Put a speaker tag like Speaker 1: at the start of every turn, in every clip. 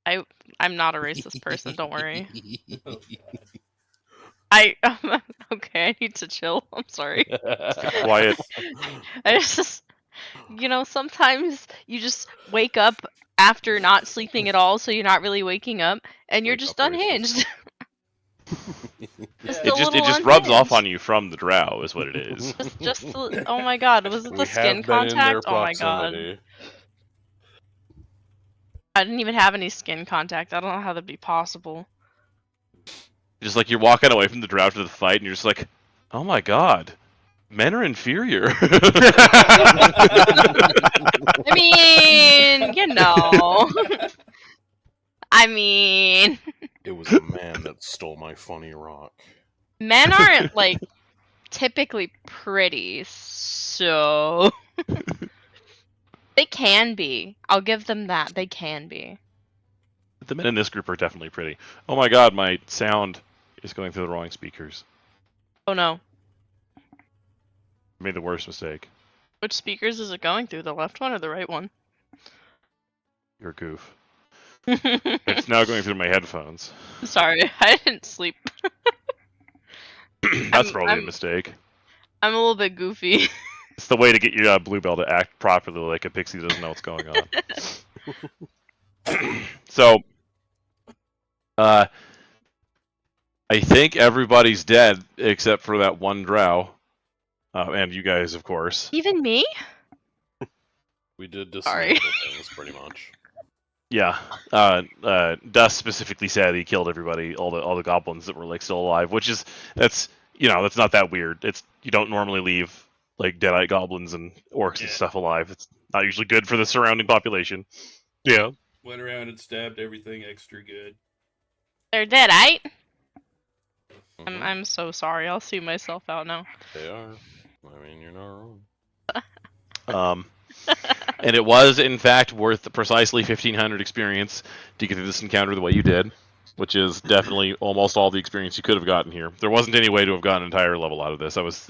Speaker 1: I'm not a racist person. Don't worry.
Speaker 2: Oh,
Speaker 1: Okay. I need to chill. I'm sorry.
Speaker 3: Quiet.
Speaker 1: I just, sometimes you just wake up after not sleeping at all, so you're not really waking up, and you're
Speaker 4: Wake
Speaker 1: just
Speaker 4: up racist.
Speaker 1: unhinged. Just
Speaker 2: Yeah.
Speaker 1: a little
Speaker 3: It just rubs off
Speaker 1: unhinged.
Speaker 3: on you from the drow, is what it is.
Speaker 1: Oh my god, was it
Speaker 4: We
Speaker 1: the skin
Speaker 4: have been in their
Speaker 1: contact? Oh my god.
Speaker 4: proximity.
Speaker 1: I didn't even have any skin contact. I don't know how that'd be possible.
Speaker 3: Just like you're walking away from the drow to the fight, and you're just like, oh my god, men are inferior.
Speaker 1: I mean, I mean,
Speaker 4: It was a man that stole my funny rock.
Speaker 1: men aren't, like, typically pretty, so... They can be. I'll give them that. They can be.
Speaker 3: The men in this group are definitely pretty. Oh my god, my sound is going through the wrong speakers.
Speaker 1: Oh no.
Speaker 3: I made the worst mistake.
Speaker 1: Which speakers is it going through? The left one or the right one?
Speaker 3: You're a goof. It's now going through my headphones.
Speaker 1: Sorry, I didn't sleep.
Speaker 3: That's probably a mistake.
Speaker 1: I'm a little bit goofy.
Speaker 3: It's the way to get your Bluebell to act properly like a pixie doesn't know what's going on. So, I think everybody's dead except for that one drow. And you guys, of course.
Speaker 1: Even me?
Speaker 4: We did
Speaker 1: Sorry.
Speaker 4: dismantle things, pretty much.
Speaker 3: Yeah. Dust specifically said he killed everybody, all the goblins that were like still alive, which is that's not that weird. You don't normally leave like deadite goblins and orcs and stuff alive. It's not usually good for the surrounding population.
Speaker 5: Yeah.
Speaker 2: Went around and stabbed everything extra good.
Speaker 1: They're dead, right?
Speaker 4: Mhm.
Speaker 1: I'm so sorry. I'll see myself out now.
Speaker 4: They are. I mean, you're not wrong.
Speaker 3: And it was in fact worth precisely 1,500 experience to get through this encounter the way you did, which is definitely almost all the experience you could have gotten here. There wasn't any way to have gotten an entire level out of this. I was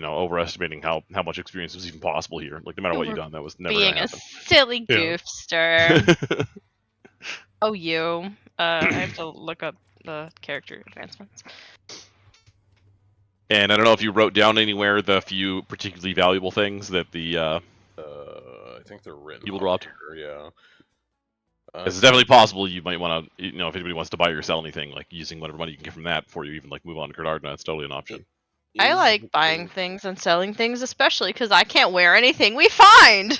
Speaker 3: overestimating how much experience was even possible here. Like no matter what you done, that was never
Speaker 1: Being
Speaker 3: gonna
Speaker 1: a
Speaker 3: happen.
Speaker 1: silly
Speaker 5: Yeah.
Speaker 1: goofster. Oh, you. I have to look up the character advancements.
Speaker 3: And I don't know if you wrote down anywhere the few particularly valuable things that the
Speaker 4: I think they're written.
Speaker 3: People
Speaker 4: on
Speaker 3: dropped.
Speaker 4: here, yeah.
Speaker 3: it's definitely possible you might want to, if anybody wants to buy or sell anything, like using whatever money you can get from that before you even like move on to Cardardna, that's totally an option.
Speaker 1: I like buying things and selling things, especially because I can't wear anything we find!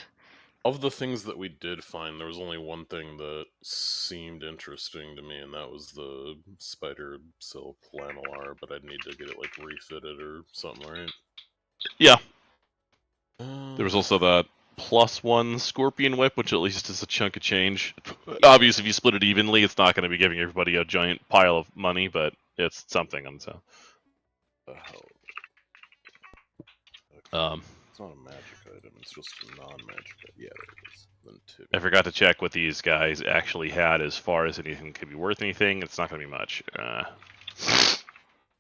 Speaker 4: Of the things that we did find, there was only one thing that seemed interesting to me, and that was the spider silk lamellar, but I'd need to get it like refitted or something, right?
Speaker 3: Yeah. There was also the +1 scorpion whip, which at least is a chunk of change. Obviously, if you split it evenly, it's not going to be giving everybody a giant pile of money, but it's something. And so,
Speaker 4: the hell? It's not a magic item, it's just a non-magic item. Yeah, there it is. Then
Speaker 3: I forgot to check what these guys actually had as far as anything could be worth anything. It's not going to be much.
Speaker 4: I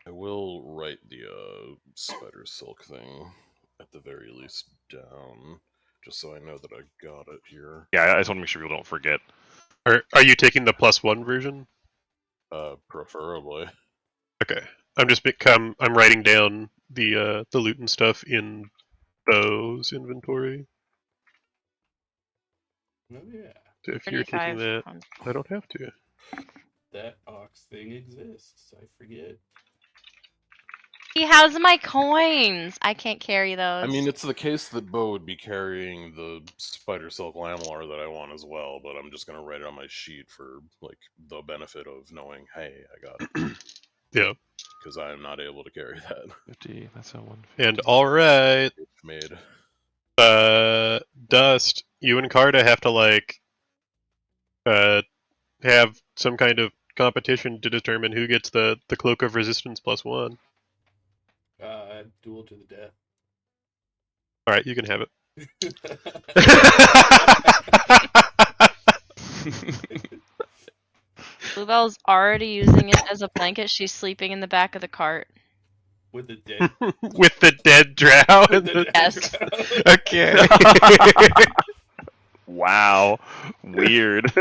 Speaker 4: will write the spider silk thing at the very least down, just so I know that I got it here.
Speaker 3: Yeah, I just want to make sure people don't forget.
Speaker 5: Are you taking the +1 version?
Speaker 4: Preferably.
Speaker 5: Okay. I'm writing down the loot and stuff in Bo's inventory.
Speaker 2: Oh yeah,
Speaker 5: So if you're taking that,
Speaker 1: 35.
Speaker 5: I don't have to.
Speaker 2: that ox thing exists. I forget.
Speaker 1: Hey, how's my coins? I can't carry those.
Speaker 4: I mean, it's the case that Bo would be carrying the spider silk lamellar that I want as well, but I'm just gonna write it on my sheet for like the benefit of knowing, hey, I got it.
Speaker 5: Yeah.
Speaker 4: Because I am not able to carry that.
Speaker 3: 50, that's a 1.
Speaker 5: And alright,
Speaker 4: It's made.
Speaker 5: Dust, you and Carta have to like have some kind of competition to determine who gets the cloak of resistance +1.
Speaker 2: Duel to the death.
Speaker 5: Alright, you can have it.
Speaker 1: Bluebell's already using it as a blanket. She's sleeping in the back of the cart.
Speaker 2: With the dead.
Speaker 5: With the dead drow.
Speaker 2: With the dead
Speaker 1: Yes.
Speaker 2: drow.
Speaker 5: Okay.
Speaker 3: Wow, weird.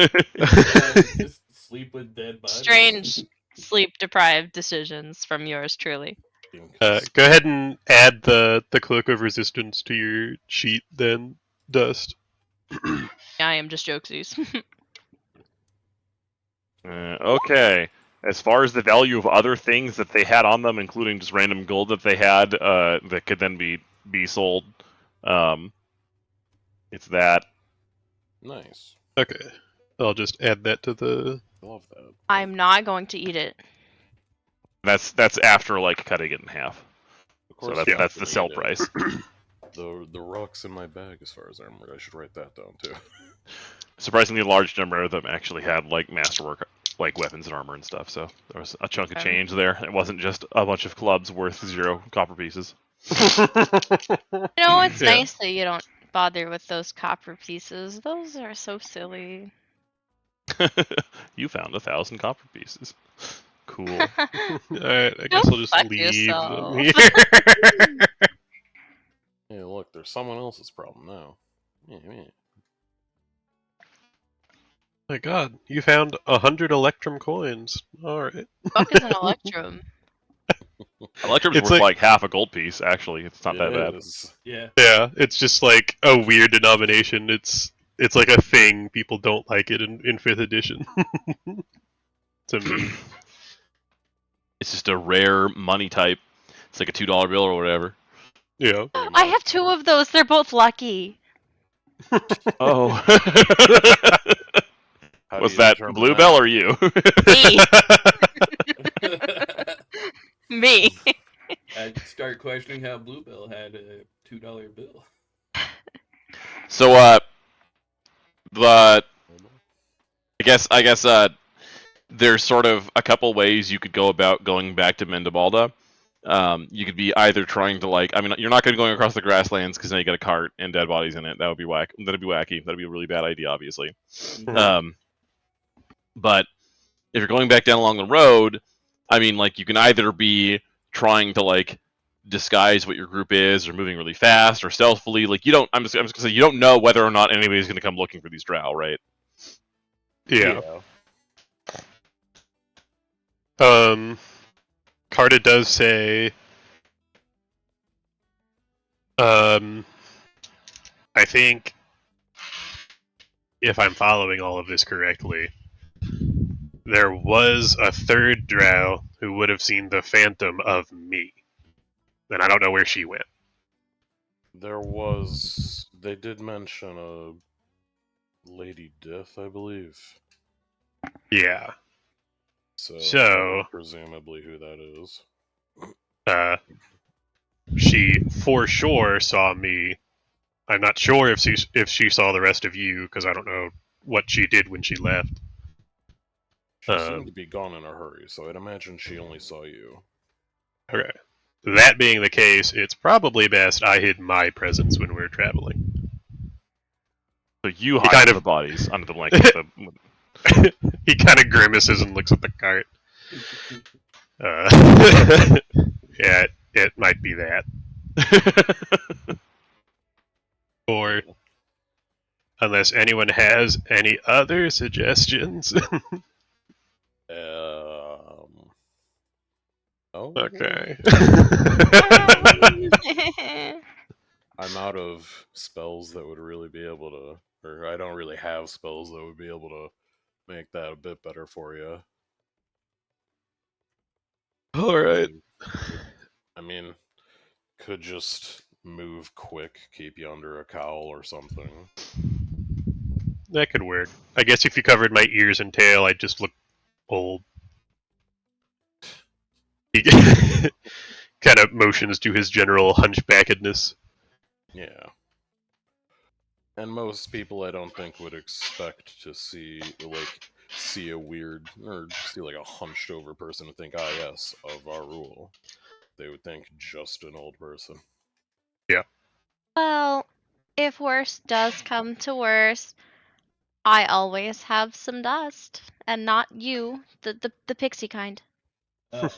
Speaker 2: Just sleep with dead bodies.
Speaker 1: Strange, sleep-deprived decisions from yours truly.
Speaker 5: Go ahead and add the cloak of resistance to your sheet, then, Dust.
Speaker 1: I am just jokesies.
Speaker 3: Okay. As far as the value of other things that they had on them, including just random gold that they had that could then be sold, it's that.
Speaker 4: Nice.
Speaker 5: Okay, I'll just add that to the.
Speaker 4: I love that.
Speaker 1: I'm not going to eat it.
Speaker 3: That's after like cutting it in half.
Speaker 4: Of course,
Speaker 3: So
Speaker 4: I'm
Speaker 3: that's
Speaker 4: gonna
Speaker 3: the sell
Speaker 4: eat it.
Speaker 3: price.
Speaker 4: The rock's in my bag as far as armor. I should write that down too.
Speaker 3: Surprisingly large number of them actually had like masterwork, like weapons and armor and stuff. So there was a chunk of
Speaker 1: Okay.
Speaker 3: change there. It wasn't just a bunch of clubs worth 0 copper pieces.
Speaker 1: You know, it's
Speaker 5: Yeah.
Speaker 1: nice that you don't bother with those copper pieces. Those are so silly.
Speaker 3: You found 1,000 copper pieces. Cool.
Speaker 5: Alright, I
Speaker 1: Go
Speaker 5: guess I'll just
Speaker 1: fuck
Speaker 5: leave
Speaker 1: yourself.
Speaker 5: them here.
Speaker 4: Hey, look, there's someone else's problem now. Yeah.
Speaker 5: My god, you found 100 Electrum coins. Alright.
Speaker 1: Fuck is an electrum?
Speaker 3: Electrum's
Speaker 5: It's
Speaker 3: worth
Speaker 5: like-
Speaker 3: like half a gold piece. Actually, it's not that bad.
Speaker 4: is.
Speaker 2: Yeah.
Speaker 5: Yeah, it's just like a weird denomination. It's like a thing. People don't like it in 5th edition. To me.
Speaker 3: It's just a rare money type. It's like a $2 bill or whatever.
Speaker 5: Yeah.
Speaker 4: Pretty
Speaker 1: I
Speaker 4: much.
Speaker 1: have 2 of those. They're both lucky.
Speaker 3: Oh.
Speaker 4: How do
Speaker 3: Was
Speaker 4: you
Speaker 3: that
Speaker 4: determine
Speaker 3: Bluebell
Speaker 4: that?
Speaker 3: or you?
Speaker 1: Me. Me.
Speaker 2: I'd start questioning how Bluebell had a $2 bill.
Speaker 3: So, I guess, there's sort of a couple ways you could go about going back to Mendebalda. You could be either trying to you're not going to be going across the grasslands because now you got a cart and dead bodies in it. That would be whack. That'd be wacky. That'd be a really bad idea, obviously. But if you're going back down along the road, you can either be trying to disguise what your group is, or moving really fast, or stealthily. I'm just gonna say you don't know whether or not anybody's going to come looking for these drow, right?
Speaker 5: Yeah. Carta does say, I think, if I'm following all of this correctly, there was a third drow who would have seen the phantom of me. And I don't know where she went.
Speaker 4: There was. They did mention a Lady Death, I believe.
Speaker 5: Yeah.
Speaker 4: So
Speaker 5: So-
Speaker 4: presumably who that is.
Speaker 5: She for sure saw me. I'm not sure if she saw the rest of you, because I don't know what she did when she left.
Speaker 4: She seemed to be gone in a hurry, so I'd imagine she only saw you.
Speaker 5: Okay. That being the case, it's probably best I hid my presence when we're traveling.
Speaker 3: So you
Speaker 5: He
Speaker 3: hide
Speaker 5: kind
Speaker 3: the
Speaker 5: of-
Speaker 3: bodies under the blanket.
Speaker 5: He kind of grimaces and looks at the cart. Yeah, it might be that. Or, unless anyone has any other suggestions.
Speaker 4: Oh.
Speaker 5: Okay.
Speaker 4: I'm out of spells that would really be able to, or I don't really have spells that would be able to make that a bit better for you.
Speaker 5: Alright.
Speaker 4: I mean, could just move quick, keep you under a cowl or something.
Speaker 5: That could work. I guess if you covered my ears and tail, I'd just look old. He kind of motions to his general hunchbackedness.
Speaker 4: Yeah. And most people I don't think would expect to see a weird or see a hunched over person and think, ah yes, of our rule. They would think just an old person.
Speaker 1: Well, if worst does come to worst, I always have some dust. And not you, the pixie kind.
Speaker 2: Oh.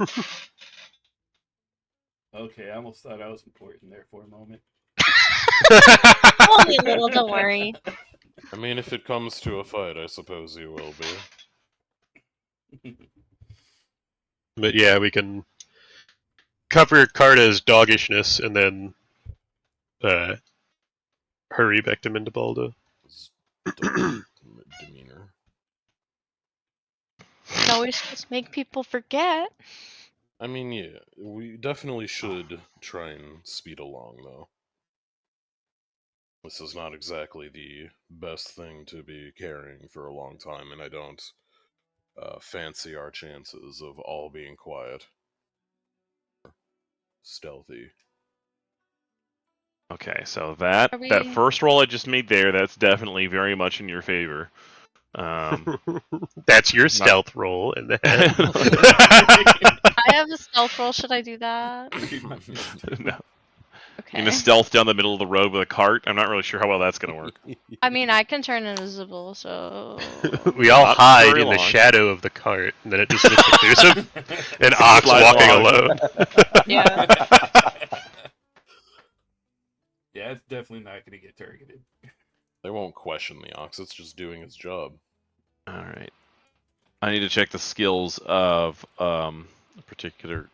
Speaker 2: Okay, I almost thought I was important there for a moment.
Speaker 1: Only a little, don't worry.
Speaker 4: I mean, if it comes to a fight, I suppose you will be.
Speaker 5: But yeah, we can cover Carta's doggishness and then hurry back to Mindabaldo.
Speaker 4: His dog demeanor.
Speaker 1: No, we should just make people forget.
Speaker 4: I mean, yeah, we definitely should try and speed along, though. This is not exactly the best thing to be carrying for a long time, and I don't fancy our chances of all being quiet. Stealthy.
Speaker 3: Okay, so that
Speaker 1: Are we-
Speaker 3: that first roll I just made there, that's definitely very much in your favor.
Speaker 5: That's your stealth roll in the head.
Speaker 1: I have a stealth roll. Should I do that?
Speaker 3: No.
Speaker 1: Okay.
Speaker 3: You're gonna stealth down the middle of the road with a cart? I'm not really sure how well that's gonna work.
Speaker 1: I mean, I can turn invisible, so.
Speaker 5: We all
Speaker 3: Not
Speaker 5: hide
Speaker 3: very
Speaker 5: in the
Speaker 3: long.
Speaker 5: shadow of the cart, and then it just looks like there's an ox
Speaker 3: Slide
Speaker 5: walking
Speaker 3: along.
Speaker 5: alone.
Speaker 1: Yeah.
Speaker 2: Yeah, it's definitely not going to get targeted.
Speaker 4: They won't question the ox, it's just doing its job.
Speaker 3: Alright. I need to check the skills of a particular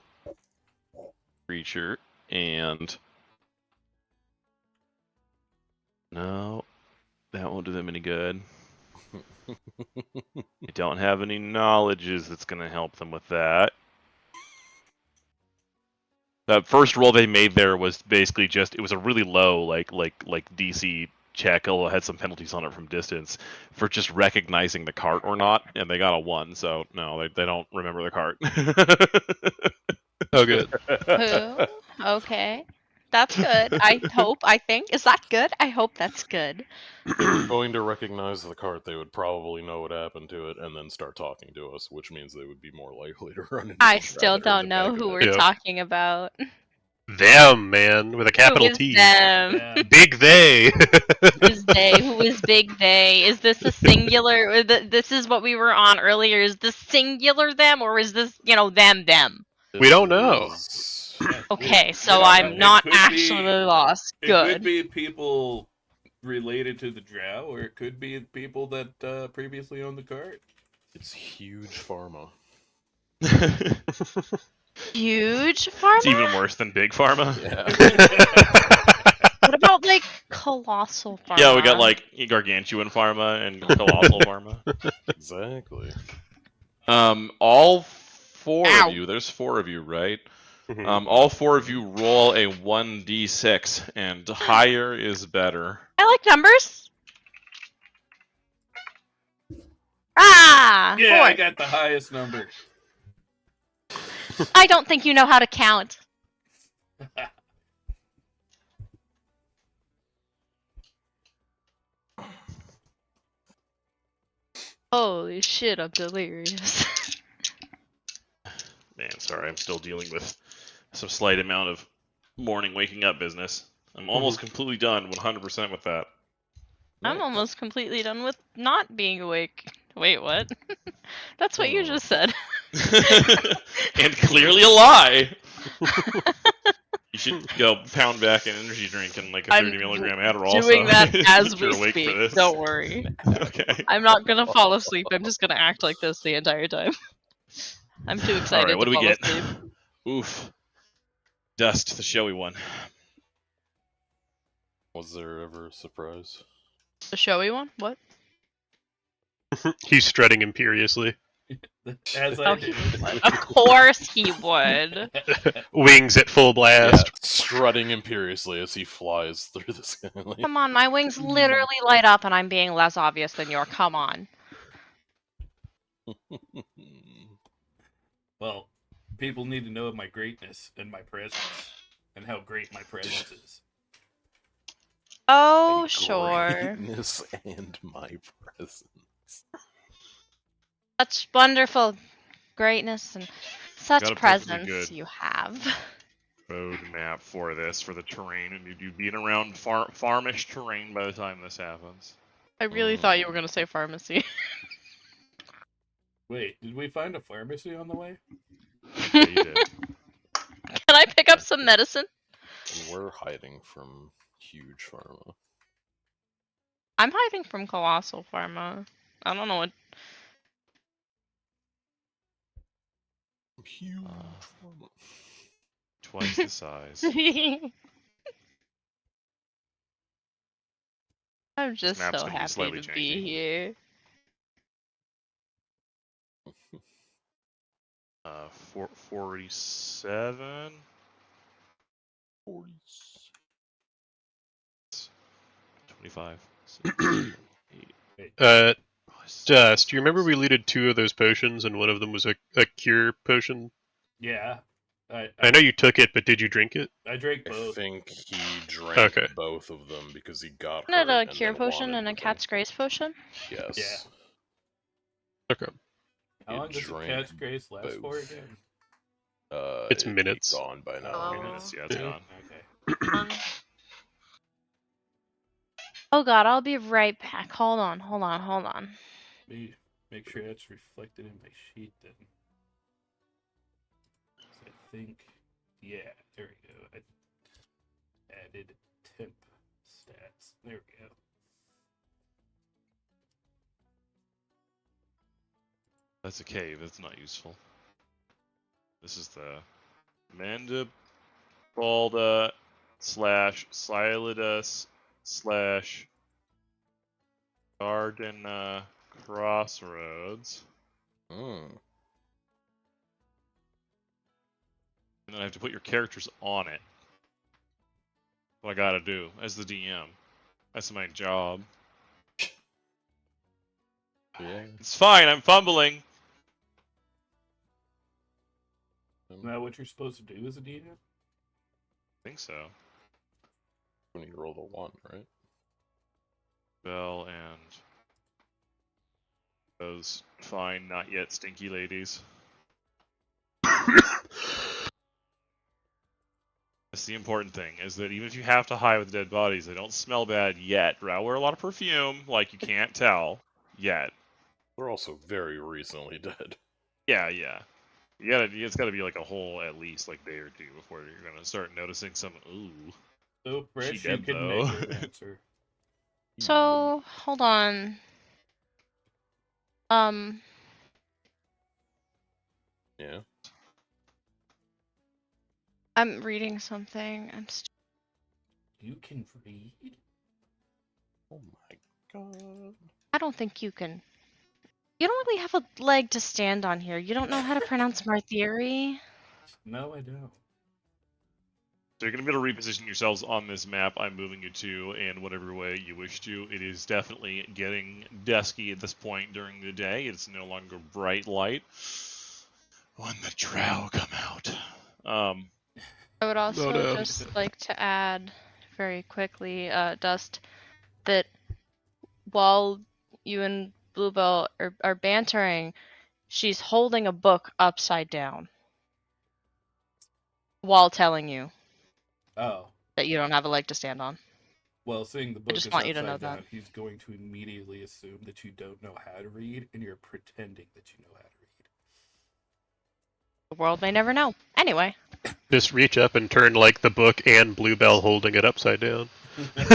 Speaker 3: creature, and no, that won't do them any good. I don't have any knowledges that's gonna help them with that. That first roll they made there was basically just, it was a really low like DC check, although it had some penalties on it from distance for just recognizing the cart or not, and they got a 1, so no, they don't remember the cart.
Speaker 5: Oh, good.
Speaker 1: Who? Okay. That's good. I think. Is that good? I hope that's good.
Speaker 4: If they were going to recognize the cart, they would probably know what happened to it and then start talking to us, which means they would be more likely to run into
Speaker 1: I
Speaker 4: us
Speaker 1: still
Speaker 4: rather
Speaker 1: don't
Speaker 4: in the
Speaker 1: know
Speaker 4: back
Speaker 1: who
Speaker 4: of
Speaker 1: we're
Speaker 4: it.
Speaker 5: Yeah.
Speaker 1: talking about.
Speaker 5: Them, man, with a capital
Speaker 1: Who is
Speaker 5: T.
Speaker 1: them?
Speaker 2: Yeah.
Speaker 5: Big they.
Speaker 1: Who is they? Who is big they? Is this a singular? Or this is what we were on earlier. Is this singular them, or is this, them?
Speaker 5: We don't know.
Speaker 2: Yeah,
Speaker 1: Okay,
Speaker 2: we
Speaker 1: so
Speaker 2: don't know.
Speaker 1: I'm
Speaker 2: It
Speaker 1: not
Speaker 2: could be-
Speaker 1: actually lost.
Speaker 2: It could
Speaker 1: Good.
Speaker 2: be people related to the drow, or it could be people that previously owned the cart.
Speaker 4: It's huge pharma.
Speaker 1: Huge
Speaker 3: It's
Speaker 1: pharma?
Speaker 3: even worse than Big Pharma.
Speaker 4: Yeah.
Speaker 1: What about like colossal pharma?
Speaker 3: Yeah, we got like Gargantuan Pharma and Colossal Pharma.
Speaker 4: Exactly.
Speaker 3: All 4
Speaker 1: Ow.
Speaker 3: of you, there's 4 of you, right?
Speaker 5: Mhm.
Speaker 3: All 4 of you roll a 1d6, and higher is better.
Speaker 1: I like numbers. Ah,
Speaker 2: Yeah, I
Speaker 1: 4.
Speaker 2: got the highest number.
Speaker 1: I don't think you know how to count. Holy shit, I'm delirious.
Speaker 3: Man, sorry, I'm still dealing with some slight amount of morning waking up business. I'm almost completely done, 100% with that.
Speaker 1: I'm almost completely done with not being awake. Wait, what? That's what you just said.
Speaker 3: And clearly a lie. You should go pound back an energy drink and like a 30
Speaker 1: I'm
Speaker 3: milligram Adderall.
Speaker 1: doing
Speaker 3: so
Speaker 1: that as
Speaker 3: if you're
Speaker 1: we
Speaker 3: awake for
Speaker 1: speak.
Speaker 3: this.
Speaker 1: Don't worry.
Speaker 3: Okay.
Speaker 1: I'm not gonna fall asleep. I'm just gonna act like this the entire time. I'm too excited
Speaker 3: All right, what
Speaker 1: to
Speaker 3: do we
Speaker 1: fall
Speaker 3: get?
Speaker 1: asleep.
Speaker 3: Oof. Dust, the showy one.
Speaker 4: Was there ever a surprise?
Speaker 1: The showy one? What?
Speaker 5: He's strutting imperiously.
Speaker 2: As I
Speaker 1: Oh,
Speaker 2: do.
Speaker 1: Of course he would.
Speaker 5: Wings at full
Speaker 4: Yeah,
Speaker 5: blast.
Speaker 4: strutting imperiously as he flies through the sky.
Speaker 1: Come on, my wings literally light up and I'm being less obvious than you're. Come on.
Speaker 2: Well, people need to know of my greatness and my presence, and how great my presence is.
Speaker 1: Oh,
Speaker 4: My
Speaker 1: sure.
Speaker 4: greatness and my presence.
Speaker 1: Such wonderful greatness and such
Speaker 3: Got a perfectly
Speaker 1: presence
Speaker 3: good
Speaker 1: you have.
Speaker 3: roadmap for this, for the terrain, and you'd be around farmish terrain by the time this happens.
Speaker 1: I really thought you were gonna say pharmacy.
Speaker 2: Wait, did we find a pharmacy on the way?
Speaker 3: Yeah, you did.
Speaker 1: Can I pick up some medicine?
Speaker 4: We were hiding from huge pharma.
Speaker 1: I'm hiding from Colossal Pharma. I don't know what.
Speaker 4: Huge.
Speaker 3: Twice the size.
Speaker 1: I'm just
Speaker 3: map's
Speaker 1: so
Speaker 3: gonna be
Speaker 1: happy
Speaker 3: slightly
Speaker 1: to be
Speaker 3: changing.
Speaker 1: here.
Speaker 3: 47. 25. 8.
Speaker 5: Dust, do you remember we looted 2 of those potions and one of them was a cure potion?
Speaker 2: Yeah.
Speaker 5: I know you took it, but did you drink it?
Speaker 2: I drank
Speaker 4: I
Speaker 2: both.
Speaker 4: think he drank
Speaker 5: Okay.
Speaker 4: both of them because he got
Speaker 1: Isn't it
Speaker 4: hurt
Speaker 1: a
Speaker 4: and
Speaker 1: cure
Speaker 4: then
Speaker 1: potion
Speaker 4: wanted
Speaker 1: and a
Speaker 4: them.
Speaker 1: cat's grace potion?
Speaker 4: Yes.
Speaker 5: Okay.
Speaker 2: How
Speaker 4: He
Speaker 2: long does the
Speaker 4: drank
Speaker 2: cat's grace last for
Speaker 4: both.
Speaker 2: again?
Speaker 5: It's
Speaker 4: It'd be
Speaker 5: minutes.
Speaker 4: gone by now.
Speaker 3: Minutes, yeah, it's
Speaker 5: Yeah.
Speaker 3: gone.
Speaker 2: Okay.
Speaker 1: Oh god, I'll be right back. Hold on.
Speaker 2: Make sure that's reflected in my sheet then. I think, yeah, there we go. I added temp stats. There we go.
Speaker 3: That's a cave. That's not useful. This is the Mandibalda / Silidus / Gardena Crossroads.
Speaker 4: Hmm.
Speaker 3: And then I have to put your characters on it. What I gotta do as the DM. That's my job.
Speaker 4: Yeah.
Speaker 3: It's fine, I'm fumbling.
Speaker 2: Isn't that what you're supposed to do as a DM?
Speaker 3: I think so.
Speaker 4: When you roll the 1, right?
Speaker 3: Bell and those fine, not yet stinky ladies. That's the important thing, is that even if you have to hide with dead bodies, they don't smell bad yet. I wear a lot of perfume, like you can't tell yet.
Speaker 4: They're also very recently dead.
Speaker 3: Yeah. It's gotta be like a whole at least like day or two before you're gonna start noticing some. Ooh,
Speaker 2: So,
Speaker 3: she
Speaker 2: Fresh, you
Speaker 3: dead
Speaker 2: can
Speaker 3: though.
Speaker 2: necromancer.
Speaker 1: So, hold on.
Speaker 4: Yeah.
Speaker 1: I'm reading something.
Speaker 2: You can read?
Speaker 4: Oh my god.
Speaker 1: I don't think you can. You don't really have a leg to stand on here. You don't know how to pronounce Marthiriad?
Speaker 2: No, I don't.
Speaker 3: So you're going to be able to reposition yourselves on this map I'm moving you to in whatever way you wish to. It is definitely getting dusky at this point during the day. It's no longer bright light. When the drow come out.
Speaker 1: I would also
Speaker 5: no.
Speaker 1: just like to add very quickly, Dust, that while you and Bluebell are bantering, she's holding a book upside down while telling you
Speaker 2: Oh.
Speaker 1: that you don't have a leg to stand on.
Speaker 2: Well, seeing the
Speaker 1: I
Speaker 2: book
Speaker 1: just
Speaker 2: is
Speaker 1: want you to know
Speaker 2: upside down,
Speaker 1: that.
Speaker 2: he's going to immediately assume that you don't know how to read, and you're pretending that you know how to
Speaker 1: The world may never know. Anyway.
Speaker 5: Just reach up and turn like the book and Bluebell holding it upside down.
Speaker 2: read.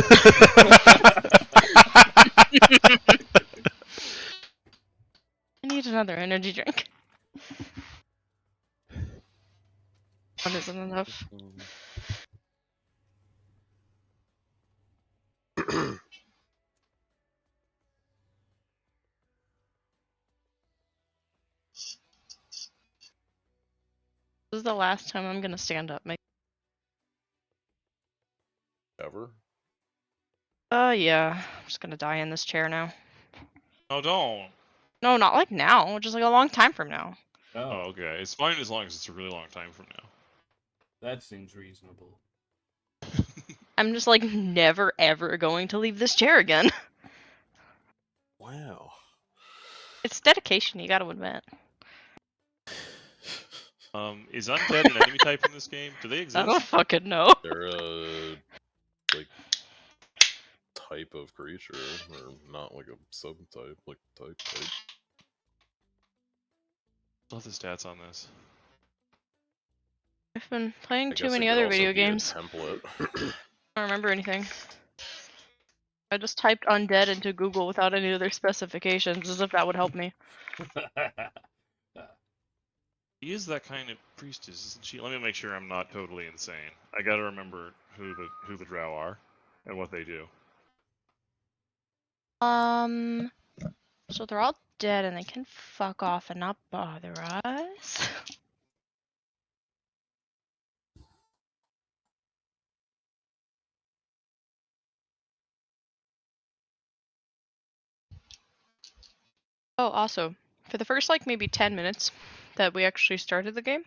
Speaker 1: I need another energy drink. One isn't enough. This is the last time I'm gonna stand up.
Speaker 4: Ever?
Speaker 1: Yeah. I'm just gonna die in this chair now.
Speaker 3: Oh, don't.
Speaker 1: No, not like now. Just like a long time from now.
Speaker 3: Oh,
Speaker 2: Oh,
Speaker 3: okay. It's fine as long as it's a really long time from now.
Speaker 2: that seems reasonable.
Speaker 1: I'm just like never ever going to leave this chair again.
Speaker 4: Wow.
Speaker 1: It's dedication, you gotta admit.
Speaker 3: Is undead an enemy type in this game? Do they
Speaker 1: I don't
Speaker 3: exist?
Speaker 1: fucking know.
Speaker 4: They're a like type of creature, or not like a subtype, like type.
Speaker 3: What's the stats on this?
Speaker 1: I've been playing
Speaker 4: I
Speaker 1: too
Speaker 4: guess
Speaker 1: many
Speaker 4: it could
Speaker 1: other
Speaker 4: also
Speaker 1: video
Speaker 4: be a
Speaker 1: games.
Speaker 4: template.
Speaker 1: I don't remember anything. I just typed undead into Google without any other specifications, as if that would help me.
Speaker 3: She is that kind of priestess, isn't she? Let me make sure I'm not totally insane. I gotta remember who the drow are and what they do.
Speaker 1: So they're all dead and they can fuck off and not bother us. Oh, also, for the first like maybe 10 minutes that we actually started the game,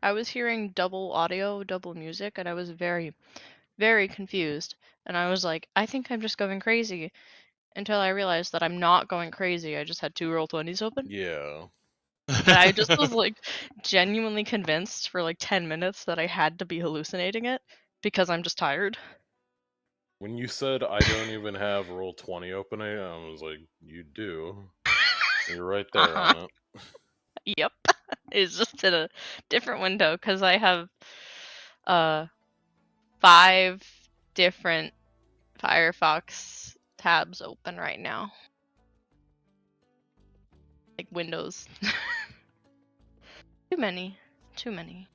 Speaker 1: I was hearing double audio, double music, and I was very, very confused. And I was like, I think I'm just going crazy. Until I realized that I'm not going crazy. I just had 2 Roll20s open.
Speaker 4: Yeah.
Speaker 1: And I just was like genuinely convinced for like 10 minutes that I had to be hallucinating it because I'm just tired.
Speaker 4: When you said I don't even have Roll20 opening, I was like, you do. You're right there
Speaker 1: Uh-huh.
Speaker 4: on it.
Speaker 1: Yep. It's just in a different window because I have 5 different Firefox tabs open right now. Like windows. Too many. Too many.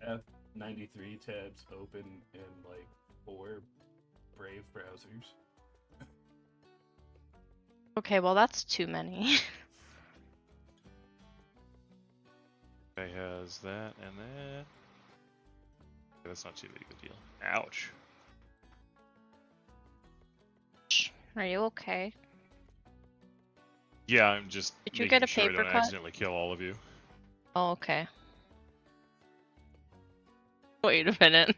Speaker 2: F93 tabs open in like 4 Brave browsers.
Speaker 1: Okay, well that's too many.
Speaker 3: It has that and that. That's not too big of a deal. Ouch.
Speaker 1: Are you okay?
Speaker 3: Yeah, I'm just
Speaker 1: Did you
Speaker 3: making
Speaker 1: get a
Speaker 3: sure I
Speaker 1: paper
Speaker 3: don't
Speaker 1: cut?
Speaker 3: accidentally kill all of you.
Speaker 1: Oh, okay. Wait a minute.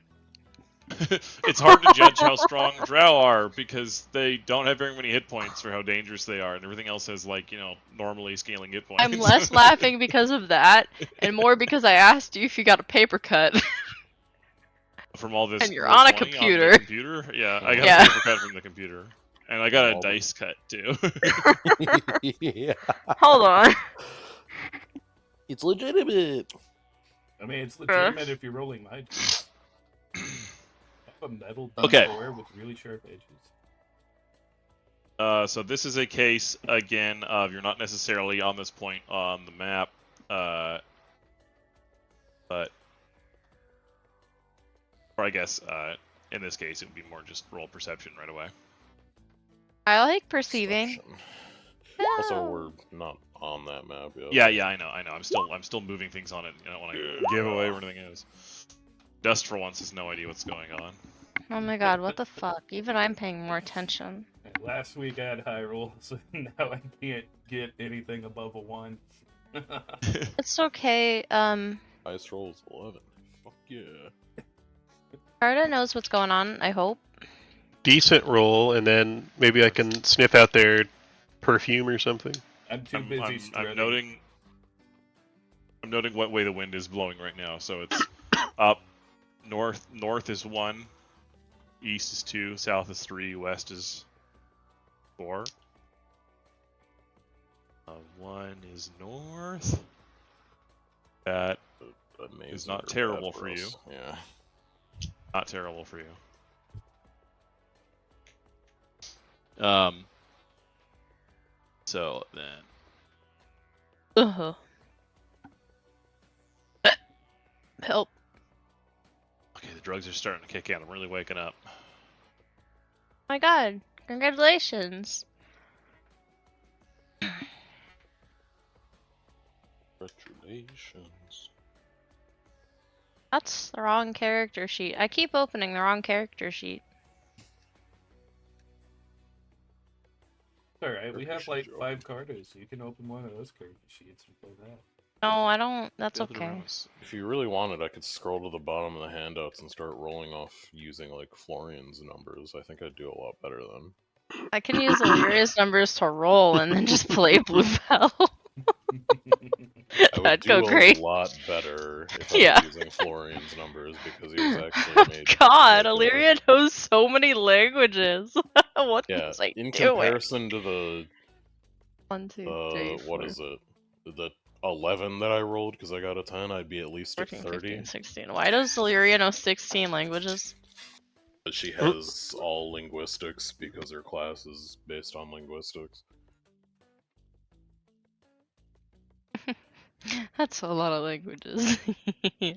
Speaker 3: It's hard to judge how strong drow are because they don't have very many hit points for how dangerous they are, and everything else has like, you know, normally scaling hit points.
Speaker 1: I'm less laughing because of that, and more because I asked you if you got a paper cut.
Speaker 3: From all this
Speaker 1: And you're
Speaker 3: roll
Speaker 1: on a
Speaker 3: 20 on the
Speaker 1: computer.
Speaker 3: computer. Yeah, I got
Speaker 1: Yeah.
Speaker 3: a paper cut from the computer, and I got a
Speaker 4: All the-
Speaker 3: dice cut too.
Speaker 4: Yeah.
Speaker 1: Hold on.
Speaker 4: It's legitimate.
Speaker 2: I mean, it's legitimate if you're rolling my dice. I have a metal D4
Speaker 3: Okay.
Speaker 2: with really sharp edges.
Speaker 3: So this is a case again of you're not necessarily on this point on the map, but or I guess in this case it would be more just roll perception right away.
Speaker 1: I like perceiving.
Speaker 4: Perception. Also, we're not on that map yet.
Speaker 3: Yeah, I know. I'm still moving things on it. I don't want to give away where anything is. Dust for once has no idea what's going on.
Speaker 1: Oh my god, what the fuck? Even I'm paying more attention.
Speaker 2: And last week I had high rolls, so now I can't get anything above a 1.
Speaker 1: It's okay.
Speaker 4: Ice rolls 11. Fuck yeah.
Speaker 1: Carta knows what's going on, I hope.
Speaker 5: Decent roll, and then maybe I can sniff out their perfume or something.
Speaker 2: I'm too busy strutting.
Speaker 3: I'm noting what way the wind is blowing right now. So it's up, north is 1, east is 2, south is 3, west is 4. 1 is north. That
Speaker 4: Amazing
Speaker 3: is not
Speaker 4: or
Speaker 3: terrible
Speaker 4: bad
Speaker 3: for you.
Speaker 4: us. Yeah.
Speaker 3: Not terrible for you. So then,
Speaker 1: Ugh. Help.
Speaker 3: okay, the drugs are starting to kick in. I'm really waking up.
Speaker 1: Oh my god. Congratulations.
Speaker 4: Congratulations.
Speaker 1: That's the wrong character sheet. I keep opening the wrong character sheet.
Speaker 2: Alright, we have
Speaker 4: Should
Speaker 2: like
Speaker 4: you
Speaker 2: 5 cartas, so you can open one of those character sheets and play that.
Speaker 1: No, I don't. That's
Speaker 3: The other
Speaker 1: okay.
Speaker 3: room is-
Speaker 4: If you really wanted, I could scroll to the bottom of the handouts and start rolling off using like Florian's numbers. I think I'd do a lot better then.
Speaker 1: I can use Illyria's numbers to roll and then just play Bluebell.
Speaker 4: I would
Speaker 1: That'd
Speaker 4: do
Speaker 1: go
Speaker 4: a
Speaker 1: great.
Speaker 4: lot better if I
Speaker 1: Yeah.
Speaker 4: was using Florian's numbers because he was actually made.
Speaker 1: God,
Speaker 4: like,
Speaker 1: Illyria knows so many languages. What
Speaker 4: Yeah,
Speaker 1: was I
Speaker 4: in
Speaker 1: doing?
Speaker 4: comparison to the
Speaker 1: 1, 2, 3, 4,
Speaker 4: what is it? The 11 that I rolled because I got a 10, I'd be at least at
Speaker 1: 14,
Speaker 4: 30.
Speaker 1: 15, 16. Why does Illyria know 16 languages?
Speaker 4: But she has all linguistics because her class is based on linguistics.
Speaker 1: That's a lot of languages.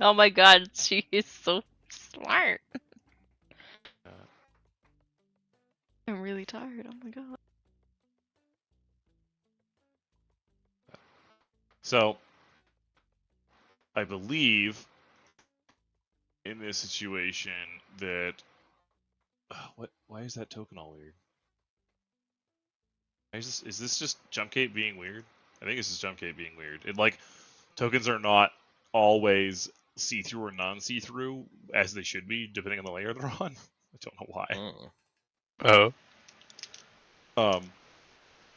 Speaker 1: Oh my god, she is so smart. I'm really tired. Oh my god.
Speaker 3: So, I believe in this situation that why is that token all weird? Is this just Jumpgate being weird? I think this is Jumpgate being weird. It like tokens are not always see-through or non-see-through as they should be, depending on the layer they're on. I don't know why.
Speaker 5: Oh.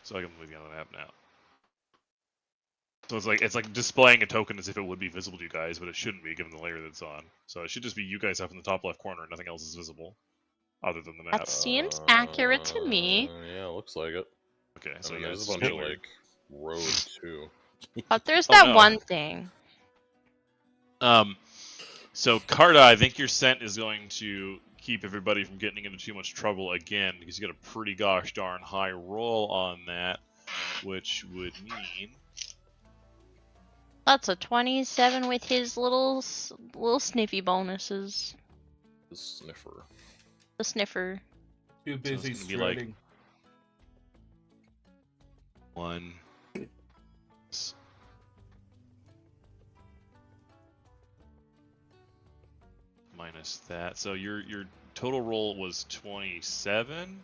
Speaker 3: So I can move you on the map now. So it's like displaying a token as if it would be visible to you guys, but it shouldn't be given the layer that it's on. So it should just be you guys up in the top left corner, and nothing else is visible, other than the map.
Speaker 1: That seems accurate to me.
Speaker 4: Yeah, looks like it.
Speaker 3: Okay,
Speaker 4: I
Speaker 3: so
Speaker 4: mean,
Speaker 3: yeah,
Speaker 4: there's
Speaker 3: it's
Speaker 4: a
Speaker 3: just
Speaker 4: bunch of
Speaker 3: weird.
Speaker 4: like road too.
Speaker 1: But there's
Speaker 3: Oh,
Speaker 1: that
Speaker 3: no.
Speaker 1: one thing.
Speaker 3: So Carta, I think your scent is going to keep everybody from getting into too much trouble again, because you got a pretty gosh darn high roll on that, which would mean
Speaker 1: That's a 27 with his little sniffy bonuses.
Speaker 4: The sniffer.
Speaker 1: The sniffer.
Speaker 2: Too busy
Speaker 3: gonna be like-
Speaker 2: strutting.
Speaker 3: 1 minus that. So your total roll was 27.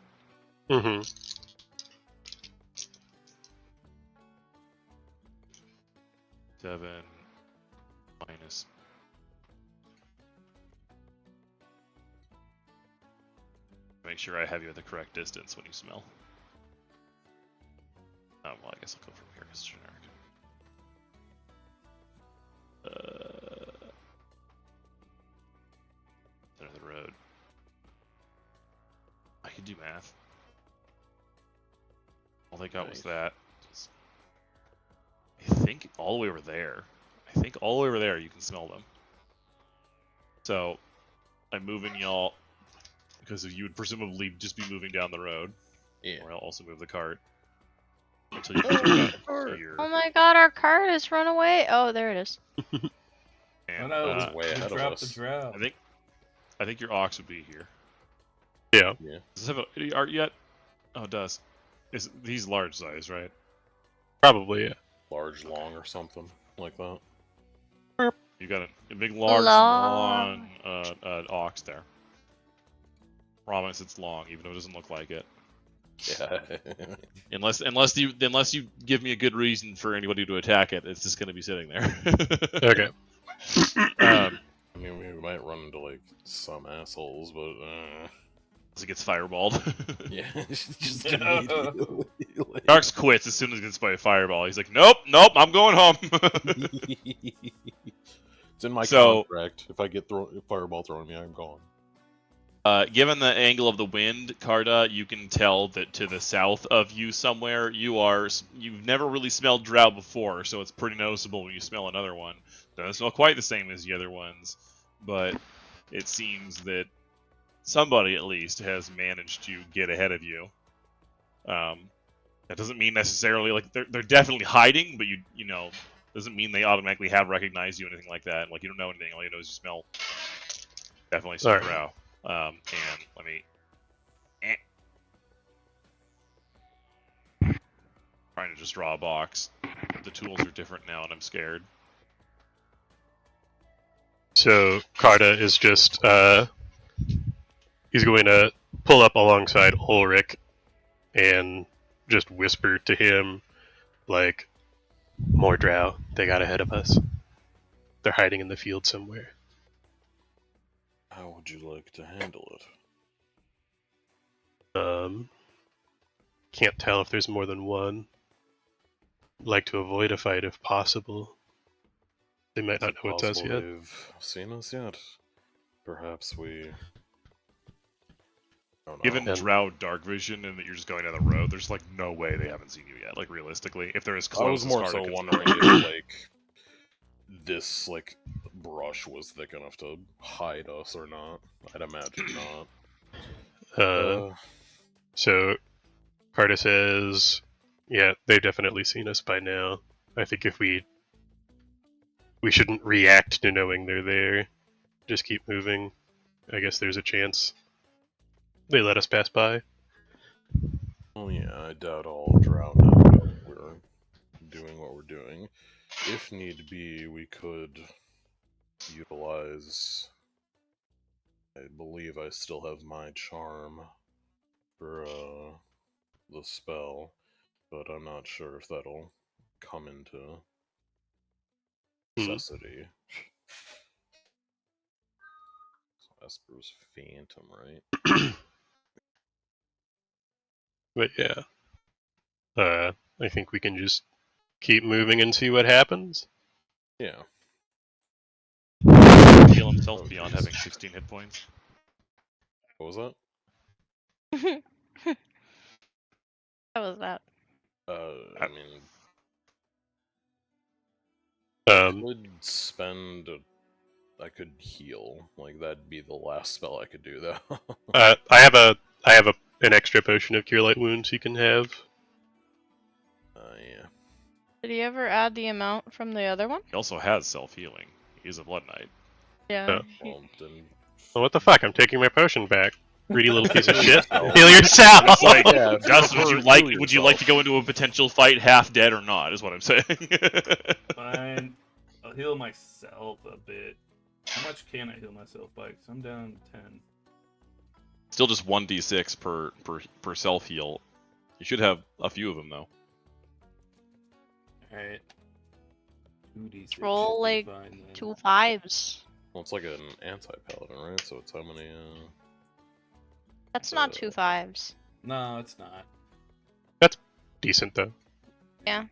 Speaker 5: Mm-hmm.
Speaker 3: 7 minus. Make sure I have you at the correct distance when you smell. Well, I guess I'll go from here because it's generic. Center of the road. I can do math. All they got was that. I think all the way over there. I think all the way over there you can smell them. So I'm moving y'all because you would presumably just be moving down the road.
Speaker 4: Yeah.
Speaker 3: Or I'll also move the cart until you get here.
Speaker 1: Oh my god, our cart has run away. Oh, there it is.
Speaker 3: And,
Speaker 2: Oh no,
Speaker 4: it's way
Speaker 2: we
Speaker 4: ahead of
Speaker 2: dropped the
Speaker 4: us.
Speaker 2: drow.
Speaker 3: I think your ox would be here.
Speaker 5: Yeah.
Speaker 4: Yeah.
Speaker 3: Does this have any art yet? Oh, it does. He's large size, right?
Speaker 5: Probably, yeah.
Speaker 4: Large, long, or something like that.
Speaker 3: You got a big, large,
Speaker 1: Long.
Speaker 3: long ox there. Promise it's long, even though it doesn't look like it.
Speaker 4: Yeah.
Speaker 3: Unless you give me a good reason for anybody to attack it, it's just going to be sitting there.
Speaker 5: Okay.
Speaker 4: I mean, we might run into like some assholes, but
Speaker 3: As it gets fireballed.
Speaker 4: yeah, just
Speaker 2: No.
Speaker 4: immediately. Like...
Speaker 3: Darks quits as soon as he gets by a fireball. He's like, nope, I'm going home.
Speaker 4: It's in my
Speaker 3: So-
Speaker 4: contract. If I get fireball thrown at me, I'm gone.
Speaker 3: Given the angle of the wind, Carta, you can tell that to the south of you somewhere, you've never really smelled drow before, so it's pretty noticeable when you smell another one. Doesn't smell quite the same as the other ones, but it seems that somebody at least has managed to get ahead of you. That doesn't mean necessarily like they're definitely hiding, but you know doesn't mean they automatically have recognized you or anything like that. Like you don't know anything, all you know is you smell definitely some
Speaker 5: Alright.
Speaker 3: drow. And let me. Trying to just draw a box. The tools are different now, and I'm scared.
Speaker 5: So Carta is just he's going to pull up alongside Ulrich and just whisper to him like, more drow, they got ahead of us. They're hiding in the field somewhere.
Speaker 4: How would you like to handle it?
Speaker 5: Can't tell if there's more than one. Like to avoid a fight if possible. They might not know it's us
Speaker 4: Possible
Speaker 5: yet.
Speaker 4: they've seen us yet? Perhaps we. I don't know.
Speaker 3: Given
Speaker 5: And-
Speaker 3: drow dark vision and that you're just going down the road, there's like no way they haven't seen you yet. Like realistically, if they're as close
Speaker 4: I was
Speaker 3: as
Speaker 4: more
Speaker 3: Carta
Speaker 4: so
Speaker 3: could-
Speaker 4: wondering if like this like brush was thick enough to hide us or not. I'd imagine not.
Speaker 5: So Carta says, yeah, they've definitely seen us by now. I think if we shouldn't react to knowing they're there. Just keep moving. I guess there's a chance they let us pass by.
Speaker 4: Oh yeah, I doubt all drow know we're doing what we're doing. If need be, we could utilize... I believe I still have my charm for the spell, but I'm not sure if that'll come into necessity. Esper's Phantom, right?
Speaker 5: But yeah, I think we can just keep moving and see what happens.
Speaker 4: Yeah.
Speaker 3: Heal himself
Speaker 4: Oh,
Speaker 3: beyond
Speaker 4: geez.
Speaker 3: having 16 hit points.
Speaker 4: What was that?
Speaker 1: How was that?
Speaker 4: I mean,
Speaker 5: Um,
Speaker 4: could spend. I could heal. Like that'd be the last spell I could do, though.
Speaker 5: I have an extra potion of Cure Light Wounds you can have.
Speaker 4: Yeah.
Speaker 1: Did he ever add the amount from the other one?
Speaker 3: He also has self-healing. He's a Blood Knight.
Speaker 1: Yeah.
Speaker 4: Well, then.
Speaker 5: Well, what the fuck? I'm taking my potion back. Greedy little piece of
Speaker 4: Heal
Speaker 5: shit.
Speaker 4: yourself.
Speaker 5: Heal yourself.
Speaker 3: It's like,
Speaker 4: Yeah, if you
Speaker 3: Dust,
Speaker 4: prefer,
Speaker 3: would you like to go into a potential fight half dead or not? Is what I'm saying.
Speaker 2: Fine. I'll heal myself a bit. How much can I heal myself by? 'Cause I'm down 10.
Speaker 3: Still just 1d6 per self heal. You should have a few of them though.
Speaker 2: Alright. 2d6.
Speaker 1: Roll,
Speaker 2: should be
Speaker 1: like,
Speaker 2: fine, then.
Speaker 1: 2 5s.
Speaker 4: Well, it's like an anti-paladin, right? So it's how many?
Speaker 1: That's not 2 5s.
Speaker 2: No, it's not.
Speaker 5: Decent though.
Speaker 1: Yeah.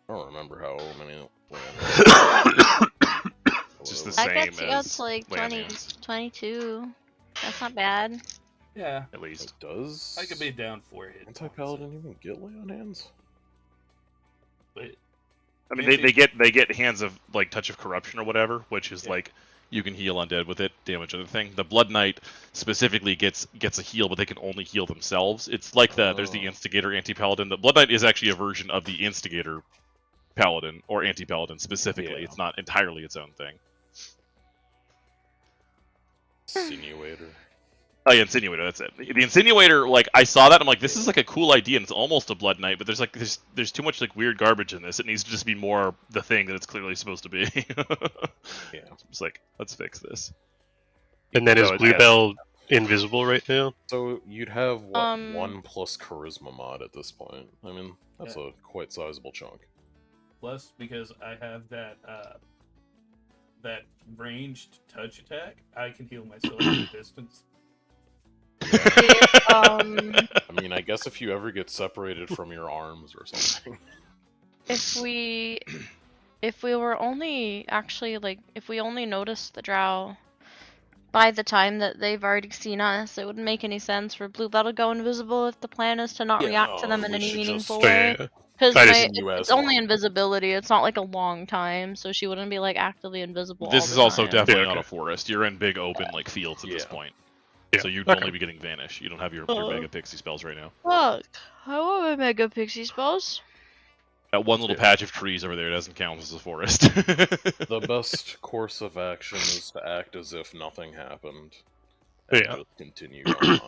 Speaker 4: I don't remember how many.
Speaker 3: It's just the
Speaker 1: That
Speaker 3: same
Speaker 1: gets you up
Speaker 3: as
Speaker 1: to like
Speaker 3: land
Speaker 1: 20,
Speaker 3: hands,
Speaker 1: 22. That's not bad.
Speaker 2: Yeah.
Speaker 3: at least.
Speaker 4: It does.
Speaker 2: I could be down 4 hit points.
Speaker 4: Anti-paladin even get lay on hands?
Speaker 2: But
Speaker 3: I mean, they get hands of like touch of corruption or whatever, which is
Speaker 2: Yeah.
Speaker 3: like you can heal undead with it, damage other thing. The Blood Knight specifically gets a heal, but they can only heal themselves. It's like there's the
Speaker 4: Oh.
Speaker 3: Instigator anti-paladin. The Blood Knight is actually a version of the Instigator paladin or anti-paladin specifically.
Speaker 2: Yeah.
Speaker 3: It's not entirely its own thing.
Speaker 4: Insinuator.
Speaker 3: Oh yeah, Insinuator, that's it. The Insinuator, like I saw that, I'm like, this is like a cool idea, and it's almost a Blood Knight, but there's too much like weird garbage in this. It needs to just be more the thing that it's clearly supposed to be.
Speaker 4: Yeah.
Speaker 3: It's like, let's fix this.
Speaker 5: And then is
Speaker 3: So it-
Speaker 5: Bluebell invisible right now?
Speaker 4: So you'd have what 1
Speaker 1: Um,
Speaker 4: plus charisma mod at this point. I mean, that's a quite sizable chunk.
Speaker 2: plus, because I have that that ranged touch attack, I can heal myself from a distance.
Speaker 4: I mean, I guess if you ever get separated from your arms or something.
Speaker 1: if we were only actually like if we only noticed the drow by the time that they've already seen us, it wouldn't make any sense for Bluebell to go invisible if the plan is to not react to them in
Speaker 4: we
Speaker 1: any
Speaker 4: should
Speaker 1: meaningful
Speaker 4: just-
Speaker 1: way.
Speaker 5: Yeah.
Speaker 1: Because
Speaker 5: I
Speaker 4: just-
Speaker 1: it's only invisibility. It's not like a long time, so she wouldn't be like actively invisible.
Speaker 3: This
Speaker 1: all
Speaker 3: is
Speaker 1: the
Speaker 3: also
Speaker 1: time.
Speaker 3: definitely
Speaker 5: Yeah,
Speaker 3: not
Speaker 5: okay.
Speaker 3: a forest. You're in big open like fields at this
Speaker 4: Yeah.
Speaker 3: point.
Speaker 5: Yeah,
Speaker 3: So you'd
Speaker 5: okay.
Speaker 3: only be getting vanish. You don't have your mega pixie spells right now.
Speaker 1: Fuck! I want my mega pixie spells.
Speaker 3: That one little
Speaker 4: Yeah.
Speaker 3: patch of trees over there doesn't count as a forest.
Speaker 4: The best course of action is to act as if nothing happened. And
Speaker 5: Yeah.
Speaker 4: just continue going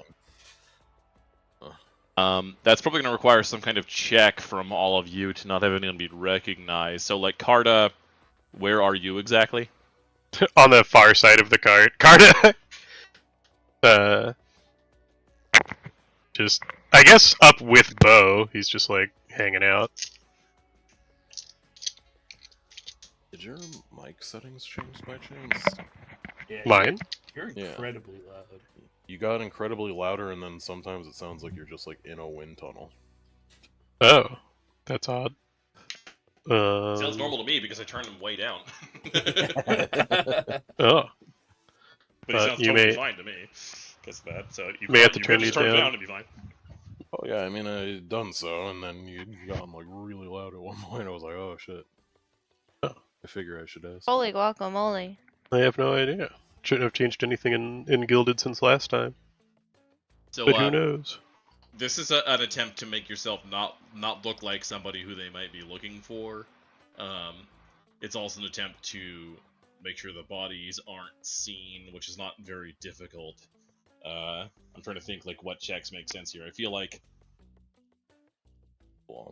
Speaker 4: on.
Speaker 3: That's probably going to require some kind of check from all of you to not have anyone be recognized. So, like, Carta, where are you exactly?
Speaker 5: On the far side of the cart. Carta! Just, I guess up with Bo. He's just like hanging out.
Speaker 4: Did your mic settings change by chance?
Speaker 2: Yeah,
Speaker 5: Mine?
Speaker 2: You're
Speaker 4: Yeah.
Speaker 2: incredibly loud.
Speaker 4: You got incredibly louder, and then sometimes it sounds like you're just like in a wind tunnel.
Speaker 5: Oh, that's odd.
Speaker 3: Sounds normal to me because I turned him way down.
Speaker 5: Oh,
Speaker 3: But he sounds
Speaker 5: you
Speaker 3: totally
Speaker 5: may-
Speaker 3: fine to me because of that. So you
Speaker 5: may have to
Speaker 3: you
Speaker 5: turn
Speaker 3: could just
Speaker 5: you
Speaker 3: turn him
Speaker 5: down.
Speaker 3: down to be fine.
Speaker 4: Oh yeah, I mean I done so, and then you got like really loud at one point. I was like, oh shit.
Speaker 5: Oh.
Speaker 4: I figure I should ask.
Speaker 1: Holy guacamole!
Speaker 5: I have no idea. Shouldn't have changed anything in Gilded since last time.
Speaker 6: So,
Speaker 5: But who knows?
Speaker 6: this is an attempt to make yourself not look like somebody who they might be looking for. It's also an attempt to make sure the bodies aren't seen, which is not very difficult. I'm trying to think like what checks make sense here. I feel like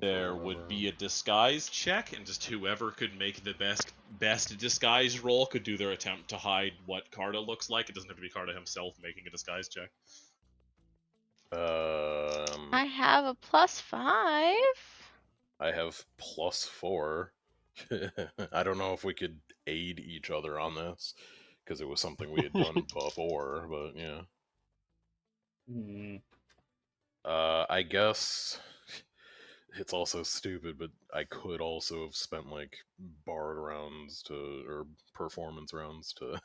Speaker 6: there would be a disguise check, and just whoever could make the best disguise roll could do their attempt to hide what Carta looks like. It doesn't have to be Carta himself making a disguise check.
Speaker 1: I have a +5.
Speaker 4: I have +4. I don't know if we could aid each other on this because it was something we had done before, but yeah. I guess it's also stupid, but I could also have spent like bard rounds or performance rounds to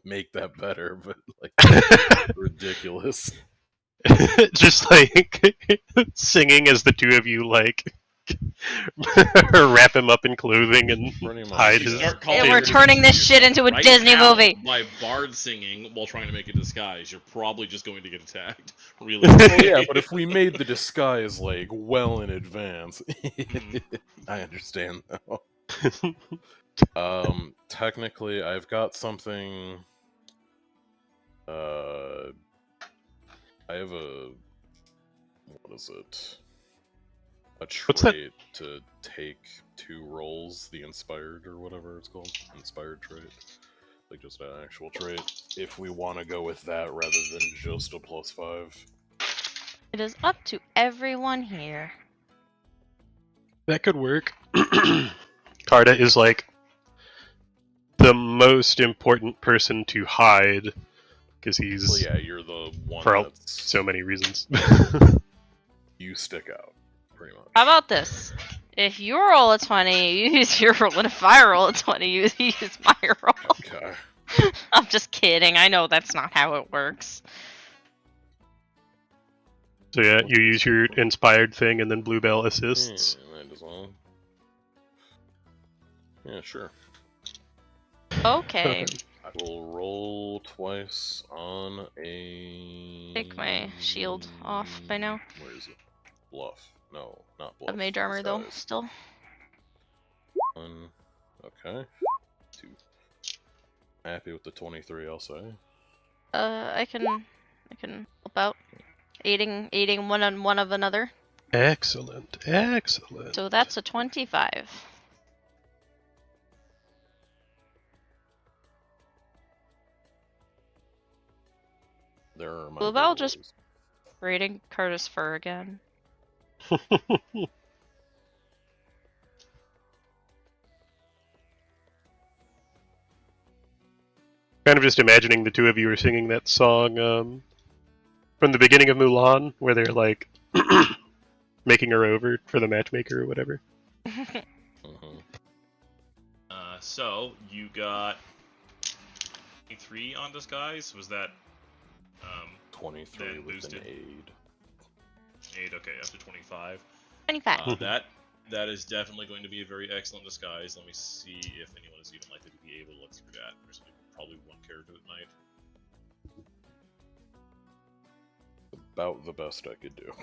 Speaker 4: make that better, but like ridiculous.
Speaker 5: Just like singing as the two of you like wrap him up in clothing and
Speaker 4: Pretty much,
Speaker 5: hide
Speaker 6: You
Speaker 5: his.
Speaker 6: start
Speaker 1: And
Speaker 6: calling
Speaker 1: we're
Speaker 6: for
Speaker 1: turning this
Speaker 6: yourself
Speaker 1: shit into a
Speaker 6: right
Speaker 1: Disney
Speaker 6: now
Speaker 1: movie.
Speaker 6: by bard singing while trying to make a disguise. You're probably just going to get attacked. Really.
Speaker 4: Well, yeah, but if we made the disguise like well in advance, I understand now. Technically, I've got something. I have a. What is it? A
Speaker 5: What's that?
Speaker 4: trait to take 2 rolls, the inspired or whatever it's called, inspired trait, like just an actual trait. If we want to go with that rather than just a +5.
Speaker 1: It is up to everyone here.
Speaker 5: That could work. Carta is like the most important person to hide because he's
Speaker 4: Well, yeah, you're the one
Speaker 5: for
Speaker 4: that's
Speaker 5: so many reasons.
Speaker 4: you stick out, pretty much.
Speaker 1: How about this? If you roll a 20, you use your roll, and if I roll a 20, you use my roll.
Speaker 4: Okay.
Speaker 1: I'm just kidding. I know that's not how it works.
Speaker 5: So yeah, you use your inspired thing, and then Bluebell assists.
Speaker 4: Might as well. Yeah, sure.
Speaker 1: Okay.
Speaker 4: I will roll twice on a.
Speaker 1: Take my shield off by now.
Speaker 4: Where is it? Bluff. No, not
Speaker 1: Of
Speaker 4: bluff.
Speaker 1: mage armor, though,
Speaker 4: Disguise.
Speaker 1: still.
Speaker 4: 1. Okay. 2. Happy with the 23, I'll say.
Speaker 1: I can help out. Aiding one on one of another.
Speaker 5: Excellent, excellent.
Speaker 1: So that's a 25.
Speaker 4: There are my
Speaker 1: Bluebell
Speaker 4: rolls.
Speaker 1: just braiding Curtis fur again.
Speaker 5: Kind of just imagining the two of you are singing that song from the beginning of Mulan, where they're like making her over for the matchmaker or whatever.
Speaker 4: Mhm.
Speaker 6: So you got 23 on disguise. Was that
Speaker 4: 23
Speaker 6: then
Speaker 4: with
Speaker 6: boosted?
Speaker 4: an aid.
Speaker 6: 8? Okay, up to 25.
Speaker 1: 25.
Speaker 6: That is definitely going to be a very excellent disguise. Let me see if anyone is even likely to be able to look through that. There's probably one character that might.
Speaker 4: About the best I could do.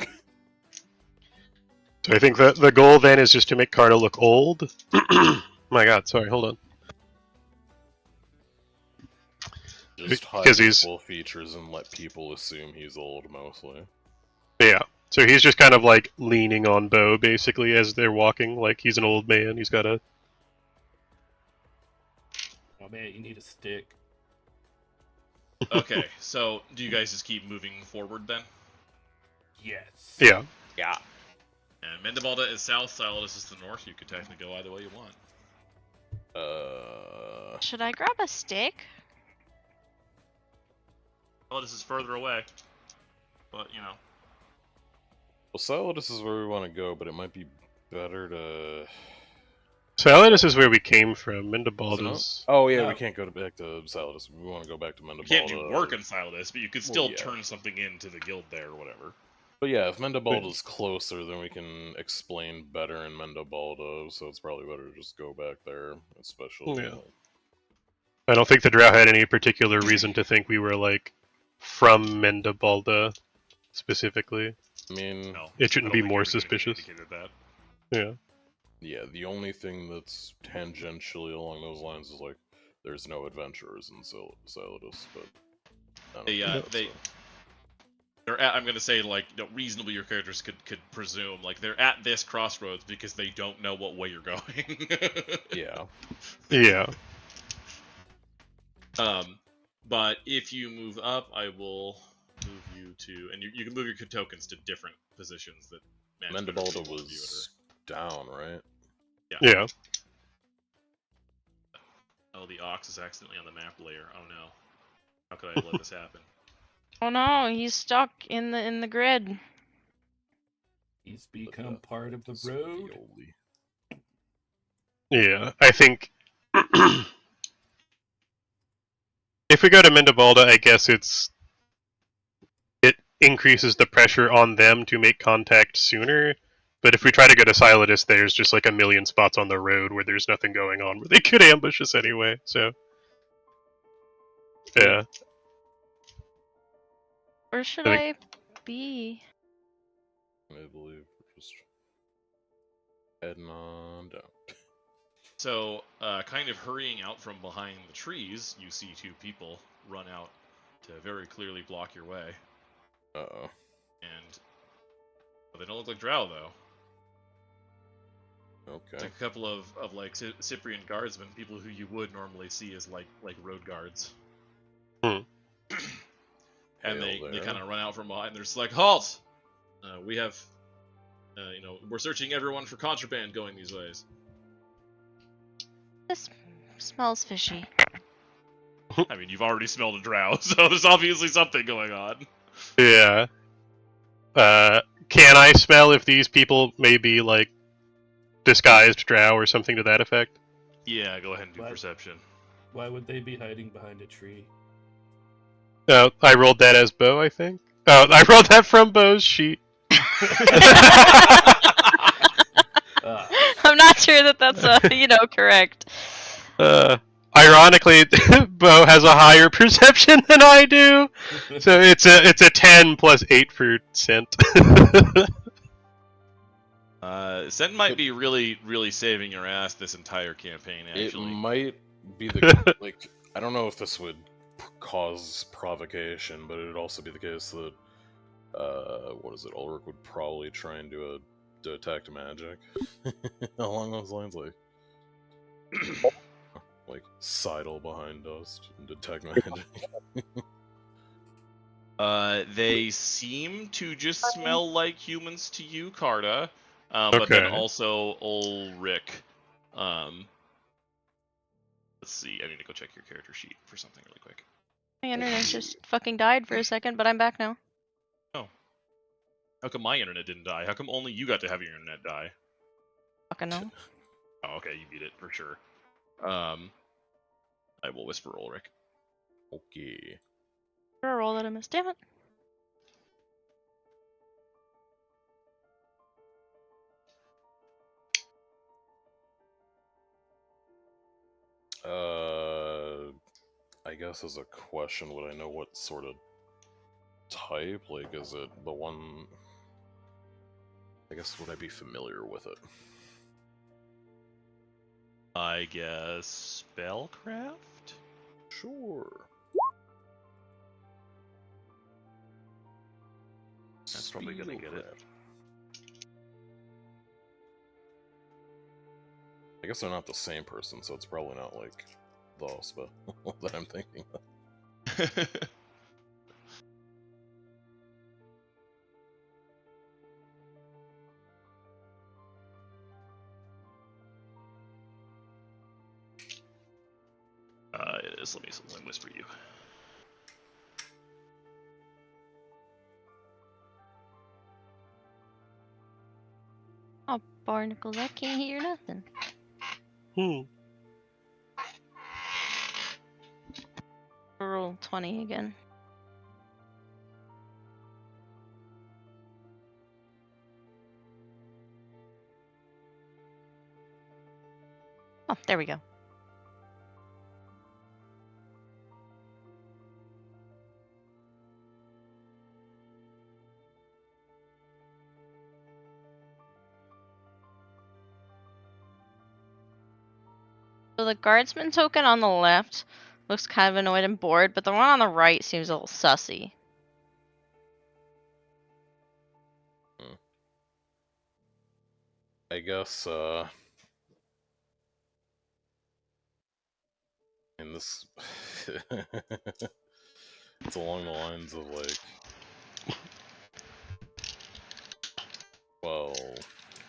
Speaker 5: So I think that the goal then is just to make Carta look old. My god, sorry, hold on.
Speaker 4: Just hide
Speaker 5: Because
Speaker 4: his
Speaker 5: he's
Speaker 4: full features and let people assume he's old, mostly.
Speaker 5: yeah. So he's just kind of like leaning on Bo basically as they're walking, like he's an old man. He's got a
Speaker 2: Oh man, you need a stick.
Speaker 6: Okay, so do you guys just keep moving forward then?
Speaker 2: Yes.
Speaker 5: yeah.
Speaker 4: Yeah.
Speaker 6: And Mendebalda is south, Silas is the north. You could technically go either way you want.
Speaker 1: Should I grab a stick?
Speaker 6: Silas is further away, but you know.
Speaker 4: Well, Solidus is where we want to go, but it might be better to.
Speaker 5: Saladus is where we came from.
Speaker 4: Is it not?
Speaker 5: Mendebalda's.
Speaker 4: Oh yeah,
Speaker 2: No.
Speaker 4: we can't go back to Solidus. We want to go back to Mendebalda.
Speaker 6: You can't do work in Silas, but you could still
Speaker 4: yeah.
Speaker 6: turn something into the guild there or whatever.
Speaker 4: But yeah, if Mendebalda's closer, then we can explain better in Mendebalda, so it's probably better to just go back there, especially.
Speaker 5: Yeah. I don't think the Drow had any particular reason to think we were like from Mendebalda. specifically.
Speaker 4: I mean,
Speaker 6: No,
Speaker 5: It
Speaker 6: I
Speaker 5: shouldn't
Speaker 6: don't
Speaker 5: be
Speaker 6: think
Speaker 5: more
Speaker 6: ever did anything
Speaker 5: suspicious.
Speaker 6: indicated that.
Speaker 5: Yeah.
Speaker 4: yeah, the only thing that's tangentially along those lines is like there's no adventurers in Celadus, but I don't
Speaker 6: They,
Speaker 4: think that's
Speaker 6: they, they're at, I'm gonna say like reasonably your characters could presume like they're at this crossroads because they don't know what way you're going.
Speaker 4: yeah.
Speaker 5: Yeah.
Speaker 6: But if you move up, I will move you to, and you can move your tokens to different positions that match better with
Speaker 4: Mendebalda
Speaker 6: what you
Speaker 4: was down, right?
Speaker 5: Yeah.
Speaker 6: Oh, the ox is accidentally on the map layer. Oh no. How could I let this happen?
Speaker 1: Oh no, he's stuck in the grid.
Speaker 2: He's
Speaker 4: The
Speaker 2: become
Speaker 4: death
Speaker 2: part of the
Speaker 4: is
Speaker 2: road.
Speaker 4: Violi.
Speaker 5: Yeah. I think if we go to Mendebalda, I guess it increases the pressure on them to make contact sooner. But if we try to go to Siladus, there's just like a million spots on the road where there's nothing going on, where they could ambush us anyway. So, yeah.
Speaker 1: Where should
Speaker 5: I
Speaker 1: I be?
Speaker 4: I believe we're just heading on down.
Speaker 6: So, kind of hurrying out from behind the trees, you see two people run out to very clearly block your way.
Speaker 4: Uh-oh.
Speaker 6: And well, they don't look like Drow though. It's
Speaker 4: Okay.
Speaker 6: like a couple of like Cyprian guardsmen, people who you would normally see as like road guards.
Speaker 5: Hmm.
Speaker 6: And
Speaker 4: Hail
Speaker 6: they
Speaker 4: there.
Speaker 6: kind of run out from behind. They're just like, halt! We have, we're searching everyone for contraband going these ways.
Speaker 1: This smells fishy.
Speaker 6: I mean, you've already smelled a drow, so there's obviously something going on.
Speaker 5: Yeah. Can I smell if these people may be like disguised drow or something to that effect?
Speaker 6: Yeah, go ahead and do
Speaker 2: What?
Speaker 6: perception.
Speaker 2: Why would they be hiding behind a tree?
Speaker 5: I rolled that as Bo, I think. Oh, I rolled that from Bo's sheet.
Speaker 1: I'm not sure that that's correct.
Speaker 5: Ironically, Bo has a higher perception than I do, so it's a 10 plus 8 for scent.
Speaker 6: Scent might be really, really saving your ass this entire campaign,
Speaker 4: It
Speaker 6: actually.
Speaker 4: might be the like I don't know if this would cause provocation, but it'd also be the case that what is it? Ulrich would probably try and do a detect magic along those lines, like sidle behind dust and detect magic.
Speaker 6: They seem to just smell like humans to you, Carta. But then
Speaker 5: Okay.
Speaker 6: also Ulrich. Let's see. I need to go check your character sheet for something really quick.
Speaker 1: My internet just fucking died for a second, but I'm back now.
Speaker 6: Oh. How come my internet didn't die? How come only you got to have your internet die?
Speaker 1: Fucking no.
Speaker 6: Oh, okay, you beat it for sure. I will whisper Ulrich.
Speaker 4: Okay.
Speaker 1: For a roll that I missed. Damn it.
Speaker 4: I guess as a question, would I know what sort of type? Like, is it the one? I guess would I be familiar with it?
Speaker 6: I guess spellcraft?
Speaker 4: Sure.
Speaker 6: That's probably gonna get it.
Speaker 4: Spellcraft. I guess they're not the same person, so it's probably not like the spell that I'm thinking of.
Speaker 6: It is. Let me whisper you.
Speaker 1: Oh, barnacles, I can't hear nothing. Roll 20 again. Oh, there we go. So the guardsman token on the left looks kind of annoyed and bored, but the one on the right seems a little sussy.
Speaker 4: I guess, in this... it's along the lines of, like... Well,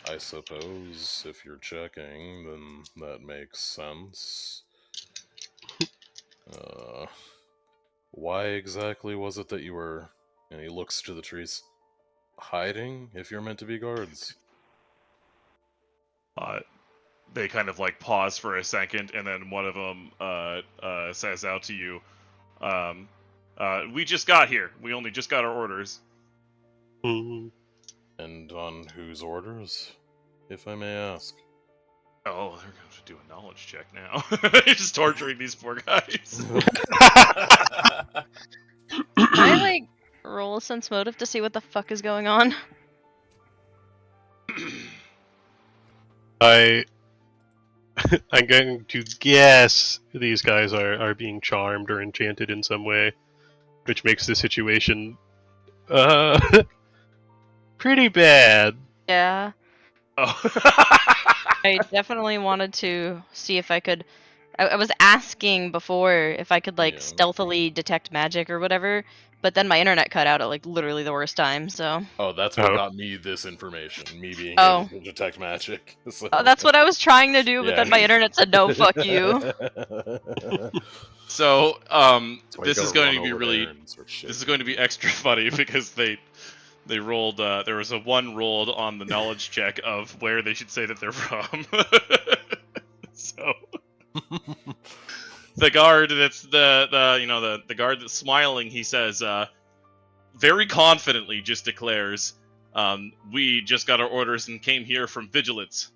Speaker 4: I suppose if you're checking, then that makes sense. Why exactly was it that you were... And he looks to the trees. Hiding, if you're meant to be guards?
Speaker 7: They kind of like pause for a second, and then one of them says out to you, "We just got here. We only just got our orders."
Speaker 5: Hmm.
Speaker 4: And on whose orders, if I may ask?
Speaker 7: Oh, they're going to do a knowledge check now. Just torturing these poor guys.
Speaker 1: Can I, like, roll a sense motive to see what the fuck is going on?
Speaker 5: I'm going to guess these guys are being charmed or enchanted in some way, which makes the situation pretty bad.
Speaker 1: Yeah.
Speaker 7: Oh.
Speaker 1: I definitely wanted to see if I could. I was asking before if I could, like,
Speaker 4: Yeah.
Speaker 1: stealthily detect magic or whatever, but then my internet cut out at, like, literally the worst time, so.
Speaker 4: Oh, that's what
Speaker 5: Oh.
Speaker 4: got me this information, me being
Speaker 1: Oh.
Speaker 4: able to detect magic. So...
Speaker 1: Oh, that's what I was trying to do, but
Speaker 4: Yeah.
Speaker 1: then my internet said, no, fuck you.
Speaker 7: So,
Speaker 4: That's why you
Speaker 7: this is
Speaker 4: gotta
Speaker 7: going
Speaker 4: run
Speaker 7: to be
Speaker 4: over
Speaker 7: really,
Speaker 4: there and start shit.
Speaker 7: this is going to be extra funny because they rolled, there was a 1 rolled on the knowledge check of where they should say that they're from. So, the guard that's the guard that's smiling, he says, very confidently just declares, "We just got our orders and came here from Vigilance,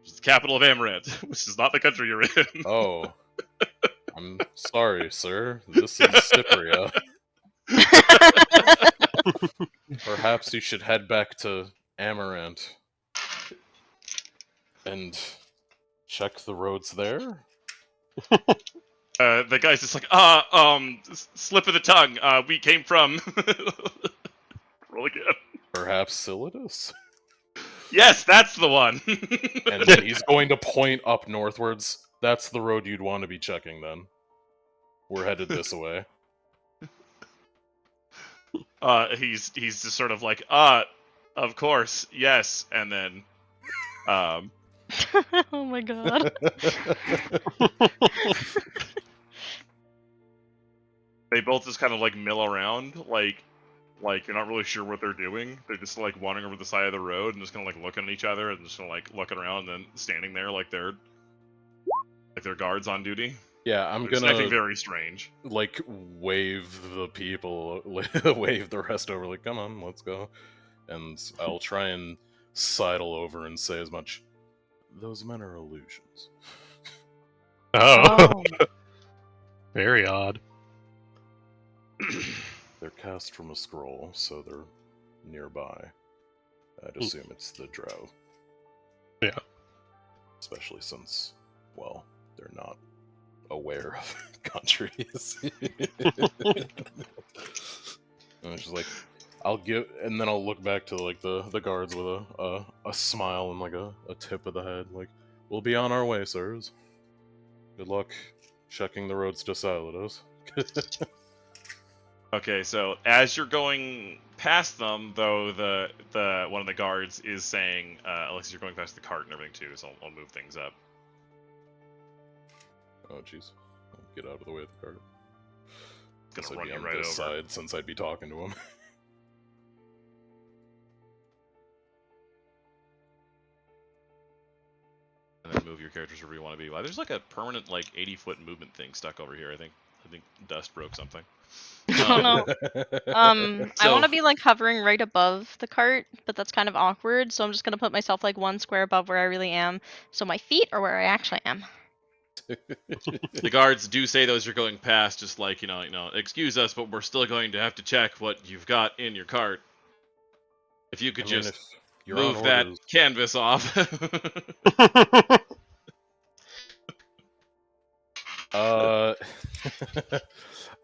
Speaker 7: which is the capital of Amaranth, which is not the country you're in."
Speaker 4: Oh. I'm sorry, sir. This is Cypria. Perhaps you should head back to Amaranth and check the roads there?
Speaker 7: The guy's just like, slip of the tongue. We came from. Roll again.
Speaker 4: Perhaps Silidus?
Speaker 7: Yes, that's the one.
Speaker 4: And then he's going to point up northwards. That's the road you'd want to be checking then. We're headed this way.
Speaker 7: He's just sort of like, of course, yes, and then,
Speaker 1: Oh my god.
Speaker 7: they both just kind of like mill around, like you're not really sure what they're doing. They're just like wandering over the side of the road and just kind of like looking at each other and just kind of like looking around and then standing there like they're guards on duty.
Speaker 4: Yeah, I'm
Speaker 7: It's acting
Speaker 4: gonna
Speaker 7: very strange.
Speaker 4: like wave the people, wave the rest over. Like, come on, let's go. And I'll try and sidle over and say as much. Those men are illusions.
Speaker 5: Oh, very odd.
Speaker 4: They're cast from a scroll, so they're nearby. I'd assume it's the drow.
Speaker 5: Yeah.
Speaker 4: Especially since, well, they're not aware of countries. And it's just like, I'll give, and then I'll look back to like the guards with a smile and like a tip of the head, like, we'll be on our way, sirs. Good luck checking the roads to Silidus.
Speaker 7: Okay, so as you're going past them, though, the one of the guards is saying, Alexis, you're going past the cart and everything too, so I'll move things up.
Speaker 4: Oh, jeez. Get out of the way of the cart.
Speaker 7: Gonna
Speaker 4: Guess I'd
Speaker 7: run
Speaker 4: be
Speaker 7: you
Speaker 4: on
Speaker 7: right
Speaker 4: this
Speaker 7: over.
Speaker 4: side since I'd be talking to him.
Speaker 7: And then move your characters wherever you want to be. Wow, there's like a permanent like 80-foot movement thing stuck over here. I think Dust broke something.
Speaker 1: Oh no. I
Speaker 7: So-
Speaker 1: want to be, like, hovering right above the cart, but that's kind of awkward, so I'm just gonna put myself, like, 1 square above where I really am, so my feet are where I actually am.
Speaker 7: The guards do say those you're going past, just like, you know, excuse us, but we're still going to have to check what you've got in your cart. If you could
Speaker 4: I mean,
Speaker 7: just
Speaker 4: if you're on
Speaker 7: move that
Speaker 4: orders,
Speaker 7: canvas off.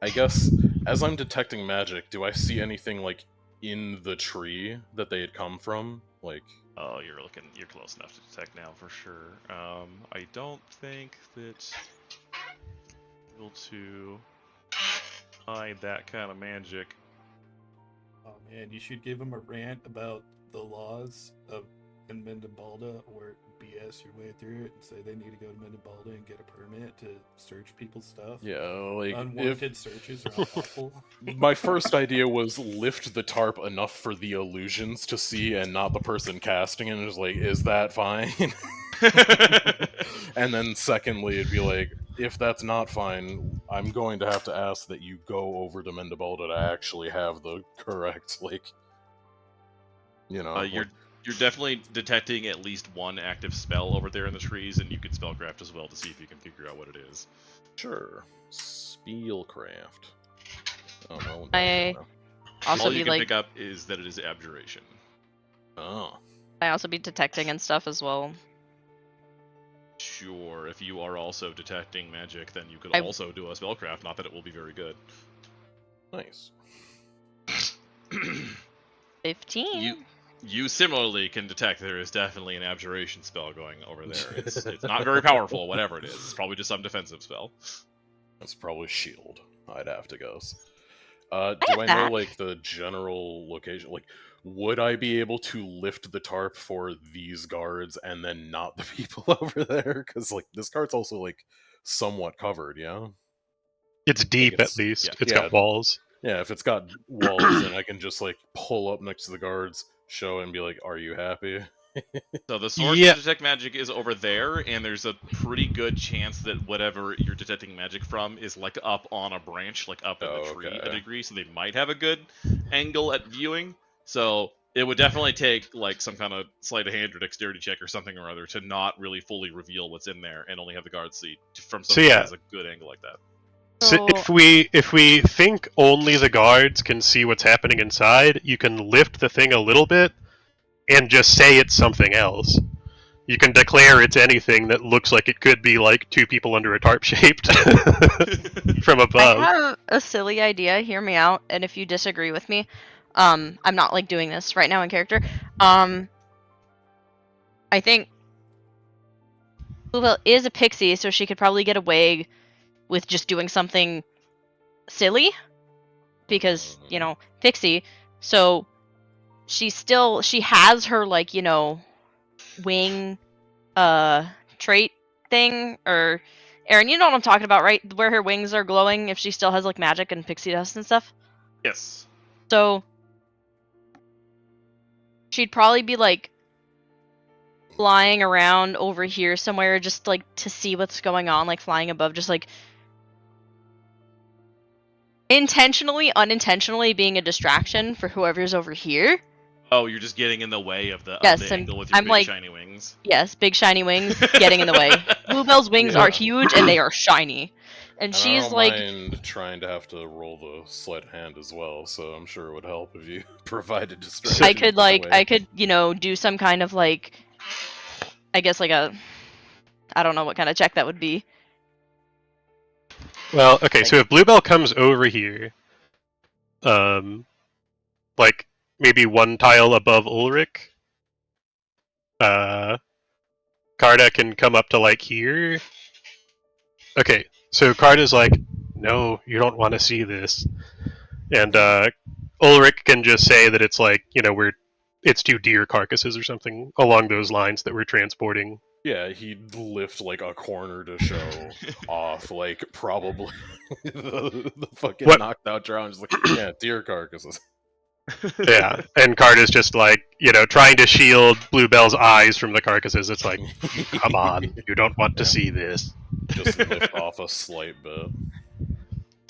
Speaker 4: I guess as I'm detecting magic, do I see anything like in the tree that they had come from? Like,
Speaker 3: Oh, you're close enough to detect now for sure. I don't think that able to hide that kind of magic.
Speaker 2: Oh man, you should give him a rant about the laws of in Mendenbalda, or BS your way through it and say they need to go to Mendenbalda and get a permit to search people's stuff.
Speaker 4: yeah, like
Speaker 2: Unwanted searches are unlawful.
Speaker 4: my first idea was lift the tarp enough for the illusions to see and not the person casting it, and just like, is that fine? And then secondly, it'd be like, if that's not fine, I'm going to have to ask that you go over to Mendenbalda to actually have the correct, like, you know,
Speaker 3: You're
Speaker 4: like,
Speaker 3: you're definitely detecting at least one active spell over there in the trees, and you can spellcraft as well to see if you can figure out what it is.
Speaker 4: sure, Spielcraft. Oh, well,
Speaker 1: I also
Speaker 3: All
Speaker 1: be
Speaker 3: you can
Speaker 1: like,
Speaker 3: pick up is that it is abjuration.
Speaker 4: Oh,
Speaker 1: I also be detecting and stuff as well.
Speaker 3: Sure, if you are also detecting magic, then you could
Speaker 1: I-
Speaker 3: also do a spellcraft. Not that it will be very good.
Speaker 4: nice.
Speaker 1: 15.
Speaker 3: You similarly can detect there is definitely an abjuration spell going over there. It's not very powerful, whatever it is. It's probably just some defensive spell.
Speaker 4: That's probably shield, I'd have to guess.
Speaker 1: I
Speaker 4: Do
Speaker 1: have
Speaker 4: I know,
Speaker 1: that.
Speaker 4: like, the general location? Like, would I be able to lift the tarp for these guards and then not the people over there? Because, like, this card's also, like, somewhat covered, yeah?
Speaker 5: It's deep, at
Speaker 4: it's-
Speaker 5: least.
Speaker 3: yeah.
Speaker 5: It's
Speaker 4: yeah.
Speaker 5: got walls.
Speaker 4: Yeah, if it's got walls, then I can just, like, pull up next to the guards, show, and be like, are you happy?
Speaker 3: So the source
Speaker 5: Yeah.
Speaker 3: to detect magic is over there, and there's a pretty good chance that whatever you're detecting magic from is like up on a branch, like up in the
Speaker 4: Oh,
Speaker 3: tree a
Speaker 4: okay.
Speaker 3: degree, so they might have a good angle at viewing. So it would definitely take like some kind of sleight of hand or dexterity check or something or other to not really fully reveal what's in there and only have the guards see from
Speaker 5: So
Speaker 3: something that
Speaker 5: yeah,
Speaker 3: has a good angle like that.
Speaker 5: so
Speaker 1: So
Speaker 5: if we think only the guards can see what's happening inside, you can lift the thing a little bit and just say it's something else. You can declare it's anything that looks like it could be like two people under a tarp shaped from
Speaker 1: I
Speaker 5: above.
Speaker 1: have a silly idea. Hear me out, and if you disagree with me, I'm not like doing this right now in character. I think Bluebell is a pixie, so she could probably get away with just doing something silly because pixie. So she has her like wing trait thing, or Aaron, you know what I'm talking about, right? Where her wings are glowing if she still has like magic and pixie dust and stuff.
Speaker 3: Yes.
Speaker 1: So she'd probably be like flying around over here somewhere just like to see what's going on, like flying above, just like intentionally, unintentionally being a distraction for whoever's over here.
Speaker 3: Oh, you're just getting in the way of the
Speaker 1: Yes,
Speaker 3: angle with your
Speaker 1: I'm
Speaker 3: big
Speaker 1: like,
Speaker 3: shiny wings.
Speaker 1: yes, big shiny wings getting in the way. Bluebell's wings
Speaker 4: Yeah.
Speaker 1: are huge and they are shiny. And
Speaker 4: And I
Speaker 1: she's
Speaker 4: don't
Speaker 1: like,
Speaker 4: mind trying to have to roll the sleight of hand as well, so I'm sure it would help if you provided distraction.
Speaker 1: I could
Speaker 4: in a way.
Speaker 1: do some kind of like, I guess like I don't know what kind of check that would be.
Speaker 5: Well, okay, so if Bluebell comes over here, like maybe one tile above Ulrich, Karda can come up to like here. Okay, so Karda's like, no, you don't want to see this, and Ulrich can just say that it's like it's two deer carcasses or something along those lines that we're transporting.
Speaker 4: Yeah, he'd lift like a corner to show off, like probably the fucking
Speaker 5: What?
Speaker 4: knocked out drow, and just like, yeah, deer carcasses.
Speaker 5: Yeah, and Karda's just like trying to shield Bluebell's eyes from the carcasses. It's like, come on, you don't want to
Speaker 4: Yeah.
Speaker 5: see this.
Speaker 4: Just lift off a slight bit.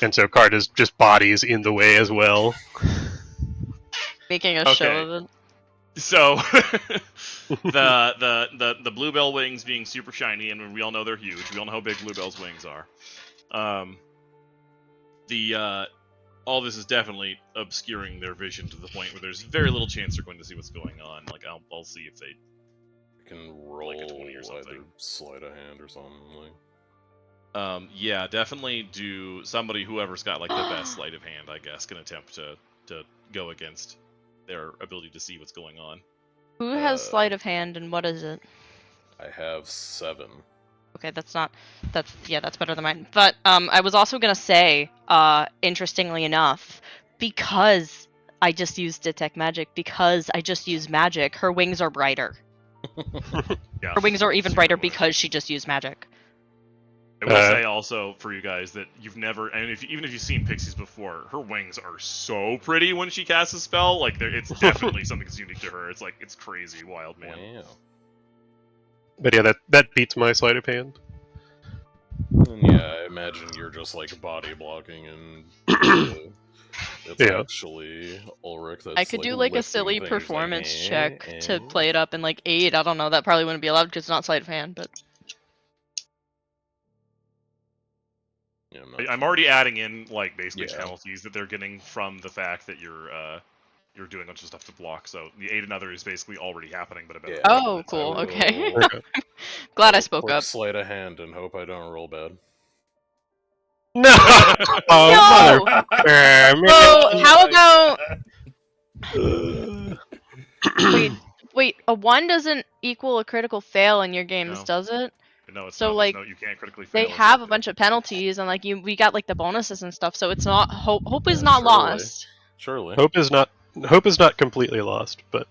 Speaker 5: And so Karda's just body's in the way as well.
Speaker 1: Making a
Speaker 3: Okay.
Speaker 1: show of it.
Speaker 3: So the bluebell wings being super shiny, and we all know they're huge. We all know how big bluebell's wings are. All this is definitely obscuring their vision to the point where there's very little chance they're going to see what's going on. Like I'll see if they
Speaker 4: You can roll
Speaker 3: like a 20 or something.
Speaker 4: either sleight of hand or something. Like.
Speaker 7: Yeah, definitely do somebody, whoever's got like the best sleight of hand, I guess, can attempt to go against their ability to see what's going on.
Speaker 1: Who has sleight of hand and what is it?
Speaker 4: I have 7.
Speaker 1: Okay, that's better than mine. But I was also gonna say, interestingly enough, because I just used detect magic, because I just used magic, her wings are brighter.
Speaker 7: Yeah.
Speaker 1: Her wings are even
Speaker 7: Super
Speaker 1: brighter
Speaker 7: bright.
Speaker 1: because she just used magic.
Speaker 7: I will say also for you guys that you've never, and even if you've seen pixies before, her wings are so pretty when she casts a spell. Like, it's definitely something that's unique to her. It's like, it's crazy, wild, man.
Speaker 4: Wow.
Speaker 5: But yeah, that beats my sleight of hand.
Speaker 4: And yeah, I imagine you're just like body blocking, and it's
Speaker 5: Yeah.
Speaker 4: actually Ulrich that's
Speaker 1: I could
Speaker 4: like
Speaker 1: do like a
Speaker 4: lifting
Speaker 1: silly
Speaker 4: things,
Speaker 1: performance
Speaker 4: like,
Speaker 1: check to play it up in like 8. I don't know. That probably wouldn't be allowed because it's not sleight of hand. But
Speaker 4: Yeah,
Speaker 7: I'm already adding in like basically
Speaker 4: Yeah.
Speaker 7: penalties that they're getting from the fact that you're doing a bunch of stuff to block. So the aid another is basically already happening, but a better.
Speaker 4: Yeah.
Speaker 1: oh,
Speaker 7: I
Speaker 1: cool.
Speaker 7: will-
Speaker 1: Okay.
Speaker 5: Okay.
Speaker 1: Glad I
Speaker 4: I'll
Speaker 1: spoke
Speaker 4: quick
Speaker 1: up.
Speaker 4: sleight of hand and hope I don't roll bad.
Speaker 5: No! Oh,
Speaker 1: No!
Speaker 5: motherfucker!
Speaker 1: Oh, how
Speaker 2: my
Speaker 1: about
Speaker 2: God.
Speaker 1: wait? A 1 doesn't equal a critical fail in your games,
Speaker 7: No.
Speaker 1: does it?
Speaker 7: No, it's
Speaker 1: So
Speaker 7: not.
Speaker 1: like
Speaker 7: You can't critically
Speaker 1: they
Speaker 7: fail.
Speaker 1: have a bunch of penalties and like we got like the bonuses and stuff. So it's not hope is
Speaker 4: Yeah,
Speaker 1: not
Speaker 4: surely.
Speaker 1: lost.
Speaker 4: Surely.
Speaker 5: Hope is not completely lost, but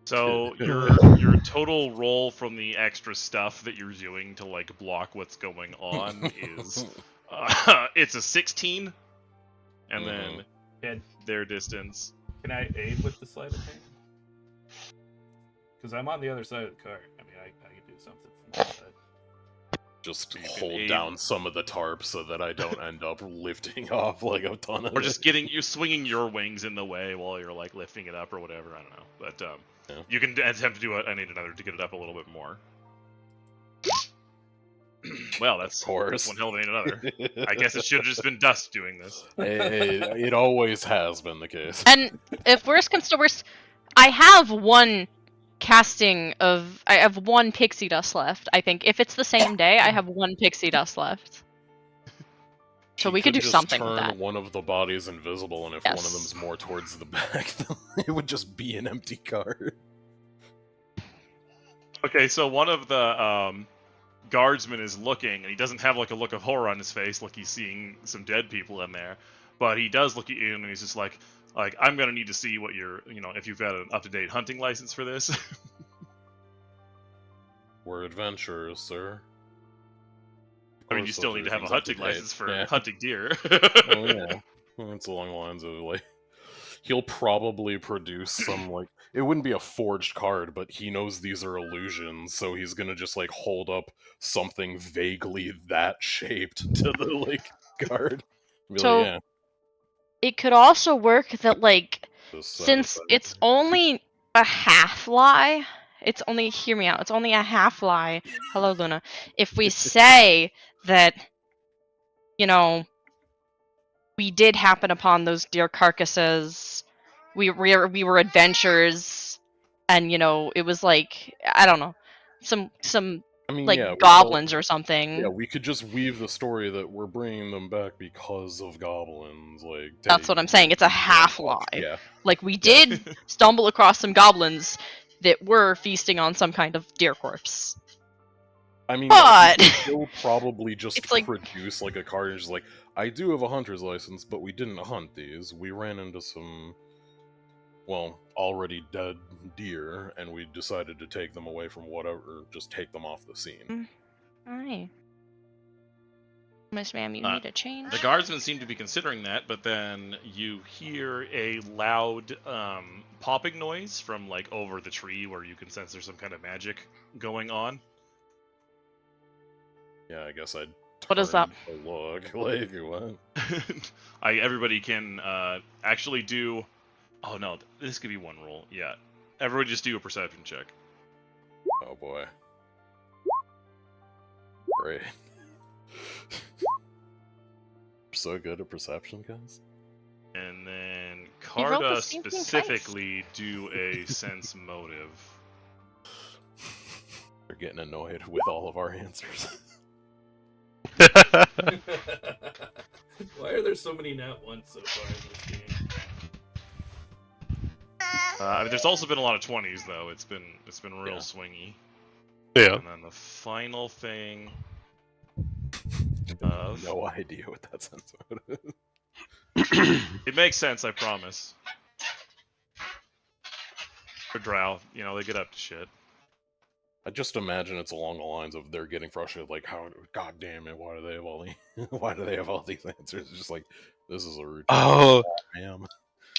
Speaker 7: So your total roll from the extra stuff that you're doing to like block what's going on is it's a 16, and then
Speaker 2: Can,
Speaker 7: their distance.
Speaker 2: can I aid with the sleight of hand? Because I'm on the other side of the cart. I mean, I can do something from that side.
Speaker 4: Just
Speaker 7: You can
Speaker 4: hold
Speaker 7: aim-
Speaker 4: down some of the tarp so that I don't end up lifting off like a ton of
Speaker 7: Or
Speaker 4: it.
Speaker 7: just you're swinging your wings in the way while you're like lifting it up or whatever. I don't know, but
Speaker 4: Yeah.
Speaker 7: you can attempt to do it. I need another to get it up a little bit more. Well, that's
Speaker 4: Of course.
Speaker 7: one hell of an another. I guess it should have just been Dust doing this.
Speaker 4: It always has been the case.
Speaker 1: And if worse comes to worse, I have one I have 1 pixie dust left. I think if it's the same day, I have 1 pixie dust left. So
Speaker 4: She
Speaker 1: we could do
Speaker 4: just
Speaker 1: something with
Speaker 4: turn
Speaker 1: that.
Speaker 4: one of the bodies invisible, and if one of
Speaker 1: Yes.
Speaker 4: them's more towards the back, it would just be an empty card.
Speaker 7: Okay, so one of the guardsmen is looking, and he doesn't have like a look of horror on his face, like he's seeing some dead people in there. But he does look at you, and he's just like I'm gonna need to see what if you've got an up-to-date hunting license for this.
Speaker 4: We're adventurers, sir.
Speaker 7: I mean, you still need to have a hunting license for hunting deer.
Speaker 4: Oh yeah, it's along the lines of like he'll probably produce some like it wouldn't be a forged card, but he knows these are illusions, so he's gonna just like hold up something vaguely that shaped to the like card. Be
Speaker 1: So
Speaker 4: like, yeah,
Speaker 1: it could also work that like
Speaker 4: this
Speaker 1: since
Speaker 4: satisfies
Speaker 1: it's
Speaker 4: me.
Speaker 1: only a half lie, hear me out. It's only a half lie. Hello, Luna. If we say that we did happen upon those deer carcasses, we were adventurers, and it was like I don't know, some
Speaker 4: I mean,
Speaker 1: like
Speaker 4: yeah,
Speaker 1: goblins or something.
Speaker 4: yeah, we could just weave the story that we're bringing them back because of goblins. Like
Speaker 1: That's what I'm saying. It's a half lie.
Speaker 4: Yeah,
Speaker 1: Like we did stumble across some goblins that were feasting on some kind of deer corpse.
Speaker 4: I mean,
Speaker 1: But
Speaker 4: we could still probably just
Speaker 1: it's like
Speaker 4: produce like a card and just like, I do have a hunter's license, but we didn't hunt these. We ran into some, well, already dead deer, and we decided to take them away from whatever, just take them off the scene.
Speaker 1: Hi. Miss Ma'am, you need a change?
Speaker 7: The guardsmen seem to be considering that, but then you hear a loud popping noise from like over the tree where you can sense there's some kind of magic going on.
Speaker 4: Yeah, I guess I'd
Speaker 1: What is that?
Speaker 4: turn to look. Like, what?
Speaker 7: Everybody can actually do. Oh no, this could be one roll. Yeah, everybody just do a perception check.
Speaker 4: Oh boy. Great. So good at perception, guys.
Speaker 7: And then
Speaker 1: You rolled the
Speaker 7: Carda
Speaker 1: same thing twice.
Speaker 7: specifically do a sense motive.
Speaker 4: They're getting annoyed with all of our answers.
Speaker 2: Why are there so many nat ones so far in this game?
Speaker 7: I mean, there's also been a lot of 20s though. It's been real
Speaker 4: Yeah.
Speaker 7: swingy.
Speaker 5: Yeah.
Speaker 7: And then the final thing
Speaker 4: I have
Speaker 7: of
Speaker 4: no idea what that sense is.
Speaker 7: it makes sense, I promise. For Drow, you know, they get up to shit.
Speaker 4: I just imagine it's along the lines of they're getting frustrated, like, how, god damn it, why do they have all these, why do they have all these answers? It's just like, this is a routine.
Speaker 5: Oh,
Speaker 4: Ma'am.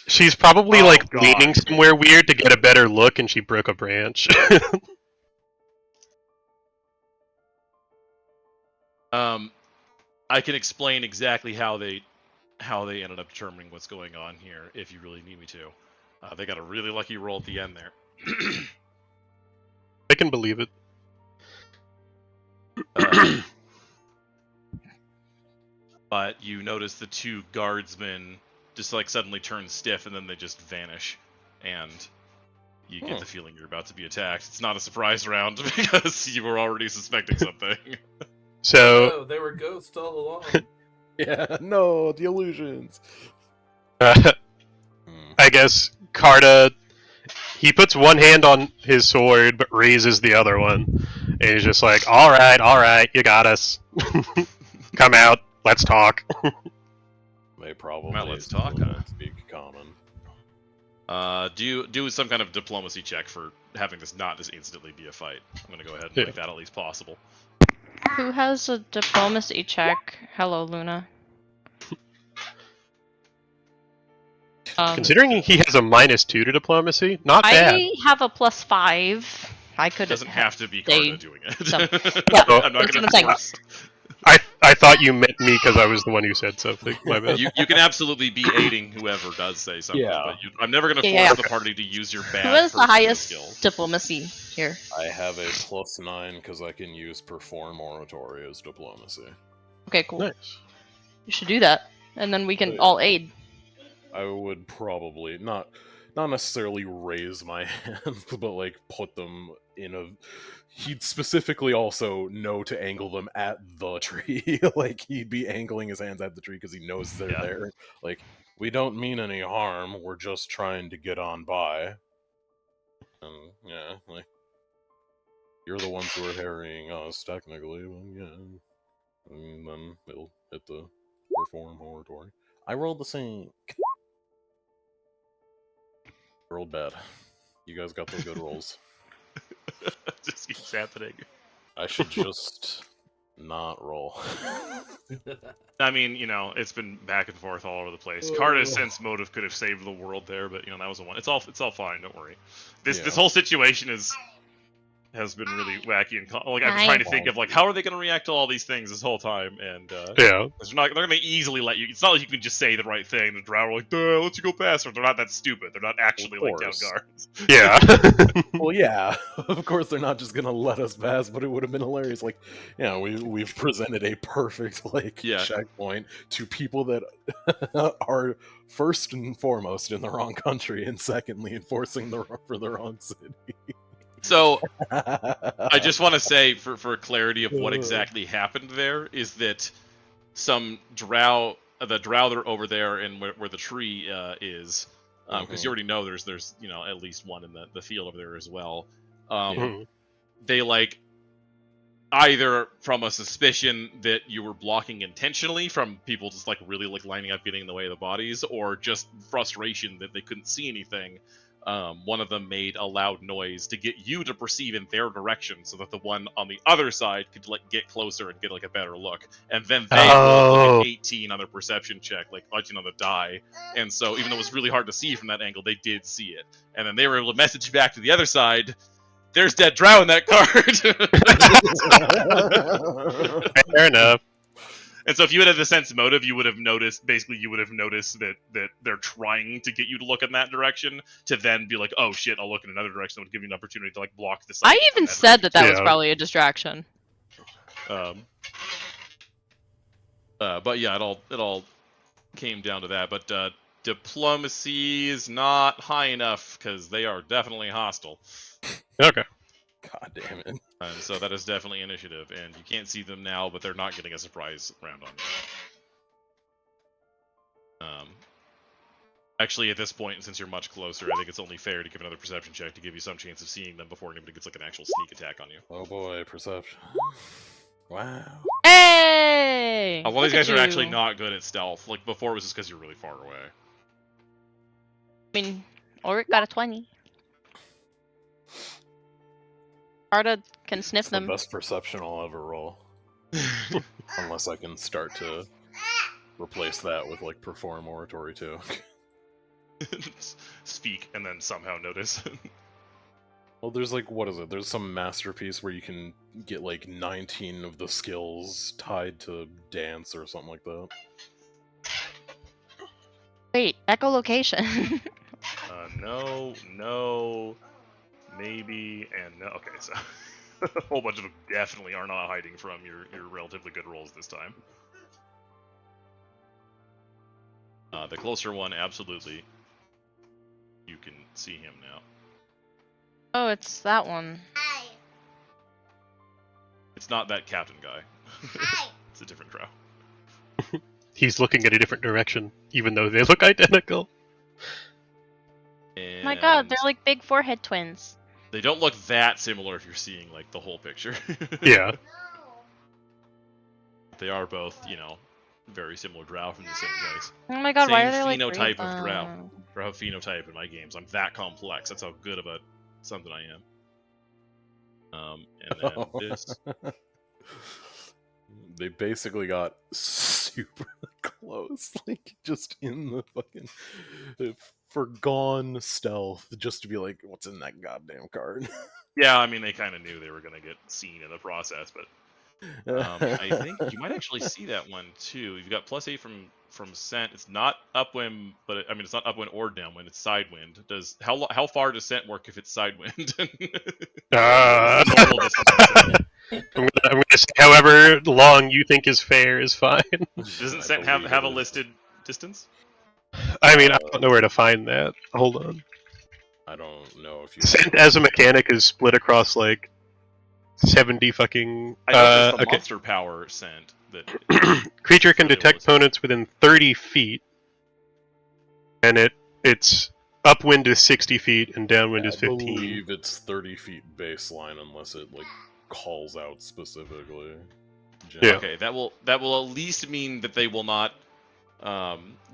Speaker 5: she's probably
Speaker 7: Oh,
Speaker 5: like
Speaker 7: God.
Speaker 5: leaning somewhere weird to get a better look, and she broke a branch.
Speaker 7: I can explain exactly how they ended up determining what's going on here if you really need me to. They got a really lucky roll at the end there.
Speaker 5: I can believe it.
Speaker 7: But you notice the two guardsmen just like suddenly turn stiff and then they just vanish, and you get the feeling you're about to be attacked. It's not a surprise round because you were already suspecting something.
Speaker 5: So,
Speaker 2: No, they were ghosts all along.
Speaker 4: Yeah, no, the illusions.
Speaker 5: I guess Karda, he puts one hand on his sword but raises the other one, and he's just like, all right, you got us. Come out, let's talk.
Speaker 4: They probably
Speaker 7: Well, let's
Speaker 4: still
Speaker 7: talk,
Speaker 4: don't
Speaker 7: huh?
Speaker 4: speak common.
Speaker 7: Do some kind of diplomacy check for having this not just instantly be a fight. I'm gonna go ahead and
Speaker 5: Yeah.
Speaker 7: make that at least possible.
Speaker 1: Who has a diplomacy check? Hello, Luna.
Speaker 5: Considering he has a -2 to diplomacy, not bad.
Speaker 1: I have a +5. I could
Speaker 7: Doesn't have to be
Speaker 1: say
Speaker 7: Karda doing it.
Speaker 1: some- Yeah,
Speaker 7: I'm not
Speaker 1: that's
Speaker 7: gonna
Speaker 1: what I'm saying.
Speaker 7: force.
Speaker 5: I thought you meant me because I was the one who said something. My bad.
Speaker 7: You can absolutely be aiding whoever does say something,
Speaker 4: Yeah.
Speaker 7: but I'm never gonna force
Speaker 1: Yeah.
Speaker 7: the party to use your bad
Speaker 1: Who has the
Speaker 7: personal
Speaker 1: highest
Speaker 7: skills.
Speaker 1: diplomacy here?
Speaker 4: I have a +9 because I can use perform oratory as diplomacy.
Speaker 1: Okay, cool.
Speaker 5: Nice.
Speaker 1: You should do that, and then we can
Speaker 4: Yeah.
Speaker 1: all aid.
Speaker 4: I would probably not necessarily raise my hands, but like put them in a. He'd specifically also know to angle them at the tree. Like he'd be angling his hands at the tree because he knows they're
Speaker 7: Yeah.
Speaker 4: there. Like we don't mean any harm. We're just trying to get on by. And yeah, like you're the ones who are harrying us technically. But yeah, and then it'll hit the reform oratory. I rolled the same. Rolled bad. You guys got the good rolls.
Speaker 7: Just keeps happening.
Speaker 4: I should just not roll.
Speaker 7: I mean, you know, it's been back and forth all over the place. Karda's sense motive could have saved the world there, but you know that was a one. It's all fine. Don't worry. This
Speaker 4: Yeah.
Speaker 7: whole situation has been really wacky and like I've been
Speaker 1: Hi.
Speaker 7: trying to think of like how are they going to react to all these things this whole time, and
Speaker 5: Yeah.
Speaker 7: they're going to easily let you. It's not like you can just say the right thing. The drow are like, "Duh, let you go past," or they're not that stupid. They're not actually like down
Speaker 4: course.
Speaker 7: guards.
Speaker 5: Yeah.
Speaker 4: Well, yeah, of course they're not just gonna let us pass, but it would have been hilarious. Like, yeah, we've presented a perfect
Speaker 7: Yeah.
Speaker 4: checkpoint to people that are first and foremost in the wrong country, and secondly enforcing for the wrong city.
Speaker 7: So I just want to say, for clarity of what exactly happened there, is that some drow, the drow that are over there and where the tree is, because you already know there's you know at least one in the field over there as well.
Speaker 5: Mhm.
Speaker 7: They like either from a suspicion that you were blocking intentionally from people just like really like lining up getting in the way of the bodies, or just frustration that they couldn't see anything. One of them made a loud noise to get you to perceive in their direction, so that the one on the other side could like get closer and get like a better look. And then they rolled like
Speaker 5: Oh.
Speaker 7: an 18 on their perception check, like 18 on the die. And so even though it was really hard to see from that angle, they did see it. And then they were able to message back to the other side. There's dead drow in that card.
Speaker 5: Fair enough.
Speaker 7: And so if you had the sense motive, you would have noticed that they're trying to get you to look in that direction, to then be like, oh shit, I'll look in another direction. That would give you an opportunity to like block the sight.
Speaker 1: I even said that was
Speaker 5: Yeah.
Speaker 1: probably a distraction.
Speaker 7: But yeah, it all came down to that. But diplomacy is not high enough because they are definitely hostile.
Speaker 5: Okay.
Speaker 4: God damn it.
Speaker 7: And so that is definitely initiative, and you can't see them now, but they're not getting a surprise round on you. Actually, at this point, since you're much closer, I think it's only fair to give another perception check to give you some chance of seeing them before anybody gets like an actual sneak attack on you.
Speaker 4: Oh boy, perception. Wow.
Speaker 1: Hey!
Speaker 7: A lot of these
Speaker 1: Look at
Speaker 7: guys are actually
Speaker 1: you.
Speaker 7: not good at stealth. Like before, it was just because you're really far away.
Speaker 1: I mean, Ulrich got a 20. Arda can sniff
Speaker 4: It's the
Speaker 1: them.
Speaker 4: best perception I'll ever roll. Unless I can start to replace that with like perform oratory too.
Speaker 7: Speak and then somehow notice.
Speaker 4: Well, there's like, what is it? There's some masterpiece where you can get like 19 of the skills tied to dance or something like that.
Speaker 1: Wait, echolocation.
Speaker 7: No, maybe, and no. Okay, so a whole bunch of them definitely are not hiding from your relatively good rolls this time. The closer one, absolutely. You can see him now.
Speaker 1: Oh, it's that one.
Speaker 7: It's not that captain guy. It's a different drow.
Speaker 5: He's looking at a different direction, even though they look identical.
Speaker 1: Oh my god, they're like big forehead twins.
Speaker 7: They don't look that similar if you're seeing like the whole picture.
Speaker 5: Yeah.
Speaker 7: They are both, very similar drow from the same place.
Speaker 1: Oh my god,
Speaker 7: Same
Speaker 1: why are there like
Speaker 7: phenotype
Speaker 1: three
Speaker 7: of drow.
Speaker 1: them?
Speaker 7: Drow phenotype in my games. I'm that complex. That's how good of a something I am. And then this.
Speaker 4: They basically got super close, like just in the fucking forgone stealth, just to be like, what's in that goddamn card?
Speaker 7: Yeah, I mean, they kind of knew they were going to get seen in the process, but I think you might actually see that one too. You've got +8 from scent. It's not upwind, but it's not upwind or downwind. It's sidewind. How far does scent work if it's sidewind?
Speaker 5: Uh,
Speaker 7: Normal distance.
Speaker 5: I'm gonna say however long you think is fair is fine.
Speaker 7: Doesn't
Speaker 4: I
Speaker 7: scent
Speaker 4: believe
Speaker 7: have
Speaker 4: it
Speaker 7: a
Speaker 4: is.
Speaker 7: listed distance?
Speaker 5: I mean, I don't know where to find that. Hold on.
Speaker 4: I don't know if you
Speaker 5: Scent as a mechanic is split across like 70 fucking.
Speaker 7: I know there's the
Speaker 5: Okay.
Speaker 7: monster power scent that
Speaker 5: Creature can
Speaker 7: really
Speaker 5: detect
Speaker 7: was.
Speaker 5: opponents within 30 feet, and it's upwind is 60 feet and downwind is
Speaker 4: I
Speaker 5: 15.
Speaker 4: believe it's 30 feet baseline unless it like calls out specifically.
Speaker 5: Yeah.
Speaker 7: Okay, that will at least mean that they will not.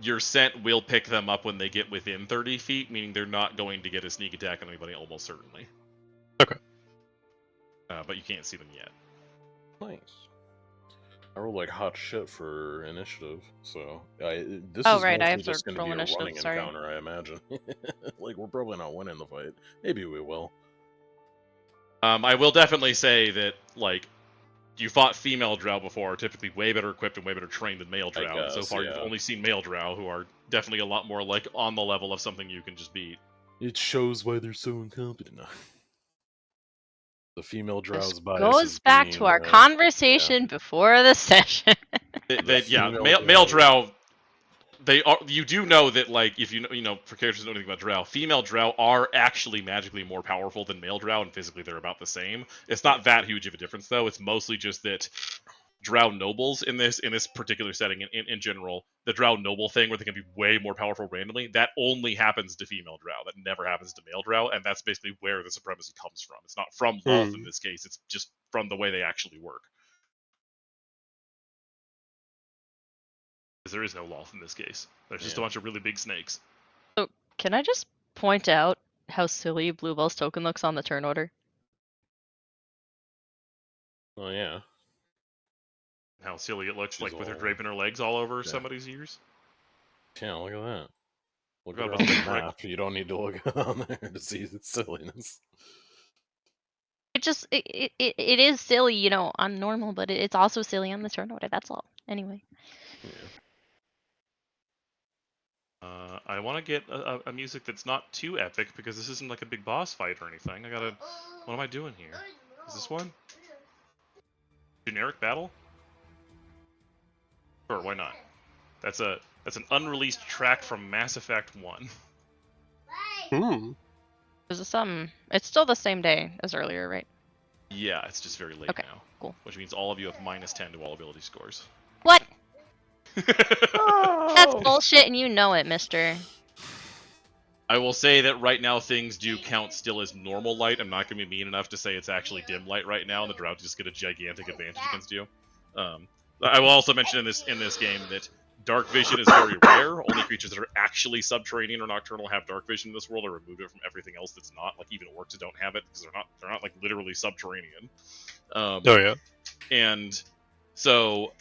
Speaker 7: Your scent will pick them up when they get within 30 feet, meaning they're not going to get a sneak attack on anybody almost certainly.
Speaker 5: Okay.
Speaker 7: But you can't see them yet.
Speaker 4: Nice. I rolled like hot shit for initiative, so this
Speaker 1: Oh,
Speaker 4: is
Speaker 1: right, I
Speaker 4: mostly
Speaker 1: have to
Speaker 4: just going to
Speaker 1: roll
Speaker 4: be a
Speaker 1: initiative,
Speaker 4: running
Speaker 1: sorry.
Speaker 4: encounter, I imagine. Like, we're probably not winning the fight. Maybe we will.
Speaker 7: I will definitely say that, like, you fought female drow before, typically way better equipped and way better trained than male drow. And so
Speaker 4: guess,
Speaker 7: far, you've
Speaker 4: yeah.
Speaker 7: only seen male drow, who are definitely a lot more like on the level of something you can just beat.
Speaker 4: It shows why they're so incompetent. The female
Speaker 1: This
Speaker 4: drow's bias
Speaker 1: goes
Speaker 4: is
Speaker 1: back
Speaker 4: being,
Speaker 1: to our conversation before the session.
Speaker 7: Yeah,
Speaker 4: female
Speaker 7: male
Speaker 4: drow-
Speaker 7: drow. They are. You do know that, like, if you know, for characters who know anything about drow, female drow are actually magically more powerful than male drow, and physically they're about the same. It's not that huge of a difference, though. It's mostly just that drow nobles in this particular setting, in general, the drow noble thing where they can be way more powerful randomly, that only happens to female drow. That never happens to male drow, and that's basically where the supremacy comes from. It's not from Lolth in this case. It's just from the way they actually work. Because there is no Lolth in this case. There's just a bunch of really big snakes.
Speaker 1: So, can I just point out how silly Bluebell's token looks on the turn order?
Speaker 4: Oh yeah.
Speaker 7: How silly it looks,
Speaker 4: She's
Speaker 7: like with her
Speaker 4: all-
Speaker 7: draping her legs all over
Speaker 4: Yeah.
Speaker 7: somebody's ears.
Speaker 4: Yeah, look at that. Look
Speaker 7: Forgot
Speaker 4: at her
Speaker 7: about
Speaker 4: on
Speaker 7: the
Speaker 4: the
Speaker 7: prick.
Speaker 4: map. You don't need to look on there to see the silliness.
Speaker 1: It is silly, on normal, but it's also silly on the turn order. That's all. Anyway.
Speaker 4: Yeah.
Speaker 7: I want to get a music that's not too epic because this isn't like a big boss fight or anything. What am I doing here? Is this one? Generic battle? Sure, why not? That's an unreleased track from Mass Effect 1.
Speaker 5: Hmm.
Speaker 1: Is it something? It's still the same day as earlier, right?
Speaker 7: Yeah, it's just very late
Speaker 1: Okay,
Speaker 7: now.
Speaker 1: cool.
Speaker 7: Which means all of you have -10 to all ability scores.
Speaker 1: What?
Speaker 2: Oh!
Speaker 1: That's bullshit, and you know it, mister.
Speaker 7: I will say that right now things do count still as normal light. I'm not going to be mean enough to say it's actually dim light right now, and the Drow just get a gigantic advantage against you. I will also mention in this game that dark vision is very rare. Only creatures that are actually subterranean or nocturnal have dark vision in this world. I removed it from everything else that's not. Like even orcs don't have it because they're not like literally subterranean.
Speaker 5: Oh yeah.
Speaker 7: And so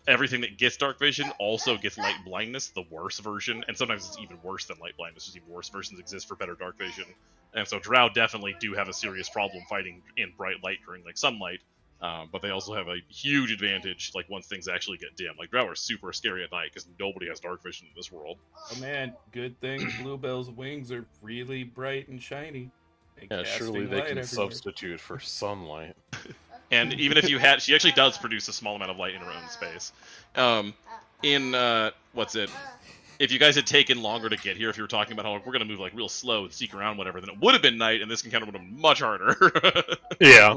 Speaker 7: everything that gets dark vision also gets light blindness, the worse version, and sometimes it's even worse than light blindness. There's even worse versions exist for better dark vision, and so Drow definitely do have a serious problem fighting in bright light during like sunlight. But they also have a huge advantage like once things actually get dim. Like Drow are super scary at night because nobody has dark vision in this world.
Speaker 2: Oh man, good thing Bluebell's wings are really bright and shiny. And
Speaker 4: Yeah, surely
Speaker 2: casting
Speaker 4: they
Speaker 2: light
Speaker 4: can
Speaker 2: everywhere.
Speaker 4: substitute for sunlight.
Speaker 7: And even if you had, she actually does produce a small amount of light in her own space. What's it? If you guys had taken longer to get here, if you were talking about how like, we're gonna move like real slow and sneak around, whatever, then it would have been night, and this encounter would have been much harder.
Speaker 5: Yeah.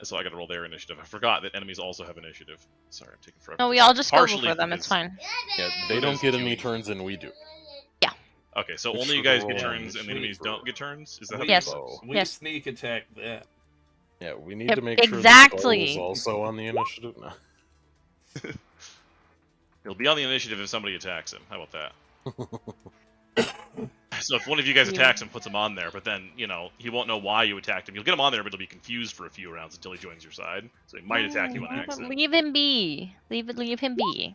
Speaker 7: So I got to roll their initiative. I forgot that enemies also have initiative. Sorry, I'm taking forever.
Speaker 1: No,
Speaker 7: to
Speaker 1: we
Speaker 7: say
Speaker 1: all
Speaker 7: that.
Speaker 1: just go
Speaker 7: Partially
Speaker 1: before them. It's
Speaker 7: because-
Speaker 1: fine.
Speaker 4: Yeah, they
Speaker 7: Luna's
Speaker 4: don't get any
Speaker 7: doing-
Speaker 4: turns and we do.
Speaker 7: Okay, so
Speaker 4: Make
Speaker 7: only you
Speaker 4: sure to
Speaker 7: guys get
Speaker 4: roll
Speaker 7: turns
Speaker 4: on
Speaker 7: and
Speaker 4: the
Speaker 7: enemies
Speaker 4: sheet
Speaker 7: don't
Speaker 4: for-
Speaker 7: get turns. Is that how
Speaker 2: We,
Speaker 7: that
Speaker 1: Yes.
Speaker 7: works?
Speaker 2: we
Speaker 1: Yes.
Speaker 2: sneak attack them.
Speaker 4: Yeah, we need
Speaker 1: Yep,
Speaker 4: to make sure
Speaker 1: exactly.
Speaker 4: the skull is also on the initiative. No.
Speaker 7: He'll be on the initiative if somebody attacks him. How about that? So if one of you guys attacks him, puts him on there, but then, he won't know why you attacked him. You'll get him on there, but he'll be confused for a few rounds until he joins your side. So he might attack you on accident.
Speaker 1: Leave him be. Leave him be.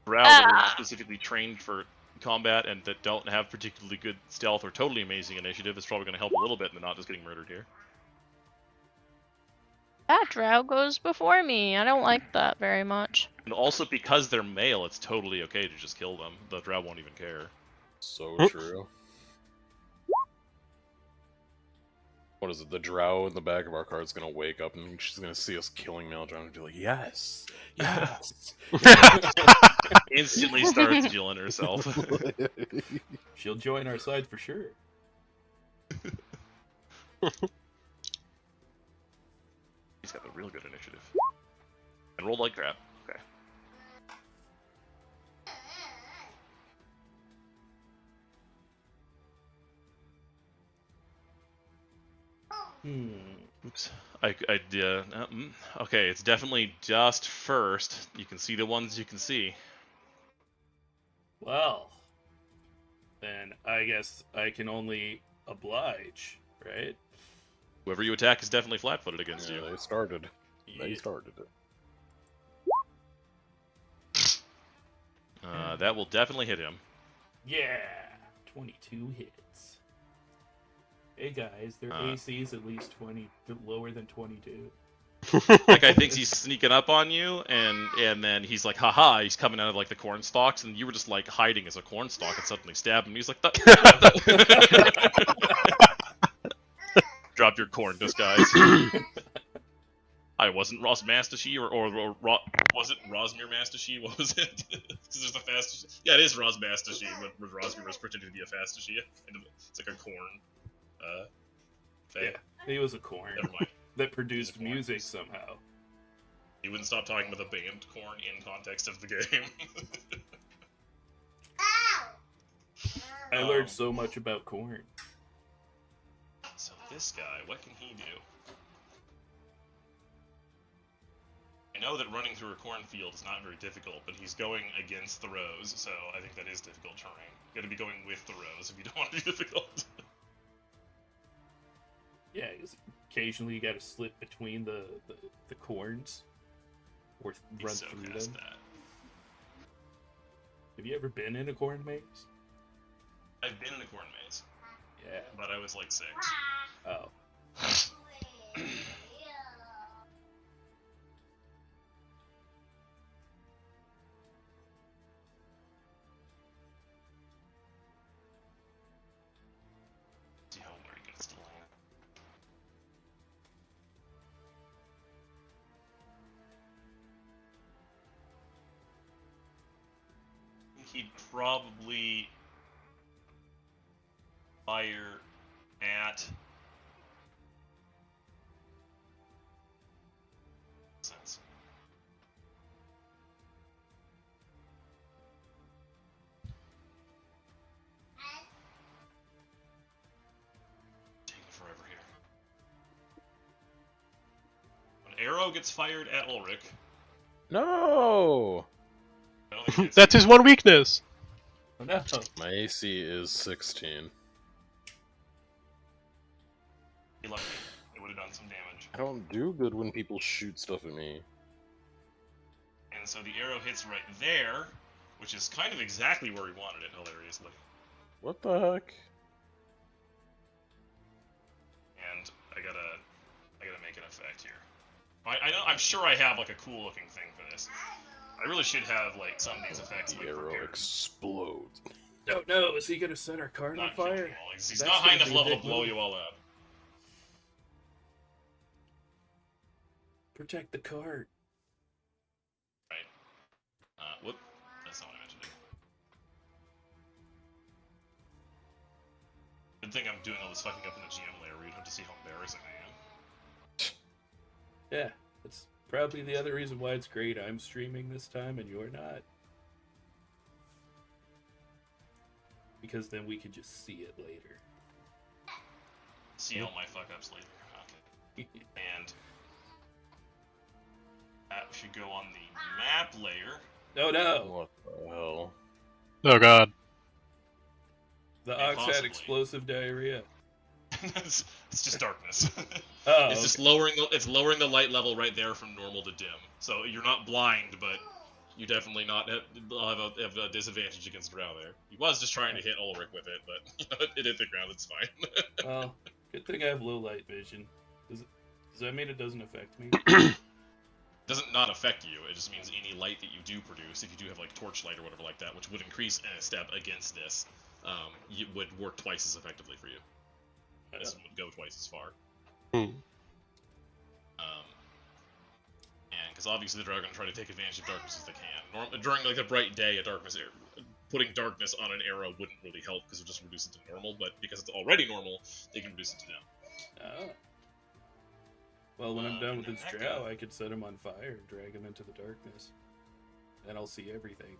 Speaker 7: Drow that are specifically trained for combat and that don't have particularly good stealth or totally amazing initiative is probably going to help a little bit in the not just getting murdered here.
Speaker 1: That Drow goes before me. I don't like that very much.
Speaker 7: And also because they're male, it's totally okay to just kill them. The Drow won't even care.
Speaker 4: So true. What is it? The drow in the back of our car is gonna wake up and she's gonna see us killing male drow and be like, "Yes, yes."
Speaker 7: Instantly starts feeling herself.
Speaker 2: She'll join our side for sure.
Speaker 7: He's got the real good initiative. And rolled like crap. Okay. Oops. Okay, it's definitely just first. You can see the ones you can see.
Speaker 2: Well, then I guess I can only oblige, right?
Speaker 7: Whoever you attack is definitely flat-footed against
Speaker 4: Yeah,
Speaker 7: you.
Speaker 4: they started. They
Speaker 2: Yeah.
Speaker 4: started it.
Speaker 7: That will definitely hit him.
Speaker 2: Yeah, 22 hits. Hey guys, their AC is at least 20, lower than 22.
Speaker 7: That guy thinks he's sneaking up on you, and then he's like, haha, he's coming out of like the corn stalks, and you were just like hiding as a corn stalk and suddenly stab him. He's like, drop your corn disguise. I wasn't Ross Mastashi, or was it Rosmir Mastashi? What was it? Because there's the Fastashi. Yeah, it is Ros Mastashi, but Rosmir was pretending to be a Fastashi. It's like a corn.
Speaker 2: Yeah, he was a corn
Speaker 7: Never mind.
Speaker 2: that produced
Speaker 7: corn.
Speaker 2: music somehow.
Speaker 7: He wouldn't stop talking about the band corn in context of the game.
Speaker 2: I learned so much about corn.
Speaker 7: So this guy, what can he do? I know that running through a cornfield is not very difficult, but he's going against the rows, so I think that is difficult terrain. You gotta be going with the rows if you don't want to be difficult.
Speaker 2: Yeah, 'cause occasionally you gotta slip between the corns. Or
Speaker 7: He's
Speaker 2: run
Speaker 7: so
Speaker 2: through
Speaker 7: past
Speaker 2: them.
Speaker 7: that.
Speaker 2: Have you ever been in a corn maze?
Speaker 7: I've been in a corn maze,
Speaker 2: Yeah.
Speaker 7: but I was like 6.
Speaker 2: Oh.
Speaker 7: See how where he gets to land.
Speaker 6: he'd probably fire at. Sense. Taking forever here. An arrow gets fired at Ulrich.
Speaker 4: No!
Speaker 6: I don't think
Speaker 5: That's his one weakness.
Speaker 2: Oh no.
Speaker 4: My AC is 16.
Speaker 6: You're lucky. It would have done some damage.
Speaker 4: I don't do good when people shoot stuff at me.
Speaker 6: And so the arrow hits right there, which is kind of exactly where we wanted it, hilariously.
Speaker 4: What the heck?
Speaker 6: And I gotta make an effect here. I'm sure I have like a cool looking thing for this. I really should have like some of these effects
Speaker 4: The
Speaker 6: like
Speaker 4: arrow
Speaker 6: prepared.
Speaker 4: explodes.
Speaker 2: No, no, is he gonna set our card on
Speaker 6: Not killing
Speaker 2: fire?
Speaker 6: you all. He's
Speaker 2: That's
Speaker 6: not high
Speaker 2: gonna
Speaker 6: enough
Speaker 2: be a
Speaker 6: level to
Speaker 2: big
Speaker 6: blow
Speaker 2: move.
Speaker 6: you all up.
Speaker 2: Protect the card.
Speaker 6: Right. Whoop. That's not what I meant to do. Good thing I'm doing all this fucking up in the GM layer where you don't have to see how embarrassing I am.
Speaker 2: Yeah, that's probably the other reason why it's great. I'm streaming this time and you're not. Because then we could just see it later.
Speaker 6: See all my fuck ups later. Okay. And that should go on the map layer.
Speaker 2: Oh no!
Speaker 4: What the hell?
Speaker 5: Oh god.
Speaker 2: The
Speaker 6: Yeah,
Speaker 2: ox had
Speaker 6: possibly.
Speaker 2: explosive diarrhea.
Speaker 6: it's just darkness.
Speaker 2: Oh,
Speaker 6: It's just lowering the light level right there from normal to dim. So you're not blind, but you definitely not have a disadvantage against Drow there. He was just trying to hit Ulrich with it, but it hit the ground. It's fine.
Speaker 2: Well, good thing I have low light vision. Does that mean it doesn't affect me?
Speaker 6: It doesn't not affect you. It just means any light that you do produce, if you do have like torchlight or whatever like that, which would increase a step against this, it would work twice as effectively for you. This would go twice as far.
Speaker 5: Hmm.
Speaker 6: And because obviously the Drow are going to try to take advantage of darkness as they can. During like a bright day, putting darkness on an arrow wouldn't really help because it would just reduce it to normal. But because it's already normal, they can reduce it to dim.
Speaker 2: Oh. Well, when I'm done with
Speaker 6: and
Speaker 2: this
Speaker 6: then that
Speaker 2: drow,
Speaker 6: guy-
Speaker 2: I could set him on fire and drag him into the darkness. Then I'll see everything.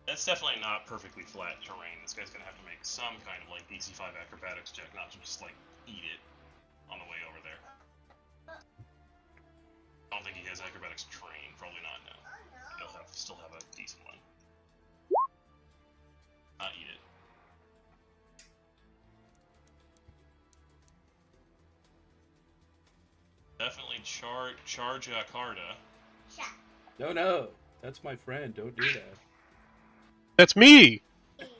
Speaker 6: That's definitely not perfectly flat terrain. This guy's going to have to make some kind of like DC 5 acrobatics check, not to just like eat it on the way over there. I don't think he has acrobatics trained. Probably not. No. He'll still have a decent one. Not eat it. Definitely charge Carda.
Speaker 2: No, no, that's my friend. Don't do that.
Speaker 5: That's me!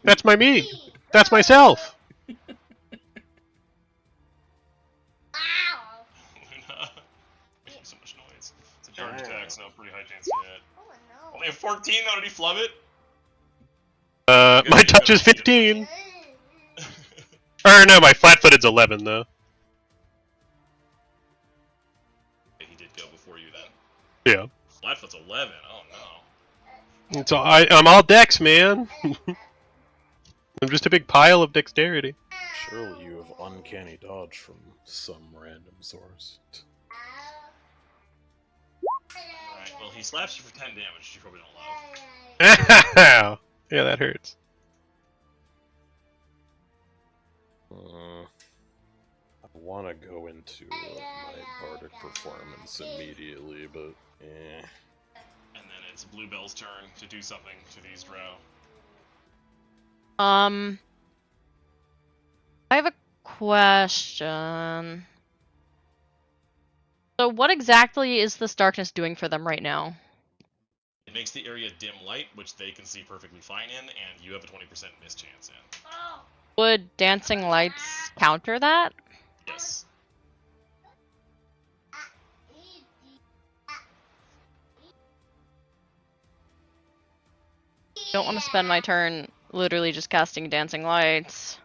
Speaker 5: That's my me! That's myself!
Speaker 6: Luna. Making so much noise. It's a charge attack, so pretty high chance to hit. Only a 14 though, did he flub it?
Speaker 5: My touch is 15! Or no, my flat-footed's 11 though.
Speaker 6: He did go before you then.
Speaker 5: Yeah.
Speaker 6: Flatfoot's 11, oh no.
Speaker 5: So I'm all dex, man. I'm just a big pile of dexterity.
Speaker 4: Surely you have uncanny dodge from some random source.
Speaker 6: Alright, well he slaps you for 10 damage, which you probably don't love.
Speaker 5: Yeah, that hurts.
Speaker 4: I want to go into my bardic performance immediately, but eh.
Speaker 6: And then it's Bluebell's turn to do something to these drow.
Speaker 1: I have a question. So what exactly is this darkness doing for them right now?
Speaker 6: It makes the area dim light, which they can see perfectly fine in, and you have a 20% miss chance in.
Speaker 1: Would dancing lights counter that?
Speaker 6: Yes.
Speaker 1: Don't want to spend my turn literally just casting dancing lights.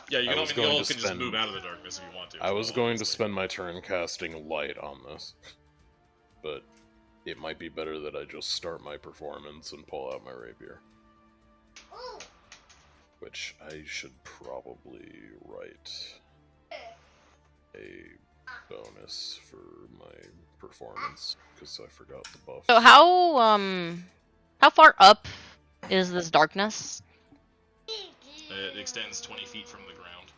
Speaker 6: Yeah, you
Speaker 4: I
Speaker 6: can,
Speaker 4: was
Speaker 6: you
Speaker 4: going
Speaker 6: all
Speaker 4: to
Speaker 6: can just
Speaker 4: spend-
Speaker 6: move out of the darkness if you want to.
Speaker 4: I was
Speaker 6: so
Speaker 4: going to
Speaker 6: obviously.
Speaker 4: spend my turn casting light on this. But it might be better that I just start my performance and pull out my rapier. which I should probably write a bonus for my performance because I forgot the buffs.
Speaker 1: So how far up is this darkness?
Speaker 6: It extends 20 feet from the ground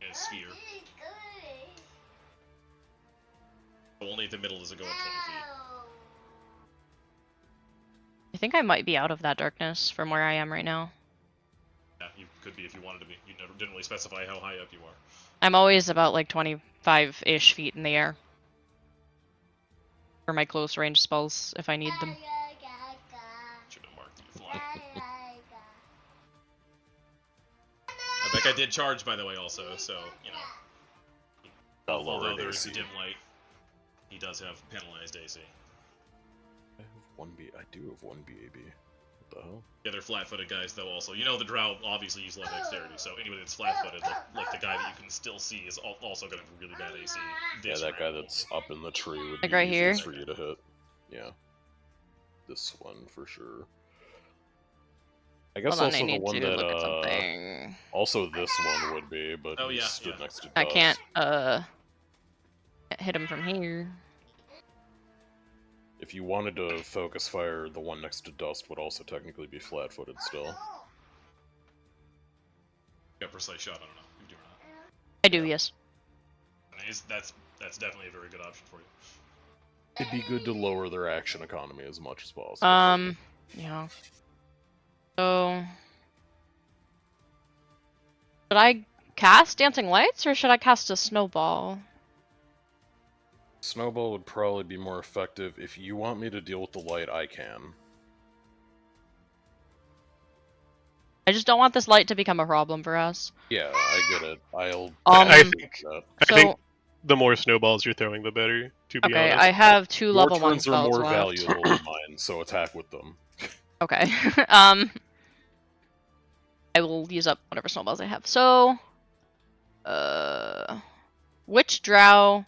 Speaker 6: in a sphere. Only the middle does it go up 20 feet.
Speaker 1: I think I might be out of that darkness from where I am right now.
Speaker 6: Yeah, you could be if you wanted to be. You never didn't really specify how high up you are.
Speaker 1: I'm always about like 25-ish feet in the air. For my close range spells, if I need them.
Speaker 6: Should have marked that you fly. That guy did charge, by the way, also, so, you know. Although there's dim light, he does have penalized AC.
Speaker 4: I have 1B. I do have 1 BAB. What the hell?
Speaker 6: The other flat-footed guys, though, also. You know the drow obviously use a lot of dexterity, so anybody that's flat-footed, like the guy that you can still see, is also going to have really bad AC.
Speaker 4: Yeah, that guy that's up in the tree would
Speaker 1: Like
Speaker 4: be
Speaker 1: right here?
Speaker 4: easiest for you to hit. Yeah. This one, for sure. I guess
Speaker 1: Hold on, I
Speaker 4: also the
Speaker 1: need
Speaker 4: one
Speaker 1: to
Speaker 4: that,
Speaker 1: look at something.
Speaker 4: also this one would be, but
Speaker 6: Oh,
Speaker 4: he
Speaker 6: yeah,
Speaker 4: stood
Speaker 6: yeah.
Speaker 4: next to Dust.
Speaker 1: I can't hit him from here.
Speaker 4: If you wanted to focus fire, the one next to Dust would also technically be flat-footed still.
Speaker 6: Got precise shot, I don't know. You do or not.
Speaker 1: I do, yes.
Speaker 6: That's definitely a very good option for you.
Speaker 4: It'd be good to lower their action economy as much as possible.
Speaker 1: Yeah. So... Should I cast Dancing Lights, or should I cast a Snowball?
Speaker 4: Snowball would probably be more effective. If you want me to deal with the light, I can.
Speaker 1: I just don't want this light to become a problem for us.
Speaker 4: Yeah, I get it.
Speaker 5: I
Speaker 4: do
Speaker 5: think
Speaker 4: that.
Speaker 5: I think the more snowballs you're throwing, the better. To be
Speaker 1: Okay,
Speaker 5: honest.
Speaker 1: I have 2
Speaker 4: Your
Speaker 1: level 1
Speaker 4: turns are
Speaker 1: spells
Speaker 4: more
Speaker 1: left.
Speaker 4: valuable than mine, so attack with them.
Speaker 1: Okay. I will use up whatever snowballs I have. So, which drow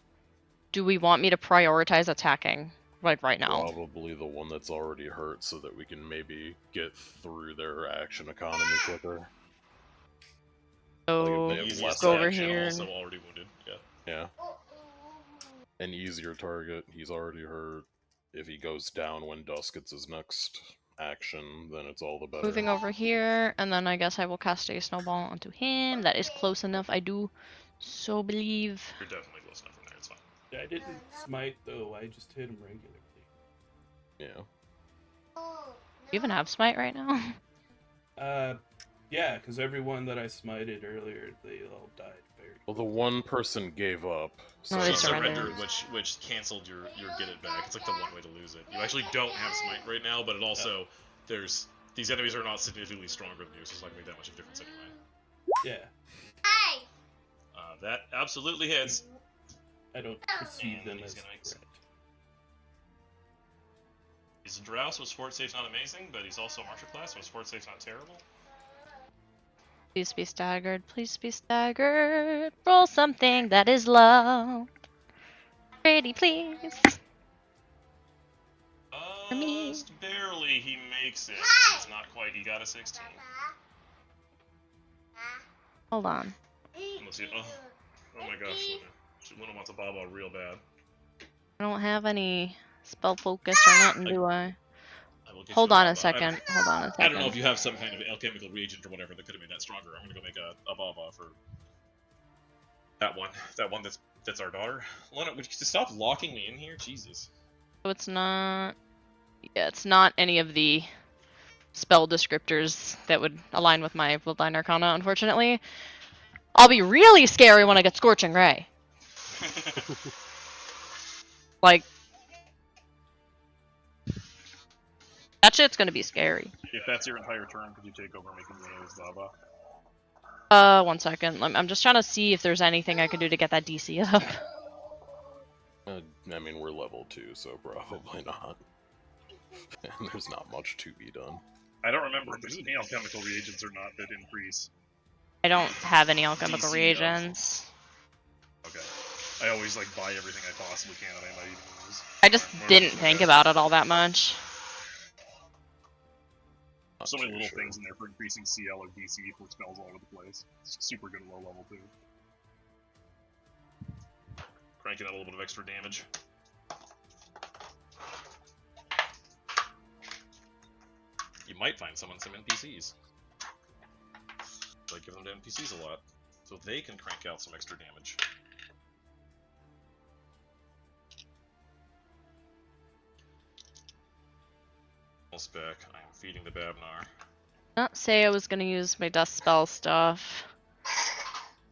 Speaker 1: do we want me to prioritize attacking, like right now?
Speaker 4: Probably the one that's already hurt, so that we can maybe get through their action economy quicker.
Speaker 1: So,
Speaker 4: Like, if they have
Speaker 6: Easiest
Speaker 4: less
Speaker 1: go over
Speaker 6: action,
Speaker 1: here.
Speaker 6: also already wounded. Yeah.
Speaker 4: Yeah. An easier target, he's already hurt. If he goes down when Dusk gets his next action, then it's all the better.
Speaker 1: Moving over here, and then I guess I will cast a snowball onto him. That is close enough, I do so believe.
Speaker 6: You're definitely close enough from there, it's fine.
Speaker 2: Yeah, I didn't smite though. I just hit him regularly.
Speaker 4: Yeah.
Speaker 1: Do you even have smite right now?
Speaker 2: Yeah, because everyone that I smited earlier, they all died very.
Speaker 4: Well, the one person gave up. So
Speaker 1: Oh, they
Speaker 6: It's
Speaker 1: surrendered.
Speaker 6: surrendered, which canceled your get it back. It's like the one way to lose it. You actually don't have smite right now, but it also there's these enemies are not significantly stronger than you, so it's not gonna make that much of a difference anyway.
Speaker 2: Yeah,
Speaker 6: That absolutely hits.
Speaker 2: I don't perceive them
Speaker 6: He's
Speaker 2: as
Speaker 6: gonna
Speaker 2: threat.
Speaker 6: He's a drow, so his fort safe's not amazing, but he's also a martial class, so his fort safe's not terrible.
Speaker 1: Please be staggered, please be staggered. Roll something that is low. Pretty, please. For me.
Speaker 6: Just barely he makes it. It's not quite. He got a 16.
Speaker 1: Hold on.
Speaker 6: Let's see. Oh my gosh, Luna wants a Baba real bad.
Speaker 1: I don't have any spell focus or nothing, do I?
Speaker 6: I will get
Speaker 1: Hold
Speaker 6: you
Speaker 1: on a
Speaker 6: Baba.
Speaker 1: second. Hold on a second.
Speaker 6: I don't know if you have some kind of alchemical reagent or whatever that could have made that stronger. I'm gonna go make a Baba for that one. That one that's our daughter. Luna, would you just stop locking me in here? Jesus.
Speaker 1: So it's not... Yeah, it's not any of the spell descriptors that would align with my Bloodline Arcana, unfortunately. I'll be really scary when I get Scorching Ray. Like... That shit's gonna be scary.
Speaker 6: If that's your entire turn, could you take over making Luna's Baba?
Speaker 1: 1 second. I'm just trying to see if there's anything I can do to get that DC up.
Speaker 4: I mean, we're level 2, so probably not. And there's not much to be done.
Speaker 6: I don't remember if there's any alchemical reagents or not that increase.
Speaker 1: I don't have any alchemical
Speaker 6: DC,
Speaker 1: reagents.
Speaker 6: Okay. I always like buy everything I possibly can that I might even use.
Speaker 1: I just didn't think about it all that much.
Speaker 4: Not
Speaker 6: So many
Speaker 4: too
Speaker 6: little
Speaker 4: sure.
Speaker 6: things in there for increasing CL or DC for spells all over the place. It's super good at low level too. Cranking out a little bit of extra damage. You might find some NPCs. Like give them to NPCs a lot, so they can crank out some extra damage. Almost back. I am feeding the Babnar.
Speaker 1: Not say I was gonna use my dust spell stuff.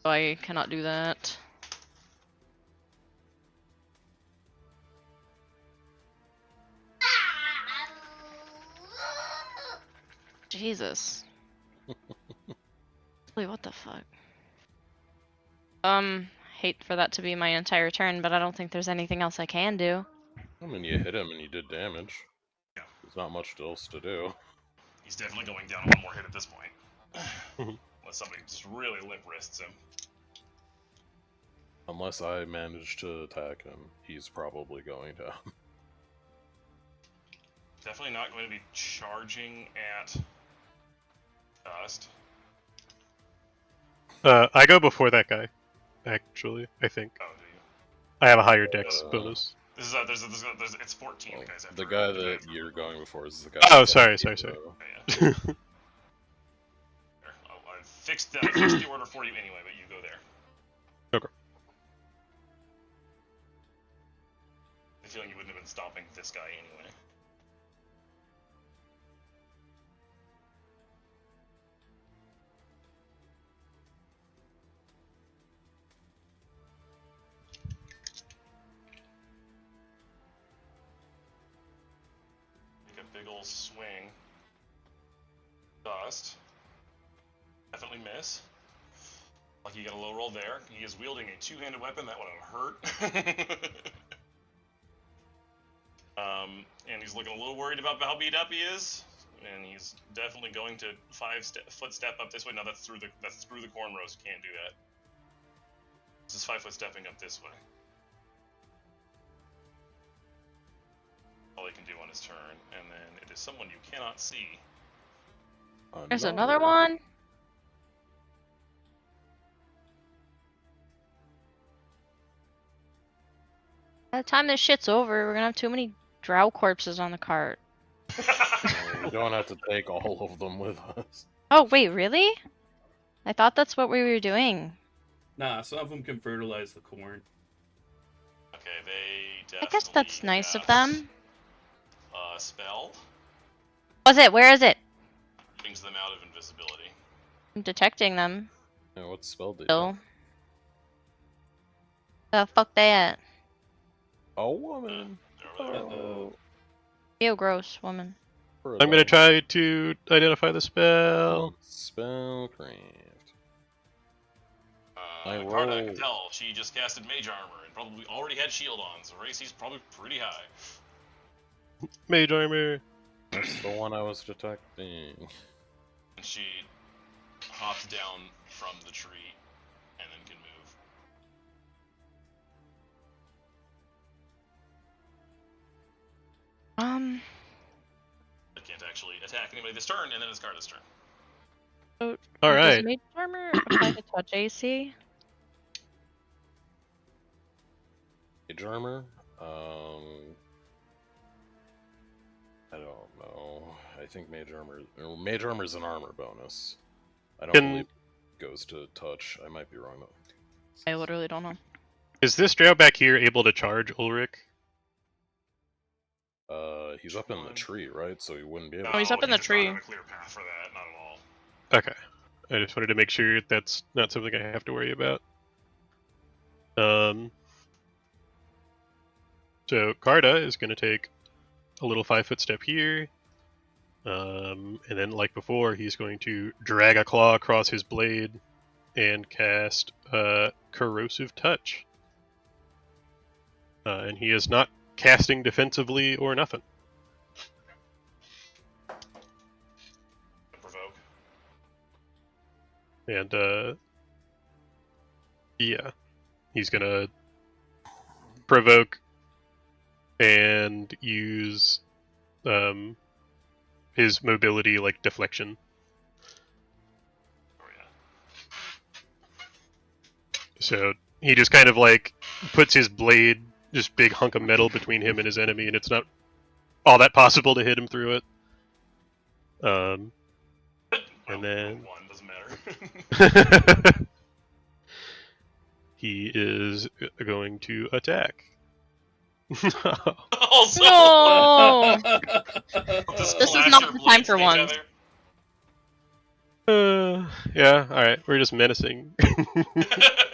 Speaker 1: So I cannot do that. Jesus. Wait, what the fuck? Hate for that to be my entire turn, but I don't think there's anything else I can do.
Speaker 4: I mean, you hit him and you did damage.
Speaker 6: Yeah.
Speaker 4: There's not much else to do.
Speaker 6: He's definitely going down one more hit at this point.
Speaker 5: Mhm.
Speaker 6: Unless somebody just really limp wrists him.
Speaker 4: Unless I manage to attack him, he's probably going down.
Speaker 6: Definitely not going to be charging at Dust.
Speaker 5: I go before that guy, actually, I think.
Speaker 6: Oh, do you?
Speaker 5: I have a higher dex bonus.
Speaker 6: This is it's 14
Speaker 4: Well,
Speaker 6: guys after
Speaker 4: the guy that
Speaker 6: advanced
Speaker 4: you're
Speaker 6: armor.
Speaker 4: going before is the guy.
Speaker 5: Oh,
Speaker 4: that's
Speaker 5: sorry,
Speaker 4: on
Speaker 5: sorry,
Speaker 4: the,
Speaker 5: sorry.
Speaker 6: Yeah. There. I fixed the order for you anyway, but you go there.
Speaker 5: Okay.
Speaker 6: I feel like you wouldn't have been stopping this guy anyway. Make a big ol' swing. Dust. Definitely miss. Like you got a low roll there. He is wielding a two-handed weapon. That would have hurt. And he's looking a little worried about how beat up he is. And he's definitely going to foot step up this way. Now that's through the cornrows. You can't do that. This is 5 foot stepping up this way. All he can do on his turn, and then it is someone you cannot see.
Speaker 1: There's another one. By the time this shit's over, we're gonna have too many drow corpses on the cart.
Speaker 4: We don't have to take all of them with us.
Speaker 1: Oh, wait, really? I thought that's what we were doing.
Speaker 2: Nah, some of them can fertilize the corn.
Speaker 6: Okay, they
Speaker 1: I guess that's nice of
Speaker 6: cast
Speaker 1: them.
Speaker 6: a spell.
Speaker 1: Was it? Where is it?
Speaker 6: Brings them out of invisibility.
Speaker 1: I'm detecting them.
Speaker 4: Yeah, what spell did you?
Speaker 1: Still. The fuck that?
Speaker 4: A woman.
Speaker 6: They're over there.
Speaker 2: Uh-oh.
Speaker 1: Ew, gross woman.
Speaker 5: I'm gonna try to identify the spell.
Speaker 4: Spellcraft. I
Speaker 6: Carta, I
Speaker 4: roll.
Speaker 6: can tell. She just casted mage armor and probably already had shield on, so her AC's probably pretty high.
Speaker 5: Mage armor.
Speaker 4: That's the one I was detecting.
Speaker 6: And she hops down from the tree and then can move. I can't actually attack anybody this turn, and then it's Carta's turn.
Speaker 1: So,
Speaker 5: All
Speaker 1: does
Speaker 5: right.
Speaker 1: mage armor apply to touch AC?
Speaker 4: Mage armor? I don't know. I think mage armor is an armor bonus. I don't believe it goes to touch. I might be wrong though.
Speaker 1: I literally don't know.
Speaker 5: Is this drow back here able to charge Ulrich?
Speaker 4: He's up in the tree, right? So he wouldn't be able.
Speaker 1: Oh, he's up in the
Speaker 6: does
Speaker 1: tree.
Speaker 6: Not have a clear path for that, not at all.
Speaker 5: Okay. I just wanted to make sure that's not something I have to worry about. So Carta is going to take a little 5-foot step here. And then, like before, he's going to drag a claw across his blade and cast Corrosive Touch. And he is not casting defensively or nothing.
Speaker 6: Provoke.
Speaker 5: And, yeah. He's going to provoke and use his mobility, like, deflection.
Speaker 6: Oh yeah.
Speaker 5: So he just kind of, like, puts his blade, this big hunk of metal, between him and his enemy, and it's not all that possible to hit him through it. And then
Speaker 6: one doesn't matter.
Speaker 5: he is going to attack.
Speaker 6: Also,
Speaker 1: No!
Speaker 6: just
Speaker 1: This is
Speaker 6: slash
Speaker 1: not
Speaker 6: your
Speaker 1: the time
Speaker 6: blades
Speaker 1: for
Speaker 6: into each
Speaker 1: ones.
Speaker 6: other.
Speaker 5: Yeah, alright, we're just menacing.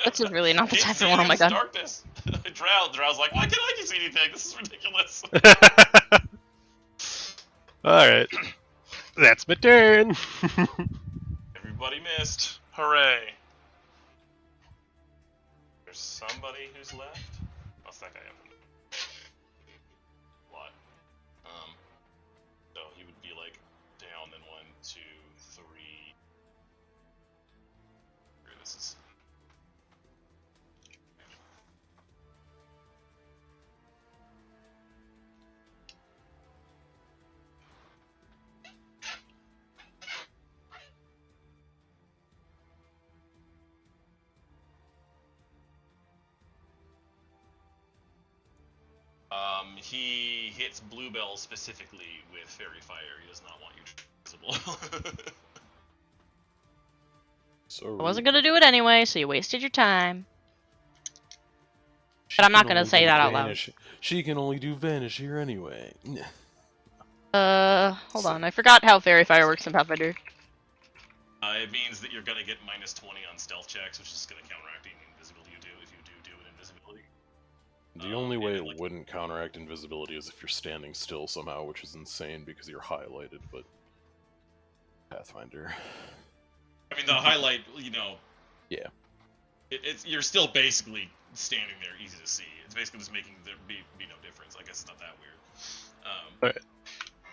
Speaker 1: This is really not the
Speaker 6: Can't
Speaker 1: time
Speaker 6: see
Speaker 1: for one. Oh
Speaker 6: in
Speaker 1: my
Speaker 6: this
Speaker 1: god.
Speaker 6: darkness. Drow's like, why can't I see anything? This is ridiculous.
Speaker 5: Alright. That's my turn.
Speaker 6: Everybody missed. Hooray. There's somebody who's left. What's that guy up? What? So he would be like down then 1, 2, 3. Here, this is. He hits Bluebell specifically with Fairy Fire. He does not want you visible.
Speaker 2: So
Speaker 1: I wasn't gonna do it anyway, so you wasted your time.
Speaker 2: She
Speaker 1: But I'm not
Speaker 2: can
Speaker 1: gonna
Speaker 2: only
Speaker 1: say
Speaker 2: do
Speaker 1: that out loud.
Speaker 2: vanish. She can only do vanish here anyway.
Speaker 1: Hold on. I forgot how Fairy Fire works in Pathfinder.
Speaker 6: It means that you're gonna get -20 on stealth checks, which is gonna counteract any invisibility you do if you do an invisibility.
Speaker 2: The only way
Speaker 6: and,
Speaker 2: it wouldn't counteract invisibility is if you're standing still somehow, which is insane because you're highlighted, but Pathfinder.
Speaker 6: I mean, the highlight, you know.
Speaker 2: Yeah.
Speaker 6: It's you're still basically standing there, easy to see. It's basically just making there be no difference. I guess it's not that weird.
Speaker 5: Alright.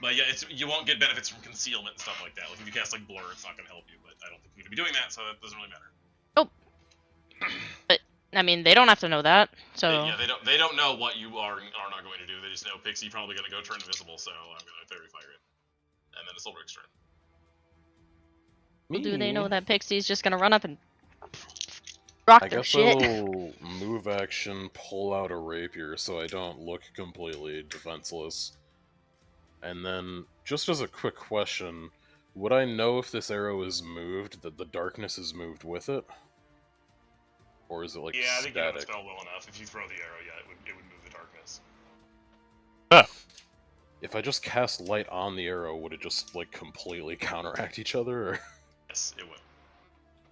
Speaker 6: But yeah, you won't get benefits from concealment and stuff like that. Like if you cast like blur, it's not gonna help you. But I don't think you're gonna be doing that, so that doesn't really matter.
Speaker 1: But I mean, they don't have to know that. So
Speaker 6: Yeah, they don't know what you are not going to do. They just know Pixie probably gonna go turn invisible, so I'm gonna Fairy Fire it, and then it's Ulrich's turn.
Speaker 1: do they know that Pixie's just gonna run up and rock
Speaker 2: I
Speaker 1: their
Speaker 2: guess
Speaker 1: shit?
Speaker 2: I'll move action, pull out a rapier so I don't look completely defenseless. And then, just as a quick question, would I know if this arrow is moved, that the darkness is moved with it? Or is it like
Speaker 6: Yeah, I think you know the
Speaker 2: static?
Speaker 6: spell well enough. If you throw the arrow, yeah, it would move the darkness.
Speaker 2: If I just cast light on the arrow, would it just like completely counteract each other? Or?
Speaker 6: Yes, it would.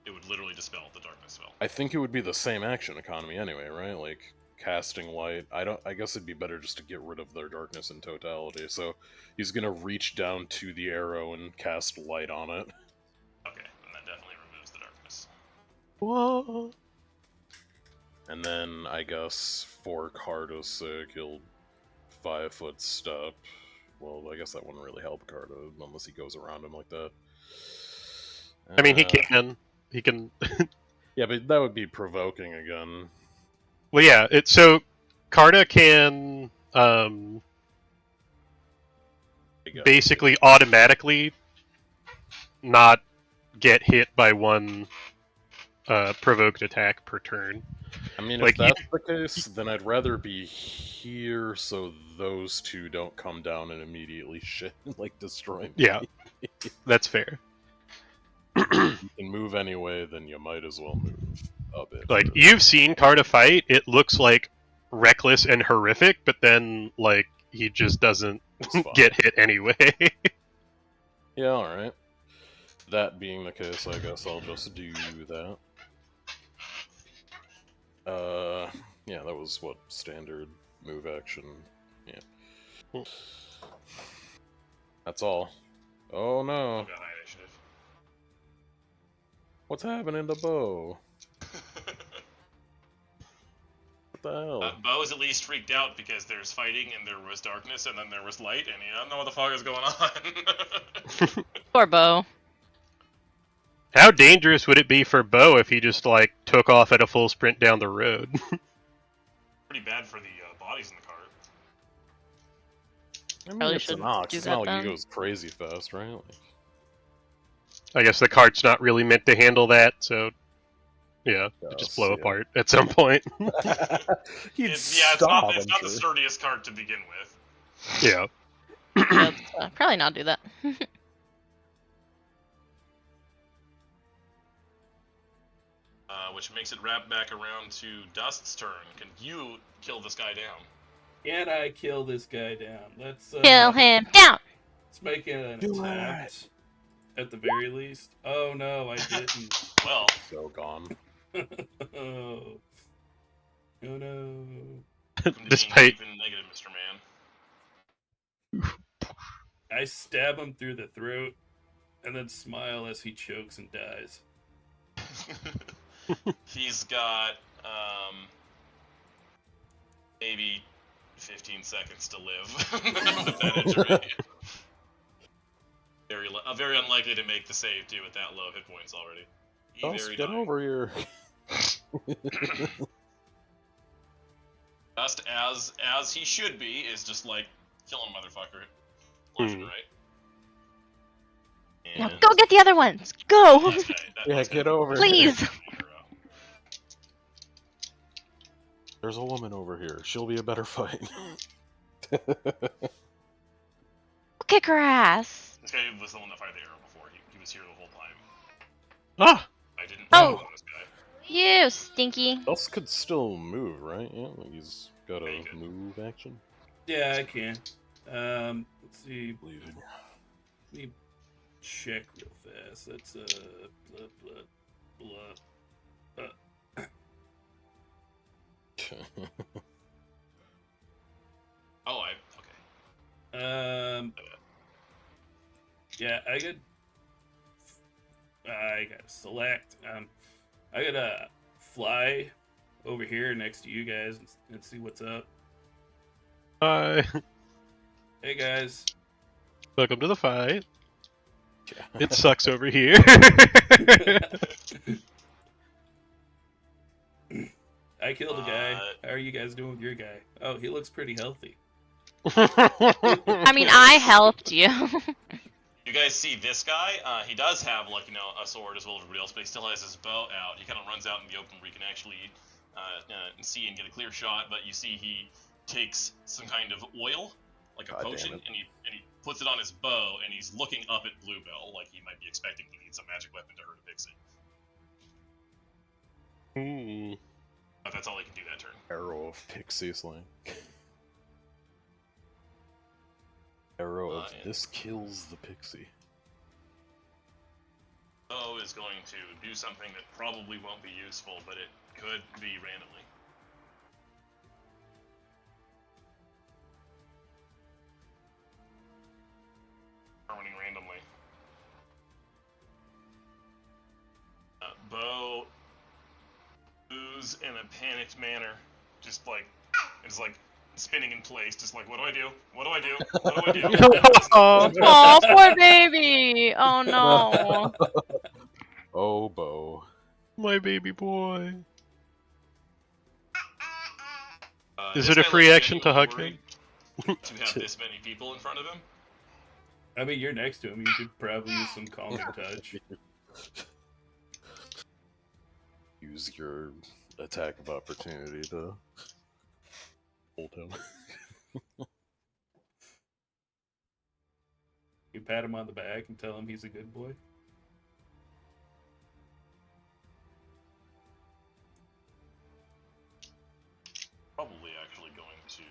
Speaker 6: It would literally dispel the darkness spell.
Speaker 2: I think it would be the same action economy anyway, right? Like casting light. I guess it'd be better just to get rid of their darkness in totality. So he's gonna reach down to the arrow and cast light on it.
Speaker 6: Okay, and that definitely removes the darkness.
Speaker 5: Whoa.
Speaker 2: And then I guess for Cardo's sake, he'll 5-foot step. Well, I guess that wouldn't really help Cardo unless he goes around him like that.
Speaker 5: I mean, he can. He can.
Speaker 2: Yeah, but that would be provoking again.
Speaker 5: Well, yeah. So Carda can basically automatically not get hit by one provoked attack per turn.
Speaker 2: I mean,
Speaker 5: like,
Speaker 2: if that's the case, then I'd rather be here so those two don't come down and immediately like destroy me.
Speaker 5: Yeah, that's fair.
Speaker 2: If you can move anyway, then you might as well move a bit.
Speaker 5: Like,
Speaker 2: further.
Speaker 5: you've seen Carda fight, it looks like reckless and horrific, but then like he just doesn't get hit anyway.
Speaker 2: Yeah, alright. That being the case, I guess I'll just do that. Yeah, that was what, standard move action. Yeah. That's all. Oh no.
Speaker 6: I've got high initiative.
Speaker 2: What's happening to Bo? What the hell?
Speaker 6: Bo's at least freaked out because there's fighting and there was darkness and then there was light and he doesn't know what the fuck is going on.
Speaker 1: Poor Bo.
Speaker 5: How dangerous would it be for Bo if he just like took off at a full sprint down the road?
Speaker 6: Pretty bad for the bodies in the cart.
Speaker 4: I mean,
Speaker 1: Probably
Speaker 4: it's an
Speaker 1: should
Speaker 4: ox.
Speaker 1: do
Speaker 4: It's
Speaker 1: that
Speaker 4: not like he
Speaker 1: then.
Speaker 4: goes crazy fast, right? Like,
Speaker 5: I guess the cart's not really meant to handle that, so yeah, it just
Speaker 4: yes,
Speaker 5: blow
Speaker 4: yeah.
Speaker 5: apart at some point.
Speaker 4: He'd
Speaker 6: It's
Speaker 4: stop,
Speaker 6: not
Speaker 4: I'm
Speaker 6: the
Speaker 4: sure.
Speaker 6: sturdiest cart to begin with.
Speaker 5: Yeah.
Speaker 1: Let's probably not do that.
Speaker 6: Which makes it wrap back around to Dust's turn. Can you kill this guy down?
Speaker 2: Can I kill this guy down? Let's
Speaker 1: Kill him down.
Speaker 2: let's make it an
Speaker 4: Do
Speaker 2: attempt. At the very least. Oh no, I didn't.
Speaker 6: Well,
Speaker 4: So gone.
Speaker 2: Oh. Oh no.
Speaker 5: Despite
Speaker 6: even negative, Mr. Man.
Speaker 2: I stab him through the throat and then smile as he chokes and dies.
Speaker 6: He's got maybe 15 seconds to live with that injury. Very unlikely to make the save too with that low hit points already.
Speaker 4: Dust,
Speaker 6: Very
Speaker 4: get
Speaker 6: dying.
Speaker 4: over here.
Speaker 6: Just as he should be is just like kill him, motherfucker, left and right.
Speaker 1: Now
Speaker 6: And
Speaker 1: go get the other ones. Go.
Speaker 6: last guy- that
Speaker 4: Yeah,
Speaker 6: last guy-
Speaker 4: get over
Speaker 1: Please.
Speaker 4: here. There's a woman over here. She'll be a better fight.
Speaker 1: Kick her ass.
Speaker 6: This guy was the one that fired the arrow before. He was here the whole time.
Speaker 5: ah,
Speaker 6: I didn't
Speaker 1: Oh.
Speaker 6: know this guy.
Speaker 1: You stinky.
Speaker 4: Dust could still move, right? Yeah, like he's got
Speaker 6: Yeah,
Speaker 4: a
Speaker 6: he could.
Speaker 4: move action.
Speaker 2: Yeah, I can. Let's see.
Speaker 4: Leaving.
Speaker 2: Let me check real fast. That's blah blah blah.
Speaker 6: Oh, okay.
Speaker 2: Yeah, I gotta select. I gotta fly over here next to you guys and see what's up.
Speaker 5: hi.
Speaker 2: Hey guys.
Speaker 5: Welcome to the fight.
Speaker 4: Yeah.
Speaker 5: It sucks over here.
Speaker 2: I killed a guy. How are you guys doing with your guy? Oh, he looks pretty healthy.
Speaker 1: I mean, I helped you.
Speaker 6: You guys see this guy? He does have, like, a sword as well as everybody else, but he still has his bow out. He kind of runs out in the open where you can actually see and get a clear shot, but you see he takes some kind of oil, like a
Speaker 4: God damn
Speaker 6: potion,
Speaker 4: it.
Speaker 6: and he puts it on his bow, and he's looking up at Bluebell like he might be expecting he needs a magic weapon to hurt a pixie.
Speaker 5: Hmm.
Speaker 6: But that's all he can do that turn.
Speaker 4: Arrow of pixie slang. Arrow of
Speaker 6: Yeah.
Speaker 4: this kills the pixie.
Speaker 6: Bow is going to do something that probably won't be useful, but it could be randomly. Running randomly. Bo moves in a panicked manner, just like it's like spinning in place, just like, what do I do? What do I do? What do I do?
Speaker 1: Oh, poor baby. Oh no.
Speaker 4: Oh, Bo.
Speaker 5: My baby boy. Is
Speaker 6: This
Speaker 5: it a
Speaker 6: guy
Speaker 5: free
Speaker 6: looks
Speaker 5: action to hug
Speaker 6: genuinely
Speaker 5: him?
Speaker 6: worried to have this many people in front of him.
Speaker 2: I mean, you're next to him. You could probably use some calming touch.
Speaker 4: Use your attack of opportunity to hold him.
Speaker 2: You pat him on the back and tell him he's a good boy.
Speaker 6: Probably actually going to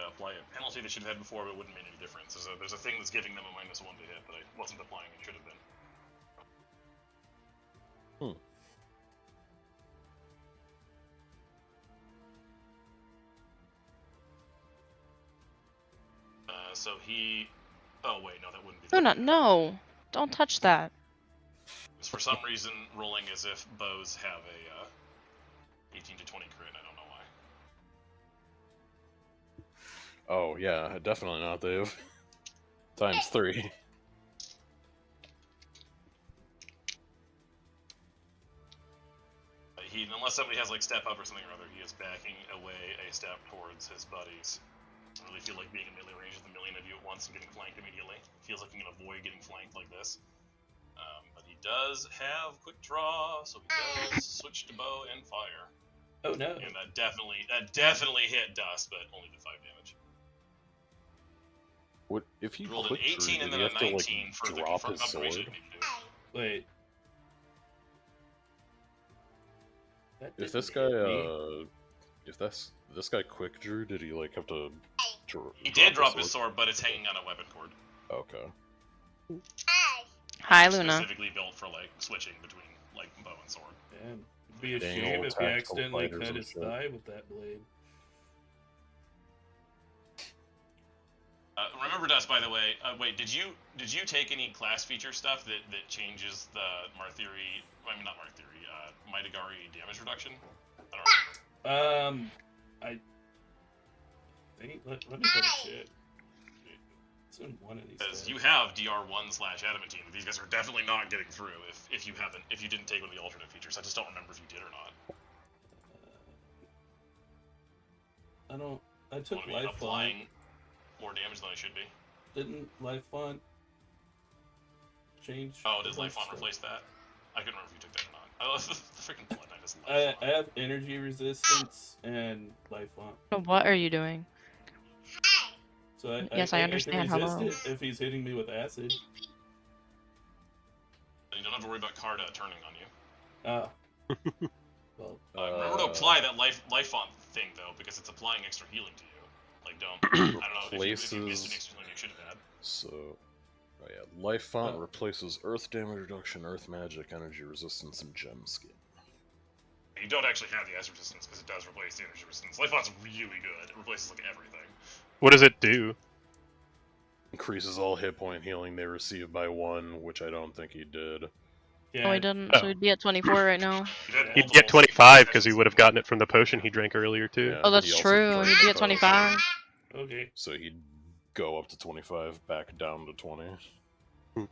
Speaker 6: apply a penalty they should have had before, but it wouldn't make any difference. There's a thing that's giving them a -1 to hit, but I wasn't applying it. Should have been. So he. Oh wait, no, that wouldn't be.
Speaker 1: Luna, no. Don't touch that.
Speaker 6: For some reason, rolling as if bows have a 18 to 20 crit. I don't know why.
Speaker 4: Oh, yeah, definitely not, Dave. Times 3.
Speaker 7: unless somebody has like step up or something or other, he is backing away a step towards his buddies. I really feel like being in melee range with a million of you at once and getting flanked immediately. Feels like you can avoid getting flanked like this. But he does have quick draw, so he does switch to bow and fire.
Speaker 2: Oh no.
Speaker 7: And that definitely hit Dust, but only did 5 damage.
Speaker 4: What if he
Speaker 7: Rolled an
Speaker 4: quick
Speaker 7: 18
Speaker 4: drew,
Speaker 7: and
Speaker 4: did
Speaker 7: then
Speaker 4: he
Speaker 7: a
Speaker 4: have to,
Speaker 7: 19
Speaker 4: like,
Speaker 7: for the
Speaker 4: drop
Speaker 7: confirmed
Speaker 4: his
Speaker 7: confirmation.
Speaker 4: sword?
Speaker 2: Wait. That
Speaker 4: If
Speaker 2: didn't
Speaker 4: this
Speaker 2: hit
Speaker 4: guy,
Speaker 2: me.
Speaker 4: if this guy quick drew, did he like have to?
Speaker 7: He did drop his sword, but it's hanging on a weapon cord.
Speaker 4: Okay.
Speaker 1: Hi,
Speaker 7: It's
Speaker 1: Luna.
Speaker 7: specifically built for like switching between like bow and sword.
Speaker 2: Man, it'd be a
Speaker 4: Dang
Speaker 2: shame
Speaker 4: old
Speaker 2: if he
Speaker 4: tactical
Speaker 2: accidentally
Speaker 4: fighters
Speaker 2: cut
Speaker 4: and
Speaker 2: his
Speaker 4: shit.
Speaker 2: thigh with that blade.
Speaker 7: Remember, Dust. By the way, wait. Did you take any class feature stuff that changes the Marthiriad? I mean, not Marthiriad. Mitigari damage reduction. I don't remember.
Speaker 2: I think let me double check. It's in one of these.
Speaker 7: Because you have DR1/Adamantine. These guys are definitely not getting through if you didn't take one of the alternate features. I just don't remember if you did or not.
Speaker 2: I took
Speaker 7: I'm
Speaker 2: life font.
Speaker 7: applying more damage than I should be.
Speaker 2: Didn't life font change?
Speaker 7: Oh, does
Speaker 2: a
Speaker 7: life
Speaker 2: bunch
Speaker 7: font
Speaker 2: of
Speaker 7: replace that? I couldn't remember if you took that or not. I love the freaking blood knight is
Speaker 2: stuff?
Speaker 7: life
Speaker 2: I
Speaker 7: font.
Speaker 2: have energy resistance and life font.
Speaker 1: What are you doing?
Speaker 2: So
Speaker 1: Yes, I understand.
Speaker 2: can resist
Speaker 1: Hello.
Speaker 2: it if he's hitting me with acid.
Speaker 7: And you don't have to worry about Carda turning on you.
Speaker 2: Ah. Well,
Speaker 7: Remember to apply that life font thing though, because it's applying extra healing to you. Like, don't. I don't know if you missed any extra healing you should have had.
Speaker 4: So, oh yeah, life font replaces earth damage reduction, earth magic, energy resistance, and gem skin.
Speaker 7: You don't actually have the acid resistance because it does replace the energy resistance. Life font's really good. It replaces like everything.
Speaker 5: What does it do?
Speaker 4: Increases all hit point healing they receive by 1, which I don't think he did.
Speaker 2: yeah.
Speaker 1: Oh, he didn't. So he'd be at 24 right now.
Speaker 7: You did
Speaker 5: He'd
Speaker 7: multiple
Speaker 5: get 25 because he
Speaker 7: sessions.
Speaker 5: would have gotten it from the potion he drank earlier too.
Speaker 4: Yeah,
Speaker 1: Oh,
Speaker 4: but he
Speaker 1: that's
Speaker 4: also
Speaker 1: true.
Speaker 4: drank
Speaker 1: He'd be
Speaker 4: the
Speaker 1: at
Speaker 4: potion.
Speaker 1: 25.
Speaker 2: Okay.
Speaker 4: So he'd go up to 25, back down to 20.
Speaker 2: Wait.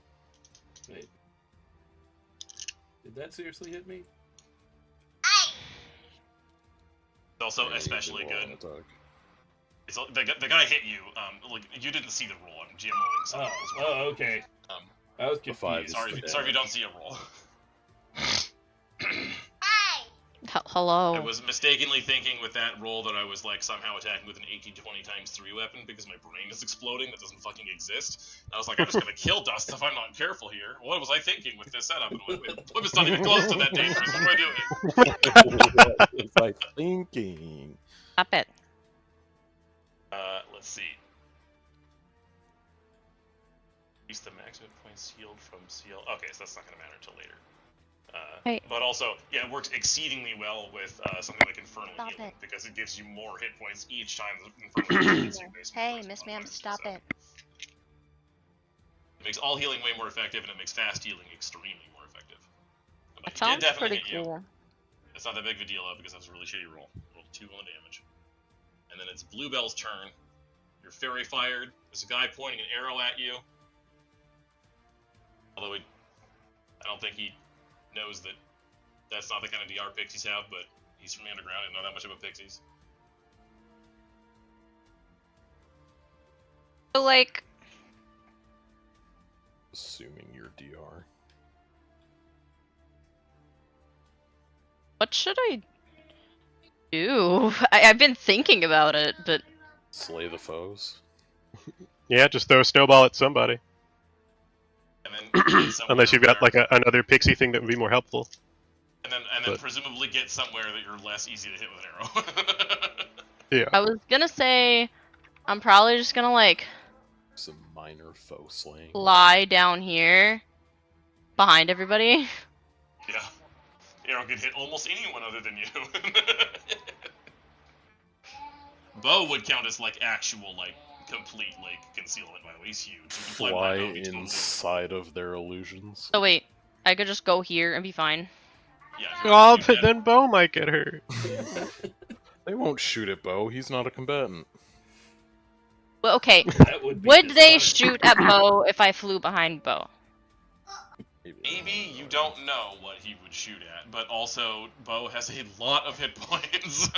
Speaker 2: Did that seriously hit me?
Speaker 7: It's also
Speaker 4: Yeah, he
Speaker 7: especially
Speaker 4: did well on
Speaker 7: good.
Speaker 4: attack.
Speaker 7: It's the guy hit you. Like you didn't see the roll. I'm GMing something as well.
Speaker 2: Oh, okay.
Speaker 7: Um,
Speaker 2: I was
Speaker 4: The 5
Speaker 2: confused.
Speaker 4: is
Speaker 7: sorry
Speaker 4: the
Speaker 7: if you
Speaker 4: damage.
Speaker 7: don't see a roll.
Speaker 1: Hello.
Speaker 7: I was mistakenly thinking with that roll that I was like somehow attacking with an 18-20 times 3 weapon because my brain is exploding. That doesn't fucking exist. I was like, I'm just gonna kill Dust if I'm not careful here. What was I thinking with this setup? And Plymouth's not even close to that dangerous. What am I doing?
Speaker 4: What was I thinking?
Speaker 1: Stop it.
Speaker 7: Let's see. Use the maximum points healed from seal. Okay, so that's not gonna matter until later.
Speaker 1: Hey.
Speaker 7: But also, yeah, it works exceedingly well with something like Infernal
Speaker 8: Stop
Speaker 7: Healing
Speaker 8: it.
Speaker 7: because it gives you more hit points each time the Infernal Healing hits you. Basically,
Speaker 8: Hey,
Speaker 7: for
Speaker 8: Miss
Speaker 7: a lot of
Speaker 8: Ma'am,
Speaker 7: points,
Speaker 8: stop
Speaker 7: so.
Speaker 8: it.
Speaker 7: It makes all healing way more effective, and it makes fast healing extremely more effective. But
Speaker 1: That
Speaker 7: he did
Speaker 1: sounds
Speaker 7: definitely
Speaker 1: pretty
Speaker 7: hit you.
Speaker 1: cool.
Speaker 7: It's not that big of a deal because that was a really shitty roll. Rolled 2 on the damage. And then it's Bluebell's turn. You're fairy fired. There's a guy pointing an arrow at you. Although I don't think he knows that that's not the kind of DR pixies have, but he's from the underground and know that much about pixies.
Speaker 1: So, like,
Speaker 4: Assuming you're DR.
Speaker 1: what should I do? I've been thinking about it, but
Speaker 4: Slay the foes.
Speaker 5: Yeah, just throw a snowball at somebody.
Speaker 7: And then get somewhere
Speaker 5: Unless you've got
Speaker 7: where-
Speaker 5: like another pixie thing that would be more helpful.
Speaker 7: and then
Speaker 5: but-
Speaker 7: presumably get somewhere that you're less easy to hit with an arrow.
Speaker 5: Yeah.
Speaker 1: I was gonna say I'm probably just gonna like
Speaker 4: Some minor foe slaying.
Speaker 1: lie down here behind everybody.
Speaker 7: Yeah. Arrow can hit almost anyone other than you. Bow would count as like actual like complete like concealment. By the way, he's huge. You can
Speaker 4: Fly
Speaker 7: by bow, he totally-
Speaker 4: inside of their illusions.
Speaker 1: So wait, I could just go here and be fine.
Speaker 7: Yeah.
Speaker 5: Oh, but then Bo might get hurt.
Speaker 4: They won't shoot at Bo, he's not a combatant.
Speaker 1: Well, okay.
Speaker 2: That would be
Speaker 1: Would they
Speaker 2: dishonest.
Speaker 1: shoot at Bo if I flew behind Bo?
Speaker 6: Maybe you don't know what he would shoot at, but also Bo has a lot of hit points.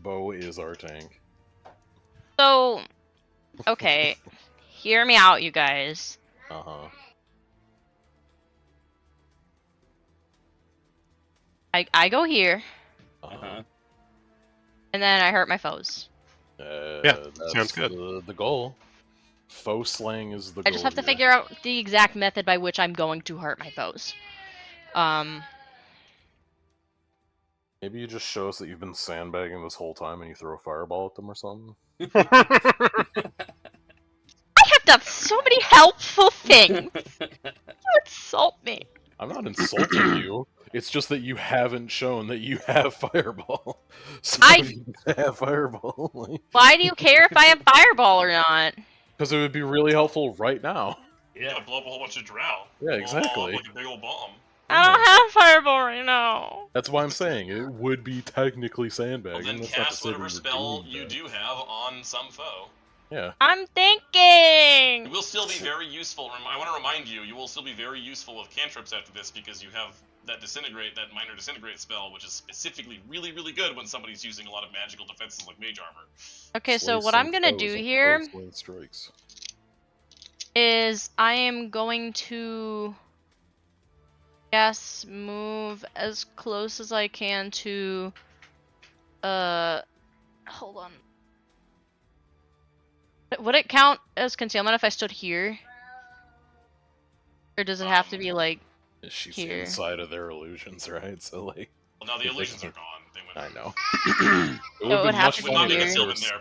Speaker 4: Bo is our tank.
Speaker 1: So, okay, hear me out, you guys.
Speaker 4: Uh-huh.
Speaker 1: I go here,
Speaker 4: Uh-huh.
Speaker 1: and then I hurt my foes.
Speaker 5: Yeah,
Speaker 4: That's
Speaker 5: sounds good.
Speaker 4: The goal. Foe slaying is the
Speaker 1: I
Speaker 4: goal.
Speaker 1: just have to
Speaker 4: here.
Speaker 1: figure out the exact method by which I'm going to hurt my foes.
Speaker 4: Maybe you just show us that you've been sandbagging this whole time and you throw a fireball at them or something.
Speaker 1: I have done so many helpful things. You insult me.
Speaker 4: I'm not insulting you. It's just that you haven't shown that you have fireball. So
Speaker 1: I-
Speaker 4: you have fireball.
Speaker 1: Why do you care if I have fireball or not?
Speaker 4: Because it would be really helpful right now.
Speaker 6: Yeah, blow up a whole bunch of drow.
Speaker 4: Yeah,
Speaker 6: Blow 'em all
Speaker 4: exactly.
Speaker 6: up like a big old bomb.
Speaker 1: I don't have fireball right now.
Speaker 4: That's why I'm saying it would be technically
Speaker 6: Well,
Speaker 4: sandbagging.
Speaker 6: then
Speaker 4: That's not to
Speaker 6: cast
Speaker 4: say that
Speaker 6: whatever
Speaker 4: you're
Speaker 6: spell
Speaker 4: doing
Speaker 6: you
Speaker 4: that.
Speaker 6: do have on some foe.
Speaker 4: Yeah.
Speaker 1: I'm
Speaker 6: It
Speaker 1: thinking.
Speaker 6: will still be very useful. I want to remind you, you will still be very useful with cantrips after this because you have that minor disintegrate spell, which is specifically really, really good when somebody's using a lot of magical defenses like mage armor.
Speaker 1: Okay, so
Speaker 4: Slay
Speaker 1: what
Speaker 4: some
Speaker 1: I'm gonna
Speaker 4: foes
Speaker 1: do
Speaker 4: with
Speaker 1: here
Speaker 4: close-range strikes.
Speaker 1: is I am going to move as close as I can to hold on. Would it count as concealment if I stood here? Or does it have to be like
Speaker 4: She's
Speaker 1: here?
Speaker 4: inside of their illusions, right? So like,
Speaker 6: Well, now the
Speaker 4: If they
Speaker 6: illusions
Speaker 4: can-
Speaker 6: are gone. They went.
Speaker 4: I know. It
Speaker 1: So
Speaker 4: would
Speaker 1: it would
Speaker 4: be
Speaker 1: have
Speaker 4: much
Speaker 1: to
Speaker 6: It
Speaker 1: be
Speaker 6: would not
Speaker 4: funnier
Speaker 6: be
Speaker 1: here.
Speaker 4: if
Speaker 6: concealment
Speaker 4: there
Speaker 6: there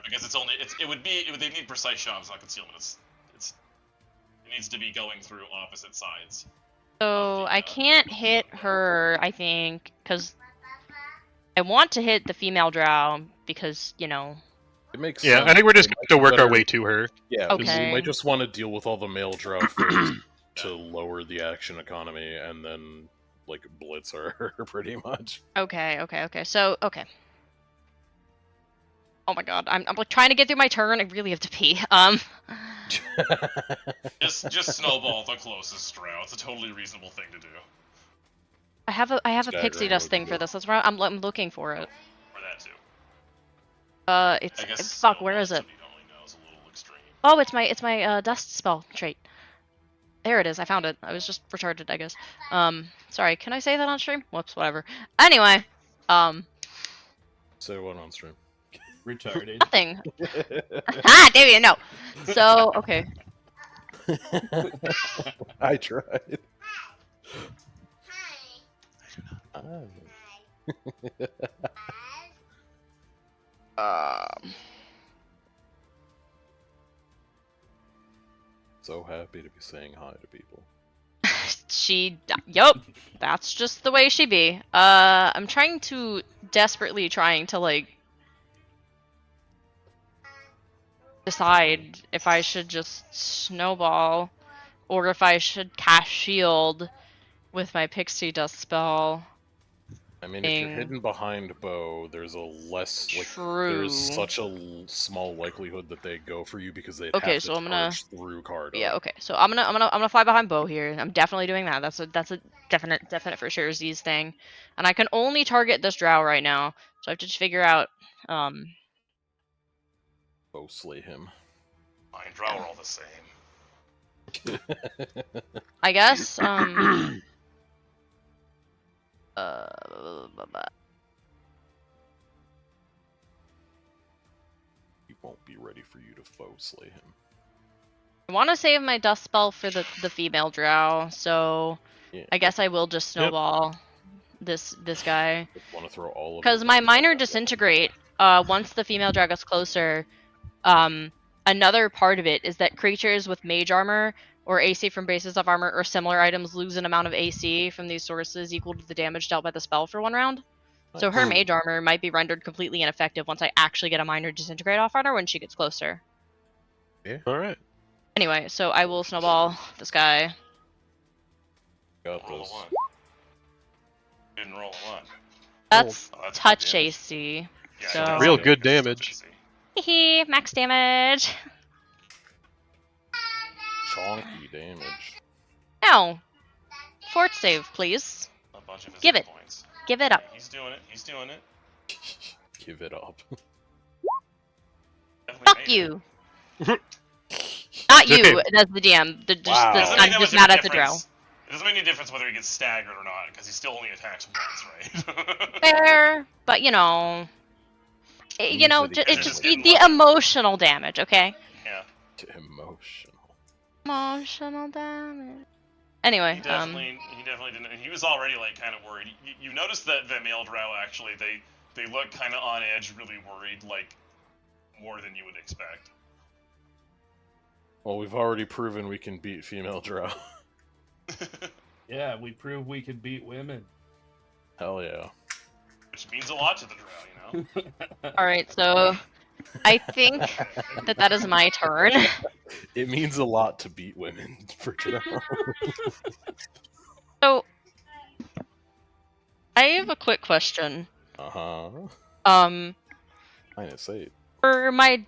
Speaker 6: because they need precise shots, not concealment. It needs to be going through opposite sides.
Speaker 1: So I can't hit her, I think, because I want to hit the female drow because, you know.
Speaker 4: It makes
Speaker 5: Yeah,
Speaker 4: sense.
Speaker 5: I think we're just
Speaker 4: It might
Speaker 5: going to
Speaker 4: be
Speaker 5: work our
Speaker 4: better-
Speaker 5: way to her.
Speaker 4: Yeah,
Speaker 1: Okay.
Speaker 4: we might just want to deal with all the male drow first to lower the action economy, and then like blitz her pretty much.
Speaker 1: Okay. So, okay. Oh my god, I'm like trying to get through my turn. I really have to pee.
Speaker 6: Just snowball the closest drow. It's a totally reasonable thing to do.
Speaker 1: I have a
Speaker 4: Staggering
Speaker 1: pixie dust
Speaker 4: would be
Speaker 1: thing for
Speaker 4: good.
Speaker 1: this. That's why I'm looking for it.
Speaker 6: For that too.
Speaker 1: It's
Speaker 6: I guess
Speaker 1: fuck. Where is
Speaker 6: snowball,
Speaker 1: it?
Speaker 6: to be only know, is a little extreme.
Speaker 1: Oh, it's my dust spell trait. There it is. I found it. I was just retarded, I guess. Sorry. Can I say that on stream? Whoops. Whatever. Anyway,
Speaker 4: Say what on stream?
Speaker 2: Retarded.
Speaker 1: nothing. Ah, damn you. No. So okay.
Speaker 4: I tried. So happy to be saying hi to people.
Speaker 1: Yup. That's just the way she be. I'm desperately trying to like decide if I should just snowball or if I should cast shield with my pixie dust spell.
Speaker 4: I mean, if you're
Speaker 1: Thing.
Speaker 4: hidden behind Bo, there's a less like
Speaker 1: True.
Speaker 4: there's such a small likelihood that they go for you because they'd
Speaker 1: Okay,
Speaker 4: have
Speaker 1: so
Speaker 4: to
Speaker 1: I'm gonna-
Speaker 4: charge through Cardo.
Speaker 1: Yeah, okay. So I'm gonna fly behind Bo here. I'm definitely doing that. That's a definite for sure Z's thing. And I can only target this drow right now. So I have to just figure out
Speaker 4: Bo slay him.
Speaker 6: Mine drow are all the same.
Speaker 1: I guess
Speaker 4: He won't be ready for you to foe slay him.
Speaker 1: I want to save my dust spell for the female drow, so
Speaker 4: Yeah.
Speaker 1: I guess I will just snowball this guy.
Speaker 4: Want to throw all of
Speaker 1: Because
Speaker 4: your
Speaker 1: my
Speaker 4: weapons
Speaker 1: minor
Speaker 4: at that
Speaker 1: disintegrate, once the female drow gets closer, another part of it is that creatures with mage armor or AC from bases of armor or similar items lose an amount of AC from these sources equal to the damage dealt by the spell for one round. So her mage armor might be rendered completely ineffective once I actually get a minor disintegrate off on her when she gets closer.
Speaker 5: All right.
Speaker 1: Anyway, so I will snowball this guy.
Speaker 4: Got
Speaker 6: Roll a
Speaker 4: this.
Speaker 6: 1. Didn't roll a 1.
Speaker 1: That's
Speaker 6: Oh, that's
Speaker 1: touch
Speaker 6: good damage.
Speaker 1: AC.
Speaker 6: Yeah,
Speaker 1: So-
Speaker 6: that's
Speaker 5: Real
Speaker 6: good.
Speaker 5: good
Speaker 6: That's
Speaker 5: damage.
Speaker 6: touch AC.
Speaker 1: Hee max damage.
Speaker 4: Chonky damage.
Speaker 1: Now, fort save, please.
Speaker 7: A bunch of his
Speaker 1: Give
Speaker 7: hit
Speaker 1: it.
Speaker 7: points.
Speaker 1: Give it up.
Speaker 7: Yeah, he's doing it. He's doing it.
Speaker 4: Give it up.
Speaker 7: Definitely
Speaker 1: Fuck
Speaker 7: made it.
Speaker 1: you. Not
Speaker 5: It's okay.
Speaker 1: you, as the DM.
Speaker 4: Wow.
Speaker 7: It doesn't
Speaker 1: I'm
Speaker 7: make that
Speaker 1: just
Speaker 7: much of
Speaker 1: mad
Speaker 7: a
Speaker 1: at the drow.
Speaker 7: difference. It doesn't make any difference whether he gets staggered or not, because he still only attacks once, right?
Speaker 1: Fair, but you know,
Speaker 4: Means that he
Speaker 1: it's
Speaker 7: can't
Speaker 1: just
Speaker 7: win.
Speaker 1: the emotional damage, okay?
Speaker 7: Yeah.
Speaker 4: Emotional.
Speaker 1: Emotional damage. Anyway,
Speaker 7: He definitely didn't. He was already like kind of worried. You noticed that the male drow actually they look kind of on edge, really worried, like more than you would expect.
Speaker 4: Well, we've already proven we can beat female drow.
Speaker 2: Yeah, we proved we could beat women.
Speaker 4: Hell yeah.
Speaker 7: Which means a lot to the drow, you know.
Speaker 1: all right, so I think that is my turn.
Speaker 4: It means a lot to beat women for drow.
Speaker 1: So, I have a quick question.
Speaker 4: Uh-huh.
Speaker 1: Um,
Speaker 4: -8.
Speaker 1: for my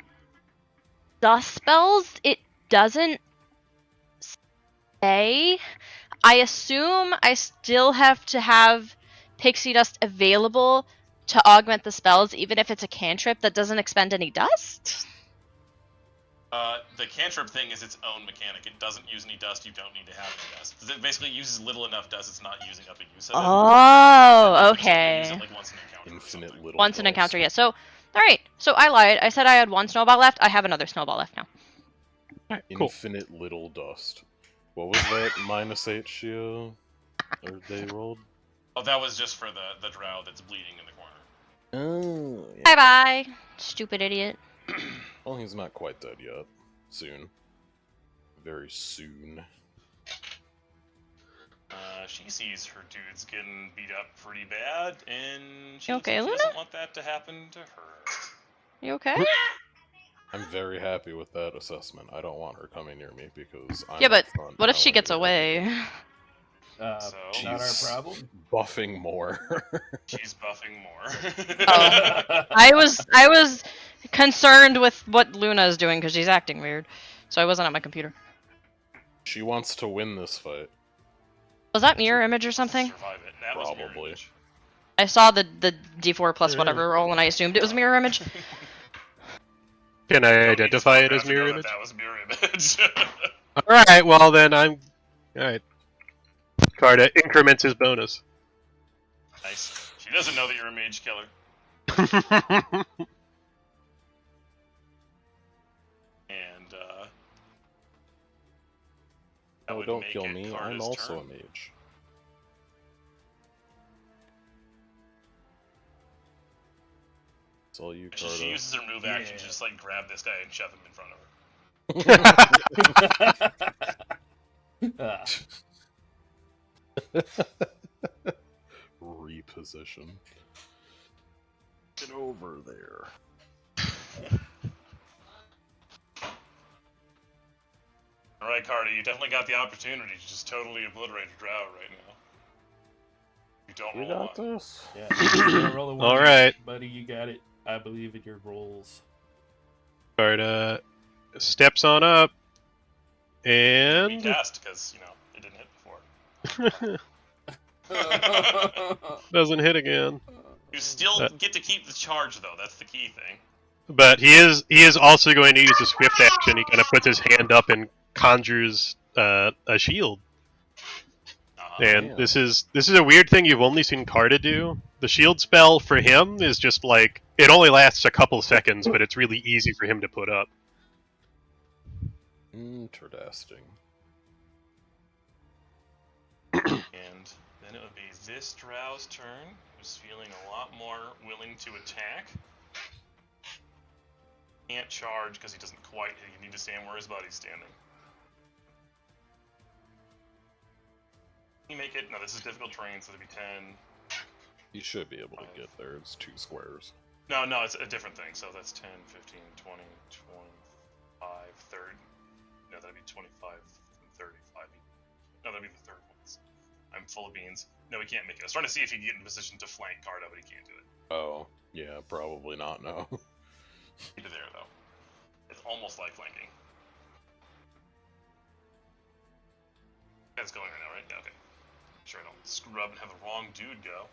Speaker 1: dust spells, it doesn't say. I assume I still have to have pixie dust available to augment the spells, even if it's a cantrip that doesn't expend any dust?
Speaker 7: The cantrip thing is its own mechanic. It doesn't use any dust. You don't need to have any dust. It basically uses little enough dust. It's not using up a use of it.
Speaker 1: Oh,
Speaker 7: But you can use
Speaker 1: okay.
Speaker 7: it like once an encounter. Or
Speaker 4: Infinite
Speaker 7: something.
Speaker 4: little
Speaker 1: Once an
Speaker 4: dust.
Speaker 1: encounter, yeah. So, alright. So I lied. I said I had one snowball left. I have another snowball left now.
Speaker 5: Alright, cool.
Speaker 4: Infinite little dust. What was that? -8 Shio? Or they rolled?
Speaker 7: Oh, that was just for the drow that's bleeding in the corner.
Speaker 4: Oh, yeah.
Speaker 1: Bye bye, stupid idiot.
Speaker 4: Well, he's not quite dead yet. Soon. Very soon.
Speaker 7: She sees her dudes getting beat up pretty bad, and she,
Speaker 1: Okay,
Speaker 7: she
Speaker 1: Luna?
Speaker 7: doesn't want that to happen to her.
Speaker 1: You okay?
Speaker 4: I'm very happy with that assessment. I don't want her coming near me because I'm
Speaker 1: Yeah, but
Speaker 4: up front
Speaker 1: what
Speaker 4: and
Speaker 1: if
Speaker 4: I
Speaker 1: she
Speaker 4: wanna
Speaker 1: gets
Speaker 4: hit her.
Speaker 1: away?
Speaker 7: So
Speaker 2: Not our
Speaker 4: She's
Speaker 2: problem.
Speaker 4: buffing more.
Speaker 7: she's buffing more.
Speaker 1: Oh. I was concerned with what Luna is doing because she's acting weird, so I wasn't at my computer.
Speaker 4: She wants to win this fight.
Speaker 1: Was that mirror image or something?
Speaker 7: Survive it. That was mirror
Speaker 4: Probably.
Speaker 7: image.
Speaker 1: I saw the D4 plus
Speaker 2: Sure
Speaker 1: whatever roll, and I assumed it was mirror image.
Speaker 5: Can I
Speaker 7: Don't need to
Speaker 5: identify it
Speaker 7: spellcraft
Speaker 5: as
Speaker 7: to
Speaker 5: mirror
Speaker 7: know
Speaker 5: image?
Speaker 7: That was mirror image.
Speaker 5: Alright, well then I'm... Alright. Carta increments his bonus.
Speaker 7: Nice. She doesn't know that you're a mage killer. And that
Speaker 4: Oh,
Speaker 7: would
Speaker 4: don't
Speaker 7: make
Speaker 4: kill
Speaker 7: it
Speaker 4: me.
Speaker 7: Carta's
Speaker 4: I'm also
Speaker 7: turn.
Speaker 4: a mage. It's all you,
Speaker 7: She
Speaker 4: Carta.
Speaker 7: uses her move action to
Speaker 2: Yeah.
Speaker 7: just like grab this guy and shove him in front of her.
Speaker 2: Ah,
Speaker 4: Reposition. Get over there.
Speaker 7: Alright, Carta, you definitely got the opportunity to just totally obliterate a drow right now. You don't
Speaker 4: You
Speaker 7: roll
Speaker 4: got
Speaker 7: one.
Speaker 4: this.
Speaker 2: yeah, just gonna roll a one.
Speaker 5: All right.
Speaker 2: buddy, you got it. I believe in your rolls.
Speaker 5: Carta steps on up, and...
Speaker 7: Recast, because, you know, it didn't hit before.
Speaker 5: doesn't hit again.
Speaker 7: You still get to keep the charge, though. That's the key thing.
Speaker 5: But he is also going to use a swift action. He kind of puts his hand up and conjures a shield. And
Speaker 4: Yeah.
Speaker 5: this is a weird thing you've only seen Carta do. The shield spell for him is just like it only lasts a couple seconds, but it's really easy for him to put up.
Speaker 4: Interesting.
Speaker 7: And then it would be this drow's turn, who's feeling a lot more willing to attack. Can't charge because he doesn't quite. You need to stand where his buddy's standing. Can you make it? No, this is difficult terrain, so it'd be 10.
Speaker 4: You should be able to get there. It's 2 squares.
Speaker 7: No, it's a different thing. So that's 10, 15, 20, 25, 30. No, that'd be 25 and 35. No, that'd be the third one. I'm full of beans. No, he can't make it. I was trying to see if he can get in position to flank Carta, but he can't do it.
Speaker 4: Oh, yeah, probably not, no.
Speaker 7: Keep it there, though. It's almost like flanking.
Speaker 8: guys going right now, right? Yeah, okay. Sure, I don't screw up and have the wrong dude go.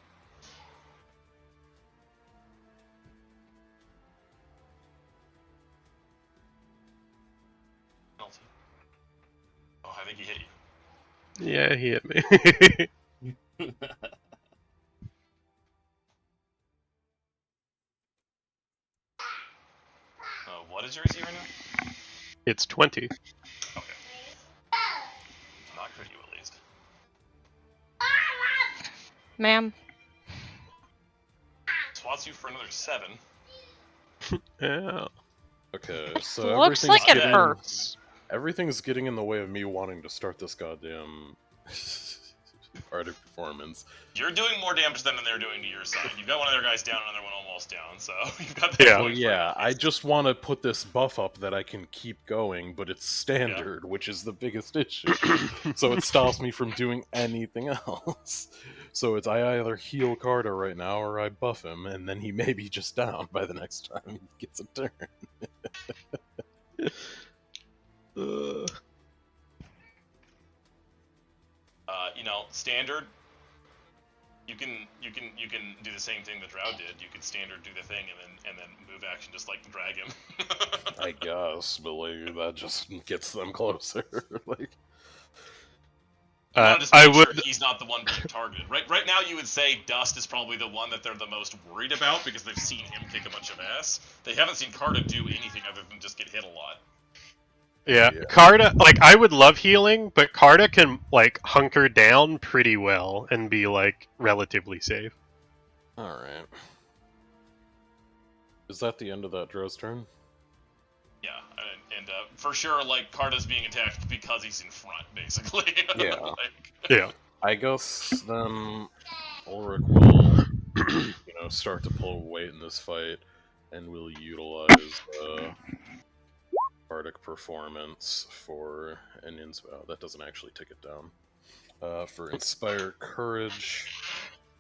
Speaker 8: Penalty. Oh, I think he hit you.
Speaker 5: Yeah, he hit me.
Speaker 8: What is your AC right now?
Speaker 5: It's 20.
Speaker 8: Okay. Not crit you, at least.
Speaker 1: Ma'am.
Speaker 8: Swats you for another 7.
Speaker 5: Yeah.
Speaker 4: Okay, so
Speaker 1: Looks
Speaker 4: everything's
Speaker 1: like it
Speaker 4: getting
Speaker 1: hurts.
Speaker 4: everything's getting in the way of me wanting to start this goddamn party performance.
Speaker 8: You're doing more damage than they're doing to your side. You've got one of their guys down, another one almost down, so you've got that
Speaker 5: Yeah.
Speaker 8: going
Speaker 4: Well,
Speaker 8: for
Speaker 4: yeah,
Speaker 8: you.
Speaker 4: I just want to put this buff up that I can keep going, but it's standard, which is the biggest issue. So it stops me from doing anything else. So it's I either heal Carter right now or I buff him, and then he may be just down by the next time he gets a turn.
Speaker 8: Standard. You can do the same thing that Drow did. You could standard do the thing and then move action just like drag him.
Speaker 4: I guess, but like that just gets them closer. Like,
Speaker 8: You want to just
Speaker 5: I
Speaker 8: make sure
Speaker 5: would.
Speaker 8: he's not the one being targeted. Right now, you would say Dust is probably the one that they're the most worried about because they've seen him kick a bunch of ass. They haven't seen Carta do anything other than just get hit a lot.
Speaker 5: Yeah,
Speaker 4: Yeah.
Speaker 5: Carta, like, I would love healing, but Carta can, like, hunker down pretty well and be, like, relatively safe.
Speaker 4: alright. Is that the end of that Drow's turn?
Speaker 8: Yeah, and for sure, like, Carta's being attacked because he's in front, basically.
Speaker 4: Yeah.
Speaker 5: Yeah.
Speaker 4: I guess then Ulrich will, start to pull weight in this fight, and will utilize Bardic Performance for an that doesn't actually take it down. For Inspire Courage,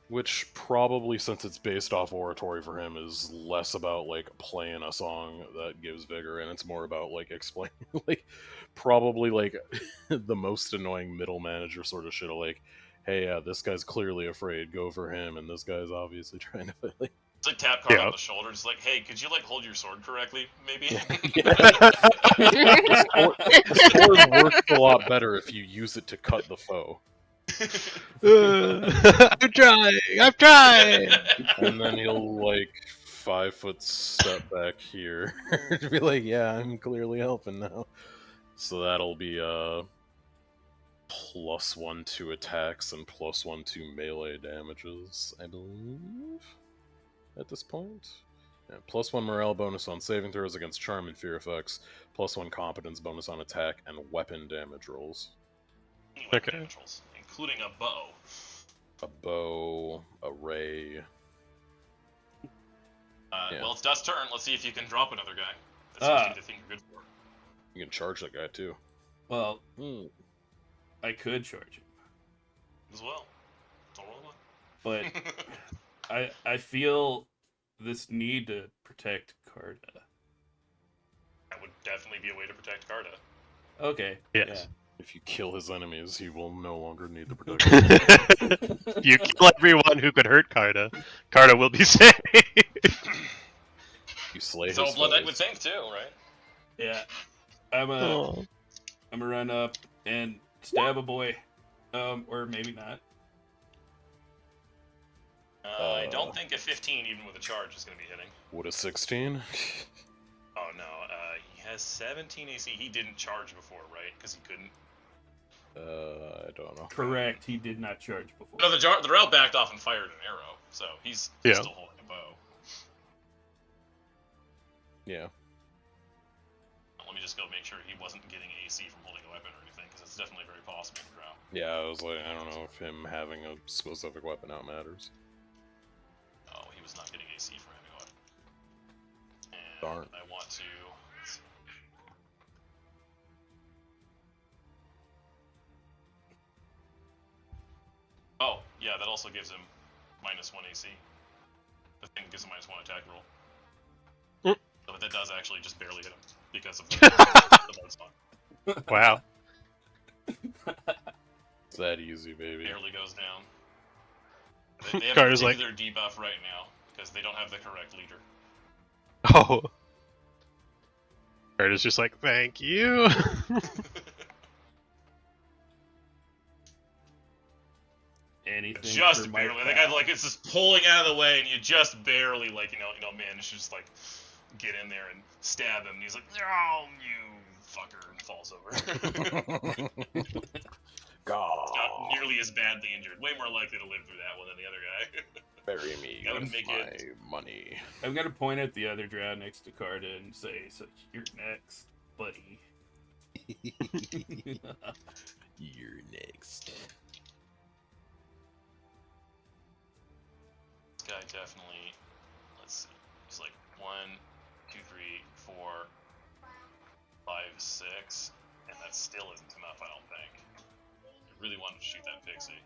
Speaker 4: which probably, since it's based off oratory for him, is less about like playing a song that gives vigor, and it's more about like explaining, like probably like the most annoying middle manager sort of shit of like, hey, yeah, this guy's clearly afraid, go for him, and this guy's obviously trying to like.
Speaker 8: It's like tap Carta
Speaker 5: Yeah.
Speaker 8: on the shoulder, just like, hey, could you like hold your sword correctly, maybe?
Speaker 4: The sword works a lot better if you use it to cut the foe.
Speaker 5: I'm trying!
Speaker 4: And then he'll like 5-foot step back here to be like, yeah, I'm clearly helping now. So that'll be +1 to attacks and +1 to melee damages, I believe, at this point. Yeah, +1 morale bonus on saving throws against charm and fear effects, +1 competence bonus on attack and weapon damage rolls.
Speaker 8: Weapon damage rolls, including a bow.
Speaker 4: A bow, a ray. Yeah.
Speaker 8: Well, it's Dust's turn. Let's see if you can drop another guy. That seems to be the thing you're good for.
Speaker 4: You can charge that guy too.
Speaker 2: Well, I could charge him,
Speaker 8: As well. Don't roll one.
Speaker 2: but I feel this need to protect Carta.
Speaker 8: That would definitely be a way to protect Carta.
Speaker 2: Okay.
Speaker 5: Yes.
Speaker 4: If you kill his enemies, he will no longer need the protection.
Speaker 5: You kill everyone who could hurt Carta. Carta will be safe.
Speaker 4: You slay
Speaker 8: So
Speaker 4: his
Speaker 8: Blood Knight
Speaker 4: foes.
Speaker 8: would think too, right?
Speaker 2: Yeah. I'm gonna run up and stab a boy. Or maybe not.
Speaker 8: I don't think a 15, even with a charge, is going to be hitting.
Speaker 4: Would a 16?
Speaker 8: Oh no, he has 17 AC. He didn't charge before, right? Because he couldn't.
Speaker 4: I don't know.
Speaker 2: Correct. He did not charge before.
Speaker 8: No, the Drow backed off and fired an arrow, so he's still holding a bow.
Speaker 4: Yeah.
Speaker 8: Let me just go make sure he wasn't getting AC from holding a weapon or anything, because it's definitely very possible in Drow.
Speaker 4: Yeah, I was like, I don't know if him having a specific weapon out matters.
Speaker 8: Oh, he was not getting AC from having a weapon. And
Speaker 4: Darn.
Speaker 8: I want to... Oh, yeah, that also gives him -1 AC. The thing gives him -1 attack roll. So that does actually just barely hit him because of the bone song.
Speaker 5: Wow.
Speaker 4: It's that easy, baby.
Speaker 8: Barely goes down. They have
Speaker 5: Carter's
Speaker 8: to
Speaker 5: like-
Speaker 8: their debuff right now because they don't have the correct leader.
Speaker 5: Oh. Carter's just like, thank you.
Speaker 2: Anything
Speaker 8: Just
Speaker 2: for my
Speaker 8: barely. The guy
Speaker 2: pal.
Speaker 8: like it's just pulling out of the way, and you just barely manage to just like get in there and stab him. And he's like, "Oh, you fucker," and falls over.
Speaker 4: God.
Speaker 8: Not nearly as badly injured. Way more likely to live through that one than the other guy.
Speaker 4: Bury me
Speaker 8: That would
Speaker 4: with
Speaker 8: make
Speaker 4: my
Speaker 8: it-
Speaker 4: money.
Speaker 2: I'm gonna point at the other drow next to Carta and say, "So you're next, buddy."
Speaker 4: You're next.
Speaker 8: This guy definitely. Let's see. He's like 1, 2, 3, 4, 5, 6, and that still isn't enough. I don't think. I really wanted to shoot that pixie.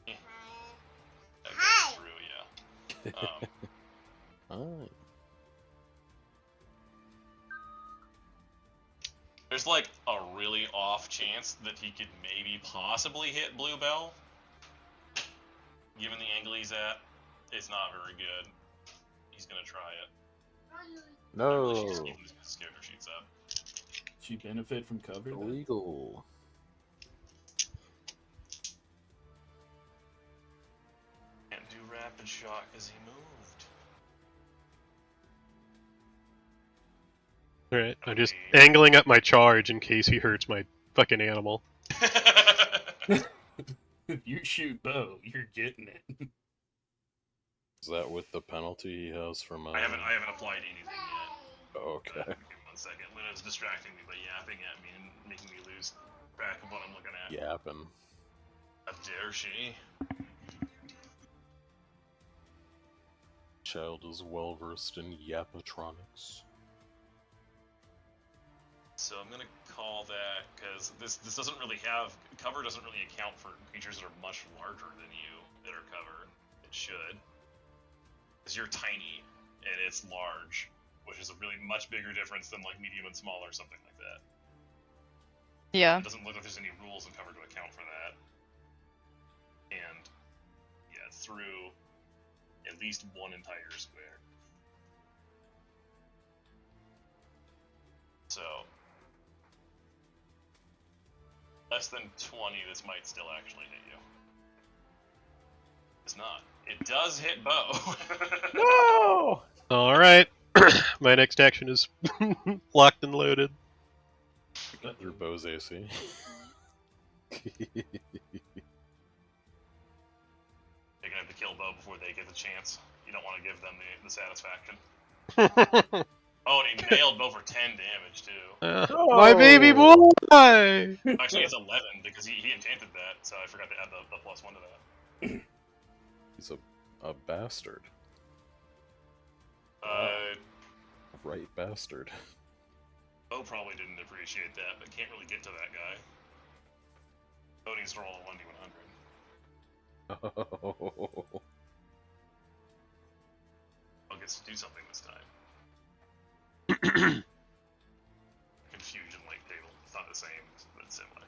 Speaker 8: That goes through, yeah.
Speaker 4: Oh.
Speaker 8: There's like a really off chance that he could maybe possibly hit Bluebell. Given the angle he's at, it's not very good. He's gonna try it.
Speaker 4: No.
Speaker 8: Really, she's keeping his character sheets up.
Speaker 2: She benefit from cover. Then?
Speaker 4: Illegal.
Speaker 8: Can't do rapid shot because he moved.
Speaker 5: Alright, I'm just angling up my charge in case he hurts my fucking animal.
Speaker 2: If you shoot bow, you're getting it.
Speaker 4: Is that with the penalty he has from?
Speaker 8: I haven't applied anything yet.
Speaker 4: Okay.
Speaker 8: Give me 1 second. Luna's distracting me by yapping at me and making me lose track of what I'm looking at.
Speaker 4: Yapping.
Speaker 8: How dare she?
Speaker 4: Child is well versed in yapatronics.
Speaker 8: So I'm gonna call that because this doesn't really have cover. Doesn't really account for creatures that are much larger than you that are covered. It should, because you're tiny and it's large, which is a really much bigger difference than like medium and small or something like that.
Speaker 1: Yeah.
Speaker 8: It doesn't look like there's any rules in cover to account for that. And yeah, it's through at least one entire square. So less than 20, this might still actually hit you. It's not. It does hit Bo.
Speaker 4: No!
Speaker 5: Alright. My next action is locked and loaded.
Speaker 4: Your bow's AC.
Speaker 8: You're gonna have to kill Bo before they get the chance. You don't want to give them the satisfaction. Oh, and he nailed Bo for 10 damage too.
Speaker 5: My baby boy!
Speaker 8: Actually, it's 11 because he enchanted that, so I forgot to add the +1 to that.
Speaker 4: He's a bastard. Right bastard.
Speaker 8: Bo probably didn't appreciate that, but can't really get to that guy. Bo needs to roll a 1d100.
Speaker 4: Oh.
Speaker 8: Bo gets to do something this time. Confusion Lake table. It's not the same, but similar.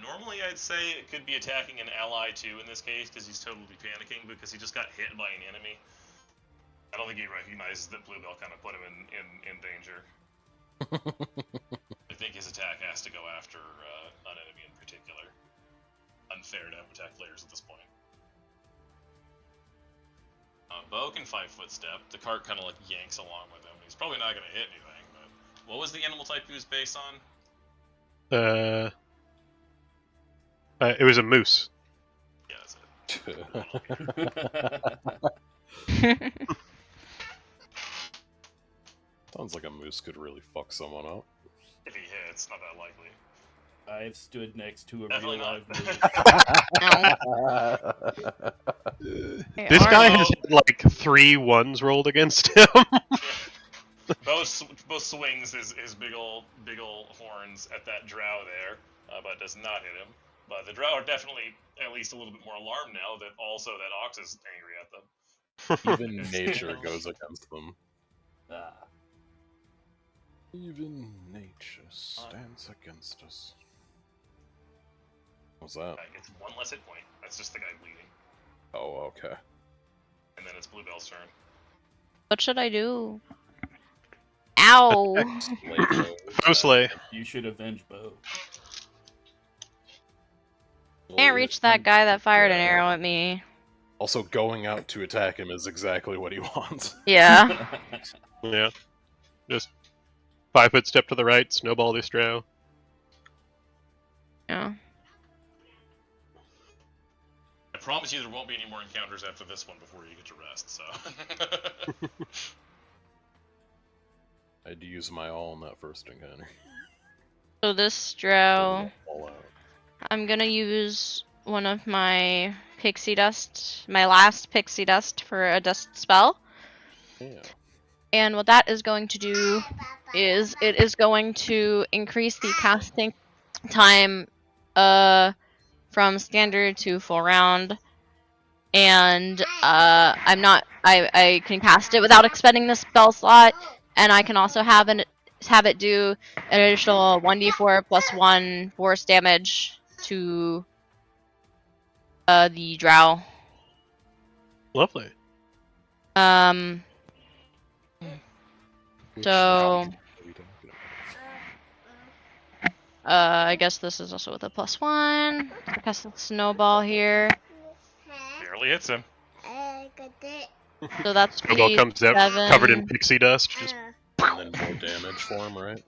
Speaker 8: Normally I'd say it could be attacking an ally too in this case, because he's totally panicking because he just got hit by an enemy. I don't think he recognizes that Bluebell kind of put him in danger. I think his attack has to go after an enemy in particular. Unfair to have attack players at this point. Bo can 5-foot step. The cart kind of like yanks along with him. He's probably not going to hit anything, but what was the animal type he was based on?
Speaker 5: It was a moose.
Speaker 8: Yeah, that's it.
Speaker 4: Sounds like a moose could really fuck someone up.
Speaker 8: If he hits, not that likely.
Speaker 2: I've stood next to a
Speaker 8: Definitely
Speaker 2: real live
Speaker 8: not.
Speaker 2: moose.
Speaker 5: This guy has had like 3 1s rolled against him.
Speaker 8: Bo both swings his big ol' horns at that drow there, but does not hit him. But the drow are definitely at least a little bit more alarmed now that also that Ox is angry at them.
Speaker 4: Even nature goes against them.
Speaker 2: Ah.
Speaker 4: Even nature stands against us. What's that?
Speaker 8: It's one less hit point. That's just the guy bleeding.
Speaker 4: Oh, okay.
Speaker 8: And then it's Bluebell's turn.
Speaker 1: What should I do? Ow!
Speaker 5: Foe slay.
Speaker 2: You should avenge Bo.
Speaker 1: Can't reach that guy that fired an arrow at me.
Speaker 4: Also, going out to attack him is exactly what he wants.
Speaker 1: Yeah.
Speaker 5: Yeah. Just 5-foot step to the right, snowball this drow.
Speaker 1: Yeah.
Speaker 8: I promise you there won't be any more encounters after this one before you get to rest, so...
Speaker 4: I had to use my all in that first encounter.
Speaker 1: So this drow,
Speaker 4: All out.
Speaker 1: I'm gonna use one of my pixie dust, my last pixie dust for a dust spell.
Speaker 4: Yeah.
Speaker 1: And what that is going to do is it is going to increase the casting time from standard to full round. And I can cast it without expending the spell slot, and I can also have it do an additional 1d4 plus 1 force damage to the drow.
Speaker 5: Lovely.
Speaker 1: So I guess this is also with a plus 1. I cast the snowball here.
Speaker 8: Barely hits him.
Speaker 1: So that's
Speaker 5: Snowball comes out
Speaker 1: 7.
Speaker 5: covered in pixie dust. Just
Speaker 4: And then more damage for him, right?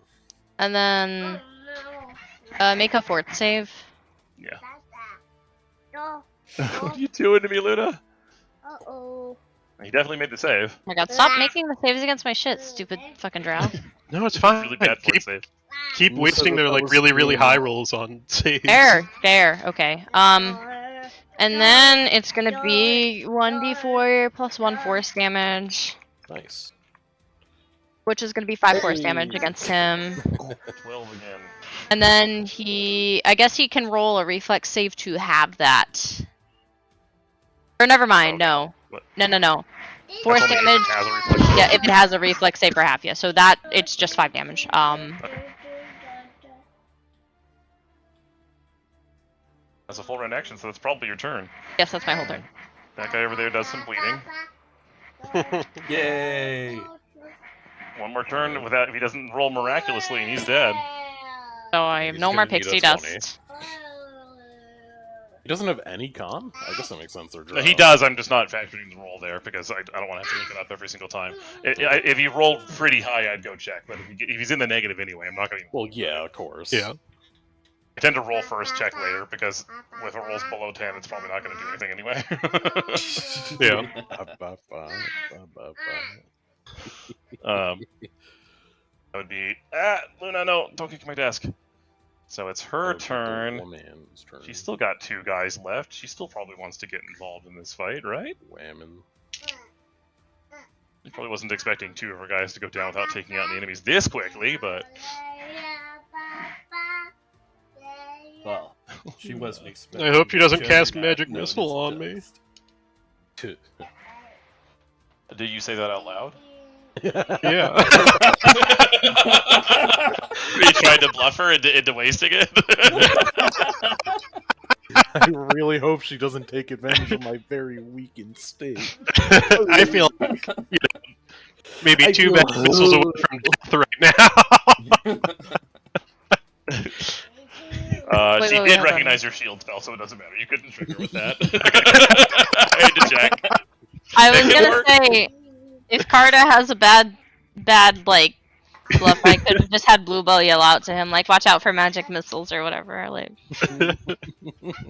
Speaker 1: And then make a fort save.
Speaker 8: Yeah.
Speaker 7: What are you doing to me, Luna?
Speaker 9: Uh-oh.
Speaker 8: He definitely made the save.
Speaker 1: Oh my god, stop making the saves against my shit, stupid fucking drow.
Speaker 5: no, it's fine.
Speaker 8: Really bad fort
Speaker 5: keep
Speaker 8: save.
Speaker 5: keep
Speaker 4: You
Speaker 5: wasting
Speaker 4: said
Speaker 5: their
Speaker 4: that
Speaker 5: like
Speaker 4: was
Speaker 5: really
Speaker 4: cool.
Speaker 5: high rolls on saves.
Speaker 1: Fair, okay. And then it's gonna be 1d4 plus 1 force damage,
Speaker 4: Nice.
Speaker 1: which is gonna be 5 force damage against him.
Speaker 8: 12 again.
Speaker 1: And then I guess he can roll a reflex save to have that. Or never mind,
Speaker 8: Okay.
Speaker 1: no.
Speaker 8: What?
Speaker 1: No. Force
Speaker 8: That's only
Speaker 1: damage,
Speaker 8: if it has a reflex.
Speaker 1: yeah, if it has a reflex save for half, yeah. So that, it's just 5 damage.
Speaker 8: That's a full round action, so that's probably your turn.
Speaker 1: Yes, that's my whole turn.
Speaker 8: That guy over there does some bleeding.
Speaker 2: Yay!
Speaker 8: One more turn without if he doesn't roll miraculously and he's dead.
Speaker 1: So I have
Speaker 4: He's
Speaker 1: no more
Speaker 4: gonna need a
Speaker 1: pixie
Speaker 4: 20.
Speaker 1: dust.
Speaker 4: He doesn't have any con? I guess that makes sense. They're
Speaker 8: He does, I'm just not factoring the roll there because I don't want to have to look it up every single time. If he rolled pretty high, I'd go check, but if he's in the negative anyway, I'm not going to.
Speaker 4: Well, yeah, of course.
Speaker 5: Yeah.
Speaker 8: I tend to roll first, check later, because if it rolls below 10, it's probably not going to do anything anyway.
Speaker 5: Yeah.
Speaker 8: That would be Luna. No, don't kick my desk. So it's her turn.
Speaker 4: Woman's turn.
Speaker 8: She's still got 2 guys left. She still probably wants to get involved in this fight, right?
Speaker 4: Whammon.
Speaker 8: She probably wasn't expecting 2 of her guys to go down without taking out the enemies this quickly, but
Speaker 2: Well, she wasn't expecting.
Speaker 5: I hope she doesn't cast
Speaker 2: Juggernaut
Speaker 5: magic
Speaker 2: noticed
Speaker 5: missile on me.
Speaker 2: dust.
Speaker 8: did you say that out loud?
Speaker 5: Yeah.
Speaker 8: Are you trying to bluff her into wasting it?
Speaker 4: I really hope she doesn't take advantage of my very weakened state.
Speaker 5: I feel like, maybe 2 magic missiles away from death right now.
Speaker 1: Wait,
Speaker 8: she
Speaker 1: wait,
Speaker 8: did
Speaker 1: hold on.
Speaker 8: recognize your shield spell, so it doesn't matter. You couldn't trigger with that. I had to check.
Speaker 1: I was
Speaker 8: Make it
Speaker 1: gonna
Speaker 8: work.
Speaker 1: say, if Carta has a bad, like, bluff, I could have just had Bluebell yell out to him, like, watch out for magic missiles or whatever, like.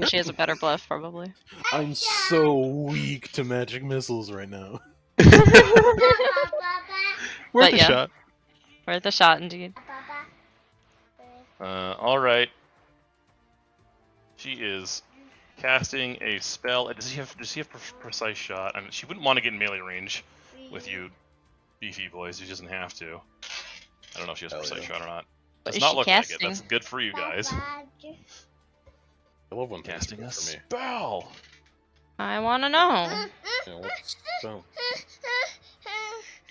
Speaker 1: She has a better bluff, probably.
Speaker 4: I'm so weak to magic missiles right now.
Speaker 5: Worth
Speaker 1: But
Speaker 5: a
Speaker 1: yeah.
Speaker 5: shot.
Speaker 1: Worth a shot, indeed.
Speaker 8: All right. She is casting a spell. Does he have precise shot? I mean, she wouldn't want to get in melee range with you, beefy boys. She doesn't have to.
Speaker 3: I don't know if she has
Speaker 4: Hell
Speaker 3: precise
Speaker 4: yeah.
Speaker 3: shot or not.
Speaker 1: What
Speaker 3: Does
Speaker 1: is
Speaker 3: not
Speaker 1: she
Speaker 3: look
Speaker 1: casting?
Speaker 3: like it. That's good for you guys.
Speaker 4: I love when things are
Speaker 3: Casting
Speaker 4: good
Speaker 3: a
Speaker 4: for me.
Speaker 3: spell.
Speaker 1: I want to know.
Speaker 4: Yeah, what's spell?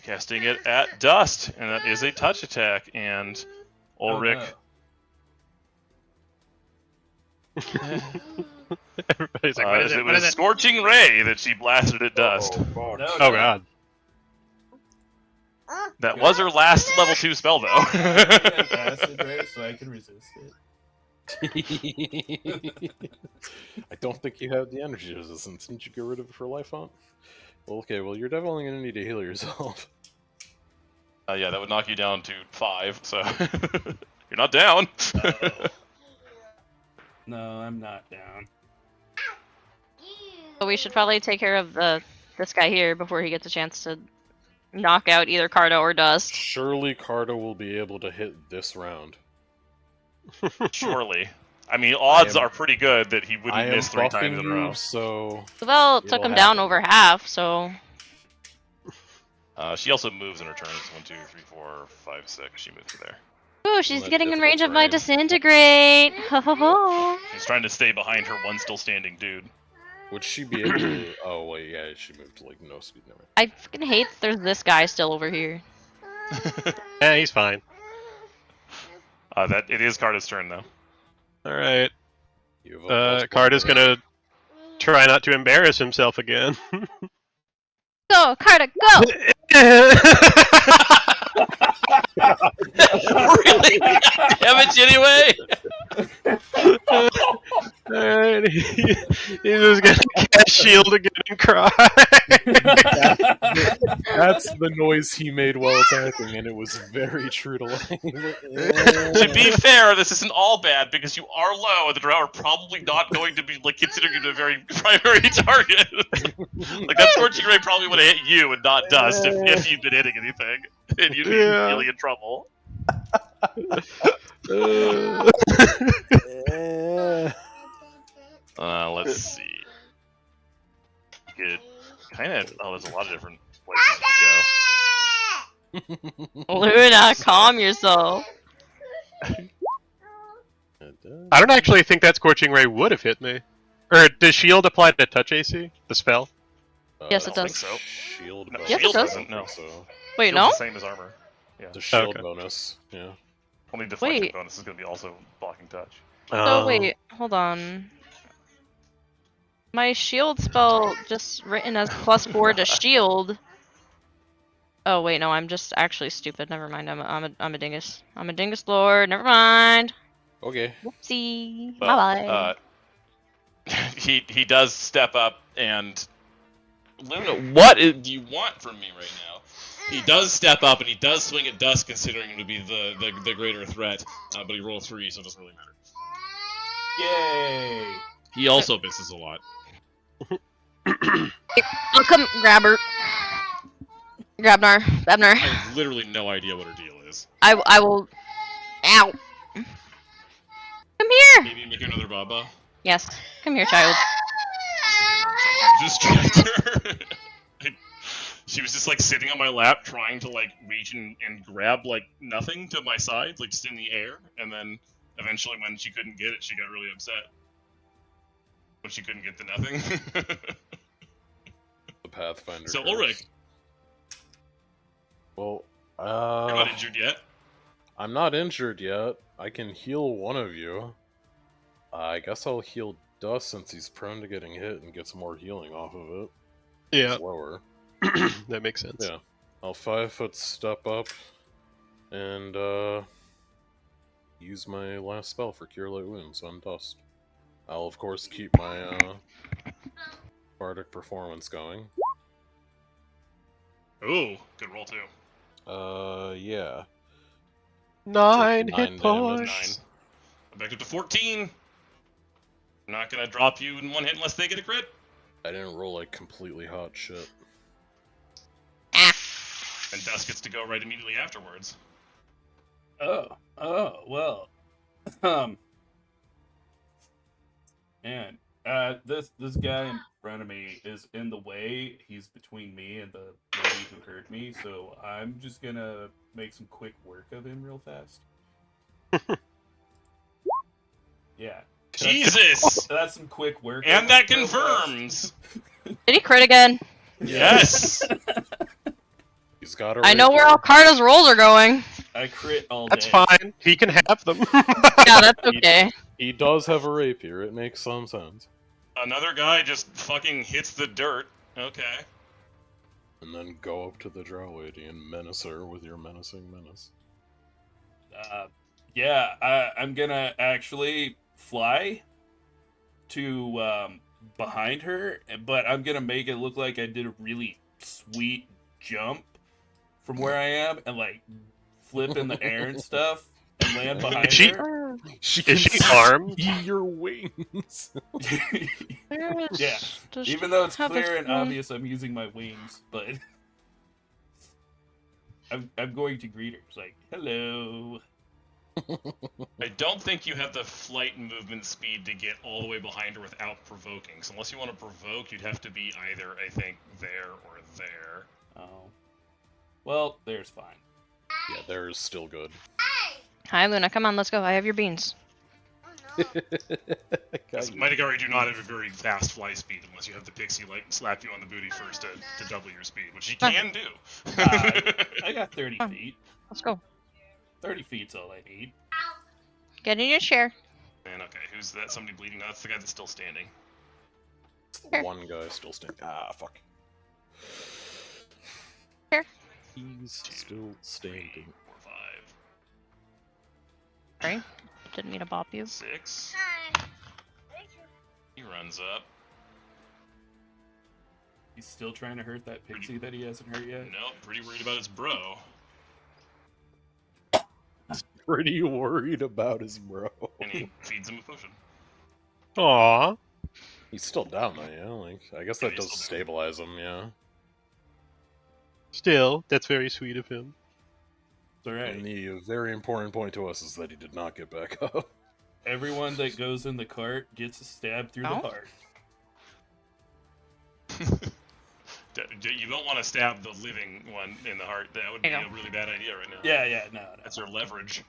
Speaker 3: Casting it at Dust, and that is a touch attack. And Ulrich,
Speaker 5: Everybody's like, what is it?
Speaker 3: it
Speaker 5: What is
Speaker 3: was
Speaker 5: it?
Speaker 3: Scorching Ray that she blasted at Dust.
Speaker 4: Oh,
Speaker 2: No,
Speaker 5: Oh god.
Speaker 3: That was her last level 2 spell, though.
Speaker 2: I have acid ray, so I can resist it.
Speaker 4: I don't think you have the energy resistance. Didn't you get rid of it for life on? Well, okay, well, you're definitely going to need to heal yourself.
Speaker 3: Yeah, that would knock you down to 5, so you're not down.
Speaker 2: No, I'm not down.
Speaker 1: So we should probably take care of this guy here before he gets a chance to knock out either Cardo or Dust.
Speaker 4: Surely Cardo will be able to hit this round.
Speaker 3: Surely. I mean, odds
Speaker 4: am-
Speaker 3: are pretty good that he
Speaker 4: I
Speaker 3: wouldn't
Speaker 4: am
Speaker 3: miss 3 times
Speaker 4: buffing
Speaker 3: in a row.
Speaker 4: you, so...
Speaker 1: Well, it took
Speaker 4: It'll
Speaker 1: him down
Speaker 4: happen.
Speaker 1: over half, so...
Speaker 3: She also moves in her turns. 1, 2, 3, 4, 5, 6. She moves there.
Speaker 1: Ooh, she's
Speaker 4: that
Speaker 1: getting in
Speaker 4: difficult
Speaker 1: range of my
Speaker 4: terrain?
Speaker 1: disintegrate! Ho ho ho!
Speaker 3: She's trying to stay behind her one still standing dude.
Speaker 4: Would she be able to... Oh, wait, yeah, she moved to, like, no speed. Never mind.
Speaker 1: I fucking hate that there's this guy still over here.
Speaker 5: Yeah, he's fine.
Speaker 3: It is Carda's turn, though.
Speaker 5: Alright.
Speaker 4: You have a plus
Speaker 5: Card
Speaker 4: one
Speaker 5: is
Speaker 4: to hit.
Speaker 5: gonna try not to embarrass himself again.
Speaker 1: Go, Cardo, go!
Speaker 3: Really? Damage anyway?
Speaker 5: Alright, he's just gonna cast shield again and cry.
Speaker 4: That's the noise he made while attacking, and it was very true to life.
Speaker 3: To be fair, this isn't all bad because you are low, and the drow are probably not going to be like considering you a very primary target. Like that Scorching Ray probably would have hit you and not Dust if you'd been hitting anything, and you'd be
Speaker 5: Yeah.
Speaker 3: really in trouble. Let's see. Good. Kind of. Oh, there's a lot of different places to go.
Speaker 1: Luna, calm yourself.
Speaker 5: I don't actually think that Scorching Ray would have hit me. Or does shield apply to touch AC? The spell?
Speaker 1: Yes, it
Speaker 3: I don't
Speaker 1: does.
Speaker 3: think so.
Speaker 4: Shield
Speaker 3: No,
Speaker 4: bonus.
Speaker 1: Yes, it
Speaker 3: shield
Speaker 1: does.
Speaker 3: doesn't. No.
Speaker 4: So.
Speaker 1: Wait,
Speaker 3: Shield's
Speaker 1: no?
Speaker 3: the same as armor. Yeah.
Speaker 4: The shield
Speaker 5: Okay.
Speaker 4: bonus, yeah.
Speaker 3: Only deflection
Speaker 1: Wait.
Speaker 3: bonus is going to be also blocking touch.
Speaker 1: So wait, hold on. My shield spell just written as +4 to shield. Oh wait, no, I'm just actually stupid. Never mind. I'm a dingus. I'm a dingus lord. Never mind.
Speaker 4: Okay.
Speaker 1: Whoopsie.
Speaker 3: Well,
Speaker 1: Bye bye.
Speaker 3: he does step up and Luna, what do you want from me right now?
Speaker 6: He does step up and he does swing at Dust, considering him to be the greater threat. But he rolled 3, so it doesn't really matter.
Speaker 2: Yay!
Speaker 6: He also misses a lot.
Speaker 1: I'll come grab her. Grabnar.
Speaker 6: I have literally no idea what her deal is.
Speaker 1: I will. Ow. Come here.
Speaker 6: Maybe make her another Baba.
Speaker 1: Yes. Come here, child.
Speaker 6: Distract her. She was just like sitting on my lap, trying to like reach and grab like nothing to my side, like just in the air. And then eventually, when she couldn't get it, she got really upset. When she couldn't get the nothing.
Speaker 4: The Pathfinder.
Speaker 6: So
Speaker 4: curse.
Speaker 6: Ulrich,
Speaker 4: Well,
Speaker 6: you're not injured yet.
Speaker 4: I'm not injured yet. I can heal one of you. I guess I'll heal Dust since he's prone to getting hit and gets more healing off of it.
Speaker 5: Yeah,
Speaker 4: Slower.
Speaker 5: that makes sense.
Speaker 4: Yeah. I'll 5-foot step up and use my last spell for Cure Light Wounds on Dust. I'll of course keep my Bardic Performance going.
Speaker 6: Ooh, good roll too.
Speaker 4: Yeah.
Speaker 5: 9
Speaker 4: 9
Speaker 5: hit
Speaker 4: damage.
Speaker 5: points.
Speaker 6: I'm back up to 14. I'm not gonna drop you in one hit unless they get a crit.
Speaker 4: I didn't roll like completely hot shit.
Speaker 6: And Dust gets to go right immediately afterwards.
Speaker 2: Oh, well. Man, this guy front of me is in the way. He's between me and the lady who hurt me, so I'm just gonna make some quick work of him real fast. Yeah.
Speaker 7: Jesus!
Speaker 2: That's some quick work.
Speaker 7: And
Speaker 2: of
Speaker 7: that
Speaker 2: him real fast.
Speaker 7: confirms.
Speaker 1: Did he crit again?
Speaker 7: Yes.
Speaker 4: He's got a
Speaker 1: I know where
Speaker 4: rapier.
Speaker 1: Alcarda's rolls are going.
Speaker 2: I crit all
Speaker 5: That's
Speaker 2: day.
Speaker 5: fine. He can have them.
Speaker 1: Yeah, that's okay.
Speaker 4: He does have a rapier. It makes some sense.
Speaker 7: Another guy just fucking hits the dirt. Okay.
Speaker 4: And then go up to the drow lady and menace her with your menacing menace.
Speaker 2: Yeah, I'm gonna actually fly to behind her, but I'm gonna make it look like I did a really sweet jump from where I am and like flip in the air and stuff and land behind
Speaker 5: Is she-
Speaker 2: her.
Speaker 4: She
Speaker 5: Is she armed?
Speaker 4: see your wings.
Speaker 2: Yeah,
Speaker 1: Does
Speaker 2: even
Speaker 1: she
Speaker 2: though it's
Speaker 1: have a
Speaker 2: clear and
Speaker 1: phone?
Speaker 2: obvious I'm using my wings, but I'm going to greet her. It's like, hello.
Speaker 7: I don't think you have the flight movement speed to get all the way behind her without provoking. So unless you want to provoke, you'd have to be either, I think, there or there.
Speaker 2: Oh, well, there's fine.
Speaker 4: Yeah, there is still good.
Speaker 1: Hi, Luna. Come on, let's go. I have your beans.
Speaker 7: Because Mightigari do not have a very fast fly speed unless you have the pixie like slap you on the booty first to double your speed, which he can do.
Speaker 2: I got 30
Speaker 1: Come on.
Speaker 2: feet.
Speaker 1: Let's go.
Speaker 2: 30 feet's all I need.
Speaker 1: Get in your chair.
Speaker 7: And okay, who's that? Somebody bleeding? No, that's the guy that's still standing.
Speaker 1: Here.
Speaker 4: One guy still standing. Ah, fuck.
Speaker 1: Here.
Speaker 4: He's still standing.
Speaker 7: 4, 5,
Speaker 1: Sorry. Didn't mean to bop you.
Speaker 7: 6. He runs up.
Speaker 2: He's still trying to hurt that pixie that he hasn't hurt yet.
Speaker 7: Nope, pretty worried about his bro.
Speaker 4: Pretty worried about his bro.
Speaker 7: And he feeds him a potion.
Speaker 5: Aww.
Speaker 4: He's still down though, yeah. Like, I guess
Speaker 7: Yeah,
Speaker 4: that
Speaker 7: he's
Speaker 4: does
Speaker 7: still down.
Speaker 4: stabilize him, yeah.
Speaker 5: Still, that's very sweet of him.
Speaker 2: It's alright.
Speaker 4: And the very important point to us is that he did not get back up.
Speaker 2: Everyone that goes in the cart gets a stab through the
Speaker 1: Oh.
Speaker 2: heart.
Speaker 7: You don't want to stab the living one in the heart. That would be
Speaker 1: There you
Speaker 7: a really bad idea right now.
Speaker 2: Yeah, no.
Speaker 7: That's their leverage.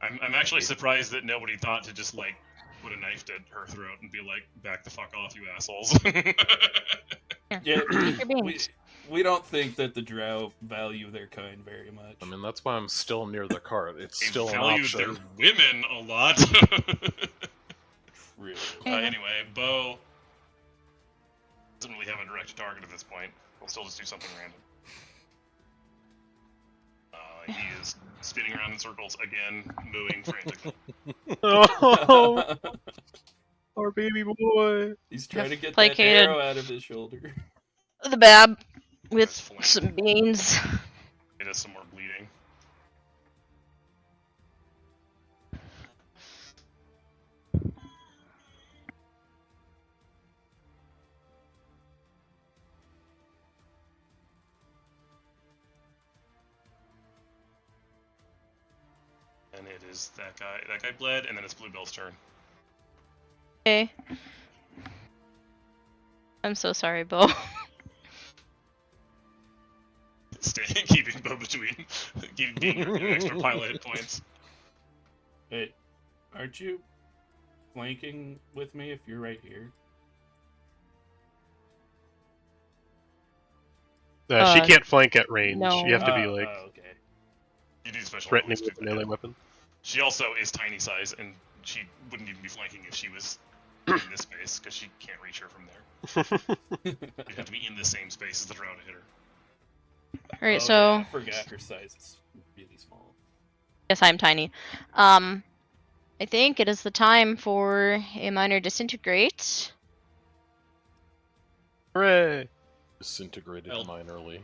Speaker 7: I'm actually surprised that nobody thought to just like put a knife to her throat and be like, "Back the fuck off, you assholes."
Speaker 2: Yeah,
Speaker 1: Your beans.
Speaker 2: we don't think that the drow value their kind very much.
Speaker 4: I mean, that's why I'm still near the cart. It's
Speaker 7: They
Speaker 4: still an
Speaker 7: value
Speaker 4: option.
Speaker 7: their women a lot.
Speaker 2: Really.
Speaker 7: Anyway, Bo doesn't really have a direct target at this point. We'll still just do something random. He is spinning around in circles again, moving frantically.
Speaker 5: Oh, our baby boy.
Speaker 2: He's trying to get that
Speaker 1: Placated.
Speaker 2: arrow out of his shoulder.
Speaker 1: The bab with
Speaker 7: That's flank.
Speaker 1: some beans.
Speaker 7: It does some more bleeding. And it is that guy. That guy bled, and then it's Bluebell's turn.
Speaker 1: Okay. I'm so sorry, Bo.
Speaker 7: Keeping Bo between, keeping your extra pile of hit points.
Speaker 2: Hey, aren't you flanking with me if you're right here?
Speaker 5: She can't flank at range.
Speaker 1: no.
Speaker 5: You have to be like
Speaker 2: okay.
Speaker 7: You do special
Speaker 5: threatening
Speaker 7: abilities
Speaker 5: with
Speaker 7: to
Speaker 5: a
Speaker 7: do
Speaker 5: melee
Speaker 7: that.
Speaker 5: weapon.
Speaker 7: She also is tiny size, and she wouldn't even be flanking if she was in this space, because she can't reach her from there. You'd have to be in the same space as the drow to hit her.
Speaker 1: Alright,
Speaker 2: Okay,
Speaker 1: so
Speaker 2: I forgot her size is really small.
Speaker 1: yes, I'm tiny. I think it is the time for a minor disintegrate.
Speaker 5: Hooray!
Speaker 4: Disintegrated
Speaker 7: Well-
Speaker 4: minorly.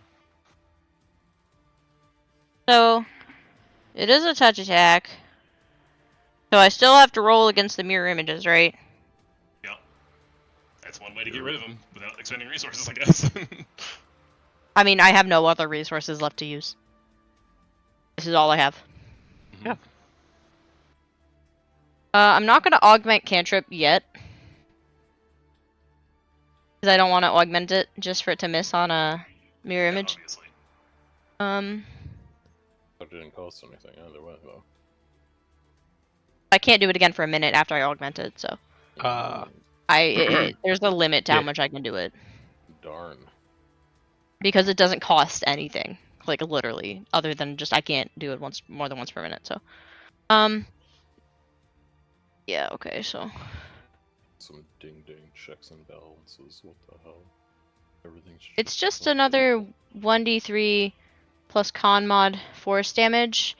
Speaker 1: So it is a touch attack. So I still have to roll against the mirror images, right?
Speaker 7: Yep. That's one way to get rid of them without expending resources, I guess.
Speaker 1: I mean, I have no other resources left to use. This is all I have.
Speaker 5: Yeah.
Speaker 1: I'm not going to augment cantrip yet. Because I don't want to augment it just for it to miss on a mirror
Speaker 6: Yeah,
Speaker 1: image.
Speaker 6: obviously.
Speaker 4: It didn't cost anything either way, though.
Speaker 1: I can't do it again for a minute after I augment it, so there's a limit to how
Speaker 5: Yeah.
Speaker 1: much I can do it
Speaker 4: Darn.
Speaker 1: because it doesn't cost anything, like literally, other than just I can't do it more than once per minute. So, yeah, okay, so
Speaker 4: Some ding ding checks and balances. What the hell? Everything should
Speaker 1: it's just
Speaker 4: be
Speaker 1: another 1d3 plus con mod force damage.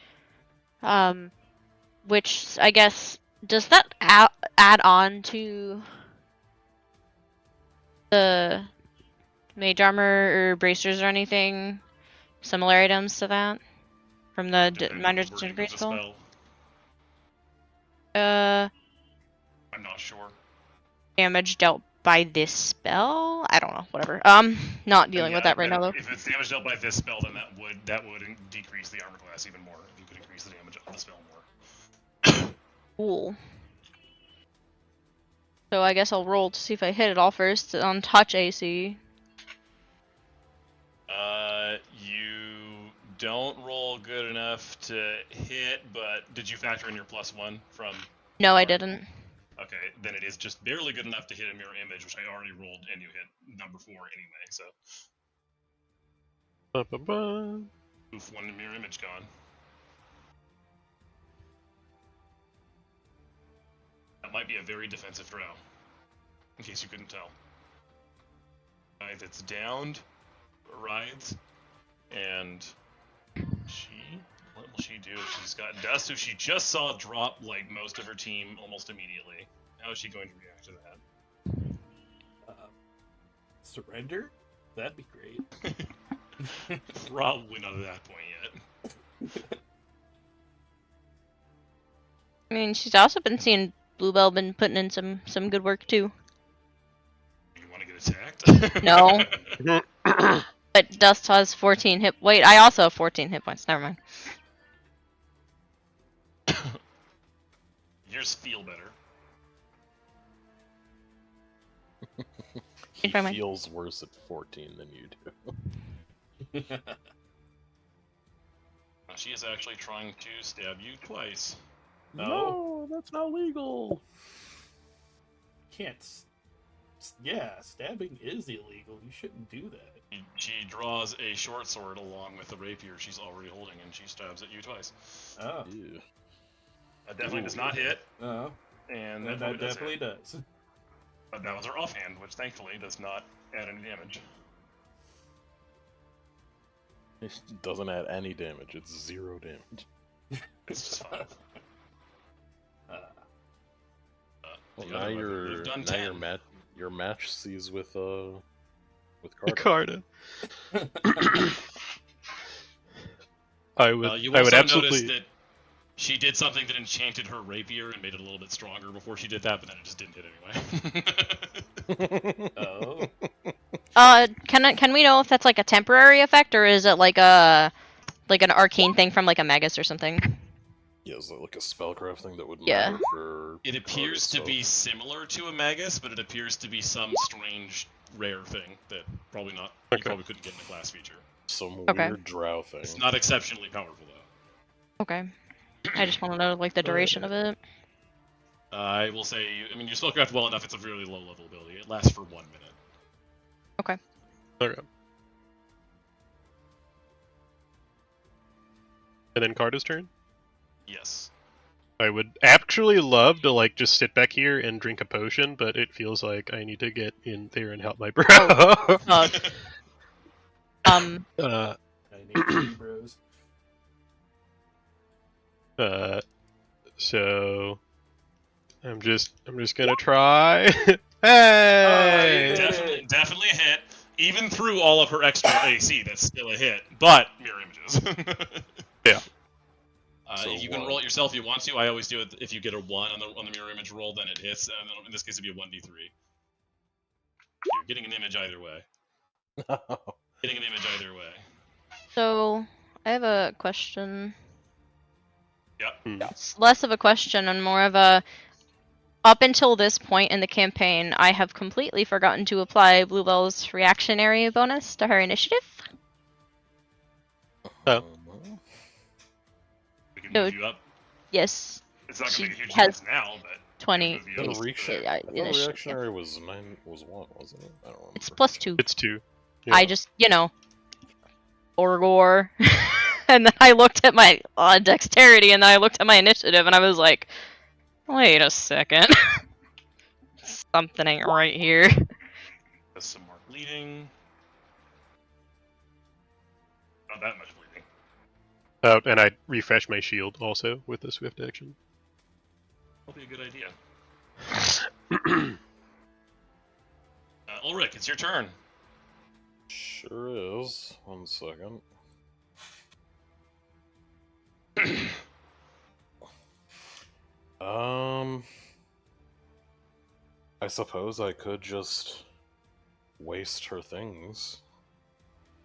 Speaker 1: Which I guess does that add on to the mage armor or bracers or anything? Similar items to that from the
Speaker 6: Depends on
Speaker 1: minor
Speaker 6: the wording
Speaker 1: disintegrate
Speaker 6: of the
Speaker 1: spell.
Speaker 6: spell. I'm not sure.
Speaker 1: Damage dealt by this spell. I don't know. Whatever. Not dealing with
Speaker 6: Yeah,
Speaker 1: that right
Speaker 6: but
Speaker 1: now though.
Speaker 6: if it's damage dealt by this spell, then that would decrease the armor class even more. If you could increase the damage of the spell more.
Speaker 1: Cool. So I guess I'll roll to see if I hit it all first on touch AC.
Speaker 6: You don't roll good enough to hit, but did you factor in your +1 from?
Speaker 1: No, I
Speaker 6: Bard?
Speaker 1: didn't.
Speaker 6: Okay, then it is just barely good enough to hit a mirror image, which I already rolled, and you hit number 4 anyway. So,
Speaker 5: Ba-ba-ba.
Speaker 6: oof, one mirror image gone. That might be a very defensive throw, in case you couldn't tell. Alright, it's downed, rides, and what will she do? She's got Dust, who she just saw drop like most of her team almost immediately. How is she going to react to that?
Speaker 2: Surrender? That'd be great.
Speaker 6: Probably not at that point yet.
Speaker 1: I mean, she's also been seeing Bluebell been putting in some good work too.
Speaker 6: You want to get attacked?
Speaker 1: No. But Dust has 14 hit. Wait, I also have 14 hit points. Never mind.
Speaker 6: Yours feel better.
Speaker 4: He
Speaker 1: Never mind.
Speaker 4: feels worse at 14 than you do.
Speaker 6: She is actually trying to stab you twice.
Speaker 2: No,
Speaker 4: that's not legal.
Speaker 2: Can't. Yeah, stabbing is illegal. You shouldn't do that.
Speaker 6: She draws a short sword along with the rapier she's already holding, and she stabs at you twice.
Speaker 2: Oh.
Speaker 4: Ew.
Speaker 6: That definitely does not hit,
Speaker 2: Oh.
Speaker 6: and
Speaker 2: That
Speaker 6: probably does
Speaker 2: definitely
Speaker 6: hit.
Speaker 2: does.
Speaker 6: But that was her offhand, which thankfully does not add any damage.
Speaker 4: It doesn't add any damage. It's 0 damage.
Speaker 6: It's just fine.
Speaker 4: Well,
Speaker 6: The
Speaker 4: now
Speaker 6: other weapon would have done 10.
Speaker 4: your match sees with Carter.
Speaker 5: Carta. I would.
Speaker 6: You
Speaker 5: I
Speaker 6: also
Speaker 5: would absolutely.
Speaker 6: notice that she did something that enchanted her rapier and made it a little bit stronger before she did that, but then it just didn't hit anyway.
Speaker 2: Oh.
Speaker 1: Can we know if that's like a temporary effect or is it like an arcane thing from like a magus or something?
Speaker 4: Yeah, is that like a spellcraft thing that would
Speaker 1: Yeah.
Speaker 4: matter for
Speaker 6: It appears to
Speaker 4: Carter's
Speaker 6: be
Speaker 4: stuff?
Speaker 6: similar to a magus, but it appears to be some strange rare thing that probably not you
Speaker 5: Okay.
Speaker 6: probably couldn't get in the class feature.
Speaker 4: Some
Speaker 1: Okay.
Speaker 4: weird drow thing.
Speaker 6: It's not exceptionally powerful though.
Speaker 1: Okay. I just want to know like the duration of it.
Speaker 6: I will say, I mean, you spellcraft well enough. It's a really low level ability. It lasts for 1 minute.
Speaker 1: Okay.
Speaker 5: Okay. And then Carta's turn.
Speaker 6: Yes.
Speaker 5: I would actually love to like just sit back here and drink a potion, but it feels like I need to get in there and help my bro.
Speaker 1: Um.
Speaker 2: I need 3 bros.
Speaker 5: So I'm just gonna try. Hey!
Speaker 6: Definitely a hit. Even through all of her extra AC, that's still a hit. But mirror images.
Speaker 5: Yeah.
Speaker 4: So
Speaker 6: you can
Speaker 4: one.
Speaker 6: roll it yourself if you want to. I always do it if you get a 1 on the mirror image roll, then it hits. And then in this case, it'd be a 1d3. You're getting an image either way. Getting an image either way.
Speaker 1: So I have a question.
Speaker 6: Yep.
Speaker 1: It's less of a question and more of a. up until this point in the campaign, I have completely forgotten to apply Bluebell's reactionary bonus to her initiative.
Speaker 5: Oh.
Speaker 6: We can
Speaker 1: So-
Speaker 6: move you up.
Speaker 1: Yes,
Speaker 6: It's not
Speaker 1: she
Speaker 6: going to make a huge
Speaker 1: has
Speaker 6: difference now, but
Speaker 1: 20.
Speaker 6: move you
Speaker 4: Then
Speaker 6: up.
Speaker 4: I thought
Speaker 1: Initiative,
Speaker 4: reactionary was 1, wasn't it? I don't remember.
Speaker 1: It's +2.
Speaker 5: It's 2.
Speaker 1: I just, Orgor. And then I looked at my dexterity, and then I looked at my initiative, and I was like, wait a second. Something ain't right here.
Speaker 6: There's some more bleeding. Not that much bleeding.
Speaker 5: And I refresh my shield also with the swift action.
Speaker 6: That'll be a good idea. Ulrich, it's your turn.
Speaker 4: Sure is. 1 second. I suppose I could just waste her things.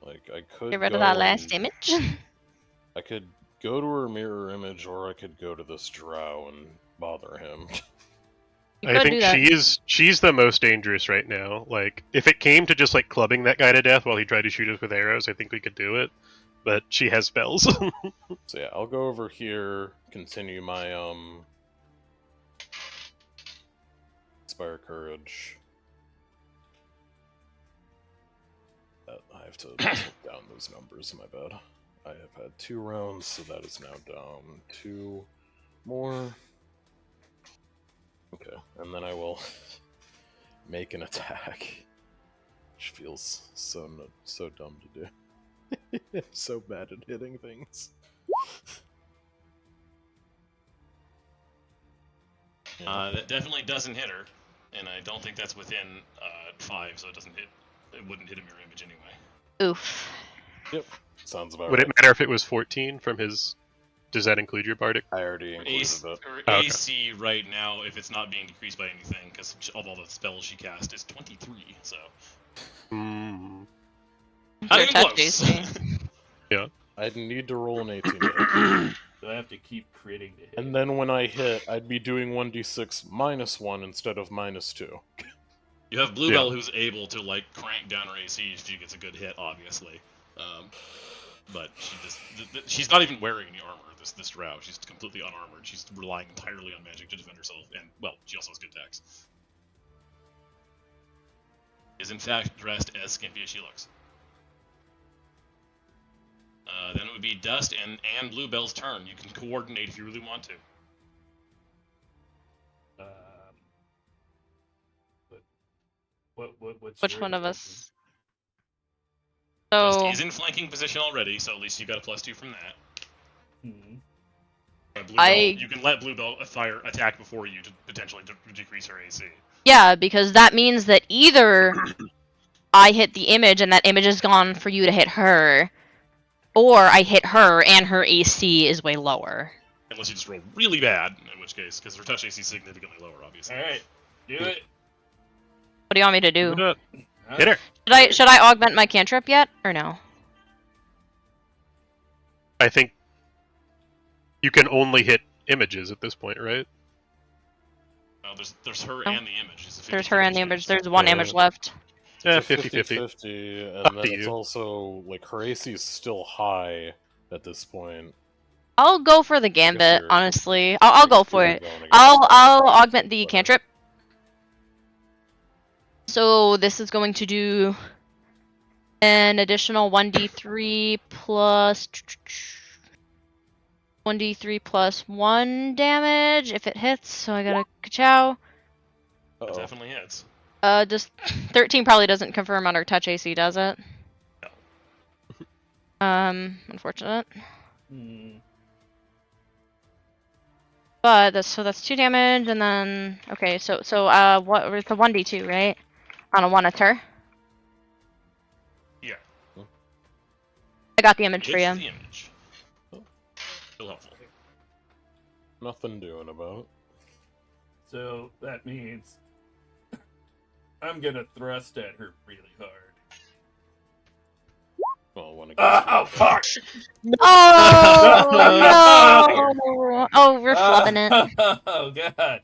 Speaker 4: Like, I could
Speaker 1: Get rid
Speaker 4: go
Speaker 1: of that last
Speaker 4: and-
Speaker 1: image.
Speaker 4: I could go to her mirror image, or I could go to this drow and bother him.
Speaker 1: You
Speaker 5: I
Speaker 1: could
Speaker 5: think
Speaker 1: do that.
Speaker 5: she's the most dangerous right now. Like, if it came to just like clubbing that guy to death while he tried to shoot us with arrows, I think we could do it. But she has spells.
Speaker 4: So yeah, I'll go over here, continue my Inspire Courage. I have to take down those numbers, my bad. I have had 2 rounds, so that is now down 2 more. Okay, and then I will make an attack, which feels so dumb to do. I'm so bad at hitting things.
Speaker 6: That definitely doesn't hit her, and I don't think that's within 5, so it doesn't hit. It wouldn't hit a mirror image anyway.
Speaker 1: Oof.
Speaker 4: Yep, sounds about
Speaker 5: Would
Speaker 4: right.
Speaker 5: it matter if it was 14 from his? Does that include your bardic?
Speaker 4: I already included it.
Speaker 6: Her
Speaker 5: Oh, okay.
Speaker 6: AC right now, if it's not being decreased by anything, because of all the spells she cast, is 23. So
Speaker 5: Hmm.
Speaker 6: not
Speaker 1: Your
Speaker 6: even
Speaker 1: touch
Speaker 6: close.
Speaker 1: AC.
Speaker 4: I'd need to roll an 18 to hit.
Speaker 2: So I have to keep critting to hit.
Speaker 4: And then when I hit, I'd be doing 1d6 -1 instead of -2.
Speaker 6: You have Bluebell who's able to like crank down her AC if she gets a good hit, obviously. But she's not even wearing any armor. This drow, she's completely unarmored. She's relying entirely on magic to defend herself, and well, she also has good dex. Is in fact dressed as skimpy as she looks. Then it would be Dust and Bluebell's turn. You can coordinate if you really want to.
Speaker 2: What's
Speaker 1: Which
Speaker 2: your
Speaker 1: one of
Speaker 2: intention?
Speaker 1: us?
Speaker 6: Dust
Speaker 1: So,
Speaker 6: is in flanking position already, so at least you got a +2 from that.
Speaker 2: Mhm.
Speaker 6: You can let Bluebell attack before you to potentially decrease her AC.
Speaker 1: yeah, because that means that either I hit the image and that image is gone for you to hit her, or I hit her and her AC is way lower.
Speaker 6: Unless you just roll really bad, in which case, because her touch AC is significantly lower, obviously.
Speaker 2: Alright, do it.
Speaker 1: What do you want me to do?
Speaker 5: Give it up.
Speaker 2: Huh?
Speaker 5: Hit her.
Speaker 1: Should I augment my cantrip yet, or no?
Speaker 5: I think you can only hit images at this point, right?
Speaker 6: No, there's her
Speaker 1: Oh.
Speaker 6: and the image. It's a
Speaker 1: There's her and the
Speaker 6: 50-50
Speaker 1: image.
Speaker 6: chance.
Speaker 1: There's one
Speaker 5: Yeah.
Speaker 1: image left.
Speaker 5: Yeah,
Speaker 4: It's a
Speaker 5: 50-50.
Speaker 4: 50-50,
Speaker 5: Up
Speaker 4: and then
Speaker 5: to
Speaker 4: it's
Speaker 5: you.
Speaker 4: also, like, her AC is still high at this point.
Speaker 1: I'll go for the gambit,
Speaker 4: you're-
Speaker 1: honestly. I'll go for
Speaker 4: You're
Speaker 1: it.
Speaker 4: going against
Speaker 1: I'll
Speaker 4: the-
Speaker 1: augment the cantrip. So this is going to do an additional 1d3 plus 1d3 plus 1 damage if it hits. So I got a ka-chow.
Speaker 6: That
Speaker 4: Uh-oh.
Speaker 6: definitely hits.
Speaker 1: Just 13 probably doesn't confirm on her touch AC, does it?
Speaker 6: No.
Speaker 1: Unfortunate.
Speaker 2: Hmm.
Speaker 1: But that's 2 damage, and then okay, so what was the 1d2, right? On a 1 attack.
Speaker 6: Yeah.
Speaker 1: I got the image for
Speaker 6: Hits
Speaker 1: you.
Speaker 6: the image. Still helpful.
Speaker 4: Nothing doing about it.
Speaker 2: So that means I'm gonna thrust at her really hard.
Speaker 4: Well, when it
Speaker 2: Oh, fuck!
Speaker 1: Oh no! Oh, we're flubbing it.
Speaker 2: Oh god!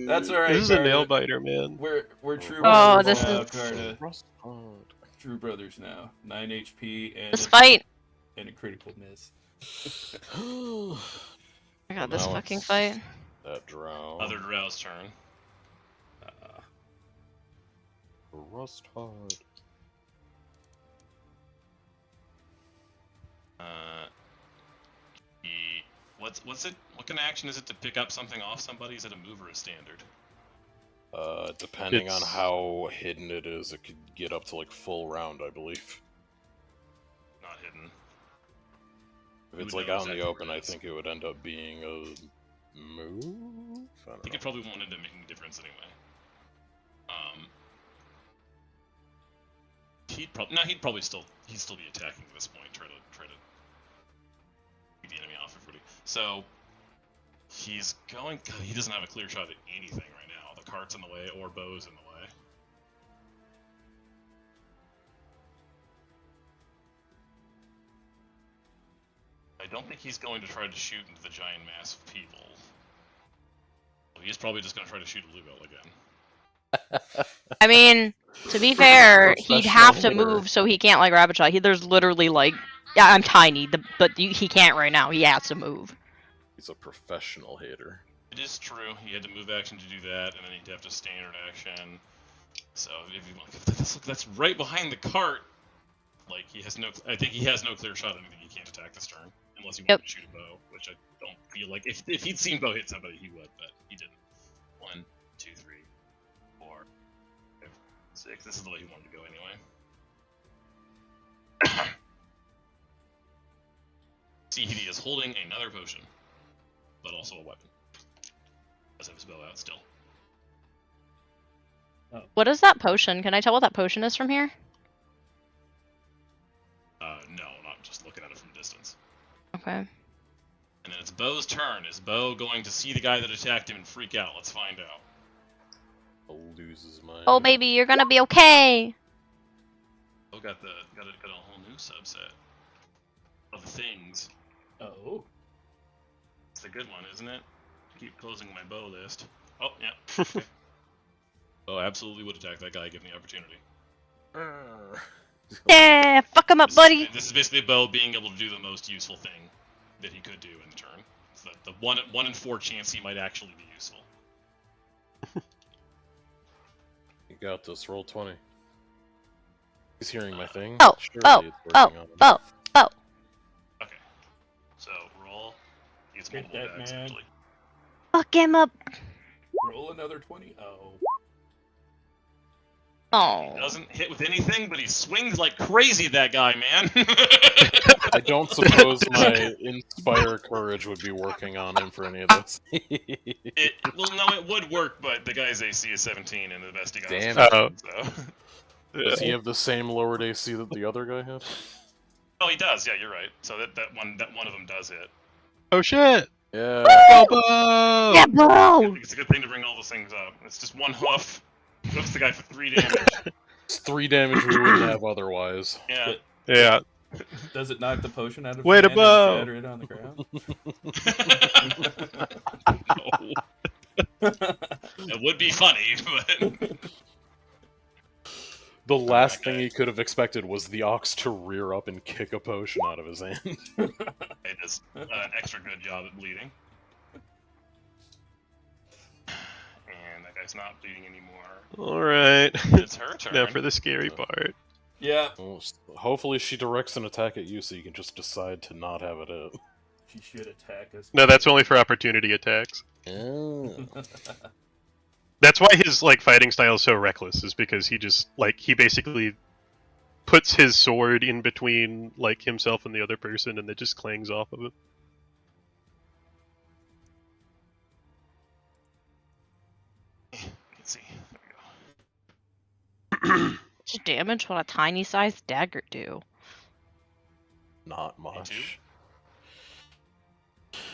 Speaker 2: That's all right.
Speaker 5: This is a
Speaker 2: Carter.
Speaker 5: nail biter, man.
Speaker 2: We're true
Speaker 1: Oh,
Speaker 2: brothers
Speaker 1: this
Speaker 2: now,
Speaker 1: is-
Speaker 2: Carter.
Speaker 4: Rust hard.
Speaker 2: True brothers now. 9 HP and
Speaker 1: This fight.
Speaker 2: and a critical miss.
Speaker 1: I got this
Speaker 4: Now
Speaker 1: fucking
Speaker 4: it's
Speaker 1: fight.
Speaker 4: That drow.
Speaker 8: Other Drow's turn.
Speaker 4: Rust hard.
Speaker 8: What's it? What kind of action is it to pick up something off somebody? Is it a move or a standard?
Speaker 4: Depending on
Speaker 5: It's-
Speaker 4: how hidden it is, it could get up to like full round, I believe.
Speaker 8: Not hidden.
Speaker 4: If it's
Speaker 8: Who
Speaker 4: like
Speaker 8: knows
Speaker 4: out in the
Speaker 8: exactly
Speaker 4: open,
Speaker 8: where
Speaker 4: I
Speaker 8: it is?
Speaker 4: think it would end up being a move. I
Speaker 8: I
Speaker 4: don't
Speaker 8: think
Speaker 4: know.
Speaker 8: it probably won't end up making a difference anyway. He'd probably still be attacking at this point. Try to keep the enemy off everybody. So he's going. God, he doesn't have a clear shot at anything right now. The cart's in the way, or bow's in the way. I don't think he's going to try to shoot into the giant mass of people. Well, he's probably just going to try to shoot a bluebell again.
Speaker 1: I mean, to be fair, he'd
Speaker 4: Professional
Speaker 1: have to
Speaker 4: hitter.
Speaker 1: move so he can't like rabbit shot. There's literally like, yeah, I'm tiny, he can't right now. He has to move.
Speaker 4: He's a professional hitter.
Speaker 8: It is true. He had to move action to do that, and then he'd have to standard action. So if you look, that's right behind the cart. Like he has no. I think he has no clear shot at anything. He can't attack this turn unless he
Speaker 1: Yep.
Speaker 8: wanted to shoot a bow, which I don't feel like. If he'd seen bow hit somebody, he would, but he didn't. 1, 2, 3, 4, 5, 6. This is the way he wanted to go anyway. See, he is holding another potion, but also a weapon. Does have his bow out still.
Speaker 1: What is that potion? Can I tell what that potion is from here?
Speaker 8: No, not just looking at it from a distance.
Speaker 1: Okay.
Speaker 8: And then it's Bo's turn. Is Bo going to see the guy that attacked him and freak out? Let's find out.
Speaker 4: I'll lose his mind.
Speaker 1: Oh baby, you're gonna be okay.
Speaker 8: Bo got a whole new subset of things.
Speaker 2: Oh.
Speaker 8: It's the good one, isn't it? Keep closing my Bo list. Oh yeah. Okay. Bo absolutely would attack that guy given the opportunity.
Speaker 1: Yeah, fuck him up, buddy.
Speaker 8: This is basically Bo being able to do the most useful thing that he could do in the turn. It's the 1 in 4 chance he might actually be useful.
Speaker 4: You got this. Roll 20. He's hearing my thing.
Speaker 1: Oh,
Speaker 4: Surely
Speaker 1: oh,
Speaker 4: it's
Speaker 1: oh,
Speaker 4: working on him.
Speaker 1: oh, oh.
Speaker 8: Okay. So roll. It's
Speaker 2: Hit
Speaker 8: multiple
Speaker 2: that
Speaker 8: decks
Speaker 2: man.
Speaker 8: actually.
Speaker 1: Fuck him up.
Speaker 2: Roll another 20. Oh.
Speaker 1: Oh.
Speaker 8: Doesn't hit with anything, but he swings like crazy, that guy, man.
Speaker 4: I don't suppose my Inspire Courage would be working on him for any of this.
Speaker 8: Well, no, it would work, but the guy's AC is 17, and the best he got
Speaker 4: Damn
Speaker 8: was
Speaker 5: it.
Speaker 8: 15, so.
Speaker 4: Does he have the same lowered AC that the other guy had?
Speaker 8: Oh, he does. Yeah, you're right. So that one of them does hit.
Speaker 5: Oh shit!
Speaker 4: Yeah.
Speaker 5: Go Bo!
Speaker 1: Yeah, bro.
Speaker 8: It's a good thing to bring all those things up. It's just one hoof. Hoofs the guy for 3 damage.
Speaker 4: It's 3 damage we wouldn't have otherwise.
Speaker 8: Yeah.
Speaker 5: Yeah.
Speaker 2: Does it knock the potion out of
Speaker 5: Way
Speaker 2: his
Speaker 5: to
Speaker 2: hand
Speaker 5: bow.
Speaker 2: and shatter it on the ground?
Speaker 8: It would be funny, but
Speaker 4: The last
Speaker 8: Okay.
Speaker 4: thing he could have expected was the ox to rear up and kick a potion out of his hand.
Speaker 8: it does an extra good job at bleeding. And that guy's not bleeding anymore.
Speaker 5: Alright.
Speaker 8: It's her turn.
Speaker 5: Now for the scary part.
Speaker 2: Yeah.
Speaker 4: Well, hopefully she directs an attack at you so you can just decide to not have it hit.
Speaker 2: She should attack us.
Speaker 5: No, that's only for opportunity attacks.
Speaker 4: Oh.
Speaker 5: That's why his like fighting style is so reckless, is because he basically puts his sword in between like himself and the other person and it just clangs off of him.
Speaker 8: Let's see. There we go.
Speaker 1: How much damage would a tiny sized dagger do?
Speaker 4: Not
Speaker 8: Me too.
Speaker 4: much.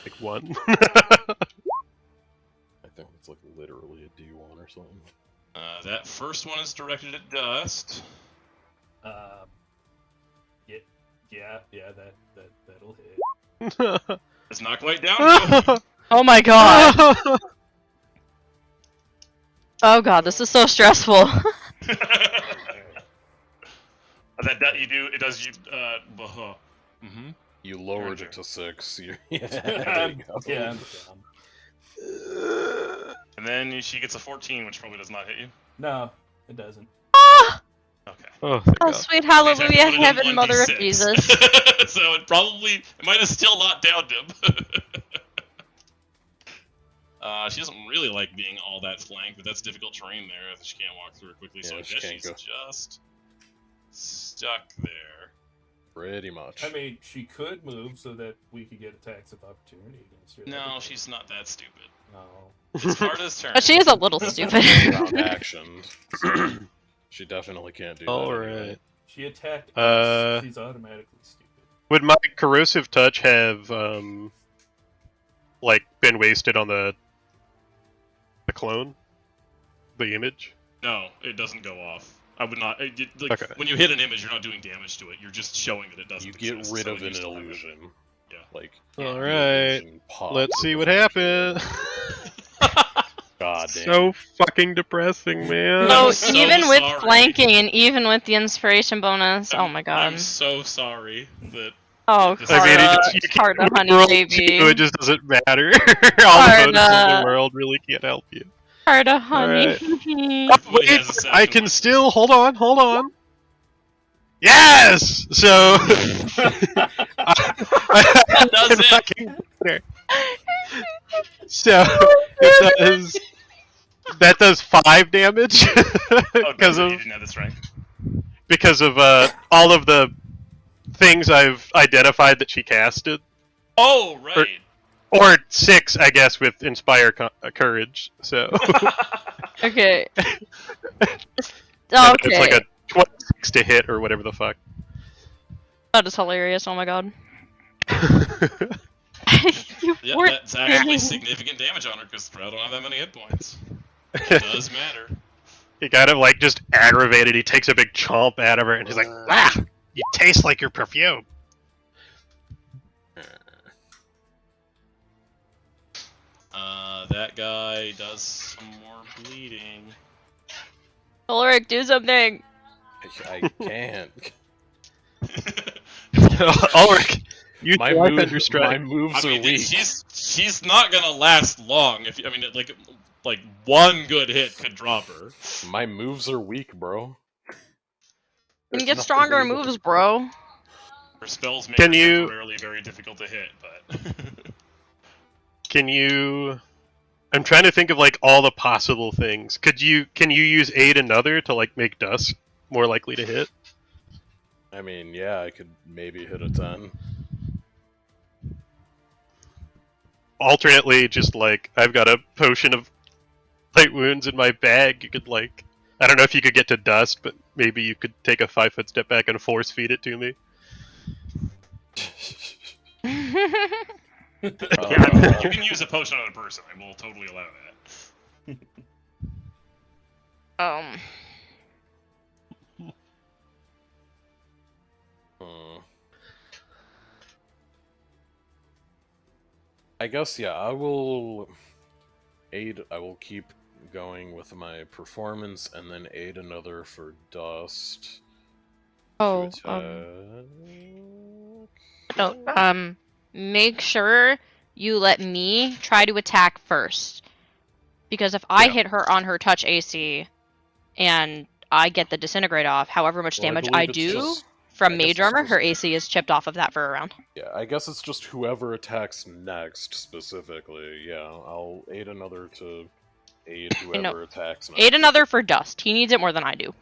Speaker 5: Like one.
Speaker 4: I think it's like literally a D1 or something.
Speaker 8: That first one is directed at Dust.
Speaker 2: That'll hit.
Speaker 8: It's not quite down.
Speaker 1: Oh my god. Oh god, this is so stressful.
Speaker 8: That you do. It does you. Mm-hmm.
Speaker 4: You lowered
Speaker 8: Sure.
Speaker 4: it to 6. Yeah, there you go.
Speaker 2: Yeah.
Speaker 8: And then she gets a 14, which probably does not hit you.
Speaker 2: No, it doesn't.
Speaker 8: Okay.
Speaker 5: Oh, thank
Speaker 1: Oh,
Speaker 5: God.
Speaker 1: sweet
Speaker 8: The attack
Speaker 1: hallelujah,
Speaker 8: would've done
Speaker 1: heaven, mother of
Speaker 8: 1d6.
Speaker 1: Jesus.
Speaker 8: So it might have still not downed him. She doesn't really like being all that flanked, but that's difficult terrain there. She can't walk through it quickly, so
Speaker 4: Yeah,
Speaker 8: I
Speaker 4: she
Speaker 8: guess
Speaker 4: can't
Speaker 8: she's
Speaker 4: go.
Speaker 8: just stuck there.
Speaker 4: Pretty much.
Speaker 2: I mean, she could move so that we could get attacks of opportunity against her.
Speaker 8: No, she's not that stupid.
Speaker 2: No.
Speaker 8: It's Sparta's turn.
Speaker 1: But she is a little stupid.
Speaker 4: Round action. So she definitely can't do that.
Speaker 5: Alright.
Speaker 4: Anyway.
Speaker 2: She attacked us.
Speaker 5: Uh,
Speaker 2: She's automatically stupid.
Speaker 5: Would my corrosive touch have like been wasted on the clone, the image?
Speaker 8: No, it doesn't go off. I would not. Like,
Speaker 5: Okay.
Speaker 8: when you hit an image, you're not doing damage to it. You're just showing that it doesn't
Speaker 4: You get
Speaker 8: exist,
Speaker 4: rid
Speaker 8: so
Speaker 4: of
Speaker 8: you
Speaker 4: an
Speaker 8: still have it.
Speaker 4: illusion.
Speaker 8: Yeah.
Speaker 4: Like,
Speaker 5: All
Speaker 4: the
Speaker 5: right.
Speaker 4: illusion pops.
Speaker 5: Let's see what happened.
Speaker 4: God damn.
Speaker 5: So fucking depressing, man.
Speaker 1: So,
Speaker 8: I'm so
Speaker 1: even with
Speaker 8: sorry.
Speaker 1: flanking and even with the inspiration bonus, oh my god.
Speaker 8: I'm so sorry that.
Speaker 1: Oh,
Speaker 8: I
Speaker 5: I mean,
Speaker 1: Carta,
Speaker 5: you
Speaker 1: Carta,
Speaker 5: can't
Speaker 1: honey
Speaker 5: roll
Speaker 1: baby.
Speaker 5: 2, it just doesn't matter. All the bonuses in the world really can't help you.
Speaker 1: Carta, honey.
Speaker 5: Alright.
Speaker 8: When
Speaker 5: Wait,
Speaker 8: he has a
Speaker 5: I
Speaker 8: second
Speaker 5: can
Speaker 8: one.
Speaker 5: still hold on. Yes. So
Speaker 8: does it.
Speaker 5: So it does. That does 5 damage
Speaker 8: Oh,
Speaker 5: because
Speaker 8: you
Speaker 5: of
Speaker 8: didn't have the strength.
Speaker 5: all of the things I've identified that she casted,
Speaker 8: Oh, right.
Speaker 5: or 6, I guess, with Inspire Courage. So
Speaker 1: Okay.
Speaker 5: it's
Speaker 1: Okay.
Speaker 5: like a 26 to hit or whatever the fuck.
Speaker 1: That is hilarious, oh my god. You
Speaker 8: Yeah,
Speaker 1: poor
Speaker 8: that's actually
Speaker 1: thing.
Speaker 8: significant damage on her because I don't have that many hit points. It does matter.
Speaker 5: He kind of like just aggravated. He takes a big chomp out of her, and he's like, "Ah, you taste like your perfume."
Speaker 8: That guy does some more bleeding.
Speaker 1: Ulrich, do something!
Speaker 4: I can't.
Speaker 5: Ulrich, you
Speaker 4: My,
Speaker 5: life
Speaker 4: move,
Speaker 5: under strike.
Speaker 4: my moves
Speaker 8: I mean,
Speaker 4: are weak.
Speaker 8: she's not gonna last long. If I mean, like one good hit could drop her.
Speaker 4: My moves are weak, bro.
Speaker 1: You
Speaker 4: There's
Speaker 1: can get
Speaker 4: nothing
Speaker 1: stronger
Speaker 4: to do.
Speaker 1: moves, bro.
Speaker 8: Her spells make
Speaker 5: Can
Speaker 8: her
Speaker 5: you-
Speaker 8: temporarily very difficult to hit, but
Speaker 5: Can you? I'm trying to think of like all the possible things. Can you use aid another to like make dust more likely to hit?
Speaker 4: I mean, yeah, I could maybe hit a 10.
Speaker 5: Alternately, just like I've got a potion of light wounds in my bag. You could like, I don't know if you could get to dust, but maybe you could take a 5-foot step back and force feed it to me.
Speaker 8: yeah, I mean, you can use a potion on a person. I will totally allow that.
Speaker 4: I guess, yeah, I will aid. I will keep going with my performance and then aid another for dust.
Speaker 1: Oh,
Speaker 4: to
Speaker 1: no, make sure you let me try to attack first. Because if I
Speaker 5: Yeah.
Speaker 1: hit her on her touch AC and I get the disintegrate off, however much
Speaker 4: Well, I
Speaker 1: damage
Speaker 4: believe
Speaker 1: I
Speaker 4: it's
Speaker 1: do
Speaker 4: just-
Speaker 1: from
Speaker 4: I guess
Speaker 1: mage
Speaker 4: it's
Speaker 1: armor,
Speaker 4: just-
Speaker 1: her AC is chipped off of that for a round.
Speaker 4: Yeah, I guess it's just whoever attacks next specifically. Yeah, I'll aid another to aid whoever attacks next.
Speaker 1: Aid another for dust. He needs it more than I do.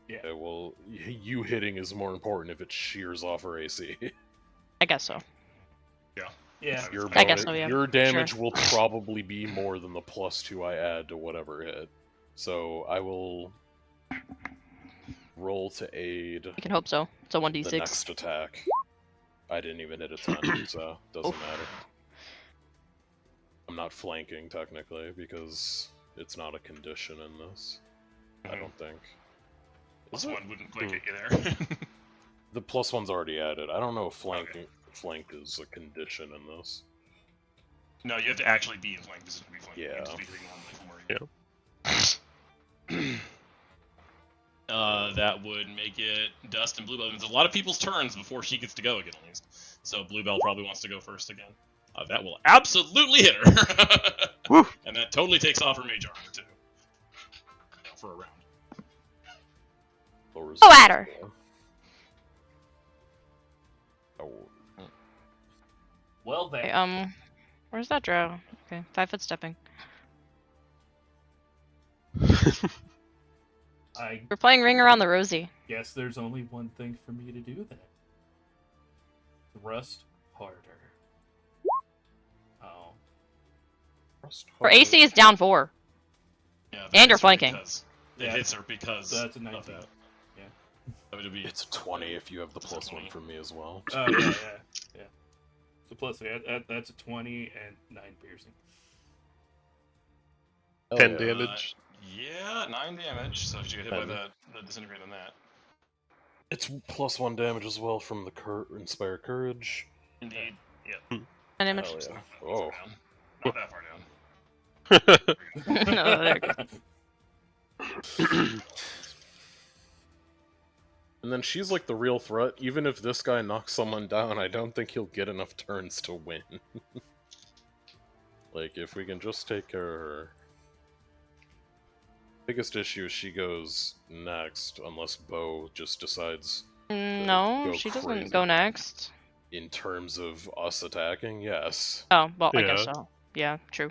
Speaker 4: Yeah, well, you hitting is more important if it shears off her AC.
Speaker 1: I guess so.
Speaker 2: Yeah.
Speaker 4: Your
Speaker 1: I guess so, yeah.
Speaker 4: Your damage will probably be more than the +2 I add to whatever hit. So I will roll to aid
Speaker 1: I can hope so. It's a
Speaker 4: the
Speaker 1: 1d6.
Speaker 4: next attack. I didn't even hit a 10, so doesn't matter. I'm not flanking technically because it's not a condition in this. I don't think. Is it?
Speaker 8: +1 wouldn't quite get you there.
Speaker 4: The +1's already added. I don't know if flank is a condition in this.
Speaker 8: No, you have to actually be in flank position to be flanking. You
Speaker 4: Yeah.
Speaker 8: can just be hitting normally from where you
Speaker 6: that would make it Dust and Bluebell. There's a lot of people's turns before she gets to go again, at least. So Bluebell probably wants to go first again. That will absolutely hit her.
Speaker 5: Woo.
Speaker 6: And that totally takes off her mage armor, too. For a round.
Speaker 1: Go at her!
Speaker 4: Oh.
Speaker 2: Well then.
Speaker 1: Okay, where's that drow? Okay, 5 foot stepping.
Speaker 2: I
Speaker 1: We're playing Ring Around the Rosie.
Speaker 2: guess there's only one thing for me to do then. Thrust harder. Oh.
Speaker 1: Her AC is down 4.
Speaker 6: Yeah, that
Speaker 1: And you're
Speaker 6: hits her
Speaker 1: flanking.
Speaker 6: because- It
Speaker 2: Yeah.
Speaker 6: hits her because
Speaker 2: So that's a
Speaker 6: of
Speaker 2: 19.
Speaker 6: that.
Speaker 2: Yeah.
Speaker 6: That would be
Speaker 4: It's a 20 if you have the
Speaker 6: It's a
Speaker 4: plus 1
Speaker 6: 20.
Speaker 4: for me as well.
Speaker 2: Oh, yeah. So plus, that's a 20 and 9 piercing.
Speaker 4: Hell
Speaker 5: 10
Speaker 4: yeah.
Speaker 5: damage.
Speaker 6: Yeah, 9 damage. So if you get hit by
Speaker 4: 10.
Speaker 6: the disintegrate on that.
Speaker 4: It's plus 1 damage as well from the Inspire Courage.
Speaker 6: Indeed. Yeah.
Speaker 1: And damage.
Speaker 4: Hell yeah.
Speaker 6: Not that
Speaker 4: Oh.
Speaker 6: far down. Not that far down.
Speaker 1: No, there it goes.
Speaker 4: And then she's like the real threat. Even if this guy knocks someone down, I don't think he'll get enough turns to win. Like, if we can just take care of her. Biggest issue is she goes next, unless Bo just decides
Speaker 1: No,
Speaker 4: go
Speaker 1: she doesn't
Speaker 4: crazy.
Speaker 1: go next.
Speaker 4: in terms of us attacking, yes.
Speaker 1: Oh, well, I guess
Speaker 5: Yeah.
Speaker 1: so. Yeah, true.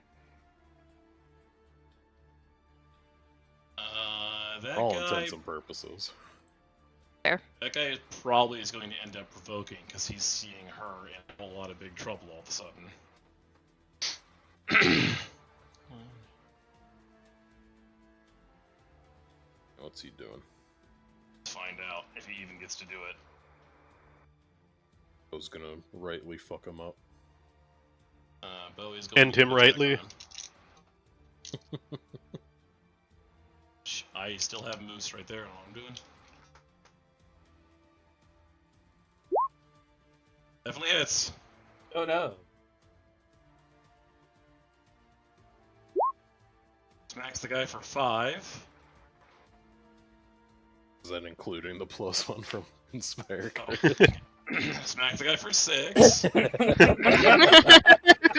Speaker 6: That
Speaker 4: All
Speaker 6: guy.
Speaker 4: intents and purposes.
Speaker 6: That guy probably is going to end up provoking because he's seeing her in a lot of big trouble all of a sudden.
Speaker 4: What's he doing?
Speaker 6: Let's find out if he even gets to do it.
Speaker 4: I was gonna rightly fuck him up.
Speaker 6: Bo is going
Speaker 5: End
Speaker 6: to
Speaker 5: him
Speaker 6: attack
Speaker 5: rightly.
Speaker 6: on him. I still have Moose right there. All I'm doing. Definitely hits.
Speaker 2: Oh no.
Speaker 6: Smacks the guy for 5.
Speaker 4: Is that including the plus 1 from Inspire?
Speaker 6: Oh. Smacks the guy for 6.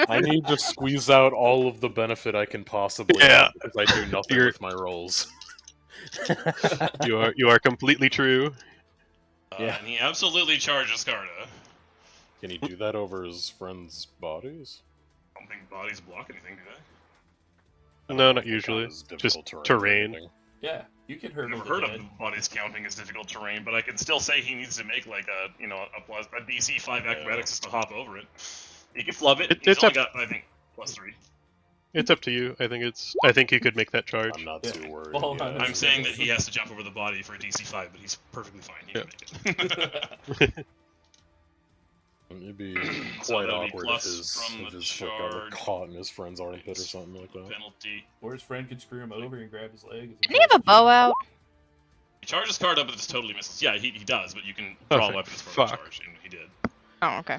Speaker 4: I need to squeeze out all of the benefit I can possibly
Speaker 5: Yeah.
Speaker 4: have because I do nothing
Speaker 5: You're-
Speaker 4: with my rolls.
Speaker 5: You are completely true.
Speaker 4: Yeah.
Speaker 6: And he absolutely charges Carta.
Speaker 4: Can he do that over his friends' bodies?
Speaker 6: I don't think bodies block anything, do they?
Speaker 5: No, not usually.
Speaker 4: It's
Speaker 5: Just
Speaker 4: difficult or
Speaker 5: terrain.
Speaker 4: anything.
Speaker 2: Yeah, you can
Speaker 6: I've
Speaker 2: hurt
Speaker 6: never
Speaker 2: the
Speaker 6: heard
Speaker 2: dead.
Speaker 6: of bodies counting as difficult terrain, but I can still say he needs to make like a DC 5 acrobatics just to hop over it. He can flub it.
Speaker 5: It's
Speaker 6: He's only
Speaker 5: up-
Speaker 6: got, I think, +3.
Speaker 5: It's up to you. I think you could make that charge.
Speaker 4: I'm not
Speaker 2: Yeah.
Speaker 4: too worried.
Speaker 2: Well,
Speaker 4: yeah.
Speaker 6: I'm saying that he has to jump over the body for a DC 5, but he's perfectly fine. He can make it.
Speaker 4: It'd be
Speaker 6: So
Speaker 4: quite
Speaker 6: that'll be
Speaker 4: awkward
Speaker 6: plus
Speaker 4: if his,
Speaker 6: from
Speaker 4: if
Speaker 6: the
Speaker 4: his foot got like,
Speaker 6: charge.
Speaker 4: caught in his friend's armpit or something like that.
Speaker 6: Penalty.
Speaker 2: Or his friend could screw him over and grab his leg.
Speaker 1: Didn't he have a bow out?
Speaker 6: He charges Carta, but it's totally misses. Yeah, he does, but you can draw
Speaker 5: Okay,
Speaker 6: weapons for the
Speaker 5: fuck.
Speaker 6: charge, and he did.
Speaker 1: Oh, okay.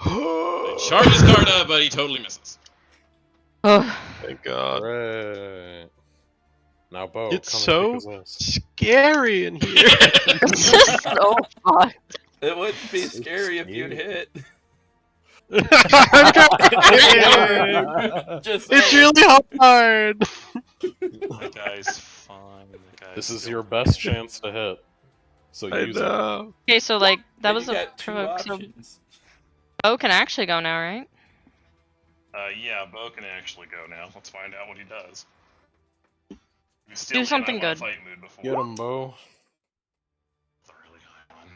Speaker 6: He charges Carta, but he totally misses.
Speaker 1: Oh,
Speaker 5: Thank God.
Speaker 4: Right. Now, Bo,
Speaker 5: It's
Speaker 4: come
Speaker 5: so-
Speaker 4: and kick his ass.
Speaker 5: Scary in here.
Speaker 1: it's just so fucked.
Speaker 2: It wouldn't be
Speaker 4: It's
Speaker 2: scary if you'd
Speaker 4: sneaky.
Speaker 2: hit.
Speaker 5: I'm trying.
Speaker 2: Just
Speaker 5: It's
Speaker 2: saying.
Speaker 5: really hard.
Speaker 6: That guy's fine. That guy's
Speaker 4: This is
Speaker 6: still
Speaker 4: your
Speaker 6: fine.
Speaker 4: best chance to hit. So
Speaker 5: I
Speaker 4: use it.
Speaker 5: know.
Speaker 1: Okay, so like that
Speaker 2: And
Speaker 1: was
Speaker 2: you
Speaker 1: a
Speaker 2: got two
Speaker 1: provoke. So
Speaker 2: options.
Speaker 1: Bo can actually go now, right?
Speaker 6: Yeah, Bo can actually go now. Let's find out what he does. He's still
Speaker 1: Do
Speaker 6: in
Speaker 1: something
Speaker 6: that
Speaker 1: good.
Speaker 6: Fight mood before.
Speaker 4: Get him, Bo.
Speaker 6: That's a really high one.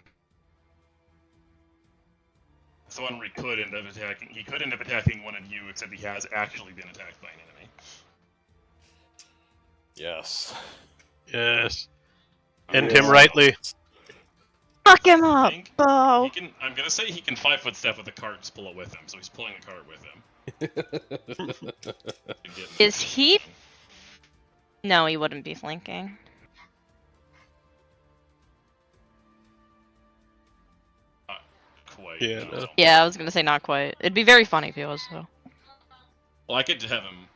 Speaker 6: That's the one where he could end up attacking. He could end up attacking one of you, except he has actually been attacked by an enemy.
Speaker 4: Yes.
Speaker 5: Yes. End
Speaker 4: Yeah.
Speaker 5: him rightly.
Speaker 1: Fuck him
Speaker 6: I
Speaker 1: up,
Speaker 6: think
Speaker 1: Bo.
Speaker 6: he can. I'm gonna say he can 5-foot step with the cart and just pull it with him. So he's pulling the cart with him. And getting
Speaker 1: Is he- No, he wouldn't be flanking.
Speaker 6: Not quite.
Speaker 5: Yeah,
Speaker 6: no,
Speaker 5: no.
Speaker 6: I don't-
Speaker 1: Yeah, I was gonna say not quite. It'd be very funny if he was, though.
Speaker 6: Well, I could have him.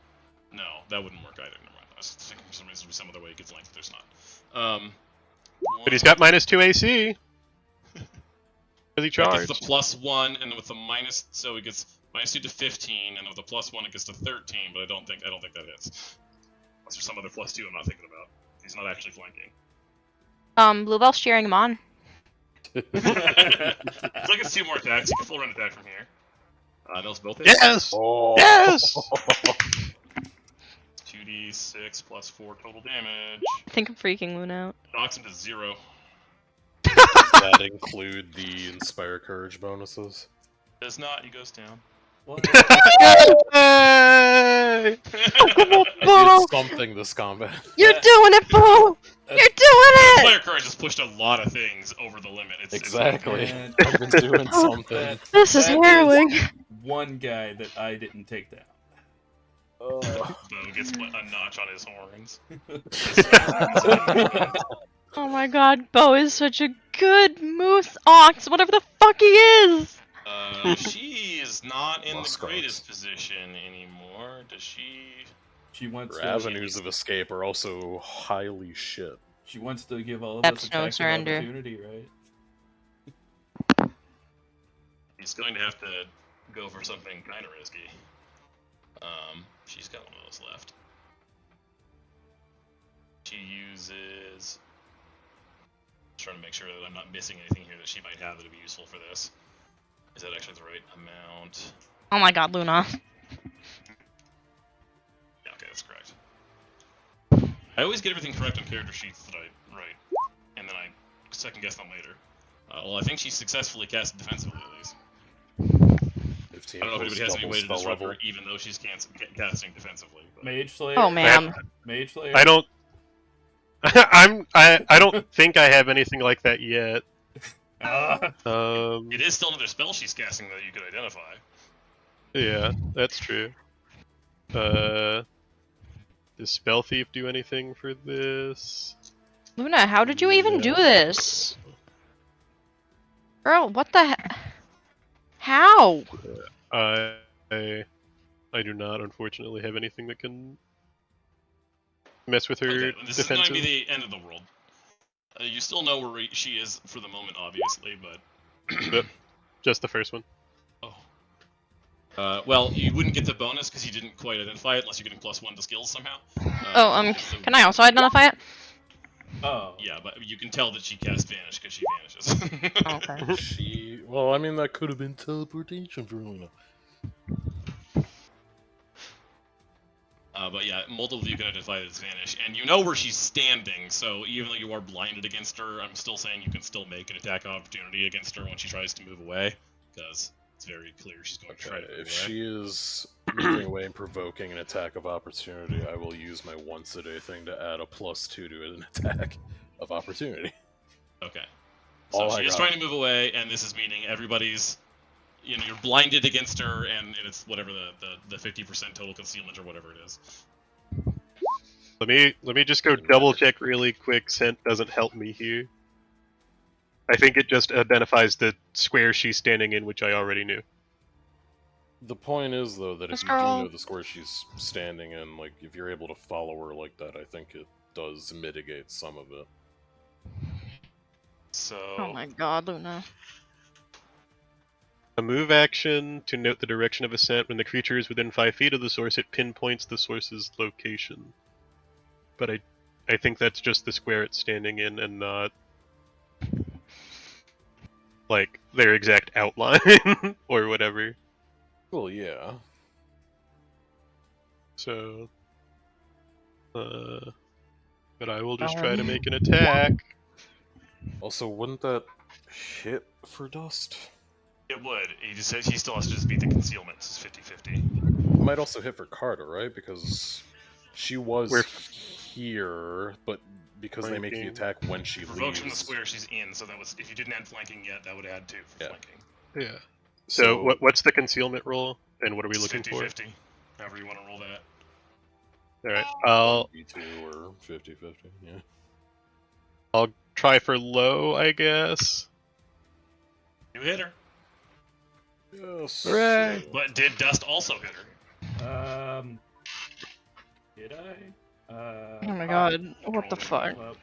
Speaker 6: No, that wouldn't work either. Never mind. I was thinking for some reason there'd be some other way he could flank. There's not.
Speaker 5: But he's got -2 AC. Because he
Speaker 6: That
Speaker 5: charged.
Speaker 6: gets the +1, and with the minus, so it gets -2 to 15, and with the +1 it gets to 13. But I don't think that hits. Unless there's some other +2 I'm not thinking about. He's not actually flanking.
Speaker 1: Bluebell's cheering him on.
Speaker 6: So it gets 2 more attacks. You can full run attack from here. Those both hit.
Speaker 5: Yes!
Speaker 4: Oh.
Speaker 5: Yes!
Speaker 6: 2d6 plus 4 total damage.
Speaker 1: I think I'm freaking Luna out.
Speaker 6: Knocks him to 0.
Speaker 4: Does that include the Inspire Courage bonuses?
Speaker 6: Does not. He goes down.
Speaker 2: What?
Speaker 5: Hey!
Speaker 4: I did something this combat.
Speaker 1: You're doing it, Bo! You're doing it!
Speaker 6: Inspire Courage has pushed a lot of things over the limit.
Speaker 4: Exactly.
Speaker 2: Man,
Speaker 4: I've been doing something.
Speaker 1: This is harrowing.
Speaker 2: One guy that I didn't take down.
Speaker 6: Bo gets a notch on his horns.
Speaker 1: Oh my god, Bo is such a good moose ox, whatever the fuck he is!
Speaker 6: She is not in
Speaker 4: Lost
Speaker 6: the greatest
Speaker 4: Ox.
Speaker 6: position anymore. Does she?
Speaker 2: She wants
Speaker 4: Her
Speaker 2: to.
Speaker 4: avenues of escape are also highly shit.
Speaker 2: She wants to give all of
Speaker 1: That's
Speaker 2: us
Speaker 1: no
Speaker 2: attacks of
Speaker 1: surrender.
Speaker 2: opportunity, right?
Speaker 6: He's going to have to go for something kind of risky. She's got one of those left. She uses. Trying to make sure that I'm not missing anything here that she might have that would be useful for this. Is that actually the right amount?
Speaker 1: Oh my god, Luna.
Speaker 6: Yeah, okay, that's correct. I always get everything correct on character sheets that I write, and then I second guess them later. Well, I think she successfully cast defensively at least.
Speaker 4: 15
Speaker 6: I don't know if
Speaker 4: plus
Speaker 6: anybody has any
Speaker 4: double
Speaker 6: way to
Speaker 4: spell
Speaker 6: disrupt
Speaker 4: level.
Speaker 6: her, even though she's casting defensively. But...
Speaker 2: Mage Slayer.
Speaker 1: Oh man.
Speaker 2: Mage Slayer.
Speaker 5: I don't. I don't think I have anything like that yet.
Speaker 6: It is still another spell she's casting that you could identify.
Speaker 5: Yeah, that's true. Does Spell Thief do anything for this?
Speaker 1: Luna, how did you even do this? Girl, what the heck? How?
Speaker 5: I do not, unfortunately, have anything that can mess with her
Speaker 6: Okay, this is going to
Speaker 5: defensive.
Speaker 6: be the end of the world. You still know where she is for the moment, obviously, but...
Speaker 5: But just the first one.
Speaker 6: Oh. Well, you wouldn't get the bonus because you didn't quite identify it unless you're getting +1 to skills somehow. So-
Speaker 1: Can I also identify it?
Speaker 2: Oh.
Speaker 6: Yeah, but you can tell that she cast Vanish because she vanishes.
Speaker 1: Okay.
Speaker 4: Well, I mean, that could have been teleportation for Luna.
Speaker 6: But yeah, multiple of you can identify that it's Vanish, and you know where she's standing, so even though you are blinded against her, I'm still saying you can still make an attack opportunity against her when she tries to move away, because it's very clear she's going to try to move
Speaker 4: If
Speaker 6: away.
Speaker 4: she is moving away and provoking an attack of opportunity, I will use my once a day thing to add a +2 to an attack of opportunity.
Speaker 6: Okay. So she is trying to move away, and this is meaning everybody's... You know, you're blinded against her, and it's whatever the 50% total concealment or whatever it is.
Speaker 5: Let me just go double check really quick. Scent doesn't help me here. I think it just identifies the square she's standing in, which I already knew.
Speaker 4: The point is, though, that if
Speaker 1: This
Speaker 4: you do
Speaker 1: girl-
Speaker 4: know the square she's standing in, like, if you're able to follow her like that, I think it does mitigate some of it.
Speaker 6: So...
Speaker 1: Oh my god, Luna.
Speaker 5: A move action to note the direction of ascent. When the creature is within 5 feet of the source, it pinpoints the source's location. But I think that's just the square it's standing in and not like their exact outline or whatever.
Speaker 4: Well, yeah.
Speaker 5: So, but I will just try to make an attack.
Speaker 4: Also, wouldn't that hit for Dust?
Speaker 6: It would. He still has to just beat the concealment. It's 50-50.
Speaker 4: It might also hit for Carter, right? Because she was
Speaker 5: We're-
Speaker 4: here, but because they make the
Speaker 5: Flanking.
Speaker 4: attack when she
Speaker 6: Provokes
Speaker 4: leaves.
Speaker 6: from the square she's in, so that was if you didn't add flanking yet, that would add 2 for
Speaker 4: Yeah.
Speaker 6: flanking.
Speaker 5: Yeah. So what's the concealment roll, and what are we looking for?
Speaker 6: 50-50. However you want to roll that.
Speaker 5: All right, I'll
Speaker 4: B2 or 50-50, yeah.
Speaker 5: I'll try for low, I guess.
Speaker 6: You hit her.
Speaker 4: Yes.
Speaker 5: Hooray!
Speaker 6: But did Dust also hit her?
Speaker 2: Did I?
Speaker 1: Oh my god, what the fuck?
Speaker 2: Well,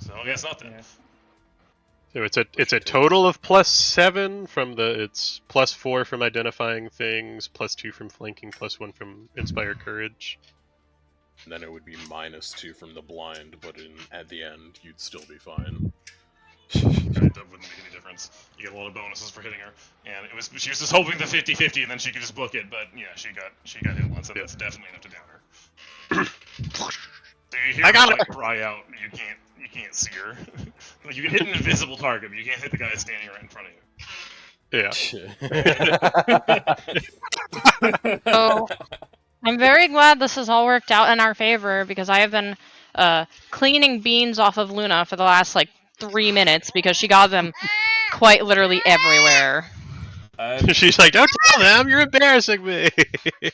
Speaker 6: So I guess not then.
Speaker 2: Yeah.
Speaker 5: So it's a total of +7 from it's +4 from identifying things, +2 from flanking, +1 from inspire courage.
Speaker 4: And then it would be -2 from the blind, but at the end, you'd still be fine.
Speaker 6: Right, that wouldn't make any difference. You get a lot of bonuses for hitting her, and she was just hoping the 50-50, and then she could just book it. But yeah, she got hit once, and that's definitely enough to down her. So you hear
Speaker 5: I got
Speaker 6: her
Speaker 5: her!
Speaker 6: cry out. You can't see her. Like, you can hit an invisible target, but you can't hit the guy standing right in front of you.
Speaker 5: Yeah.
Speaker 1: So I'm very glad this has all worked out in our favor because I have been cleaning beans off of Luna for the last 3 minutes because she got them quite literally everywhere.
Speaker 5: She's like, "Don't tell them, you're embarrassing me."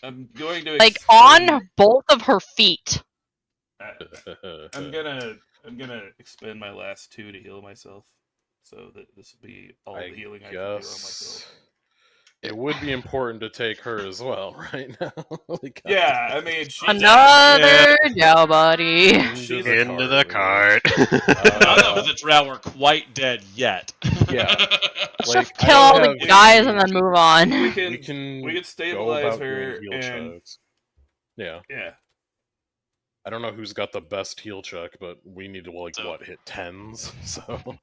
Speaker 2: I'm going to
Speaker 1: On both of her feet.
Speaker 2: I'm gonna expend my last 2 to heal myself, so that this will be all the healing I can do on myself.
Speaker 4: It would be important to take her as well, right now.
Speaker 2: Yeah, I mean, she's
Speaker 1: Another nobody.
Speaker 2: She's
Speaker 5: into the cart.
Speaker 6: None of the drow are quite dead yet.
Speaker 4: Yeah.
Speaker 1: Just kill all the guys and then move on.
Speaker 2: We
Speaker 4: We
Speaker 2: can
Speaker 4: can
Speaker 2: stabilize
Speaker 4: go about
Speaker 2: her
Speaker 4: doing heal
Speaker 2: and
Speaker 4: checks. Yeah.
Speaker 2: yeah.
Speaker 4: I don't know who's got the best heal check, but we need to hit 10s. So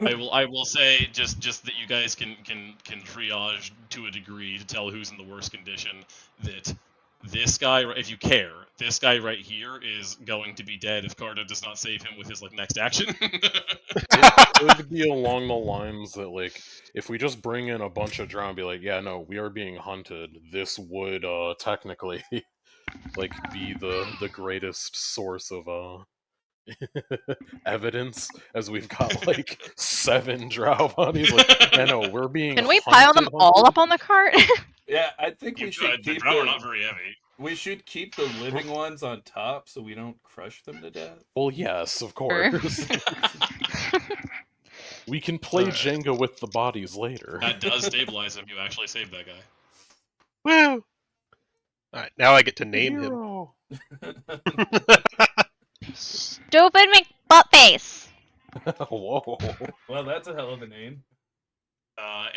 Speaker 6: I will say just that you guys can triage to a degree to tell who's in the worst condition. That this guy, if you care, this guy right here is going to be dead if Carta does not save him with his next action.
Speaker 4: it could be along the lines that if we just bring in a bunch of drow and be like, yeah, no, we are being hunted. This would technically be the greatest source of evidence, as we've got 7 drow bodies. Yeah, no, we're being.
Speaker 1: Can we pile them all up on the cart?
Speaker 2: Yeah, I think we should
Speaker 6: the
Speaker 2: keep
Speaker 6: drow are not very heavy.
Speaker 2: We should keep the living ones on top so we don't crush them to death.
Speaker 4: Well, yes, of course. We can play Jenga with the bodies later.
Speaker 6: That does stabilize him. You actually saved that guy.
Speaker 5: Woo! Alright, now I get to name him.
Speaker 1: Stupid McButtface.
Speaker 4: Whoa.
Speaker 2: Well, that's a hell of a name.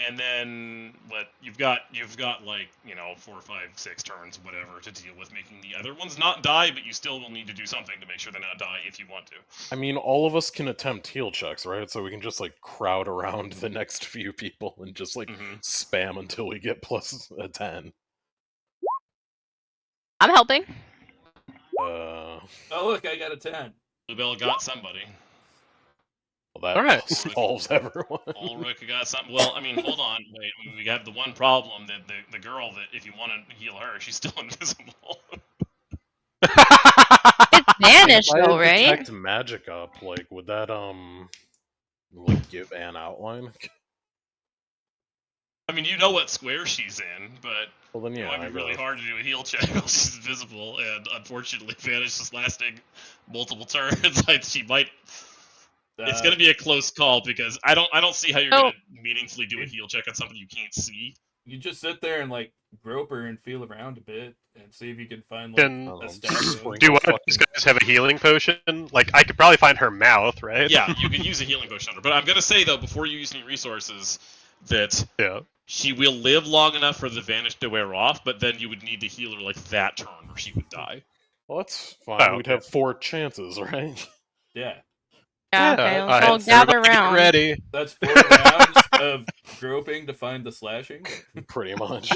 Speaker 6: And then you've got 4, 5, 6 turns, whatever, to deal with making the other ones not die, but you still will need to do something to make sure they not die if you want to.
Speaker 4: I mean, all of us can attempt heal checks, right? So we can just crowd around the next few people and just spam until we get plus a 10.
Speaker 1: I'm helping.
Speaker 2: Oh look, I got a 10.
Speaker 6: Bluebell got somebody.
Speaker 4: Well, that solves everyone.
Speaker 6: Ulrich got something. Well, I mean, hold on. Wait, we have the one problem that the girl that if you want to heal her, she's still invisible.
Speaker 1: It's vanished though, right?
Speaker 4: Detect magic up, would that give an outline?
Speaker 6: I mean, you know what square she's in, but
Speaker 4: then
Speaker 6: it might be really hard to do a heal check while she's invisible, and unfortunately, Vanish is lasting multiple turns. She might. It's going to be a close call because I don't see how you're going to meaningfully do a heal check on something you can't see.
Speaker 2: You just sit there and grope her and feel around a bit and see if you can find a statue.
Speaker 5: Do one of these guys have a healing potion? I could probably find her mouth, right?
Speaker 6: Yeah, you could use a healing potion on her. But I'm going to say though, before you use any resources, that she will live long enough for the Vanish to wear off, but then you would need to heal her that turn or she would die.
Speaker 4: Well, that's fine. We'd have 4 chances, right?
Speaker 2: Yeah.
Speaker 1: Yeah, okay, let's all gather around.
Speaker 5: Ready.
Speaker 2: That's 4 rounds of groping to find the slashing.
Speaker 4: Pretty much.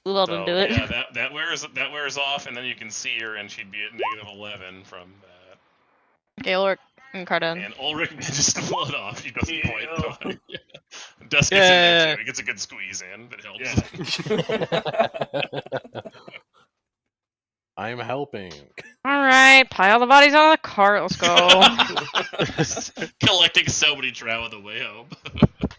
Speaker 1: Let them do it.
Speaker 6: Yeah, that wears off, and then you can see her, and she'd be at -11 from that.
Speaker 1: Gaylord and Carden.
Speaker 6: And Ulrich manages to pull it off. He doesn't quite. Dusk gets in there too. He gets a good squeeze in, but helps.
Speaker 2: Yeah.
Speaker 4: I'm helping.
Speaker 1: Alright, pile the bodies on the cart, let's go.
Speaker 6: Collecting so many drow on the way home.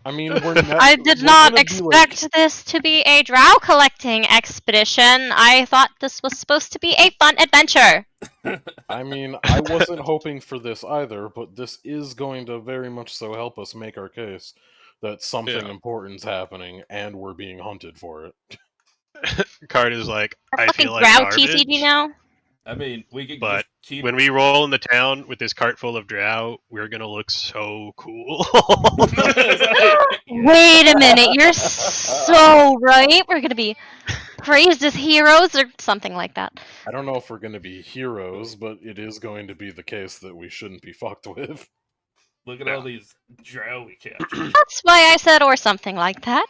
Speaker 4: I mean,
Speaker 1: I did not expect this to be a drow collecting expedition. I thought this was supposed to be a fun adventure.
Speaker 4: I mean, I wasn't hoping for this either, but this is going to very much so help us make our case that something important's happening and we're being hunted for it.
Speaker 5: Card is I feel like
Speaker 1: drow
Speaker 5: garbage.
Speaker 1: TCG now?
Speaker 2: I mean, we could
Speaker 5: But
Speaker 2: just keep.
Speaker 5: when we roll in the town with this cart full of drow, we're gonna look so cool.
Speaker 1: Wait a minute, you're so right. We're gonna be praised as heroes or something like that.
Speaker 4: I don't know if we're going to be heroes, but it is going to be the case that we shouldn't be fucked with.
Speaker 2: Look at
Speaker 5: Yeah.
Speaker 2: all these drow we captured.
Speaker 1: That's why I said or something like that.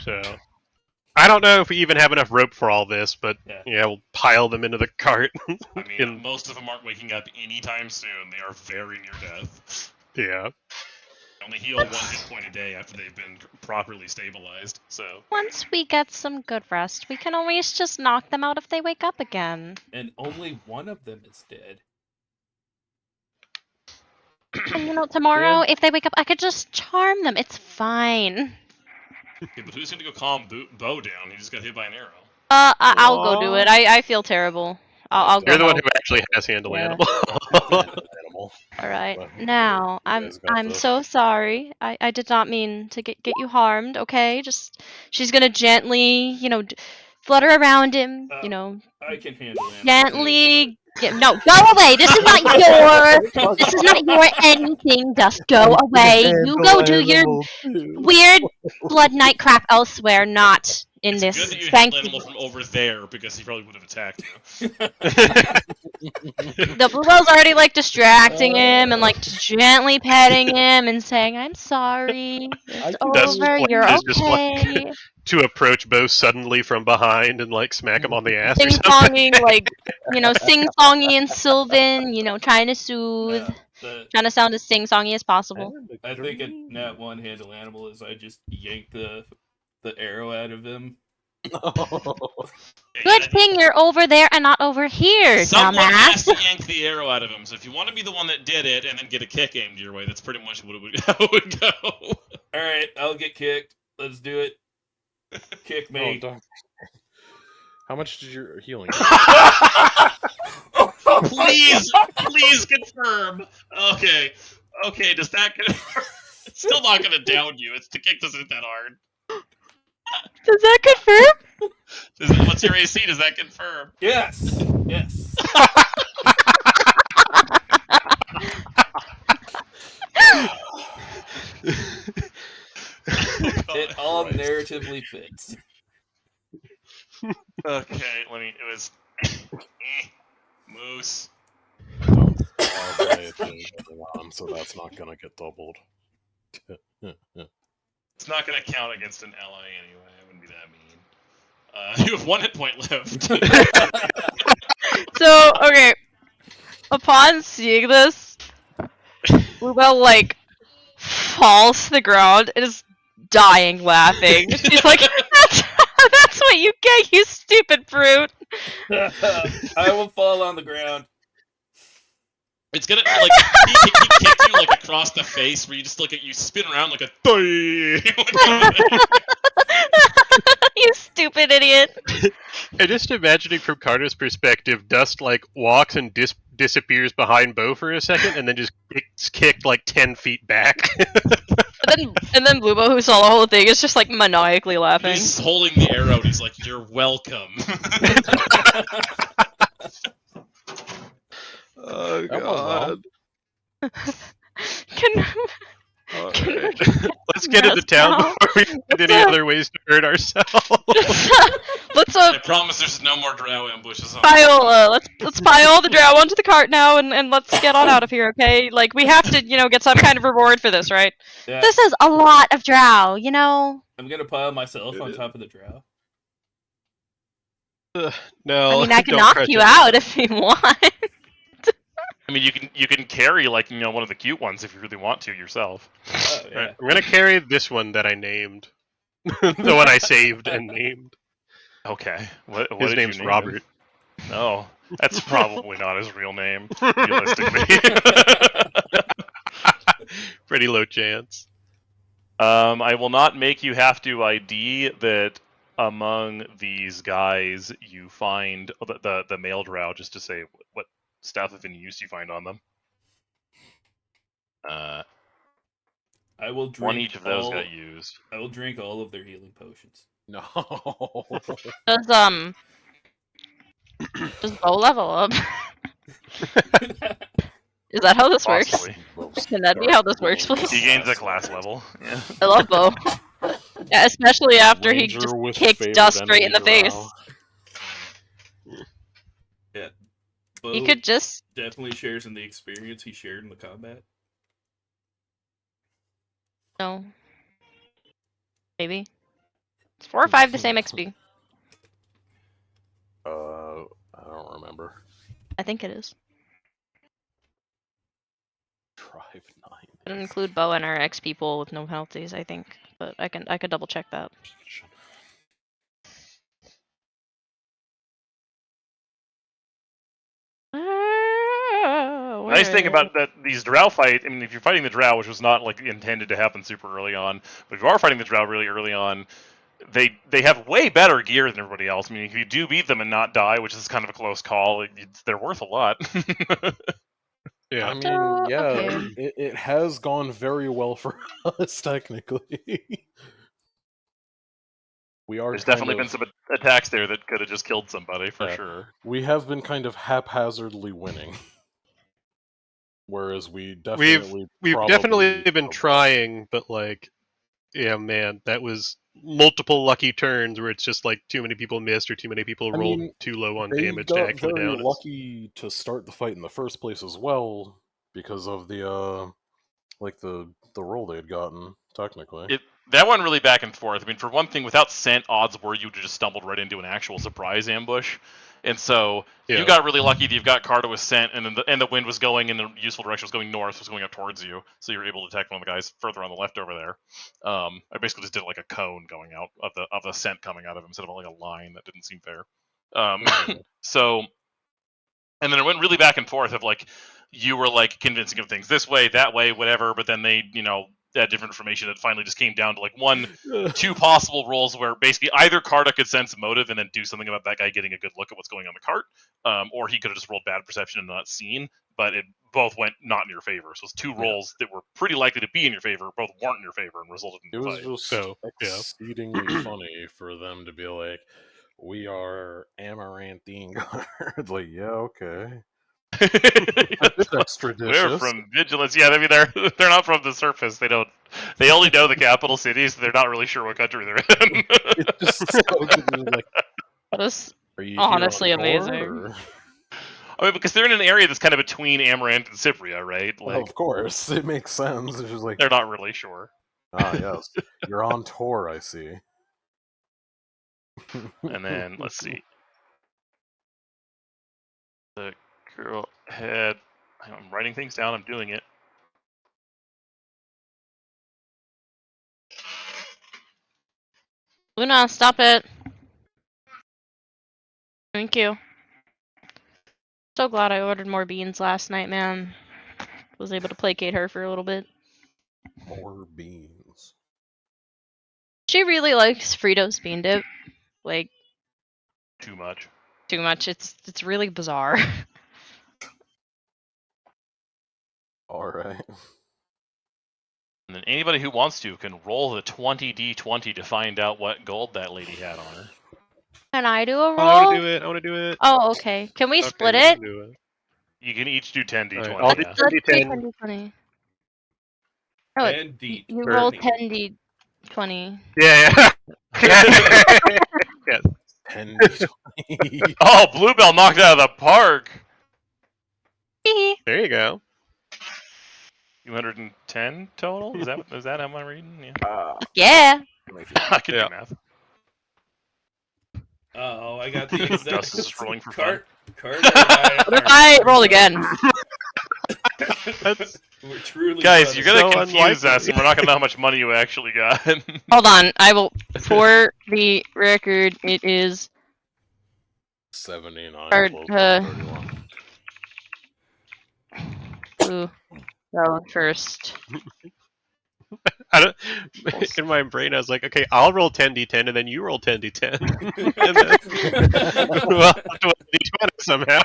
Speaker 5: So I don't know if we even have enough rope for all this, but
Speaker 2: Yeah.
Speaker 5: yeah, we'll pile them into the cart.
Speaker 8: I mean,
Speaker 5: in-
Speaker 8: most of them aren't waking up anytime soon. They are very near death.
Speaker 5: yeah.
Speaker 8: They only heal 1 hit point a day after they've been properly stabilized. So
Speaker 1: Once we get some good rest, we can always just knock them out if they wake up again.
Speaker 2: And only one of them is dead.
Speaker 1: And you know, tomorrow, if they wake up, I could just charm them. It's fine.
Speaker 8: okay, but who's gonna go calm Bo down? He just got hit by an arrow.
Speaker 1: I'll go do it. I feel terrible. I'll go
Speaker 5: You're the one
Speaker 1: help.
Speaker 5: who actually has handle
Speaker 1: Yeah.
Speaker 5: animal.
Speaker 4: Animal.
Speaker 1: All right.
Speaker 4: But,
Speaker 1: Now,
Speaker 4: you guys got
Speaker 1: I'm
Speaker 4: this.
Speaker 1: so sorry. I did not mean to get you harmed. Okay, just she's gonna gently, flutter around him.
Speaker 2: I can handle it.
Speaker 1: Gently. No, go away. This is not your. This is not your anything. Just go away. You go do your weird blood knight crap elsewhere, not in
Speaker 8: It's
Speaker 1: this
Speaker 8: good that you handled
Speaker 1: sanctuary.
Speaker 8: animal from over there because he probably would have attacked you.
Speaker 1: The bluebell's already distracting him and gently petting him and saying, "I'm sorry. It's
Speaker 5: That's
Speaker 1: over.
Speaker 5: what
Speaker 1: You're
Speaker 5: is just
Speaker 1: okay."
Speaker 5: to approach Bo suddenly from behind and smack him on the ass or
Speaker 1: Sing
Speaker 5: something.
Speaker 1: songing, sing songy and Sylvan, trying to soothe, trying to sound as sing songy as possible.
Speaker 2: I think a nat one handle animal is I just yank the arrow out of him.
Speaker 1: Good thing you're over there and not over here,
Speaker 8: Someone has
Speaker 1: dumbass.
Speaker 8: to yank the arrow out of him. So if you want to be the one that did it and then get a kick aimed your way, that's pretty much what how it would go.
Speaker 2: All right, I'll get kicked. Let's do it. Kick me.
Speaker 4: How much did your healing?
Speaker 8: Please confirm. Okay. Does that confirm? It's still not gonna down you. The kick doesn't hit that hard.
Speaker 1: Does that confirm?
Speaker 8: What's your AC? Does that confirm?
Speaker 2: Yes. Yes. It all narratively fits.
Speaker 8: Okay, it was Moose.
Speaker 4: So that's not gonna get doubled.
Speaker 8: It's not gonna count against an ally anyway. I wouldn't be that mean. You have 1 hit point left.
Speaker 1: So, okay. Upon seeing this, Bluebell, falls to the ground and is dying laughing. She's like, that's what you get, you stupid brute.
Speaker 2: I will fall on the ground.
Speaker 8: It's gonna he kicked you across the face where you just you spin around like a
Speaker 1: You stupid idiot.
Speaker 5: And just imagining from Carter's perspective, Dust walks and disappears behind Bo for a second, and then just gets kicked 10 feet back.
Speaker 1: And then Bluebo, who saw the whole thing, is just maniacally laughing.
Speaker 8: He's holding the arrow and he's like, "You're welcome."
Speaker 3: Oh
Speaker 4: God.
Speaker 1: Can
Speaker 5: Alright. Let's get into town
Speaker 1: now?
Speaker 5: before we find any other ways to hurt ourselves.
Speaker 1: let's
Speaker 8: I promise there's no more drow ambushes.
Speaker 1: pile let's pile the drow onto the cart now and let's get on out of here, okay? We have to, get some kind of reward for this, right?
Speaker 2: Yeah.
Speaker 1: This is a lot of drow,
Speaker 2: I'm gonna pile myself on top of the drow.
Speaker 5: No,
Speaker 1: I mean, I can
Speaker 5: don't
Speaker 1: knock
Speaker 5: crush
Speaker 1: you
Speaker 5: it.
Speaker 1: out if you want.
Speaker 3: I mean, you can carry one of the cute ones if you really want to yourself.
Speaker 2: Oh, yeah.
Speaker 5: Alright, I'm gonna carry this one that I named. The one I saved and named.
Speaker 3: Okay. What
Speaker 5: His
Speaker 3: did
Speaker 5: name's
Speaker 3: you name
Speaker 5: Robert.
Speaker 3: him? No, that's probably not his real name, realistically.
Speaker 5: Pretty low chance.
Speaker 3: I will not make you have to ID that among these guys you find the male drow, just to say what stuff of any use you find on them.
Speaker 2: I will drink
Speaker 3: One each of those
Speaker 2: all,
Speaker 3: got used.
Speaker 2: I will drink all of their healing potions.
Speaker 4: No.
Speaker 1: Does Just bow level up. Is that how this works?
Speaker 3: Possibly.
Speaker 1: Can that be how this works, please?
Speaker 3: He gains a class level. Yeah.
Speaker 1: I love Bo. Yeah, especially after he
Speaker 4: Ranger
Speaker 1: just
Speaker 4: with
Speaker 1: kicked
Speaker 4: favored
Speaker 1: Dust right in the
Speaker 4: enemy
Speaker 1: face.
Speaker 4: drow.
Speaker 2: Yeah.
Speaker 1: He
Speaker 2: Bo
Speaker 1: could just.
Speaker 2: definitely shares in the experience he shared in the combat.
Speaker 1: No. Maybe. It's 4 or 5 the same XP.
Speaker 4: I don't remember.
Speaker 1: I think it is.
Speaker 4: Tribe 9.
Speaker 1: I don't include Bo in our XP pool with no penalties, I think. But I could double check that.
Speaker 3: Nice thing about that these drow fight, I mean, if you're fighting the drow, which was not like intended to happen super early on, but if you are fighting the drow really early on, they have way better gear than everybody else. I mean, if you do beat them and not die, which is kind of a close call, they're worth a lot.
Speaker 5: Yeah.
Speaker 4: I mean, yeah,
Speaker 1: okay.
Speaker 4: it has gone very well for us, technically. We are
Speaker 3: There's
Speaker 4: kind
Speaker 3: definitely
Speaker 4: of,
Speaker 3: been some attacks there that could have just killed somebody for
Speaker 4: Yeah.
Speaker 3: sure.
Speaker 4: we have been kind of haphazardly winning. Whereas we definitely
Speaker 5: We've
Speaker 4: probably
Speaker 5: definitely been
Speaker 4: could have
Speaker 5: trying, but like, yeah, man, that was multiple lucky turns where it's just like too many people missed or too many people
Speaker 4: I
Speaker 5: rolled
Speaker 4: mean,
Speaker 5: too low on
Speaker 4: They
Speaker 5: damage to
Speaker 4: got
Speaker 5: actually
Speaker 4: very
Speaker 5: down us.
Speaker 4: lucky to start the fight in the first place as well because of the like the roll they had gotten, technically.
Speaker 3: That one really back and forth. I mean, for one thing, without scent, odds were you just stumbled right into an actual surprise ambush, and so you
Speaker 5: Yeah.
Speaker 3: got really lucky that you've got Carter with scent, and then the wind was going in the useful direction, was going north, was going up towards you, so you were able to attack one of the guys further on the left over there. I basically just did like a cone going out of the scent coming out of him instead of like a line. That didn't seem fair. So, and then it went really back and forth of like you were like convincing of things this way, that way, whatever, but then they had different information. It finally just came down to like two possible rolls where basically either Carta could sense motive and then do something about that guy getting a good look at what's going on in the cart, or he could have just rolled bad perception and not seen, but it both went not in your favor. So it's two rolls that were pretty likely to be in your favor, both weren't in your favor, and resulted in
Speaker 4: It
Speaker 3: the
Speaker 4: was
Speaker 3: fight.
Speaker 4: just
Speaker 5: So, yeah.
Speaker 4: exceedingly funny for them to be like, "We are Amaranthine guards." Like, yeah, okay. A bit
Speaker 3: We're
Speaker 4: extraditions.
Speaker 3: from Vigilance. Yeah, I mean they're not from the surface. They don't. They only know the capital cities. They're not really sure what country they're in.
Speaker 4: It just sounds like,
Speaker 1: That is
Speaker 4: are you
Speaker 1: honestly
Speaker 4: here on tour,
Speaker 1: amazing.
Speaker 4: or?
Speaker 3: I mean, because they're in an area that's kind of between Amaranth and Cypria, right? Like,
Speaker 4: Of course, it makes sense. It's just like,
Speaker 3: they're not really sure.
Speaker 4: yes, you're on tour. I see.
Speaker 3: And then let's see. The girl had. I'm writing things down. I'm doing it.
Speaker 1: Luna, stop it. Thank you. So glad I ordered more beans last night, man. Was able to placate her for a little bit.
Speaker 4: More beans.
Speaker 1: She really likes Frito's bean dip. Like,
Speaker 3: Too much.
Speaker 1: too much. It's really bizarre.
Speaker 4: All right.
Speaker 3: And then anybody who wants to can roll the 20d20 to find out what gold that lady had on her.
Speaker 1: Can I do a roll?
Speaker 5: I want to do it.
Speaker 1: Oh, okay. Can we
Speaker 5: Okay,
Speaker 1: split
Speaker 5: we
Speaker 1: it?
Speaker 5: can do it.
Speaker 3: You can each do 10d20.
Speaker 5: Alright, I'll do
Speaker 3: Yeah.
Speaker 1: Let's do
Speaker 5: 10d10.
Speaker 1: 10d20. Oh,
Speaker 2: And D.
Speaker 1: you
Speaker 5: Or-
Speaker 1: rolled 10d20.
Speaker 5: Yeah. Yeah.
Speaker 4: 10
Speaker 3: Oh, Bluebell knocked it out of the park.
Speaker 1: Hee
Speaker 5: There you go.
Speaker 3: 210 total? Is that how I'm reading? Yeah.
Speaker 1: Yeah.
Speaker 3: I can
Speaker 5: Yeah.
Speaker 3: do math.
Speaker 2: Oh, I got the exact.
Speaker 3: Dust is rolling for fun.
Speaker 2: Carter and I
Speaker 1: What if I roll again?
Speaker 2: We're truly
Speaker 3: Guys, you're
Speaker 2: brothers.
Speaker 3: gonna
Speaker 5: So
Speaker 3: confuse
Speaker 5: unlikely.
Speaker 3: us, and we're not gonna know how much money you actually got.
Speaker 1: Hold on. I will. For the record, it is
Speaker 4: 79
Speaker 1: Or,
Speaker 4: plus
Speaker 1: uh,
Speaker 4: 31.
Speaker 1: Ooh. Go first.
Speaker 5: I don't, in my brain, I was like, okay, I'll roll 10d10, and then you roll 10d10. And then we'll have to roll d20 somehow.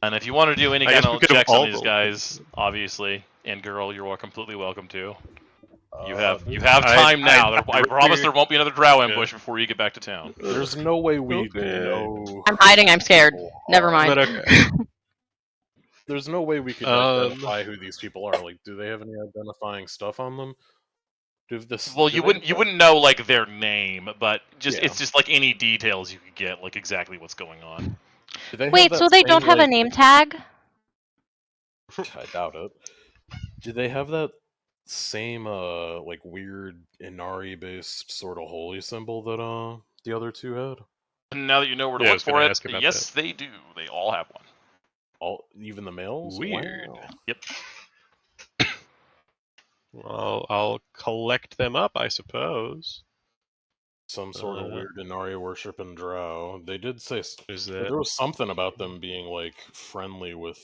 Speaker 3: And if you want to do any
Speaker 5: I
Speaker 3: kind
Speaker 5: guess we
Speaker 3: of
Speaker 5: could have
Speaker 3: checks on
Speaker 5: all
Speaker 3: these
Speaker 5: rolled.
Speaker 3: guys, obviously, and girl, you're completely welcome to. You have time now. I promise there won't be another drow ambush before you get back to town.
Speaker 4: There's no way we
Speaker 5: Okay.
Speaker 4: know.
Speaker 1: I'm hiding. I'm scared. Never mind.
Speaker 5: But okay.
Speaker 4: There's no way we could identify who these people are. Like, do they have any identifying stuff on them?
Speaker 3: Well, you wouldn't know like their name, but just
Speaker 4: Yeah.
Speaker 3: it's just like any details you could get, like exactly what's going on.
Speaker 4: Do they have
Speaker 1: Wait,
Speaker 4: that
Speaker 1: so they
Speaker 4: same,
Speaker 1: don't have a
Speaker 4: like-
Speaker 1: name tag?
Speaker 4: I doubt it. Do they have that same like weird Inari based sort of holy symbol that the other two had?
Speaker 3: Now that you know where to
Speaker 5: Yeah, I
Speaker 3: look
Speaker 5: was
Speaker 3: for
Speaker 5: gonna
Speaker 3: it,
Speaker 5: ask about
Speaker 3: yes, they do. They all have one.
Speaker 4: All even the males?
Speaker 5: Weird.
Speaker 4: Wow.
Speaker 3: Yep.
Speaker 5: Well, I'll collect them up, I suppose.
Speaker 4: Some sort of weird Inari worshiping drow. They did say
Speaker 5: Is
Speaker 4: there
Speaker 5: that
Speaker 4: was something about them being like friendly with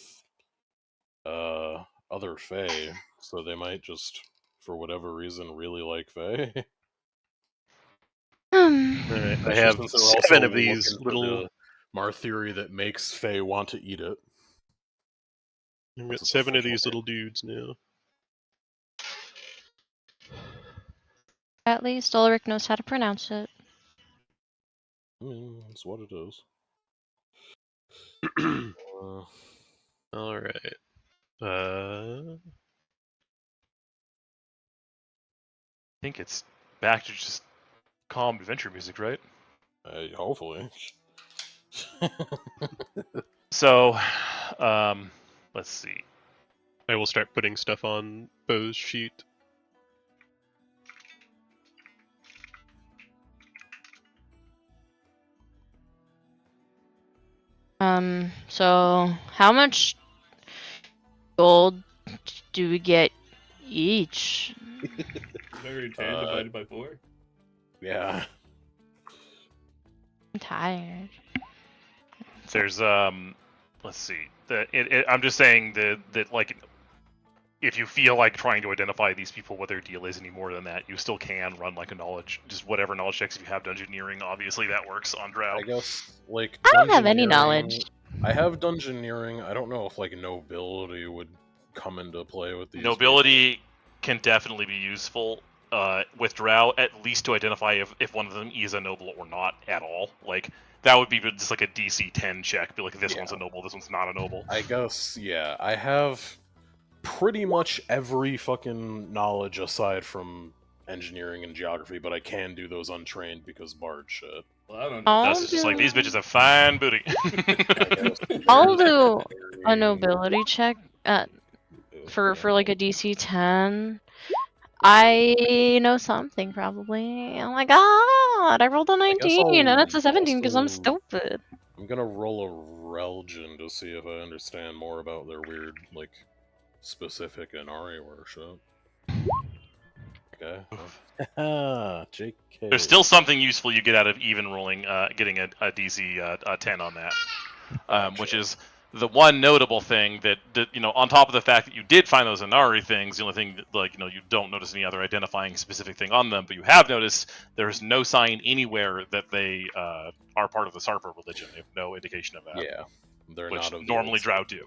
Speaker 4: other fae, so they might just for whatever reason really like fae.
Speaker 5: Alright, I
Speaker 4: Especially
Speaker 5: have
Speaker 4: since they're
Speaker 5: 7
Speaker 4: also
Speaker 5: of these
Speaker 4: looking for
Speaker 5: little.
Speaker 4: the Marthiriad that makes fae want to eat it.
Speaker 5: I've got
Speaker 4: That's its
Speaker 5: 7 of
Speaker 4: official
Speaker 5: these
Speaker 4: name.
Speaker 5: little dudes now.
Speaker 1: At least Ulrich knows how to pronounce it.
Speaker 4: That's what it is.
Speaker 5: Alright.
Speaker 3: I think it's back to just calm adventure music, right?
Speaker 4: Hopefully.
Speaker 3: So, let's see.
Speaker 5: I will start putting stuff on Bo's sheet.
Speaker 1: So how much gold do we get each?
Speaker 2: Whatever, 10 divided by 4.
Speaker 4: Yeah.
Speaker 1: I'm tired.
Speaker 3: There's let's see. I'm just saying that like if you feel like trying to identify these people, what their deal is any more than that, you still can run like a knowledge, just whatever knowledge checks. If you have dungeoneering, obviously that works on Drow.
Speaker 4: I guess, like,
Speaker 1: I don't have any
Speaker 4: dungeoneering-
Speaker 1: knowledge.
Speaker 4: I have dungeoneering. I don't know if, like, nobility would come into play with these
Speaker 3: Nobility can definitely be useful with Drow, at least to identify if one of them is a noble or not at all. Like, that would be just like a DC 10 check. Be like, this one's a noble, this one's not a noble.
Speaker 4: I guess, yeah. I have pretty much every fucking knowledge aside from engineering and geography, but I can do those untrained because bard shit.
Speaker 2: Well, I don't know.
Speaker 1: I'll
Speaker 3: That's just like, these bitches have fine booty.
Speaker 1: I'll do a nobility check for like a DC 10. I know something probably. Oh my god, I rolled a 19 and it's a 17 because I'm stupid.
Speaker 4: I'm gonna roll a Relgion to see if I understand more about their weird, like, specific Inari worship. Okay. JK.
Speaker 3: There's still something useful you get out of even rolling, getting a DC 10 on that, which is the one notable thing that on top of the fact that you did find those Inari things, the only thing that, like, you don't notice any other identifying specific thing on them, but you have noticed there's no sign anywhere that they are part of the Sarpa religion. They have no indication of that.
Speaker 4: Yeah, they're
Speaker 3: which
Speaker 4: not of the
Speaker 3: normally
Speaker 4: old
Speaker 3: Drow do.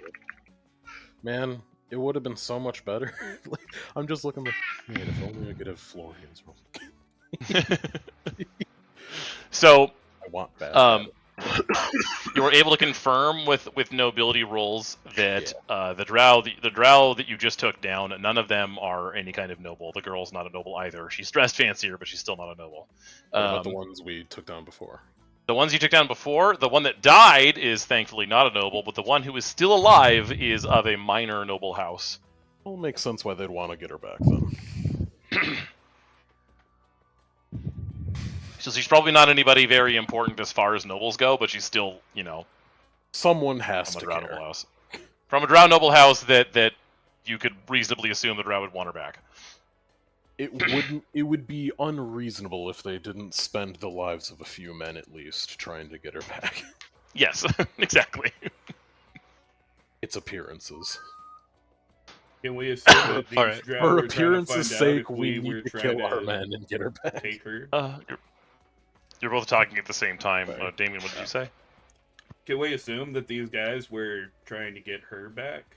Speaker 4: Man, it would have been so much better. Like, I'm just looking like, man, if only I could have Florian's roll.
Speaker 3: So,
Speaker 4: I want bad.
Speaker 3: you were able to confirm with nobility rolls that the drow that you just took down, none of them are any kind of noble. The girl's not a noble either. She's dressed fancier, but she's still not a noble.
Speaker 4: What about the ones we took down before?
Speaker 3: The ones you took down before, the one that died is thankfully not a noble, but the one who is still alive is of a minor noble house.
Speaker 4: Well, it makes sense why they'd want to get her back then.
Speaker 3: So she's probably not anybody very important as far as nobles go, but she's still,
Speaker 4: Someone has
Speaker 3: from a
Speaker 4: to
Speaker 3: drow
Speaker 4: care.
Speaker 3: noble house. From a drow noble house that you could reasonably assume the drow would want her back.
Speaker 4: It would be unreasonable if they didn't spend the lives of a few men at least trying to get her back.
Speaker 3: Yes, exactly.
Speaker 4: It's appearances.
Speaker 2: Can we assume that these
Speaker 5: Alright.
Speaker 2: drow
Speaker 4: For
Speaker 2: were trying to
Speaker 4: appearances'
Speaker 2: find out
Speaker 4: sake,
Speaker 2: if
Speaker 4: we
Speaker 2: were
Speaker 4: need to
Speaker 2: trying
Speaker 4: kill our
Speaker 2: to
Speaker 4: men and get her back.
Speaker 2: take her?
Speaker 3: You're both talking at the same time.
Speaker 4: Sorry.
Speaker 3: Damien, what did you say?
Speaker 2: Can we assume that these guys were trying to get her back?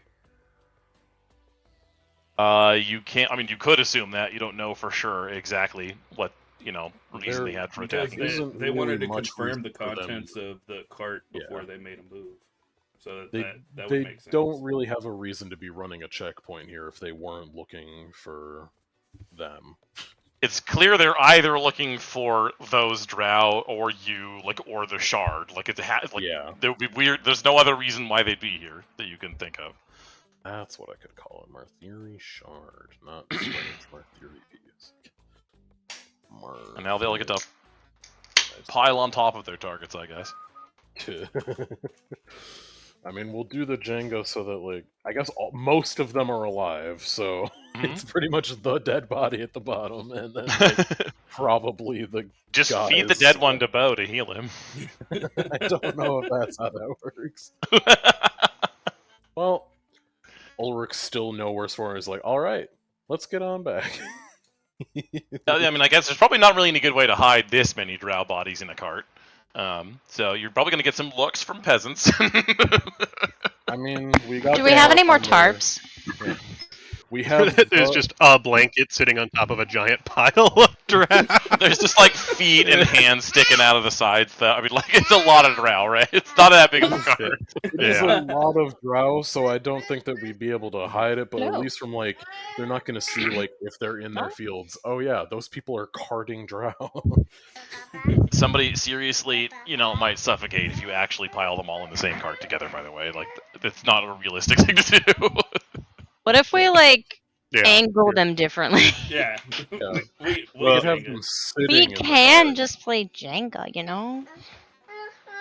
Speaker 3: You can't. I mean, you could assume that. You don't know for sure exactly what reason they had for
Speaker 2: Because
Speaker 3: attacking.
Speaker 2: they
Speaker 4: really
Speaker 2: wanted to
Speaker 4: much
Speaker 2: confirm
Speaker 4: reason
Speaker 2: the
Speaker 4: for them
Speaker 2: contents of the cart before
Speaker 4: Yeah.
Speaker 2: they made a move. So
Speaker 4: They
Speaker 2: that would
Speaker 4: they
Speaker 2: make sense.
Speaker 4: don't really have a reason to be running a checkpoint here if they weren't looking for them.
Speaker 3: It's clear they're either looking for those drow or you, or the shard.
Speaker 4: Yeah.
Speaker 3: There would be weird. There's no other reason why they'd be here that you can think of.
Speaker 4: That's what I could call it. Marthiri shard, not strange Marthiri piece.
Speaker 3: And now they'll get to pile on top of their targets, I guess.
Speaker 4: I mean, we'll do the Jenga so that, I guess most of them are alive, so it's pretty much the dead body at the bottom, and then, probably the
Speaker 3: Just
Speaker 4: guys.
Speaker 3: feed the dead one to Bo to heal him.
Speaker 4: I don't know if that's how that works. Well, Ulrich's still no worse for it. He's like, alright, let's get on back.
Speaker 3: I mean, I guess there's probably not really any good way to hide this many drow bodies in a cart. So you're probably going to get some looks from peasants.
Speaker 4: I mean, we got.
Speaker 1: Do we have any more tarps?
Speaker 4: Yeah. We have.
Speaker 5: There's just a blanket sitting on top of a giant pile of drow.
Speaker 3: There's just feet and hands sticking out of the sides. I mean, it's a lot of drow, right? It's not that big of a cart.
Speaker 4: There's a lot of drow, so I don't think that we'd be able to hide it. But at
Speaker 1: No.
Speaker 4: least from they're not going to see if they're in their fields. Oh yeah, those people are carting drow.
Speaker 3: Somebody seriously, might suffocate if you actually pile them all in the same cart together. By the way, that's not a realistic thing to do.
Speaker 1: What if we angle them differently?
Speaker 2: Yeah. we
Speaker 4: Well,
Speaker 2: Jenga.
Speaker 4: have them sitting.
Speaker 1: We
Speaker 4: in the
Speaker 1: can
Speaker 4: cart.
Speaker 1: just play Jenga,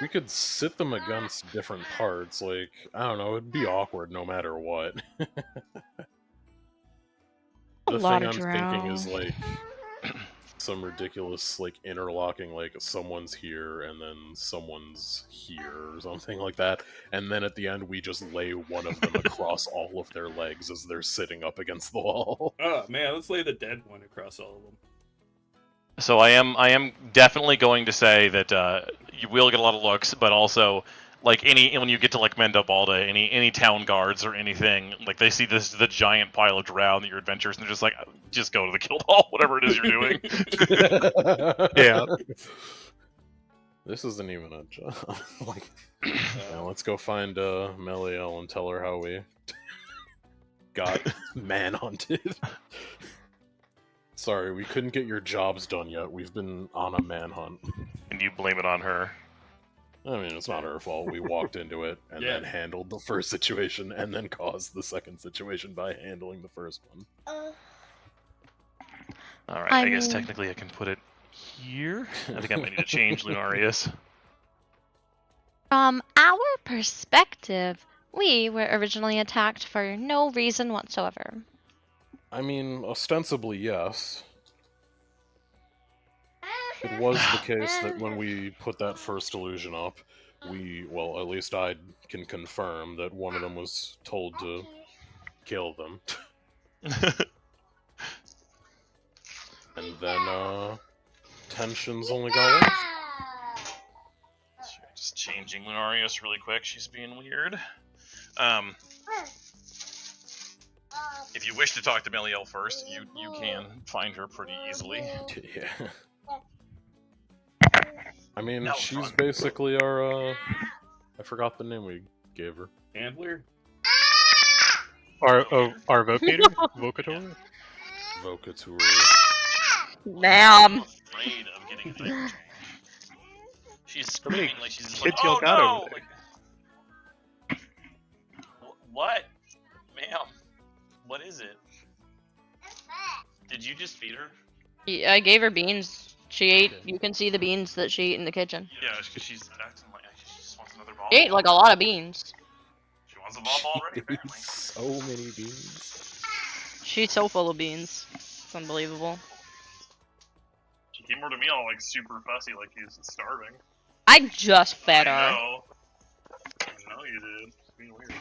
Speaker 4: We could sit them against different parts. I don't know. It'd be awkward no matter what.
Speaker 1: A
Speaker 4: The
Speaker 1: lot
Speaker 4: thing
Speaker 1: of
Speaker 4: I'm
Speaker 1: drow.
Speaker 4: thinking is some ridiculous interlocking, someone's here and then someone's here or something like that, and then at the end we just lay one of them across all of their legs as they're sitting up against the wall.
Speaker 2: Oh man, let's lay the dead one across all of them.
Speaker 3: So I am definitely going to say that you will get a lot of looks, but also when you get to Menda Balda, any town guards or anything, they see the giant pile of drow in your adventures, and they're just just go to the guild hall, whatever it is you're doing.
Speaker 5: Yeah.
Speaker 4: This isn't even a job. Now let's go find Meliel and tell her how we got manhunted. Sorry, we couldn't get your jobs done yet. We've been on a manhunt.
Speaker 3: And you blame it on her.
Speaker 4: I mean, it's not her fault. We walked into it and then handled the first situation and then caused the second situation by handling the first one.
Speaker 3: Alright, I guess technically I can put it here. I think I might need to change Lunarius.
Speaker 1: From our perspective, we were originally attacked for no reason whatsoever.
Speaker 4: I mean, ostensibly, yes. It was the case that when we put that first illusion up, well, at least I can confirm that one of them was told to kill them. And then, tensions only got worse.
Speaker 3: Just changing Lunarius really quick, she's being weird. If you wish to talk to Meliel first, you can find her pretty easily.
Speaker 4: Yeah. I mean, she's basically our, I forgot the name we gave her.
Speaker 2: Handler?
Speaker 5: Our vocator? Vocator?
Speaker 4: Vocateur.
Speaker 1: Damn.
Speaker 3: Afraid of getting an item change. She's screaming like she's just
Speaker 5: kids
Speaker 3: oh
Speaker 5: y'all got
Speaker 3: no!
Speaker 5: over there?
Speaker 3: What? Ma'am, what is it? Did you just feed her?
Speaker 1: Yeah, I gave her beans. She ate. You can see the beans that she ate in the kitchen.
Speaker 3: Yeah, because she's acting like she just wants another ball.
Speaker 1: She ate a lot of beans.
Speaker 3: She wants a ball already, apparently.
Speaker 4: So many beans.
Speaker 1: She's so full of beans. It's unbelievable.
Speaker 3: She came over to me all super fussy, like he's starving.
Speaker 1: I just fed her.
Speaker 3: I know you did. It's being weird.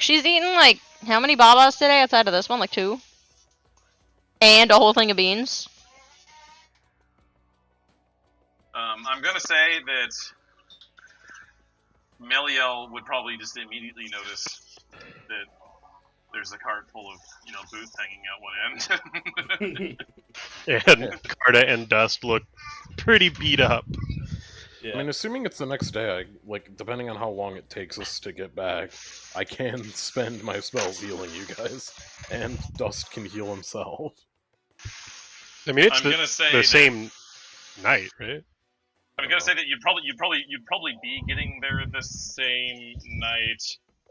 Speaker 1: She's eaten how many babas today outside of this one? 2? And a whole thing of beans.
Speaker 3: I'm gonna say that Meliel would probably just immediately notice that
Speaker 8: there's a cart full of boots hanging out one end.
Speaker 5: And Carta and Dust look pretty beat up.
Speaker 2: Yeah.
Speaker 4: I mean, assuming it's the next day, depending on how long it takes us to get back, I can spend my spells healing you guys, and Dust can heal himself.
Speaker 5: I mean, it's
Speaker 8: I'm gonna say
Speaker 5: the
Speaker 8: that-
Speaker 5: same night, right?
Speaker 8: I'm gonna say that you'd probably be getting there the same night,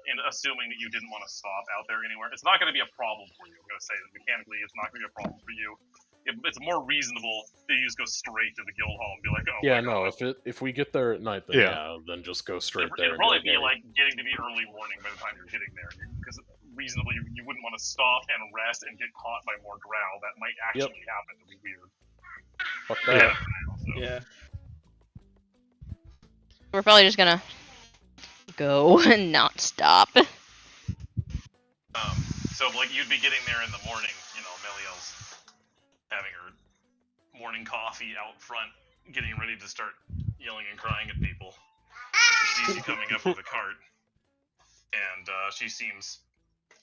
Speaker 8: and assuming that you didn't want to stop out there anywhere, it's not gonna be a problem for you. I'm gonna say that mechanically, it's not gonna be a problem for you. It's more reasonable that you just go straight to the guild hall and be like, oh
Speaker 4: Yeah,
Speaker 8: my
Speaker 4: no,
Speaker 8: God.
Speaker 4: if we get there at night, then then just go straight there.
Speaker 8: It'll probably
Speaker 4: and
Speaker 8: be
Speaker 4: go,
Speaker 8: like getting to be early morning by the time you're getting there, because reasonably you wouldn't want to stop and rest and get caught by more drow. That might actually happen. It'd be weird.
Speaker 4: Fuck that.
Speaker 2: Yeah.
Speaker 1: We're probably just gonna go and not stop.
Speaker 8: So you'd be getting there in the morning. Meliel's having her morning coffee out front, getting ready to start yelling and crying at people. She sees you coming up with a cart, and she seems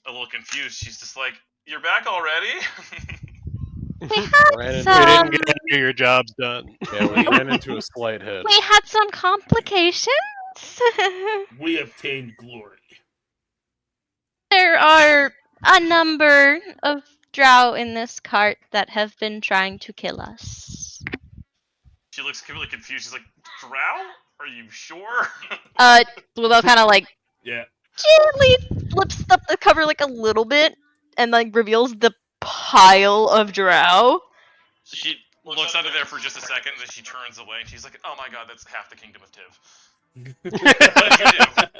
Speaker 8: a little confused. She's just like, "You're back already?"
Speaker 1: We had
Speaker 4: Ran into-
Speaker 5: We
Speaker 1: some.
Speaker 5: didn't get any of your jobs done.
Speaker 4: Yeah, we ran into a slight hitch.
Speaker 1: We had some complications.
Speaker 2: We obtained glory.
Speaker 1: There are a number of drow in this cart that have been trying to kill us.
Speaker 8: She looks really confused. She's like, "Drow? Are you sure?"
Speaker 1: Bluebell kind of
Speaker 2: Yeah.
Speaker 1: gently flips up the cover a little bit and reveals the pile of drow.
Speaker 8: She looks under there for just a second, and then she turns away, and she's like, "Oh my God, that's half the kingdom of Tiv." What do you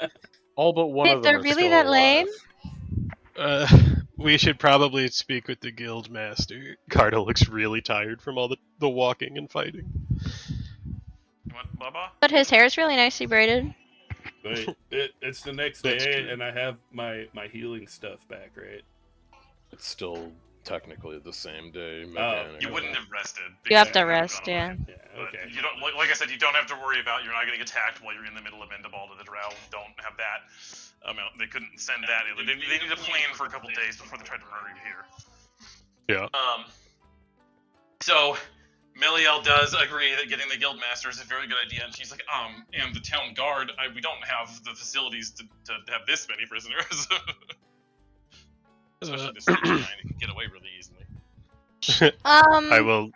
Speaker 8: do?
Speaker 4: All but one of them
Speaker 1: They're
Speaker 4: is
Speaker 1: really
Speaker 4: still
Speaker 1: that
Speaker 4: alive.
Speaker 1: lame?
Speaker 5: We should probably speak with the guild master. Carta looks really tired from all the walking and fighting.
Speaker 8: You want Baba?
Speaker 1: But his hair is really nicely braided.
Speaker 2: But it's the next
Speaker 5: That's
Speaker 2: day,
Speaker 5: true.
Speaker 2: and I have my healing stuff back, right?
Speaker 4: It's still technically the same day.
Speaker 8: You
Speaker 4: mechanically.
Speaker 8: wouldn't have rested.
Speaker 1: You have
Speaker 8: because
Speaker 1: to
Speaker 8: you hadn't
Speaker 1: rest,
Speaker 8: gone
Speaker 1: yeah.
Speaker 8: away.
Speaker 2: Yeah.
Speaker 8: But
Speaker 2: Okay.
Speaker 8: you don't, like I said, you don't have to worry about you're not getting attacked while you're in the middle of Endabalda. The Drow don't have that. They couldn't send that. They need to plan for a couple days before they tried to murder you here.
Speaker 5: Yeah.
Speaker 8: So Meliel does agree that getting the guildmaster is a very good idea, and she's like, and the town guard, we don't have the facilities to have this many prisoners. Especially this kind, you can get away really easily.
Speaker 5: I will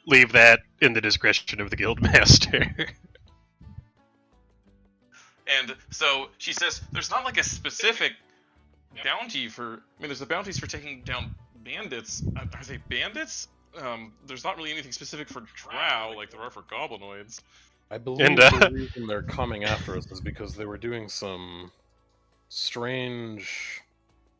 Speaker 5: leave that in the discretion of the guild master.
Speaker 8: And so she says, there's not a specific bounty for. I mean, there's the bounties for taking down bandits. Are they bandits? There's not really anything specific for drow like there are for goblinoids.
Speaker 4: I believe the reason they're coming after us is because they were doing some strange.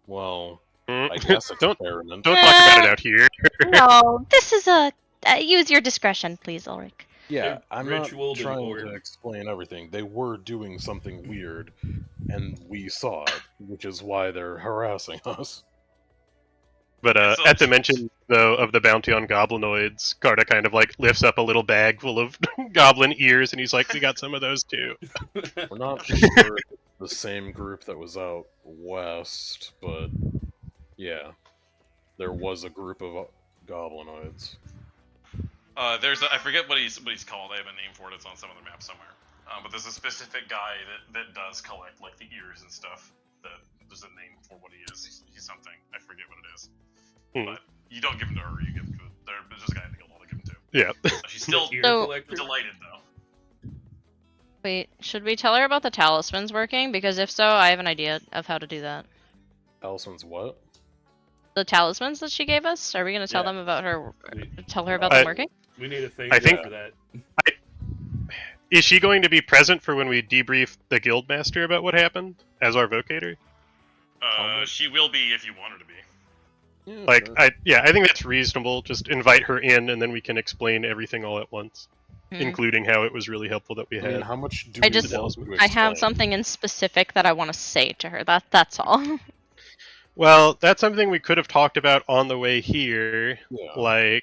Speaker 4: Well, I guess experiment.
Speaker 5: Don't talk about it out here.
Speaker 1: No, this is a. Use your discretion, please, Ulrich.
Speaker 4: Yeah, I'm not
Speaker 2: Ritual
Speaker 4: trying
Speaker 2: board.
Speaker 4: to explain everything. They were doing something weird, and we saw it, which is why they're harassing us.
Speaker 5: But
Speaker 8: So-
Speaker 5: at the mention, though, of the bounty on goblinoids, Carta kind of lifts up a little bag full of goblin ears, and he's like, "We got some of those too."
Speaker 4: We're not sure if it's the same group that was out west, but yeah, there was a group of goblinoids.
Speaker 8: I forget what he's called. I have a name for it. It's on some other map somewhere. But there's a specific guy that does collect the ears and stuff. There's a name for what he is. He's something. I forget what it is. But you don't give him to her. You give him to. There's just a guy in the guild hall to give him to.
Speaker 5: Yeah.
Speaker 8: She's still
Speaker 2: Ear
Speaker 1: So-
Speaker 2: collector?
Speaker 8: delighted though.
Speaker 1: Wait, should we tell her about the talismans working? Because if so, I have an idea of how to do that.
Speaker 4: Allison's what?
Speaker 1: The talismans that she gave us? Are we going to tell
Speaker 2: Yeah.
Speaker 1: them about her?
Speaker 2: We-
Speaker 1: Tell her about them working?
Speaker 2: We need a thing
Speaker 5: I think-
Speaker 2: for that.
Speaker 5: Is she going to be present for when we debrief the guild master about what happened as our vocator?
Speaker 8: She will be if you want her to be.
Speaker 4: Yeah, sure.
Speaker 5: I think that's reasonable. Just invite her in, and then we can explain everything all at once, including how it was really helpful that we
Speaker 4: I
Speaker 5: had.
Speaker 4: mean, how much do
Speaker 1: I
Speaker 4: we
Speaker 1: just-
Speaker 4: want to
Speaker 1: I have
Speaker 4: explain?
Speaker 1: something in specific that I want to say to her. That's all.
Speaker 5: Well, that's something we could have talked about on the way here.
Speaker 4: Yeah.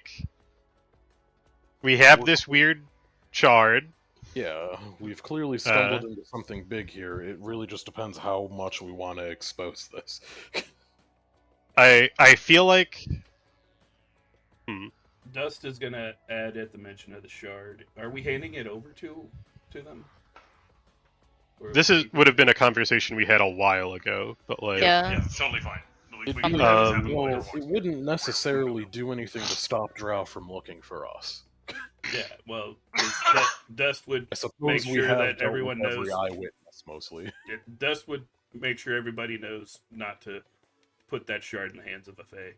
Speaker 5: We have this weird shard.
Speaker 4: Yeah, we've clearly stumbled into something big here. It really just depends how much we want to expose this.
Speaker 5: I feel like.
Speaker 2: Dust is gonna add at the mention of the shard. Are we handing it over to them? Or
Speaker 5: This would have been a conversation we had a while ago, but like.
Speaker 1: Yeah.
Speaker 8: Yeah, totally fine.
Speaker 4: It'd
Speaker 8: We
Speaker 4: be
Speaker 8: can
Speaker 4: like,
Speaker 8: have this happen
Speaker 5: Um,
Speaker 8: later.
Speaker 4: well, it wouldn't necessarily do anything to stop Drow from looking for us.
Speaker 2: Yeah, well, Dust would
Speaker 4: I suppose
Speaker 2: make
Speaker 4: we
Speaker 2: sure
Speaker 4: have
Speaker 2: that
Speaker 4: dealt
Speaker 2: everyone
Speaker 4: with every
Speaker 2: knows.
Speaker 4: eyewitness, mostly.
Speaker 2: Dust would make sure everybody knows not to put that shard in the hands of a Fae.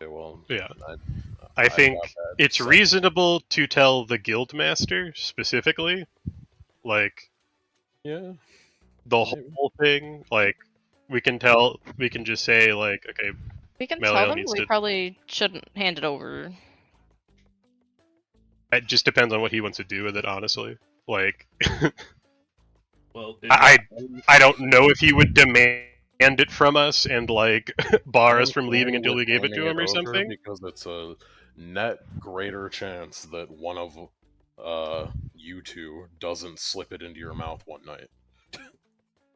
Speaker 4: Okay, well,
Speaker 5: Yeah.
Speaker 4: I
Speaker 5: I
Speaker 4: got
Speaker 5: think
Speaker 4: that
Speaker 5: it's
Speaker 4: set.
Speaker 5: reasonable to tell the guildmaster specifically, like
Speaker 4: Yeah.
Speaker 5: the
Speaker 4: Maybe.
Speaker 5: whole thing. Like we can just say like, okay,
Speaker 1: We can tell
Speaker 5: Meliel
Speaker 1: them.
Speaker 5: needs
Speaker 1: We
Speaker 5: to.
Speaker 1: probably shouldn't hand it over.
Speaker 5: It just depends on what he wants to do with it, honestly. Like
Speaker 2: Well,
Speaker 5: I don't know if he would demand it from us and like bar us
Speaker 4: I'm
Speaker 5: from leaving
Speaker 4: fine
Speaker 5: until
Speaker 4: with
Speaker 5: we gave it
Speaker 4: handing
Speaker 5: to him or
Speaker 4: over
Speaker 5: something.
Speaker 4: because it's a net greater chance that one of you two doesn't slip it into your mouth one night.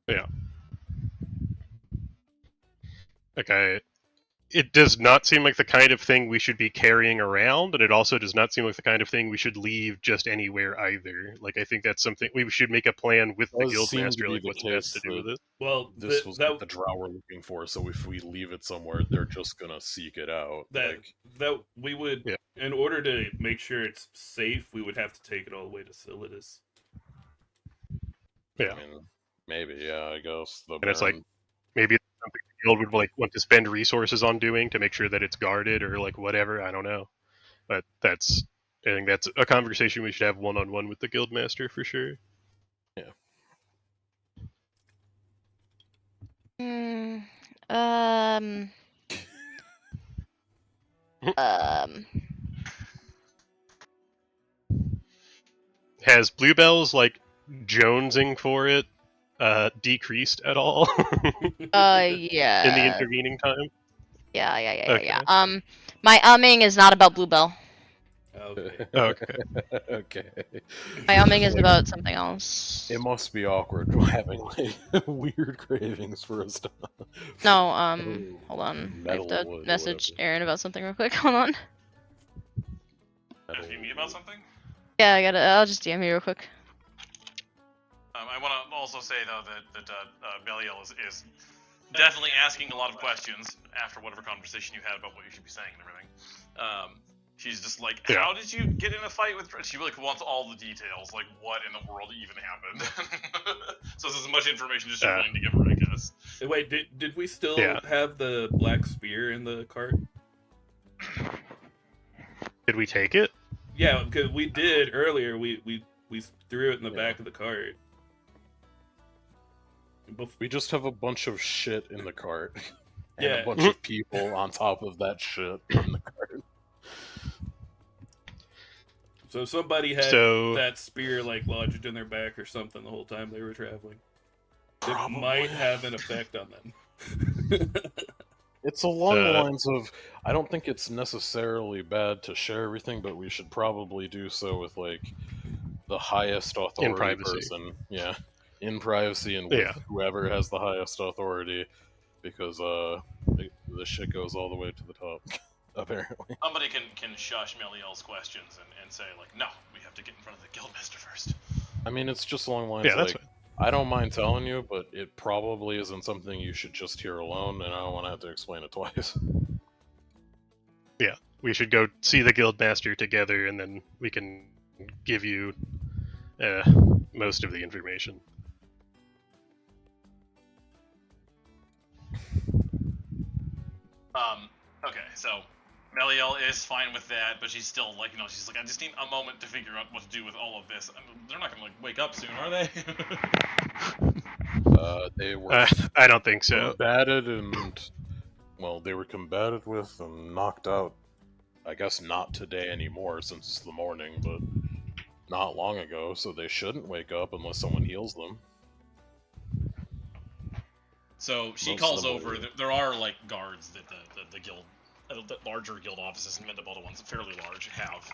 Speaker 5: Yeah. Okay. It does not seem like the kind of thing we should be carrying around, and it also does not seem like the kind of thing we should leave just anywhere either. Like, I think that's something we should make a plan with the
Speaker 4: It does seem to
Speaker 5: guildmaster,
Speaker 4: be
Speaker 5: like
Speaker 4: the
Speaker 5: what's best
Speaker 4: case
Speaker 5: to do
Speaker 4: that
Speaker 5: with it.
Speaker 2: well,
Speaker 4: this was what the Drow were looking for, so if we leave it somewhere, they're just gonna seek it out.
Speaker 2: that we would,
Speaker 5: Yeah.
Speaker 2: in order to make sure it's safe, we would have to take it all the way to Silidus.
Speaker 5: Yeah.
Speaker 4: I mean, maybe, yeah, I guess. The
Speaker 5: And it's like,
Speaker 4: Baron,
Speaker 5: maybe it's something the guild would like want to spend resources on doing to make sure that it's guarded or like whatever. I don't know, but I think that's a conversation we should have one-on-one with the guildmaster for sure.
Speaker 1: Hmm. Um. Um.
Speaker 5: Has Bluebell's like jonesing for it decreased at all
Speaker 1: Yeah.
Speaker 5: in the intervening time?
Speaker 1: Yeah.
Speaker 5: Okay.
Speaker 1: My umming is not about Bluebell.
Speaker 2: Okay.
Speaker 5: Okay.
Speaker 4: okay.
Speaker 1: My
Speaker 4: It's
Speaker 1: umming
Speaker 4: just
Speaker 1: is
Speaker 4: like,
Speaker 1: about something else.
Speaker 4: it must be awkward having like weird cravings for a stuff.
Speaker 1: No.
Speaker 4: Oh,
Speaker 1: Hold on. I have
Speaker 4: metal
Speaker 1: to
Speaker 4: wood or
Speaker 1: message
Speaker 4: whatever.
Speaker 1: Aaron about something real quick. Hold on.
Speaker 8: Asking me about something?
Speaker 1: Yeah, I gotta. I'll just DM you real quick.
Speaker 8: I want to also say though that Belial is definitely asking a lot of questions after whatever conversation you had about what you should be saying and everything. She's just like,
Speaker 5: Yeah.
Speaker 8: how did you get in a fight with? She like wants all the details, like what in the world even happened. So this is as much information as you're willing to give her, I guess.
Speaker 2: Wait, did we still
Speaker 5: Yeah.
Speaker 2: have the black spear in the cart?
Speaker 5: Did we take it?
Speaker 2: Yeah, because we did earlier. We threw it in the back of the cart.
Speaker 4: We just have a bunch of shit in the cart. And
Speaker 2: Yeah.
Speaker 4: a bunch of people on top of that shit in the cart.
Speaker 2: So somebody had
Speaker 5: So-
Speaker 2: that spear like lodged in their back or something the whole time they were traveling. It
Speaker 4: Probably.
Speaker 2: might have an effect on them.
Speaker 4: It's along the lines of, I don't think it's necessarily bad to share everything, but we should probably do so with like the highest authority
Speaker 5: privacy.
Speaker 4: person. Yeah. In privacy and with whoever has the highest authority, because the shit goes all the way to the top, apparently.
Speaker 8: Somebody can shush Meliel's questions and say like, no, we have to get in front of the guildmaster first.
Speaker 4: I mean, it's just along the lines
Speaker 5: Yeah, that's
Speaker 4: like, I don't mind telling you, but it probably isn't something you should just hear alone, and I don't want to have to explain it twice.
Speaker 5: Yeah. We should go see the guildmaster together, and then we can give you most of the information.
Speaker 8: Okay, so Meliel is fine with that, but she's still like, she's like, I just need a moment to figure out what to do with all of this. I mean, they're not gonna like wake up soon, are they?
Speaker 4: They were
Speaker 5: I don't think so.
Speaker 4: combated and, well, they were combated with and knocked out. I guess not today anymore since it's the morning, but not long ago, so they shouldn't wake up unless someone heals them.
Speaker 8: So she
Speaker 4: Most
Speaker 8: calls
Speaker 4: of them
Speaker 8: over.
Speaker 4: will.
Speaker 8: There are like guards that the guild, the larger guild offices in Mendabelda ones, fairly large, have.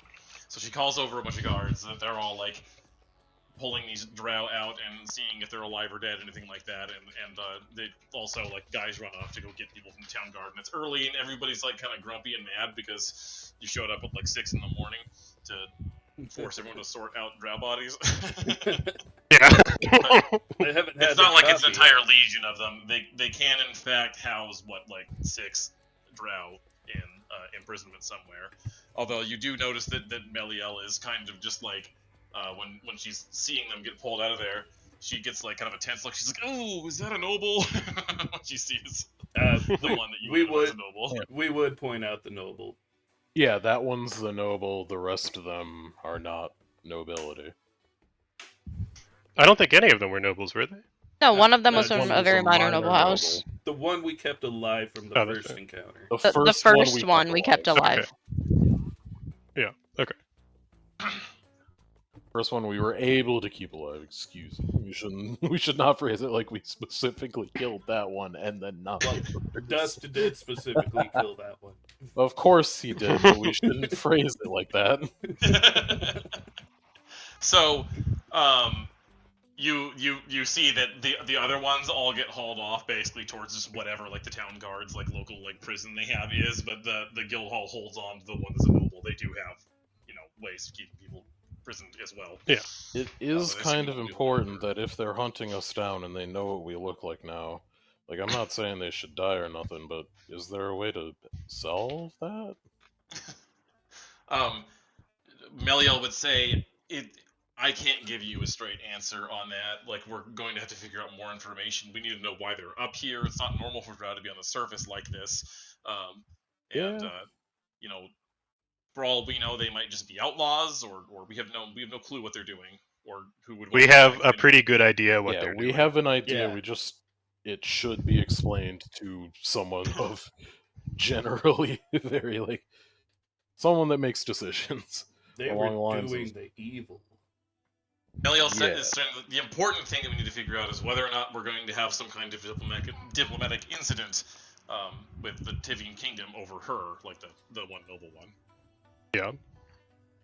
Speaker 8: So she calls over a bunch of guards that they're all like
Speaker 6: pulling these drow out and seeing if they're alive or dead, anything like that. And they also, like, guys run off to go get people from the town guard, and it's early and everybody's like kind of grumpy and mad because you showed up at like 6 in the morning to force everyone to sort out drow bodies.
Speaker 5: Yeah.
Speaker 2: They haven't had
Speaker 6: It's not
Speaker 2: their
Speaker 6: like it's an
Speaker 2: coffee
Speaker 6: entire
Speaker 2: yet.
Speaker 6: legion of them. They can in fact house like 6 drow in imprisonment somewhere. Although you do notice that Meliel is kind of just like when she's seeing them get pulled out of there, she gets like kind of a tense look. She's like, "Oh, is that a noble?" when she sees the one that you
Speaker 2: we
Speaker 6: know as a
Speaker 2: would
Speaker 6: noble.
Speaker 2: we would point out the noble.
Speaker 4: Yeah, that one's the noble. The rest of them are not nobility.
Speaker 5: I don't think any of them were nobles, were they?
Speaker 1: No, one of them
Speaker 2: No,
Speaker 1: was from
Speaker 2: just
Speaker 1: a
Speaker 4: was
Speaker 1: very
Speaker 4: a
Speaker 1: minor
Speaker 4: minor
Speaker 1: noble house.
Speaker 2: The one we kept alive from the
Speaker 5: Oh, that's
Speaker 2: first
Speaker 5: right.
Speaker 2: encounter.
Speaker 4: The
Speaker 1: The
Speaker 4: first,
Speaker 1: first
Speaker 4: one
Speaker 1: one we kept alive.
Speaker 5: Yeah. Okay.
Speaker 4: First one we were able to keep alive. Excuse me. We should not phrase it like we specifically killed that one and then not.
Speaker 2: Well, Dust did specifically kill that one.
Speaker 4: Of course he did, but we shouldn't phrase it like that.
Speaker 6: So, you see that the other ones all get hauled off basically towards just whatever like the town guards like local like prison they have is, but the guild hall holds on to the one that's a noble. They do have ways of keeping people imprisoned as well.
Speaker 5: Yeah.
Speaker 4: It
Speaker 6: but
Speaker 4: is
Speaker 6: they
Speaker 4: kind
Speaker 6: seem
Speaker 4: of
Speaker 6: to be
Speaker 4: important
Speaker 6: whatever.
Speaker 4: that if they're hunting us down and they know what we look like now, like I'm not saying they should die or nothing, but is there a way to solve that?
Speaker 6: Meliel would say it. I can't give you a straight answer on that. Like, we're going to have to figure out more information. We need to know why they're up here. It's not normal for drow to be on the surface like this. And
Speaker 4: Yeah.
Speaker 6: for all we know, they might just be outlaws, or we have no clue what they're doing, or who would.
Speaker 5: We
Speaker 6: want to
Speaker 5: have
Speaker 6: attack,
Speaker 5: a pretty good idea what
Speaker 4: Yeah,
Speaker 5: they're
Speaker 4: we
Speaker 5: doing.
Speaker 4: have an idea.
Speaker 2: Yeah.
Speaker 4: We just it should be explained to someone of generally very like someone that makes decisions
Speaker 2: They
Speaker 4: along the
Speaker 2: were
Speaker 4: lines
Speaker 2: doing
Speaker 4: of
Speaker 2: the evil.
Speaker 6: Meliel said
Speaker 4: Yeah.
Speaker 6: is saying that the important thing that we need to figure out is whether or not we're going to have some kind of diplomatic incident with the Tivian Kingdom over her, like the one noble one.
Speaker 5: Yeah.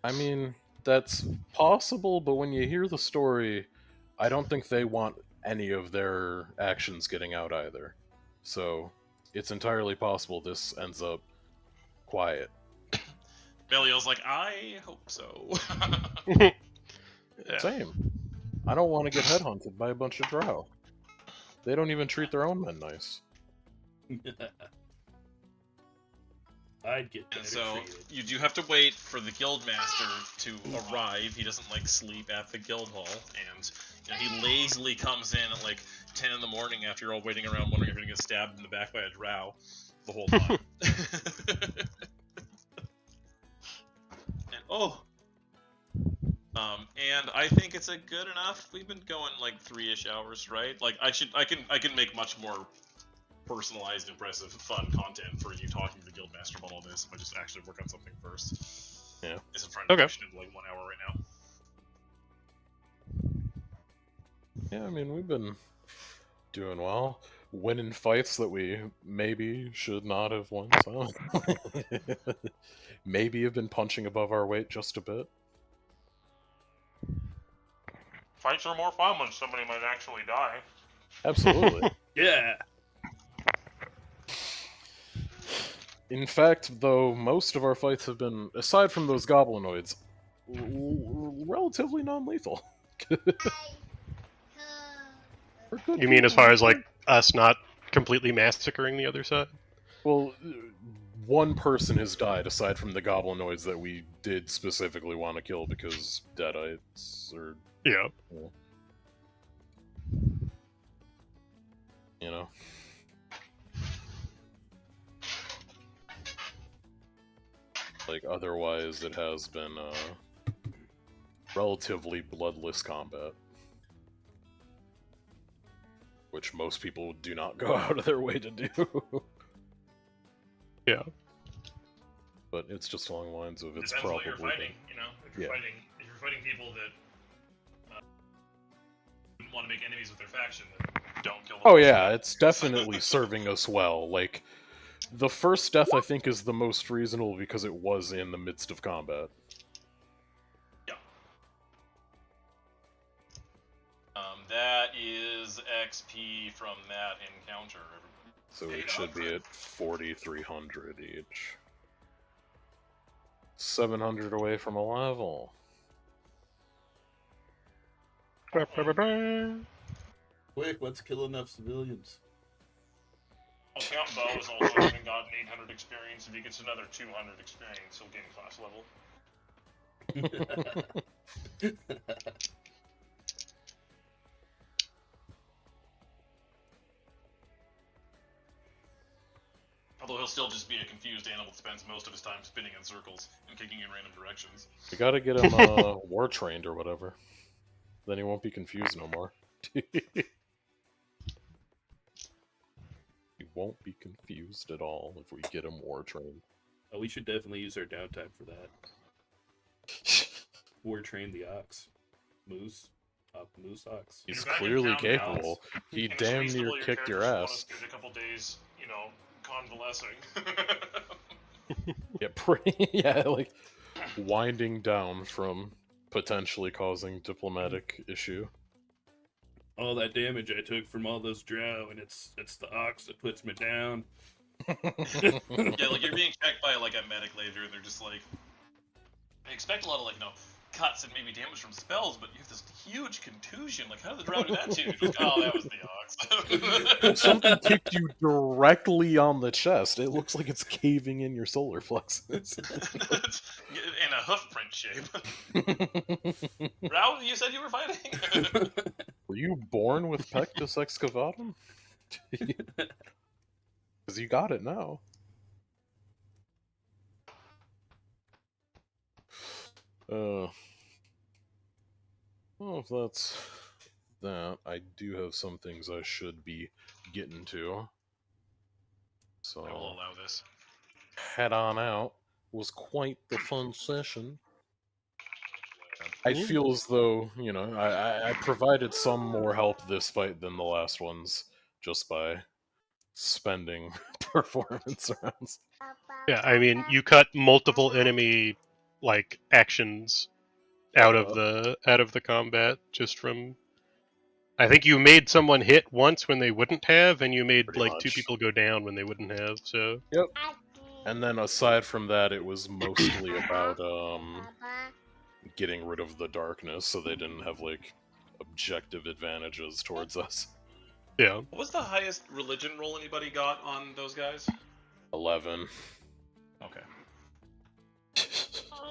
Speaker 4: I mean, that's possible, but when you hear the story, I don't think they want any of their actions getting out either. So, it's entirely possible this ends up quiet.
Speaker 6: Meliel's like, I hope so.
Speaker 5: Yeah.
Speaker 4: Same. I don't want to get headhunted by a bunch of drow. They don't even treat their own men nice.
Speaker 2: I'd get better
Speaker 6: And so
Speaker 2: treated.
Speaker 6: you do have to wait for the guildmaster to arrive. He doesn't like sleep at the guild hall, and he lazily comes in at like 10 in the morning after you're all waiting around wondering if you're gonna get stabbed in the back by a drow the whole time. And I think it's a good enough. We've been going like 3-ish hours, right? Like I can make much more personalized, impressive, fun content for you talking to the guildmaster about all this if I just actually work on something first.
Speaker 4: Yeah.
Speaker 6: Instead of trying to
Speaker 5: Okay.
Speaker 6: push it into like 1 hour right now.
Speaker 4: Yeah, I mean, we've been doing well. Winning fights that we maybe should not have won some. Maybe have been punching above our weight just a bit.
Speaker 8: Fights are more fun when somebody might actually die.
Speaker 4: Absolutely.
Speaker 2: Yeah.
Speaker 4: In fact, though, most of our fights have been, aside from those goblinoids, relatively non-lethal. We're good
Speaker 5: You mean as
Speaker 4: people.
Speaker 5: far as like us not completely massacring the other side?
Speaker 4: Well, one person has died aside from the goblinoids that we did specifically want to kill because deadites or
Speaker 5: Yeah.
Speaker 4: you know. Like otherwise it has been relatively bloodless combat. Which most people do not go out of their way to do.
Speaker 5: Yeah.
Speaker 4: But it's just along the lines of it's
Speaker 6: Depends
Speaker 4: probably
Speaker 6: what you're fighting, you know. If you're
Speaker 4: Yeah.
Speaker 6: fighting people that want to make enemies with their faction, then don't kill them.
Speaker 4: Oh yeah, it's definitely serving us well. Like the first death I think is the most reasonable because it was in the midst of combat.
Speaker 6: Yeah.
Speaker 8: That is XP from that encounter.
Speaker 4: So it should be at 4,300 each. 700 away from a level.
Speaker 2: Quick, let's kill enough civilians.
Speaker 8: Well, Count Bo has also even gotten 800 experience. If he gets another 200 experience, he'll gain class level. Although he'll still just be a confused animal that spends most of his time spinning in circles and kicking in random directions.
Speaker 4: You gotta get him war trained or whatever. Then he won't be confused no more. He won't be confused at all if we get him war trained.
Speaker 2: Oh, we should definitely use our downtime for that. War train the ox. Moose ox.
Speaker 4: He's
Speaker 8: You're back in
Speaker 4: clearly
Speaker 8: town,
Speaker 4: capable.
Speaker 8: Alex.
Speaker 4: He
Speaker 8: And it's
Speaker 4: damn near
Speaker 8: reasonable your
Speaker 4: kicked your
Speaker 8: characters want to
Speaker 4: ass.
Speaker 8: spend a couple days, convalescing.
Speaker 4: Yeah, pretty. Yeah, like winding down from potentially causing diplomatic issue.
Speaker 2: All that damage I took from all those drow, and it's the ox that puts me down.
Speaker 8: Yeah, like you're being checked by like a medic later, and they're just like, I expect a lot of cuts and maybe damage from spells, but you have this huge contusion. Like, how did the drow do that to you? Just, oh, that was the ox.
Speaker 4: Something kicked you directly on the chest. It looks like it's caving in your solar plexus.
Speaker 8: In a hoof print shape. Drow, you said you were fighting?
Speaker 4: Were you born with Pectus excavatum? Because you got it now. Well, if that's that, I do have some things I should be getting to. So
Speaker 8: I will allow this.
Speaker 4: head on out. Was quite the fun session. I feel as though, I provided some more help this fight than the last ones just by spending performance rounds.
Speaker 5: Yeah, I mean, you cut multiple enemy actions out of the combat just from. I think you made someone hit once when they wouldn't have, and you made
Speaker 4: Pretty
Speaker 5: two
Speaker 4: much.
Speaker 5: people go down when they wouldn't have. So
Speaker 4: Yep. And then aside from that, it was mostly about getting rid of the darkness, so they didn't have objective advantages towards us.
Speaker 5: yeah,
Speaker 8: What was the highest religion roll anybody got on those guys?
Speaker 4: 11.
Speaker 8: Okay.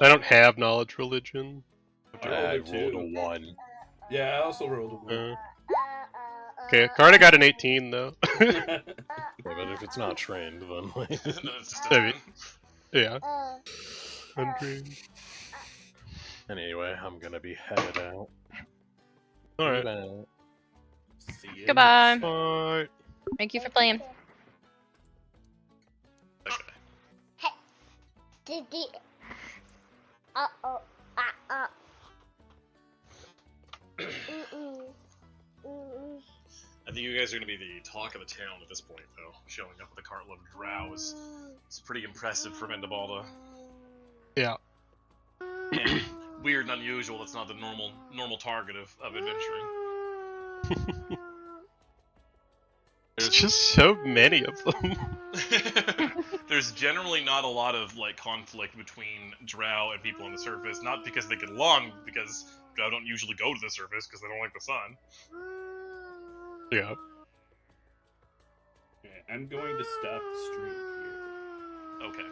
Speaker 5: I don't have knowledge religion.
Speaker 4: I
Speaker 2: rolled a
Speaker 4: rolled
Speaker 2: two.
Speaker 4: a 1.
Speaker 2: Yeah, I also rolled a 1.
Speaker 5: Okay, Karna got an 18 though.
Speaker 4: Yeah, but if it's not trained, then
Speaker 8: No, it's just
Speaker 5: I mean, yeah. 100.
Speaker 4: Anyway, I'm gonna be headed out.
Speaker 5: All right.
Speaker 4: Goodbye.
Speaker 2: See ya.
Speaker 1: Goodbye.
Speaker 5: Bye.
Speaker 1: Thank you for playing.
Speaker 8: I think you guys are going to be the talk of the town at this point, though. Showing up with a cartload of drow is pretty impressive for Mendabalda.
Speaker 5: Yeah.
Speaker 8: And weird and unusual. That's not the normal target of adventuring.
Speaker 5: There's just so many of them.
Speaker 8: There's generally not a lot of conflict between drow and people on the surface. Not because they get along, because drow don't usually go to the surface because they don't like the sun.
Speaker 5: Yeah.
Speaker 2: Okay, I'm going to stop the stream here.
Speaker 8: Okay.